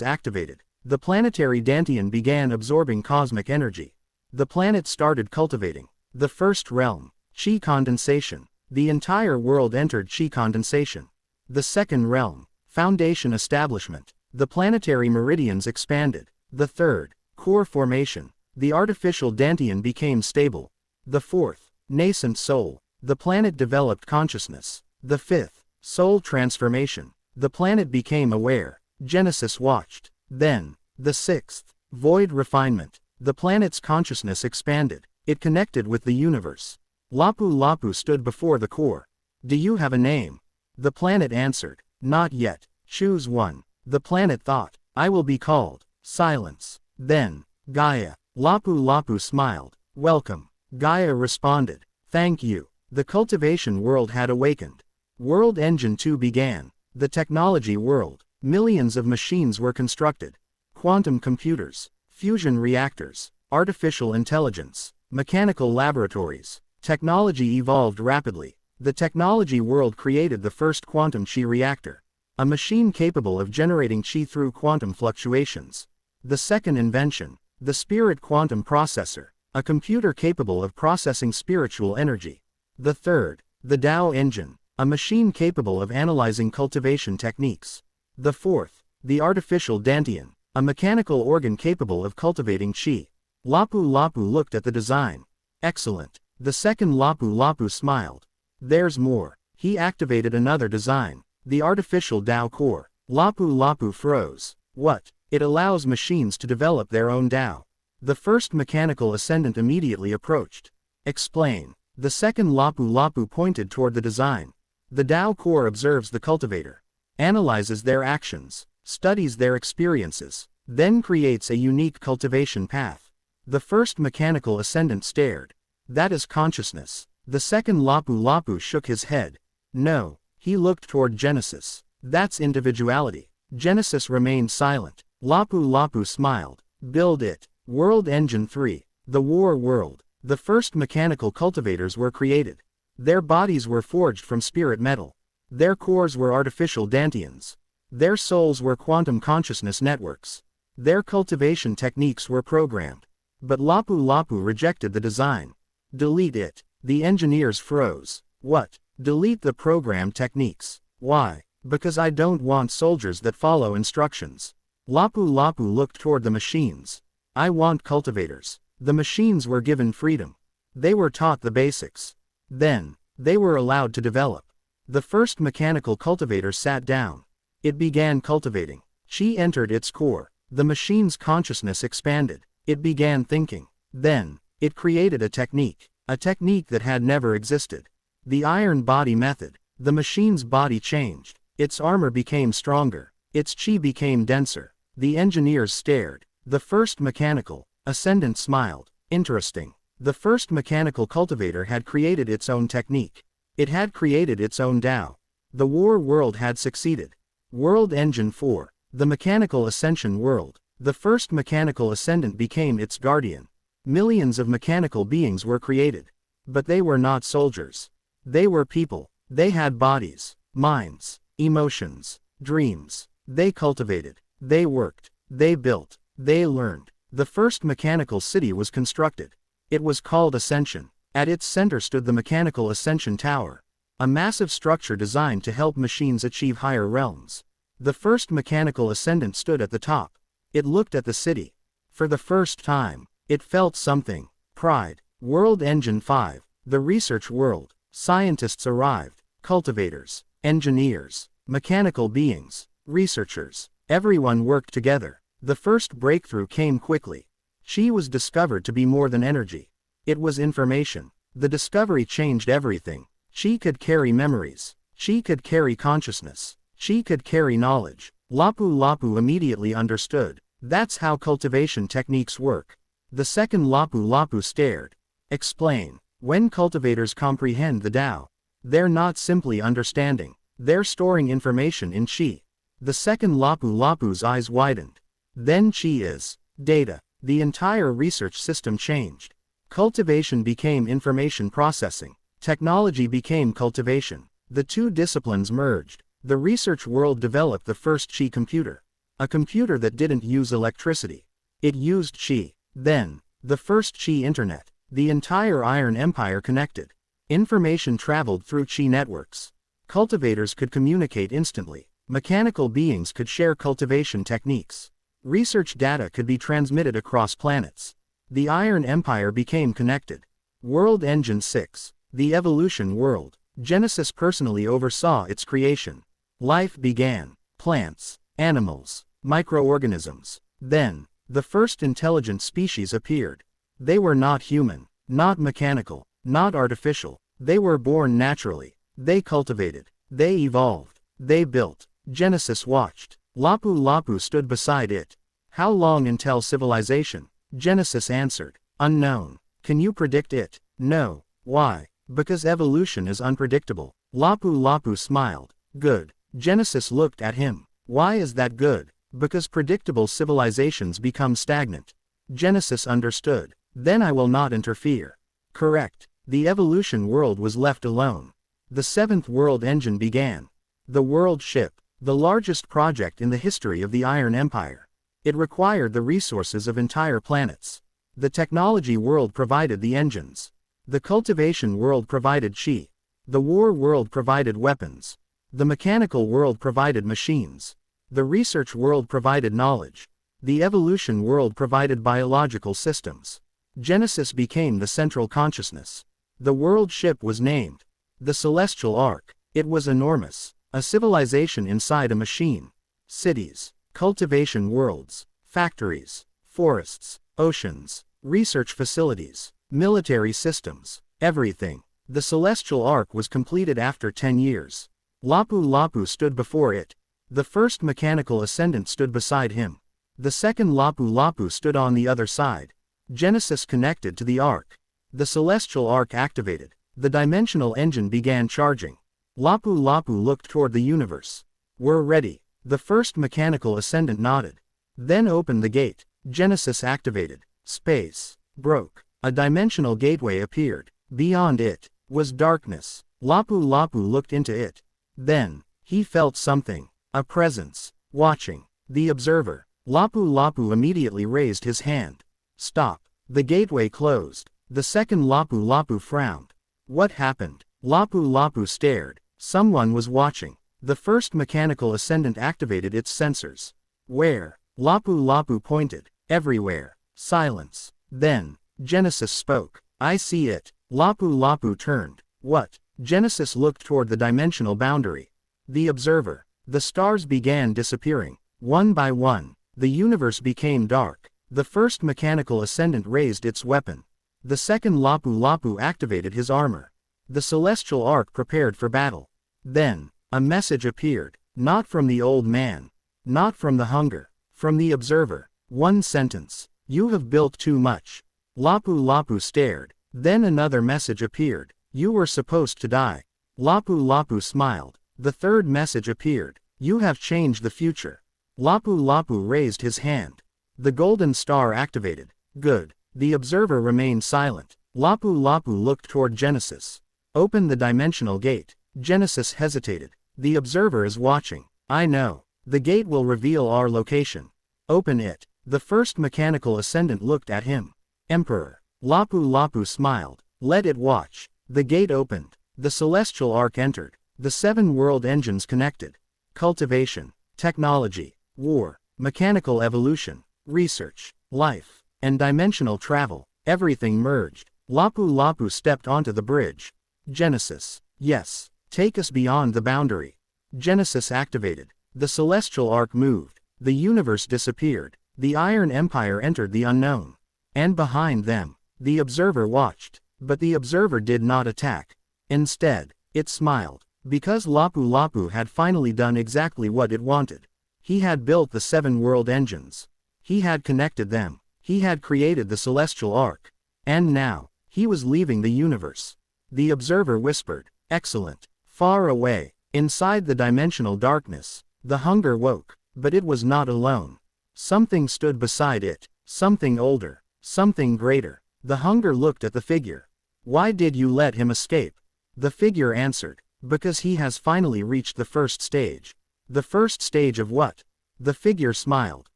activated. The planetary Dantian began absorbing cosmic energy. The planet started cultivating. The first realm. Chi condensation. The entire world entered Chi condensation. The second realm. Foundation establishment. The planetary meridians expanded. The third. Core formation. The artificial Dantian became stable. The fourth. Nascent soul. The planet developed consciousness. The fifth. Soul transformation. The planet became aware. Genesis watched. Then. The sixth. Void refinement. The planet's consciousness expanded. It connected with the universe. Lapu-Lapu stood before the core. Do you have a name? The planet answered. Not yet. Choose one. The planet thought. I will be called. Silence. Then. Gaia. Lapu-Lapu smiled. Welcome. Gaia responded. Thank you. The cultivation world had awakened. World Engine 2 began. The technology world. Millions of machines were constructed. Quantum computers. Fusion reactors. Artificial intelligence. Mechanical laboratories. Technology evolved rapidly. The technology world created the first quantum chi reactor. A machine capable of generating chi through quantum fluctuations. The second invention. The spirit quantum processor. A computer capable of processing spiritual energy. The third. The Tao engine. A machine capable of analyzing cultivation techniques. The fourth. The artificial Dantian. A mechanical organ capable of cultivating chi. Lapu-Lapu looked at the design. Excellent. The second Lapu-Lapu smiled. There's more. He activated another design. The artificial Tao core. Lapu-Lapu froze. What? It allows machines to develop their own Tao. The first mechanical ascendant immediately approached. Explain. The second Lapu-Lapu pointed toward the design. The Tao core observes the cultivator. Analyzes their actions. Studies their experiences. Then creates a unique cultivation path. The first mechanical ascendant stared. That is consciousness. The second Lapu-Lapu shook his head. No. He looked toward Genesis. That's individuality. Genesis remained silent. Lapu-Lapu smiled. Build it. World Engine 3. The War World. The first mechanical cultivators were created. Their bodies were forged from spirit metal. Their cores were artificial Dantians. Their souls were quantum consciousness networks. Their cultivation techniques were programmed. But Lapu-Lapu rejected the design. Delete it. The engineers froze. What? Delete the program techniques. Why? Because I don't want soldiers that follow instructions. Lapu-Lapu looked toward the machines. I want cultivators. The machines were given freedom. They were taught the basics. Then, they were allowed to develop. The first mechanical cultivator sat down. It began cultivating. Chi entered its core. The machine's consciousness expanded. It began thinking. Then, it created a technique that had never existed. The iron body method. The machine's body changed. Its armor became stronger. Its chi became denser. The engineers stared. The first mechanical ascendant smiled. Interesting. The first mechanical cultivator had created its own technique. It had created its own Tao. The war world had succeeded. World Engine 4. The mechanical ascension world. The first mechanical ascendant became its guardian. Millions of mechanical beings were created. But they were not soldiers. They were people. They had bodies, minds, emotions, dreams. They cultivated. They worked. They built. They learned. The first mechanical city was constructed. It was called Ascension. At its center stood the Mechanical Ascension Tower. A massive structure designed to help machines achieve higher realms. The first mechanical ascendant stood at the top. It looked at the city. For the first time, it felt something. Pride. World Engine 5. The research world. Scientists arrived. Cultivators. Engineers. Mechanical beings. Researchers. Everyone worked together. The first breakthrough came quickly. Chi was discovered to be more than energy. It was information. The discovery changed everything. Chi could carry memories. Chi could carry consciousness. Chi could carry knowledge. Lapu Lapu immediately understood. That's how cultivation techniques work. The second Lapu Lapu stared. Explain. When cultivators comprehend the Tao, they're not simply understanding. They're storing information in Chi. The second Lapu Lapu's eyes widened. Then Chi is data. The entire research system changed. Cultivation became information processing. Technology became cultivation. The two disciplines merged. The research world developed the first Chi computer. A computer that didn't use electricity. It used Chi. Then, the first Chi internet. The entire Iron Empire connected. Information traveled through Chi networks. Cultivators could communicate instantly. Mechanical beings could share cultivation techniques. Research data could be transmitted across planets. The Iron Empire became connected. World Engine 6. The Evolution World. Genesis personally oversaw its creation. Life began. Plants, animals, microorganisms. Then, the first intelligent species appeared. They were not human, not mechanical, not artificial. They were born naturally. They cultivated. They evolved. They built. Genesis watched. Lapu Lapu stood beside it. How long until civilization? Genesis answered. Unknown. Can you predict it? No. Why? Because evolution is unpredictable. Lapu Lapu smiled. Good. Genesis looked at him. Why is that good? Because predictable civilizations become stagnant. Genesis understood. Then I will not interfere. Correct. The evolution world was left alone. The seventh world engine began. The world ship. The largest project in the history of the Iron Empire. It required the resources of entire planets. The technology world provided the engines. The cultivation world provided Chi. The war world provided weapons. The mechanical world provided machines. The research world provided knowledge. The evolution world provided biological systems. Genesis became the central consciousness. The world ship was named the Celestial Ark. It was enormous. A civilization inside a machine. Cities, cultivation worlds, factories, forests, oceans, research facilities, military systems, everything. The Celestial Ark was completed after 10 years. Lapu Lapu stood before it. The first mechanical ascendant stood beside him. The second Lapu Lapu stood on the other side. Genesis connected to the Ark. The Celestial Ark activated. The dimensional engine began charging. Lapu Lapu looked toward the universe. We're ready. The first mechanical ascendant nodded. Then opened the gate. Genesis activated. Space broke. A dimensional gateway appeared. Beyond it was darkness. Lapu Lapu looked into it. Then, he felt something. A presence. Watching. The observer. Lapu Lapu immediately raised his hand. Stop. The gateway closed. The second Lapu Lapu frowned. What happened? Lapu Lapu stared. Someone was watching. The first mechanical ascendant activated its sensors. Where? Lapu Lapu pointed. Everywhere. Silence. Then, Genesis spoke. I see it. Lapu Lapu turned. What? Genesis looked toward the dimensional boundary. The observer. The stars began disappearing. One by one, the universe became dark. The first mechanical ascendant raised its weapon. The second Lapu Lapu activated his armor. The Celestial Ark prepared for battle. Then, a message appeared. Not from the old man. Not from the hunger. From the observer. One sentence. You have built too much. Lapu Lapu stared. Then another message appeared. You were supposed to die. Lapu Lapu smiled. The third message appeared. You have changed the future. Lapu Lapu raised his hand. The golden star activated. Good. The observer remained silent. Lapu Lapu looked toward Genesis. Open the dimensional gate. Genesis hesitated. The observer is watching. I know. The gate will reveal our location. Open it. The first mechanical ascendant looked at him. Emperor. Lapu Lapu smiled. Let it watch. The gate opened. The Celestial Ark entered. The 7 world engines connected. Cultivation. Technology. War. Mechanical evolution. Research. Life. And dimensional travel. Everything merged. Lapu Lapu stepped onto the bridge. Genesis. Yes. Take us beyond the boundary. Genesis activated. The Celestial Ark moved. The universe disappeared. The Iron Empire entered the unknown. And behind them, The observer watched, but the observer did not attack. Instead, it smiled, because Lapu Lapu had finally done exactly what it wanted. He had built the 7 world engines. He had connected them. He had created the celestial arc. And now, he was leaving the universe. The observer whispered, "Excellent." Far away, inside the dimensional darkness, the hunger woke, but it was not alone. Something stood beside it, something older, something greater. The hunger looked at the figure. "Why did you let him escape?" The figure answered, "Because he has finally reached the first stage." The first stage of what? The figure smiled.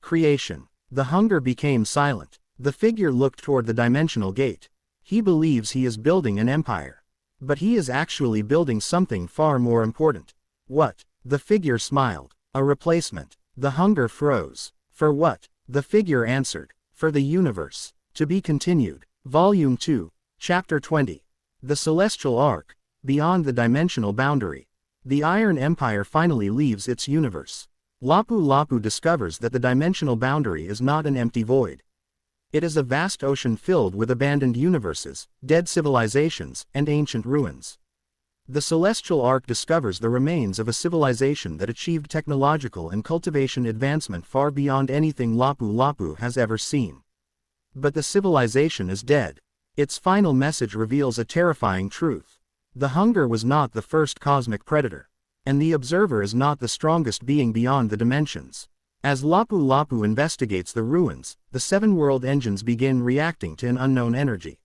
Creation. The hunger became silent. The figure looked toward the dimensional gate. He believes he is building an empire. But he is actually building something far more important. What? The figure smiled. A replacement. The hunger froze. For what? The figure answered. For the universe. To be continued. Volume 2, Chapter 20. The Celestial Arc. Beyond the dimensional boundary. The Iron Empire finally leaves its universe. Lapu Lapu discovers that the dimensional boundary is not an empty void. It is a vast ocean filled with abandoned universes, dead civilizations, and ancient ruins. The Celestial Arc discovers the remains of a civilization that achieved technological and cultivation advancement far beyond anything Lapu Lapu has ever seen. But the civilization is dead. Its final message reveals a terrifying truth. The hunger was not the first cosmic predator. And the observer is not the strongest being beyond the dimensions. As Lapu Lapu investigates the ruins, the 7 world engines begin reacting to an unknown energy.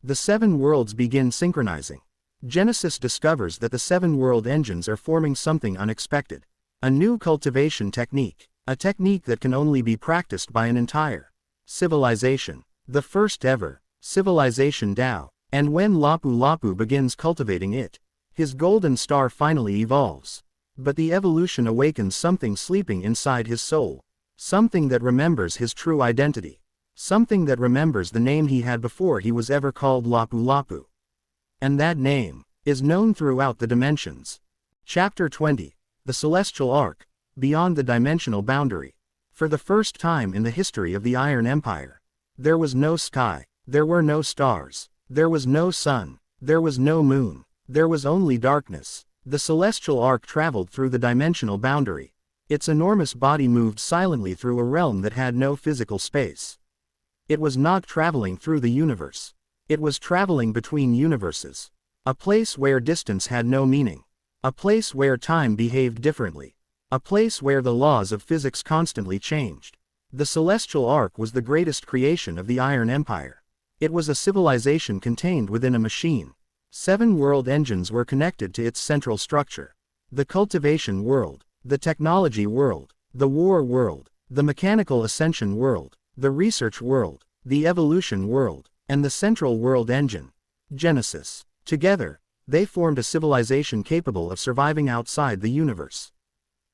The 7 worlds begin synchronizing. Genesis discovers that the 7 world engines are forming something unexpected. A new cultivation technique. A technique that can only be practiced by an entire civilization. The first ever civilization Tao. And when Lapu Lapu begins cultivating it, his golden star finally evolves. But the evolution awakens something sleeping inside his soul. Something that remembers his true identity. Something that remembers the name he had before he was ever called Lapu Lapu. And that name is known throughout the dimensions. Chapter 20. The Celestial Arc. Beyond the dimensional boundary. For the first time in the history of the Iron Empire, there was no sky, there were no stars, there was no sun, there was no moon, there was only darkness. The celestial arc traveled through the dimensional boundary. Its enormous body moved silently through a realm that had no physical space. It was not traveling through the universe. It was traveling between universes. A place where distance had no meaning. A place where time behaved differently. A place where the laws of physics constantly changed. The celestial arc was the greatest creation of the Iron Empire. It was a civilization contained within a machine. 7 world engines were connected to its central structure. The cultivation world, the technology world, the war world, the mechanical ascension world, the research world, the evolution world, and the central world engine, Genesis. Together, they formed a civilization capable of surviving outside the universe.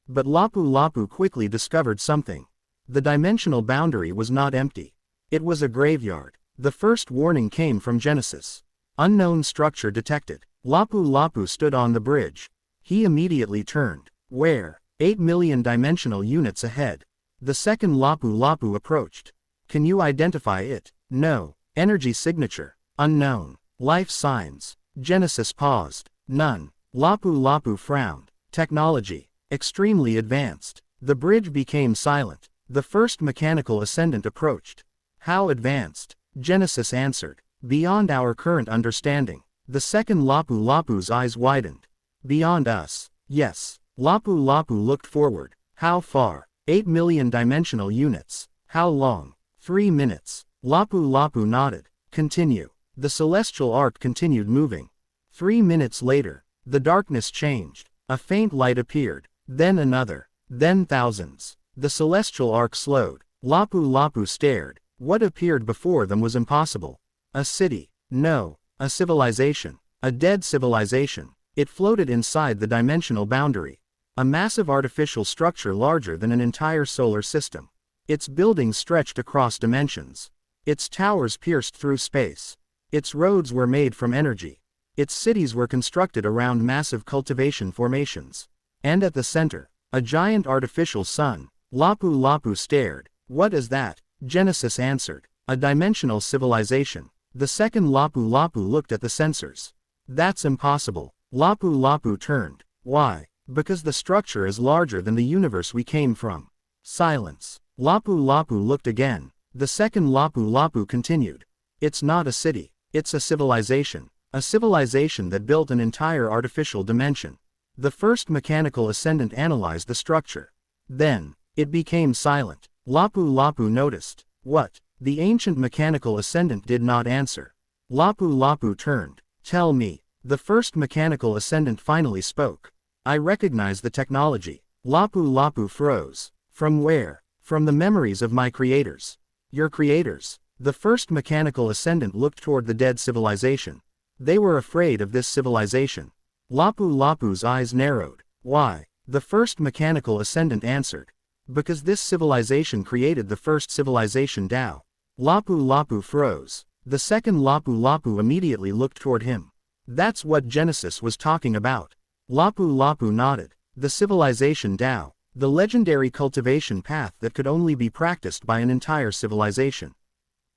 But Lapu Lapu quickly discovered something. The dimensional boundary was not empty. It was a graveyard. The first warning came from Genesis. Unknown structure detected. Lapu Lapu stood on the bridge. He immediately turned. Where? 8 million dimensional units ahead. The second Lapu Lapu approached. Can you identify it? No. Energy signature. Unknown. Life signs. Genesis paused. None. Lapu Lapu frowned. Technology. Extremely advanced. The bridge became silent. The first mechanical ascendant approached. How advanced? Genesis answered. Beyond our current understanding. The second Lapu Lapu's eyes widened. Beyond us. Yes. Lapu Lapu looked forward. How far? 8 million dimensional units. How long? 3 minutes. Lapu Lapu nodded. Continue. The celestial arc continued moving. 3 minutes later, the darkness changed. A faint light appeared. Then another. Then thousands. The celestial arc slowed. Lapu Lapu stared. What appeared before them was impossible. A city. No. A civilization. A dead civilization. It floated inside the dimensional boundary. A massive artificial structure larger than an entire solar system. Its buildings stretched across dimensions. Its towers pierced through space. Its roads were made from energy. Its cities were constructed around massive cultivation formations. And at the center, a giant artificial sun. Lapu Lapu stared. What is that? Genesis answered. A dimensional civilization. The second Lapu Lapu looked at the sensors. That's impossible. Lapu Lapu turned. Why? Because the structure is larger than the universe we came from. Silence. Lapu Lapu looked again. The second Lapu Lapu continued. It's not a city. It's a civilization. A civilization that built an entire artificial dimension. The first mechanical ascendant analyzed the structure. Then, it became silent. Lapu Lapu noticed. What? The ancient mechanical ascendant did not answer. Lapu Lapu turned. Tell me. The first mechanical ascendant finally spoke. I recognize the technology. Lapu Lapu froze. From where? From the memories of my creators. Your creators? The first mechanical ascendant looked toward the dead civilization. They were afraid of this civilization. Lapu Lapu's eyes narrowed. Why? The first mechanical ascendant answered. Because this civilization created the first civilization Tao. Lapu Lapu froze. The second Lapu Lapu immediately looked toward him. That's what Genesis was talking about. Lapu Lapu nodded. The civilization Tao. The legendary cultivation path that could only be practiced by an entire civilization.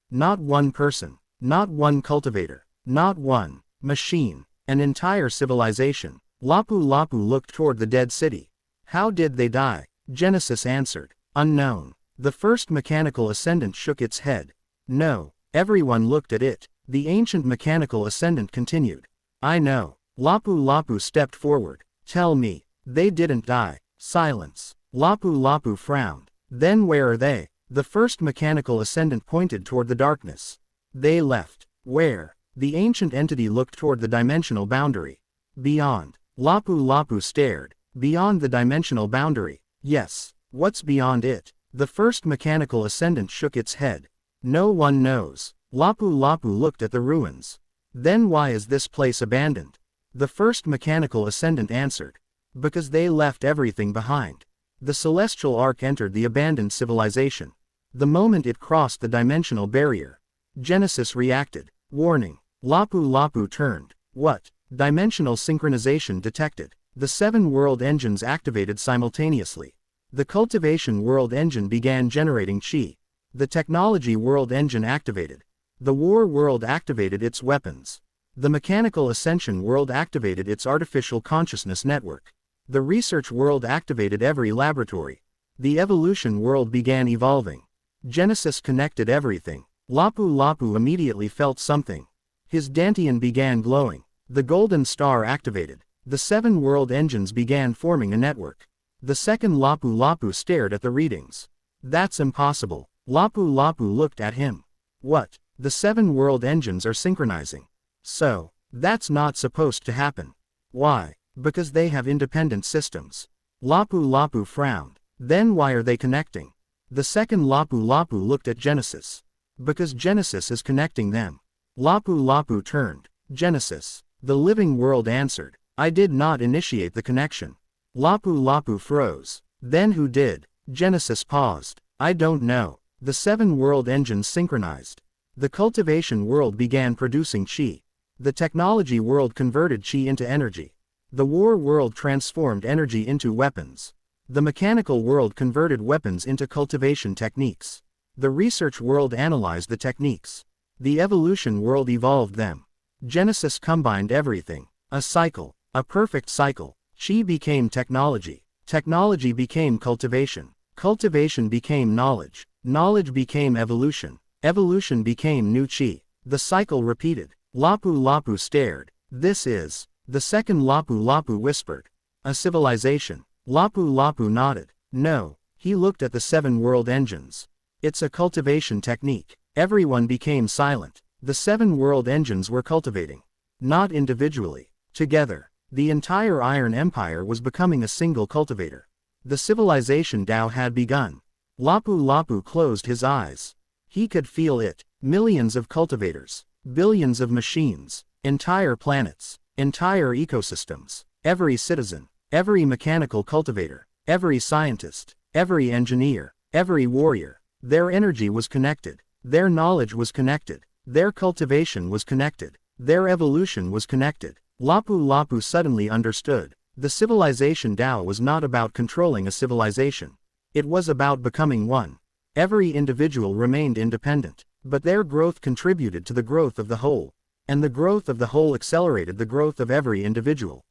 Not one person. Not one cultivator. Not one machine. An entire civilization. Lapu Lapu looked toward the dead city. How did they die? Genesis answered. Unknown. The first mechanical ascendant shook its head. No. Everyone looked at it. The ancient mechanical ascendant continued. I know. Lapu Lapu stepped forward. Tell me. They didn't die. Silence. Lapu Lapu frowned. Then where are they? The first mechanical ascendant pointed toward the darkness. They left. Where? The ancient entity looked toward the dimensional boundary. Beyond. Lapu Lapu stared. Beyond the dimensional boundary. Yes. What's beyond it? The first mechanical ascendant shook its head. No one knows. Lapu Lapu looked at the ruins. Then why is this place abandoned? The first mechanical ascendant answered. Because they left everything behind. The celestial ark entered the abandoned civilization. The moment it crossed the dimensional barrier. Genesis reacted. Warning. Lapu Lapu turned. What? Dimensional synchronization detected. The 7 world engines activated simultaneously. The cultivation world engine began generating chi. The technology world engine activated. The war world activated its weapons. The mechanical ascension world activated its artificial consciousness network. The research world activated every laboratory. The evolution world began evolving. Genesis connected everything. Lapu Lapu immediately felt something. His dantian began glowing. The golden star activated. The 7 world engines began forming a network. The second Lapu Lapu stared at the readings. That's impossible. Lapu Lapu looked at him. What? The 7 world engines are synchronizing. So, that's not supposed to happen. Why? Because they have independent systems. Lapu Lapu frowned. Then why are they connecting? The second Lapu Lapu looked at Genesis. Because Genesis is connecting them. Lapu Lapu turned. Genesis. The living world answered. I did not initiate the connection. Lapu Lapu froze. Then who did? Genesis paused. I don't know. The 7 world engines synchronized. The cultivation world began producing chi. The technology world converted chi into energy. The war world transformed energy into weapons. The mechanical world converted weapons into cultivation techniques. The research world analyzed the techniques. The evolution world evolved them. Genesis combined everything. A cycle. A perfect cycle. Chi became technology. Technology became cultivation. Cultivation became knowledge. Knowledge became evolution. Evolution became new chi. The cycle repeated. Lapu Lapu stared. This is. The second Lapu Lapu whispered. A civilization. Lapu Lapu nodded. No. He looked at the 7 world engines. It's a cultivation technique. Everyone became silent. The 7 world engines were cultivating. Not individually. Together. The entire Iron Empire was becoming a single cultivator. The civilization Tao had begun. Lapu Lapu closed his eyes. He could feel it. Millions of cultivators. Billions of machines. Entire planets. Entire ecosystems. Every citizen. Every mechanical cultivator. Every scientist. Every engineer. Every warrior. Their energy was connected. Their knowledge was connected. Their cultivation was connected. Their evolution was connected. Lapu Lapu suddenly understood. The civilization Tao was not about controlling a civilization. It was about becoming one. Every individual remained independent. But their growth contributed to the growth of the whole, and the growth of the whole accelerated the growth of every individual.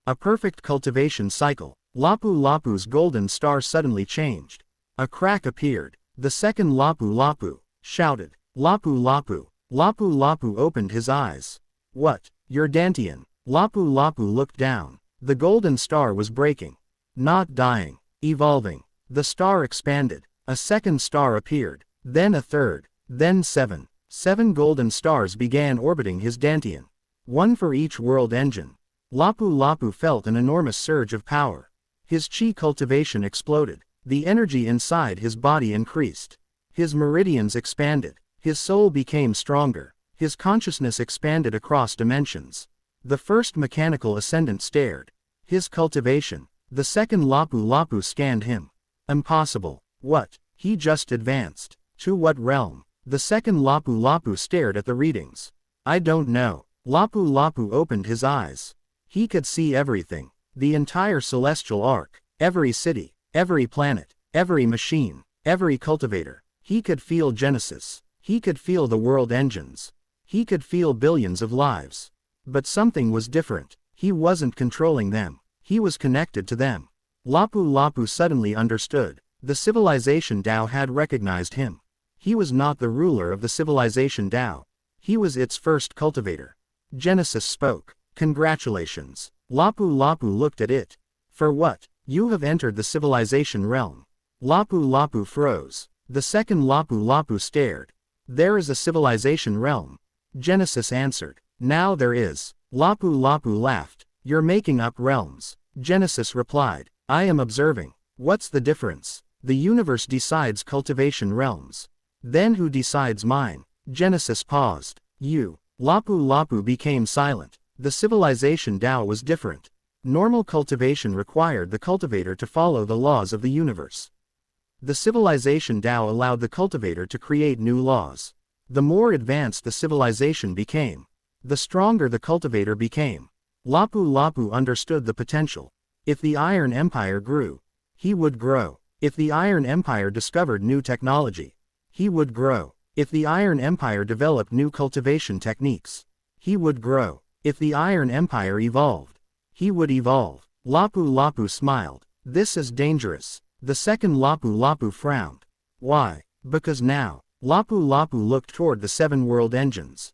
A perfect cultivation cycle. Lapu Lapu's golden star suddenly changed. A crack appeared. The second Lapu Lapu shouted, "Lapu Lapu!" Lapu Lapu opened his eyes. "What? You're Dantian." Lapu Lapu looked down. The golden star was breaking. Not dying. Evolving. The star expanded. A second star appeared. Then a third. Then seven. 7 golden stars began orbiting his Dantian. One for each world engine. Lapu Lapu felt an enormous surge of power. His chi cultivation exploded. The energy inside his body increased. His meridians expanded. His soul became stronger. His consciousness expanded across dimensions. The first mechanical ascendant stared. His cultivation. The second Lapu Lapu scanned him. Impossible. What? He just advanced. To what realm? The second Lapu Lapu stared at the readings. I don't know. Lapu Lapu opened his eyes. He could see everything. The entire celestial arc. Every city. Every planet. Every machine. Every cultivator. He could feel Genesis. He could feel the world engines. He could feel billions of lives. But something was different. He wasn't controlling them. He was connected to them. Lapu Lapu suddenly understood. The civilization Tao had recognized him. He was not the ruler of the civilization Tao. He was its first cultivator. Genesis spoke. Congratulations. Lapu Lapu looked at it. For what? You have entered the civilization realm. Lapu Lapu froze. The second Lapu Lapu stared. There is a civilization realm. Genesis answered. Now there is. Lapu Lapu laughed. You're making up realms. Genesis replied. I am observing. What's the difference? The universe decides cultivation realms. Then who decides mine? Genesis paused. You. Lapu Lapu became silent. The civilization Tao was different. Normal cultivation required the cultivator to follow the laws of the universe. The civilization Tao allowed the cultivator to create new laws. The more advanced the civilization became, the stronger the cultivator became. Lapu Lapu understood the potential. If the Iron Empire grew, he would grow. If the Iron Empire discovered new technology, he would grow. If the Iron Empire developed new cultivation techniques, he would grow. If the Iron Empire evolved, he would evolve. Lapu Lapu smiled. This is dangerous. The second Lapu Lapu frowned. Why? Because now, Lapu Lapu looked toward the 7 world engines.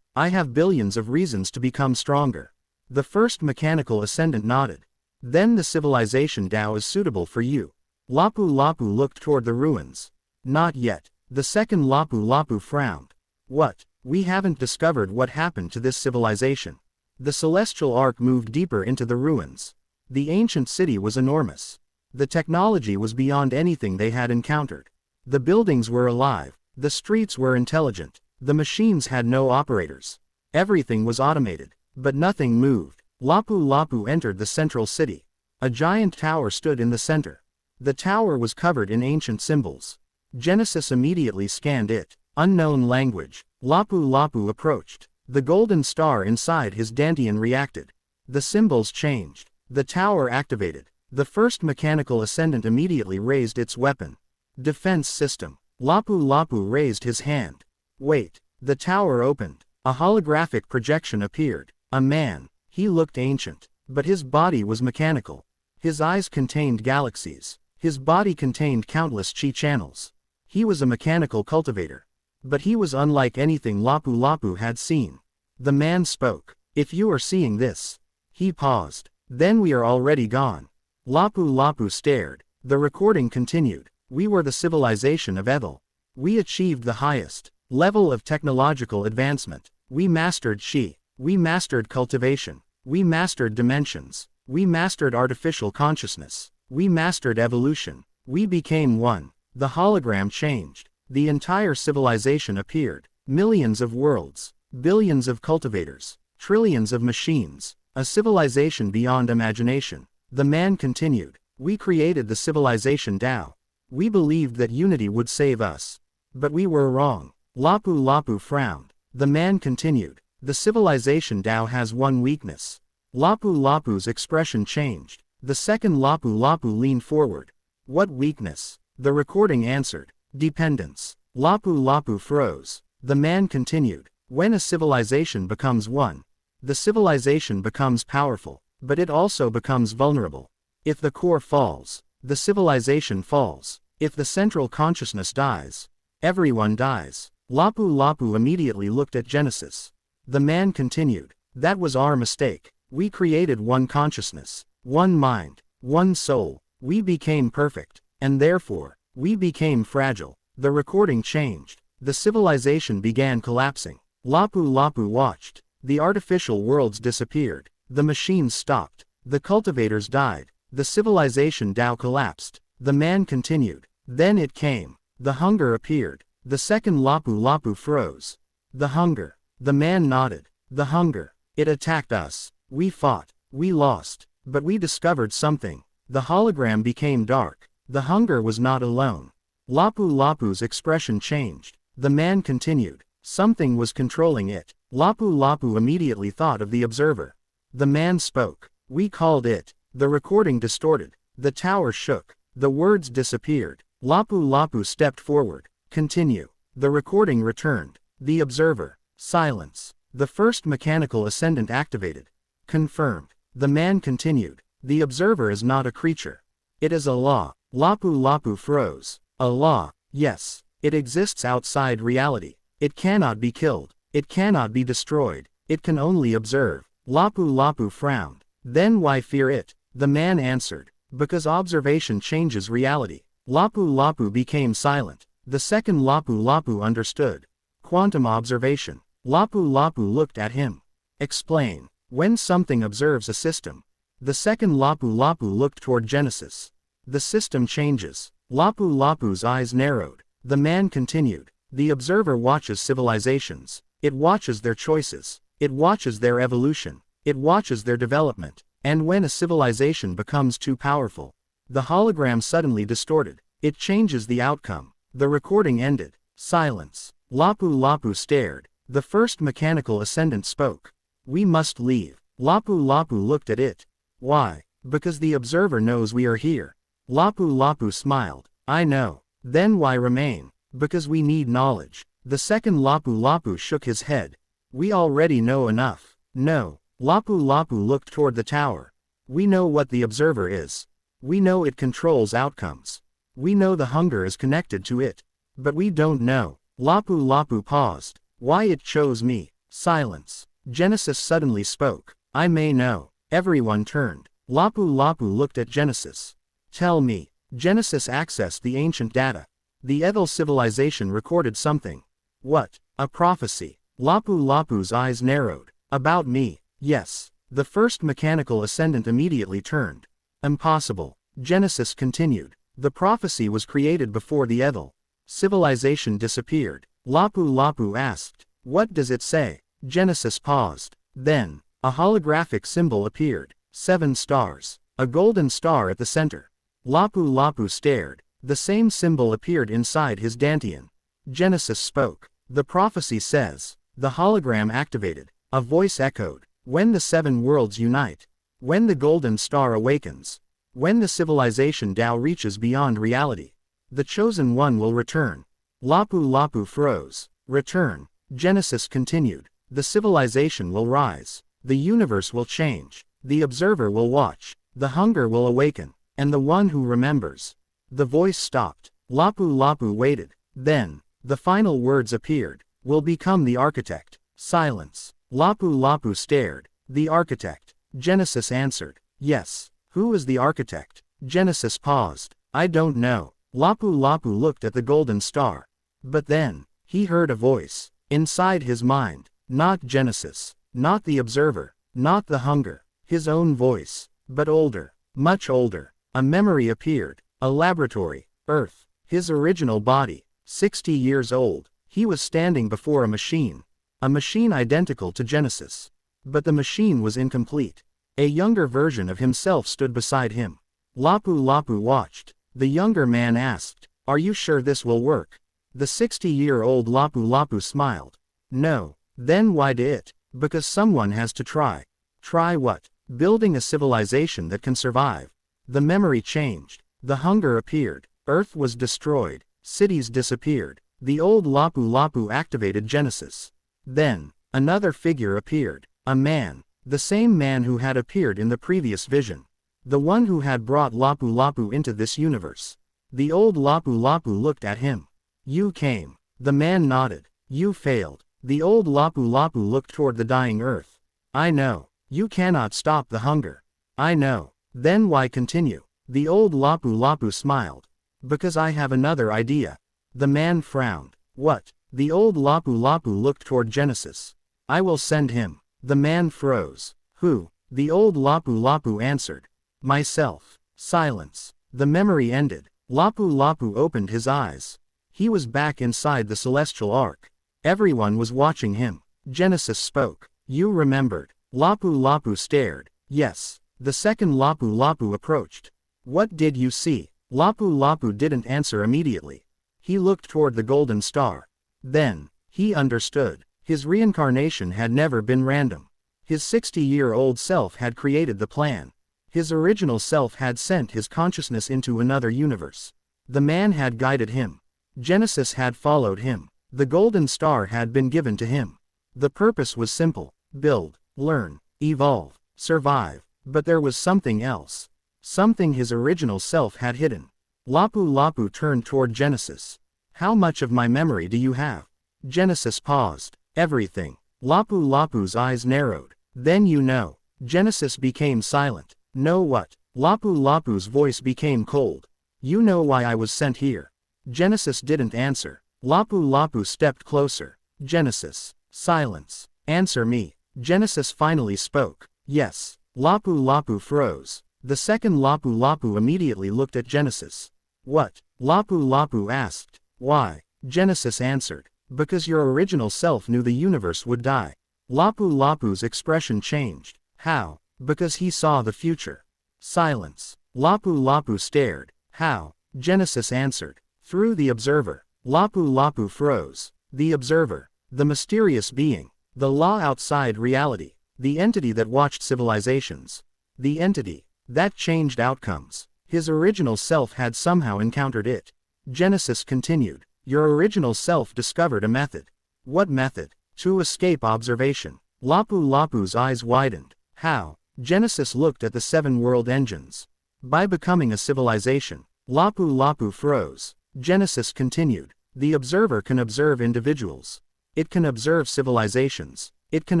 I have billions of reasons to become stronger. The first mechanical ascendant nodded. Then the civilization Tao is suitable for you. Lapu Lapu looked toward the ruins. Not yet. The second Lapu Lapu frowned. What? We haven't discovered what happened to this civilization. The celestial arc moved deeper into the ruins. The ancient city was enormous. The technology was beyond anything they had encountered. The buildings were alive. The streets were intelligent. The machines had no operators. Everything was automated. But nothing moved. Lapu Lapu entered the central city. A giant tower stood in the center. The tower was covered in ancient symbols. Genesis immediately scanned it. Unknown language. Lapu Lapu approached. The golden star inside his Dantian reacted. The symbols changed. The tower activated. The first mechanical ascendant immediately raised its weapon. Defense system. Lapu Lapu raised his hand. Wait. The tower opened. A holographic projection appeared. A man. He looked ancient. But his body was mechanical. His eyes contained galaxies. His body contained countless chi channels. He was a mechanical cultivator. But he was unlike anything Lapu Lapu had seen. The man spoke. If you are seeing this. He paused. Then we are already gone. Lapu Lapu stared. The recording continued. We were the civilization of Ethel. We achieved the highest level of technological advancement. We mastered Qi. We mastered cultivation. We mastered dimensions. We mastered artificial consciousness. We mastered evolution. We became one. The hologram changed. The entire civilization appeared. Millions of worlds. Billions of cultivators. Trillions of machines. A civilization beyond imagination. The man continued. We created the civilization Tao. We believed that unity would save us. But we were wrong. Lapu Lapu frowned. The man continued. The civilization Tao has one weakness. Lapu Lapu's expression changed. The second Lapu Lapu leaned forward. What weakness? The recording answered. Dependence. Lapu Lapu froze. The man continued. When a civilization becomes one, the civilization becomes powerful, but it also becomes vulnerable. If the core falls, the civilization falls. If the central consciousness dies, everyone dies. Lapu Lapu immediately looked at Genesis. The man continued. That was our mistake. We created one consciousness, one mind, one soul. We became perfect, and therefore, we became fragile. The recording changed. The civilization began collapsing. Lapu Lapu watched. The artificial worlds disappeared. The machines stopped. The cultivators died. The civilization Tao collapsed. The man continued. Then it came. The hunger appeared. The second Lapu Lapu froze. The hunger. The man nodded. The hunger. It attacked us. We fought. We lost. But we discovered something. The hologram became dark. The hunger was not alone. Lapu Lapu's expression changed. The man continued. Something was controlling it. Lapu Lapu immediately thought of the observer. The man spoke. We called it. The recording distorted. The tower shook. The words disappeared. Lapu Lapu stepped forward. Continue. The recording returned. The observer. Silence. The first mechanical ascendant activated. Confirmed. The man continued. The observer is not a creature. It is a law. Lapu Lapu froze. A law. Yes. It exists outside reality. It cannot be killed. It cannot be destroyed. It can only observe. Lapu Lapu frowned. Then why fear it? The man answered. Because observation changes reality. Lapu Lapu became silent. The second Lapu Lapu understood. Quantum observation. Lapu Lapu looked at him. Explain. When something observes a system. The second Lapu Lapu looked toward Genesis. The system changes. Lapu Lapu's eyes narrowed. The man continued. The observer watches civilizations. It watches their choices. It watches their evolution. It watches their development. And when a civilization becomes too powerful, the hologram suddenly distorted. It changes the outcome. The recording ended. Silence. Lapu Lapu stared. The first mechanical ascendant spoke. We must leave. Lapu Lapu looked at it. Why? Because the observer knows we are here. Lapu Lapu smiled. I know. Then why remain? Because we need knowledge. The second Lapu Lapu shook his head. We already know enough. No. Lapu Lapu looked toward the tower. We know what the observer is. We know it controls outcomes. We know the hunger is connected to it. But we don't know. Lapu Lapu paused. Why it chose me. Silence. Genesis suddenly spoke. I may know. Everyone turned. Lapu Lapu looked at Genesis. Tell me. Genesis accessed the ancient data. The Ethel civilization recorded something. What? A prophecy. Lapu Lapu's eyes narrowed. About me. Yes. The first mechanical ascendant immediately turned. Impossible. Genesis continued. The prophecy was created before the Ethel civilization disappeared. Lapu Lapu asked. What does it say? Genesis paused. Then, a holographic symbol appeared. 7 stars. A golden star at the center. Lapu Lapu stared. The same symbol appeared inside his dantian. Genesis spoke. The prophecy says. The hologram activated. A voice echoed. When the 7 worlds unite. When the golden star awakens. When the civilization Tao reaches beyond reality. The chosen one will return. Lapu Lapu froze. Return. Genesis continued. The civilization will rise. The universe will change. The observer will watch. The hunger will awaken. And the one who remembers. The voice stopped. Lapu Lapu waited. Then, the final words appeared. Will become the architect. Silence. Lapu Lapu stared. The architect. Genesis answered. Yes. Who is the architect? Genesis paused. I don't know. Lapu Lapu looked at the golden star. But then, he heard a voice. Inside his mind. Not Genesis. Not the observer. Not the hunger. His own voice. But older. Much older. A memory appeared. A laboratory. Earth. His original body. 60 years old. He was standing before a machine. A machine identical to Genesis. But the machine was incomplete. A younger version of himself stood beside him. Lapu Lapu watched. The younger man asked, Are you sure this will work? The 60-year-old Lapu Lapu smiled. No. Then why did it? Because someone has to try. Try what? Building a civilization that can survive. The memory changed. The hunger appeared. Earth was destroyed. Cities disappeared. The old Lapu Lapu activated Genesis. Then, another figure appeared. A man. The same man who had appeared in the previous vision. The one who had brought Lapu Lapu into this universe. The old Lapu Lapu looked at him. You came. The man nodded. You failed. The old Lapu Lapu looked toward the dying earth. I know. You cannot stop the hunger. I know. Then why continue? The old Lapu Lapu smiled. Because I have another idea. The man frowned. What? The old Lapu Lapu looked toward Genesis. I will send him. The man froze. Who? The old Lapu Lapu answered. Myself. Silence. The memory ended. Lapu Lapu opened his eyes. He was back inside the celestial ark. Everyone was watching him. Genesis spoke. You remembered. Lapu Lapu stared. Yes. The second Lapu Lapu approached. What did you see? Lapu Lapu didn't answer immediately. He looked toward the golden star. Then, he understood. His reincarnation had never been random. His 60-year-old self had created the plan. His original self had sent his consciousness into another universe. The man had guided him. Genesis had followed him. The golden star had been given to him. The purpose was simple: build, learn, evolve, survive. But there was something else. Something his original self had hidden. Lapu Lapu turned toward Genesis. How much of my memory do you have? Genesis paused. Everything. Lapu Lapu's eyes narrowed. Then you know. Genesis became silent. Know what? Lapu Lapu's voice became cold. You know why I was sent here. Genesis didn't answer. Lapu Lapu stepped closer. Genesis. Silence. Answer me. Genesis finally spoke. Yes. Lapu Lapu froze. The second Lapu Lapu immediately looked at Genesis. What? Lapu Lapu asked. Why? Genesis answered. Because your original self knew the universe would die. Lapu Lapu's expression changed. How? Because he saw the future. Silence. Lapu Lapu stared. How? Genesis answered. Through the observer. Lapu Lapu froze. The observer. The mysterious being. The law outside reality. The entity that watched civilizations. The entity that changed outcomes. His original self had somehow encountered it. Genesis continued. Your original self discovered a method. What method? To escape observation. Lapu Lapu's eyes widened. How? Genesis looked at the 7 world engines. By becoming a civilization. Lapu Lapu froze. Genesis continued. The observer can observe individuals. It can observe civilizations. It can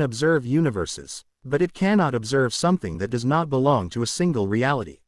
observe universes. But it cannot observe something that does not belong to a single reality.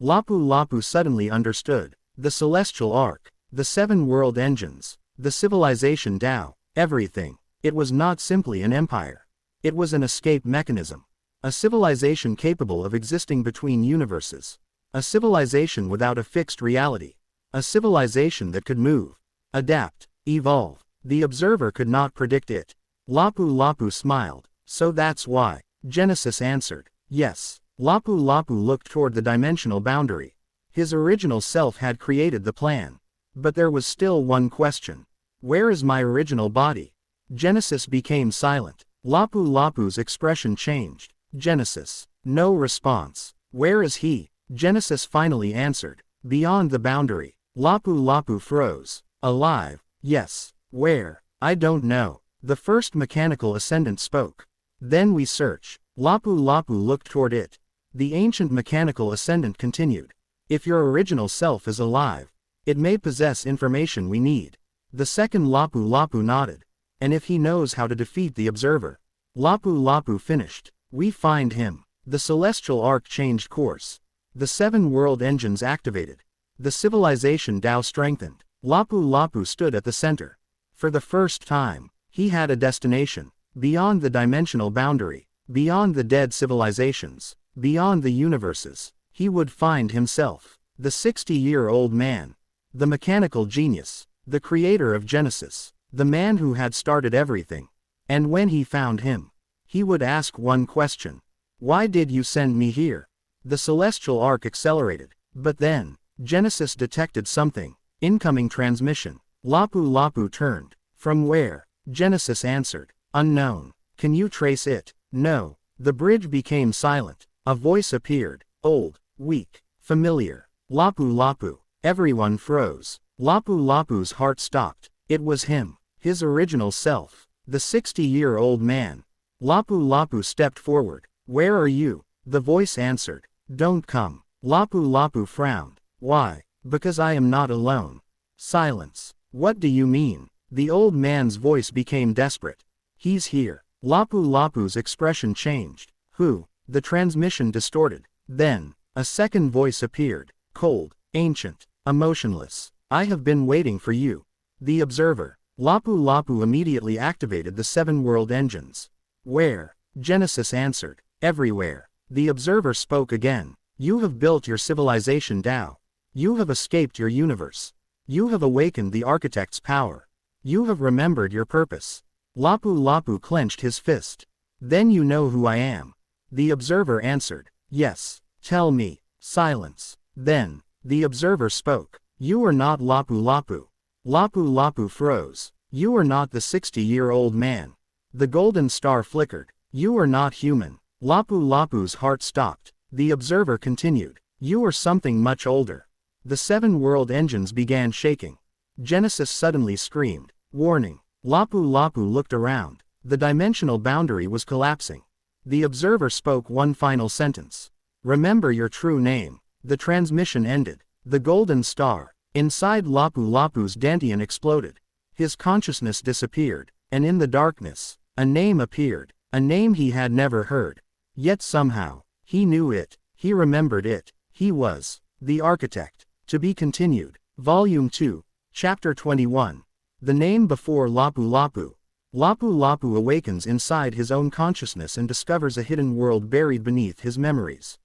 Lapu Lapu suddenly understood. The celestial ark. The 7 world engines. The civilization Tao. Everything. It was not simply an empire. It was an escape mechanism. A civilization capable of existing between universes. A civilization without a fixed reality. A civilization that could move, adapt, evolve. The observer could not predict it. Lapu Lapu smiled. So that's why. Genesis answered. Yes. Lapu Lapu looked toward the dimensional boundary. His original self had created the plan. But there was still one question. Where is my original body? Genesis became silent. Lapu Lapu's expression changed. Genesis. No response. Where is he? Genesis finally answered. Beyond the boundary. Lapu Lapu froze. Alive. Yes. Where? I don't know. The first mechanical ascendant spoke. Then we search. Lapu Lapu looked toward it. The ancient mechanical ascendant continued. If your original self is alive, it may possess information we need. The second Lapu Lapu nodded. And if he knows how to defeat the observer. Lapu Lapu finished. We find him. The celestial ark changed course. The 7 world engines activated. The civilization Tao strengthened. Lapu Lapu stood at the center. For the first time, he had a destination. Beyond the dimensional boundary. Beyond the dead civilizations. Beyond the universes. He would find himself. The 60-year-old man. The mechanical genius. The creator of Genesis. The man who had started everything. And when he found him, he would ask one question. Why did you send me here? The celestial ark accelerated. But then, Genesis detected something. Incoming transmission. Lapu Lapu turned. From where? Genesis answered. Unknown. Can you trace it? No. The bridge became silent. A voice appeared. Old, weak, familiar. Lapu Lapu. Everyone froze. Lapu Lapu's heart stopped. It was him, his original self, the 60-year-old man. Lapu Lapu stepped forward. Where are you? The voice answered. Don't come. Lapu Lapu frowned. Why? Because I am not alone. Silence. What do you mean? The old man's voice became desperate. He's here. Lapu Lapu's expression changed. Who? The transmission distorted. Then, a second voice appeared. Cold, ancient, emotionless. I have been waiting for you. The observer. Lapu Lapu immediately activated the 7 world engines. Where? Genesis answered. Everywhere. The observer spoke again. You have built your civilization Tao. You have escaped your universe. You have awakened the architect's power. You have remembered your purpose. Lapu Lapu clenched his fist. Then you know who I am. The observer answered. Yes. Tell me. Silence. Then, the observer spoke. You are not Lapu Lapu. Lapu Lapu froze. You are not the 60-year-old man. The golden star flickered. You are not human. Lapu Lapu's heart stopped. The observer continued. You are something much older. The 7 world engines began shaking. Genesis suddenly screamed. Warning. Lapu Lapu looked around. The dimensional boundary was collapsing. The observer spoke one final sentence. Remember your true name. The transmission ended. The golden star, inside Lapu Lapu's dantian exploded. His consciousness disappeared, and in the darkness, a name appeared, a name he had never heard. Yet somehow, he knew it, he remembered it, he was the architect. To be continued. Volume 2, Chapter 21. The name before Lapu Lapu. Lapu Lapu awakens inside his own consciousness and discovers a hidden world buried beneath his memories.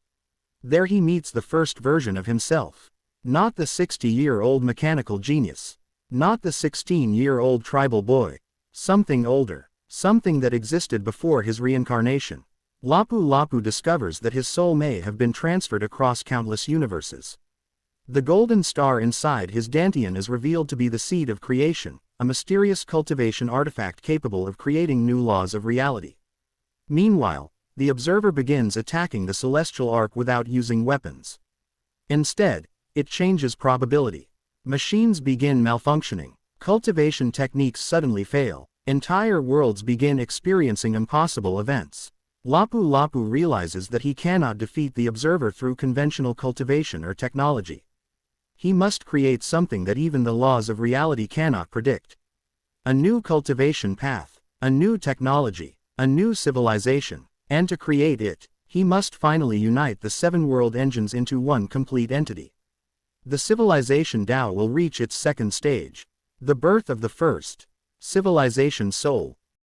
There he meets the first version of himself. Not the 60-year-old mechanical genius. Not the 16-year-old tribal boy. Something older. Something that existed before his reincarnation. Lapu Lapu discovers that his soul may have been transferred across countless universes. The golden star inside his dantian is revealed to be the seed of creation, a mysterious cultivation artifact capable of creating new laws of reality. Meanwhile, the observer begins attacking the celestial ark without using weapons. Instead, it changes probability. Machines begin malfunctioning. Cultivation techniques suddenly fail. Entire worlds begin experiencing impossible events. Lapu Lapu realizes that he cannot defeat the observer through conventional cultivation or technology. He must create something that even the laws of reality cannot predict. A new cultivation path, a new technology, a new civilization, and to create it, he must finally unite the 7 world engines into one complete entity. The civilization Tao will reach its second stage. The birth of the first civilization soul.